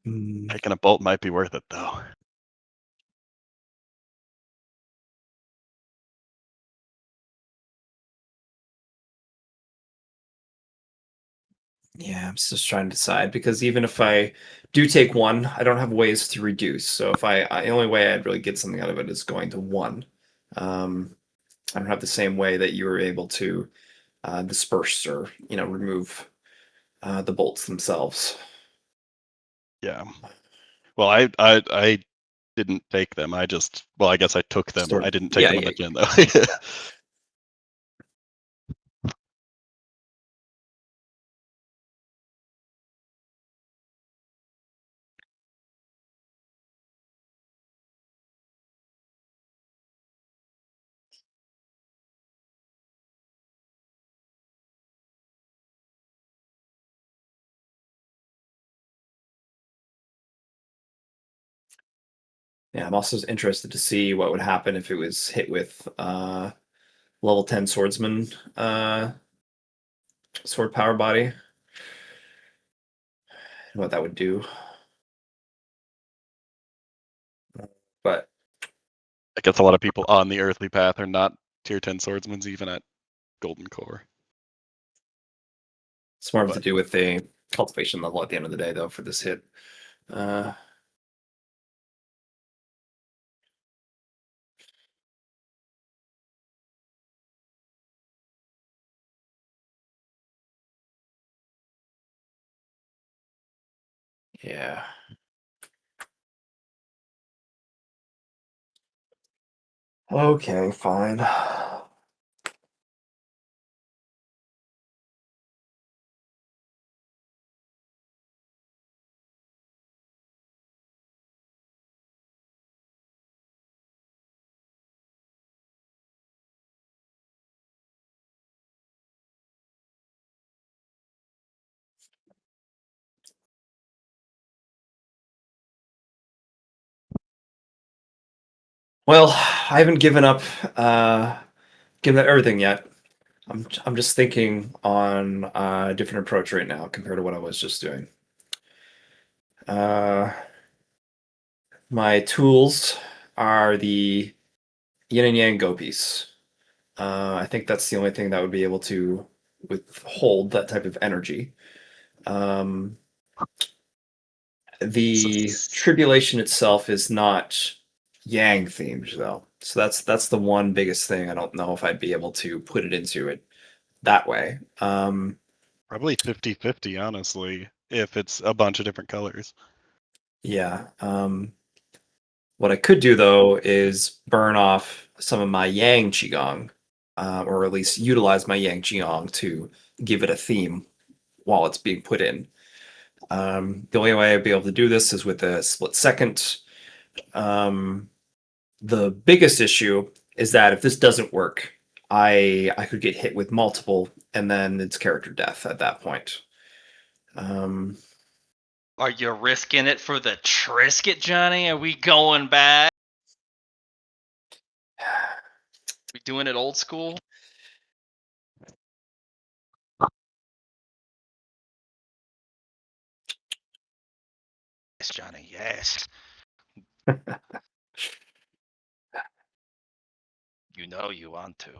Making a bolt might be worth it though. Yeah, I'm just trying to decide because even if I do take one, I don't have ways to reduce. So if the only way I'd really get something out of it is going to one. I don't have the same way that you were able to disperse or remove the bolts themselves. Yeah. Well, I didn't take them. I guess I took them. I didn't take them on the gen though. Yeah, I'm also interested to see what would happen if it was hit with level 10 swordsman sword power body. And what that would do. But I guess a lot of people on the earthly path are not tier 10 swordsmen even at golden core. it's more to do with the cultivation level at the end of the day, though, for this hit. Yeah. Okay, fine. Well, I haven't given up everything yet. I'm just thinking on a different approach right now compared to what I was just doing. My tools are the yin and yang go piece. I think that's the only thing that would be able to withhold that type of energy. Um, the tribulation itself is not yang themed though, so that's the one biggest thing. I don't know if I'd be able to put it into it that way. Probably 50-50, honestly, if it's a bunch of different colors. Yeah. What I could do though is burn off some of my yang qigong, or at least utilize my yang qigong to give it a theme while it's being put in. The only way I'd be able to do this is with a split second. The biggest issue is that if this doesn't work, I could get hit with multiple, and then it's character death at that point. Are you risking it for the Trisket, Johnny? Are we going back? We doing it old school? Yes, Johnny, yes. You know you want to.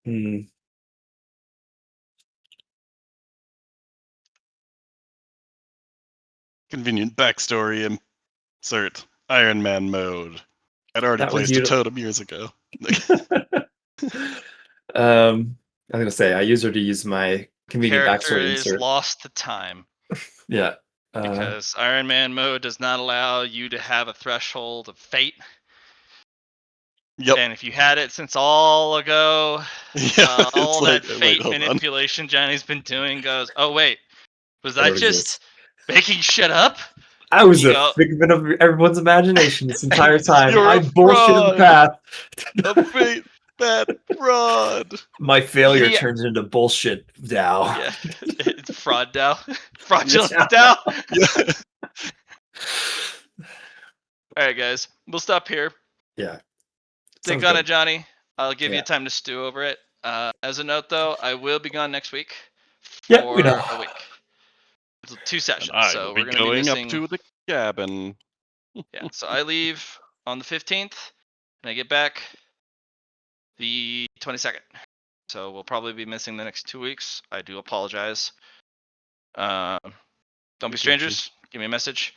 Hmm. Convenient backstory, insert Iron Man mode. I'd already That was placed a totem years ago. I was gonna say I usually use my convenient Character backstory is insert. lost to time Yeah. because Iron Man mode does not allow you to have a threshold of fate. Yep. And if you had it since all ago, Yeah, all it's that like, wait, fate hold on. manipulation Johnny's been doing goes, oh wait, was I I don't just exist. making shit up? I was You a go- figment of everyone's imagination this entire time. You're I a bullshitted the fraud. path. A fate that fraud. My failure Yeah. turns into bullshit now. Yeah, it's fraud Dow. Fraudulent Dow. Yeah. Alright guys, we'll stop here. Yeah. Think Sounds on good. it, Johnny. I'll give you Yeah. time to stew over it. As a note though, I will be gone next week Yeah, we know. for a week. It's 2 sessions, And I so will be we're gonna be going missing. up to the cabin. Yeah, so I leave on the 15th, and I get back the 22nd. So we'll probably be missing the next 2 weeks. I do apologize. Don't be Get you. strangers. Give me a message.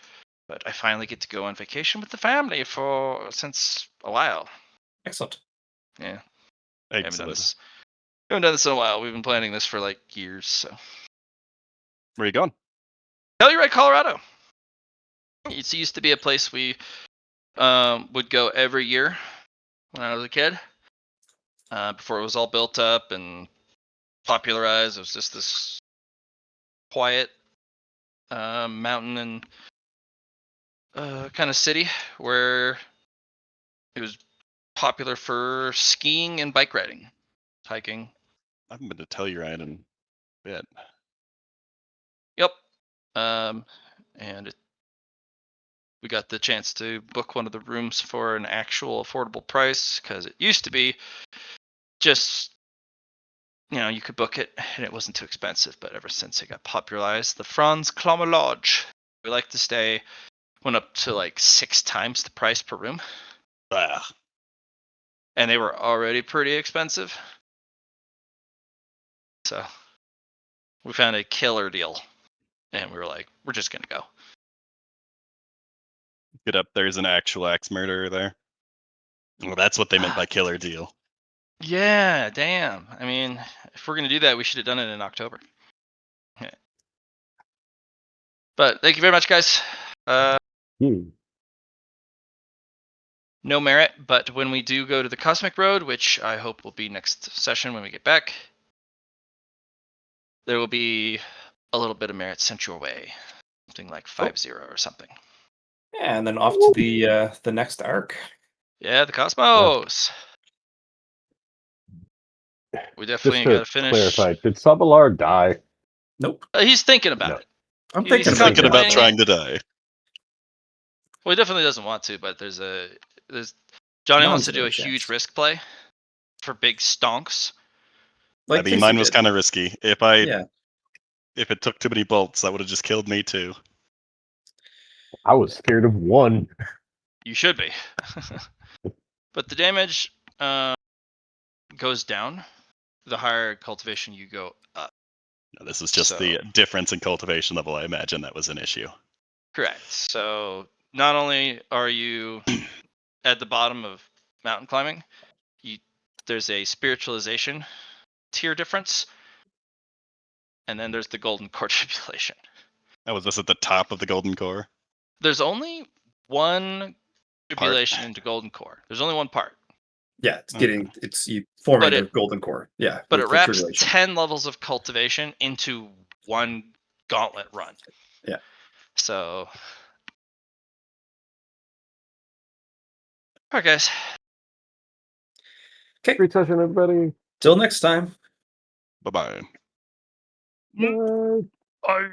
But I finally get to go on vacation with the family since a while. Excellent. Yeah, I haven't done Excellent. this. Haven't done this in a while. We've been planning this for like years. So Where you going? Telluride, Colorado. It used to be a place we would go every year when I was a kid. Before it was all built up and popularized, it was just this quiet mountain and kind of city where it was popular for skiing and bike riding, hiking. I haven't been to Telluride in a bit. Yep. And we got the chance to book one of the rooms for an actual affordable price because it used to be just, you could book it and it wasn't too expensive. But ever since it got popularized, the Franz Klammer Lodge, we like to stay, went up to like 6 times the price per room. Ah, And they were already pretty expensive. So we found a killer deal. And we were like, we're just going to go. get up. There's an actual axe murderer there. Well, that's what they meant by killer deal. Yeah, damn. I mean, if we're going to do that, we should have done it in October. Yeah. But thank you very much, guys. No merit, but when we do go to the Cosmic Road, which I hope will be next session when we get back, there will be a little bit of merit sent your way. Something like 5-0 or something. Yeah, and then off to the next arc. Yeah, the Cosmos. We definitely Just got to to finish. clarify, did Sabalar die? Nope. He's thinking about No. it. I'm He's thinking He's about thinking it. about contemplating trying to die. Well, he definitely doesn't want to, but there's Johnny wants to do a Non-zero huge chance. risk play for big stonks. Like I mean, Casey mine was did. kind of risky. If it took too many bolts, that would have just killed me too. I was scared of one. You should be. But the damage goes down. The higher cultivation you go up. No, this is just the difference in cultivation level. I imagine that was an issue. Correct. So not only are you at the bottom of mountain climbing, there's a spiritualization tier difference, and then there's the golden core tribulation. Oh, was this at the top of the golden core? There's only one tribulation into golden core. There's only one part. Yeah, Okay. it's you forming But the golden core. Yeah, But with it the wraps tribulation. 10 levels of cultivation into one gauntlet run. Yeah. So. Alright, guys. Okay. Great session, everybody. Till next time. Bye-bye. Bye. Bye.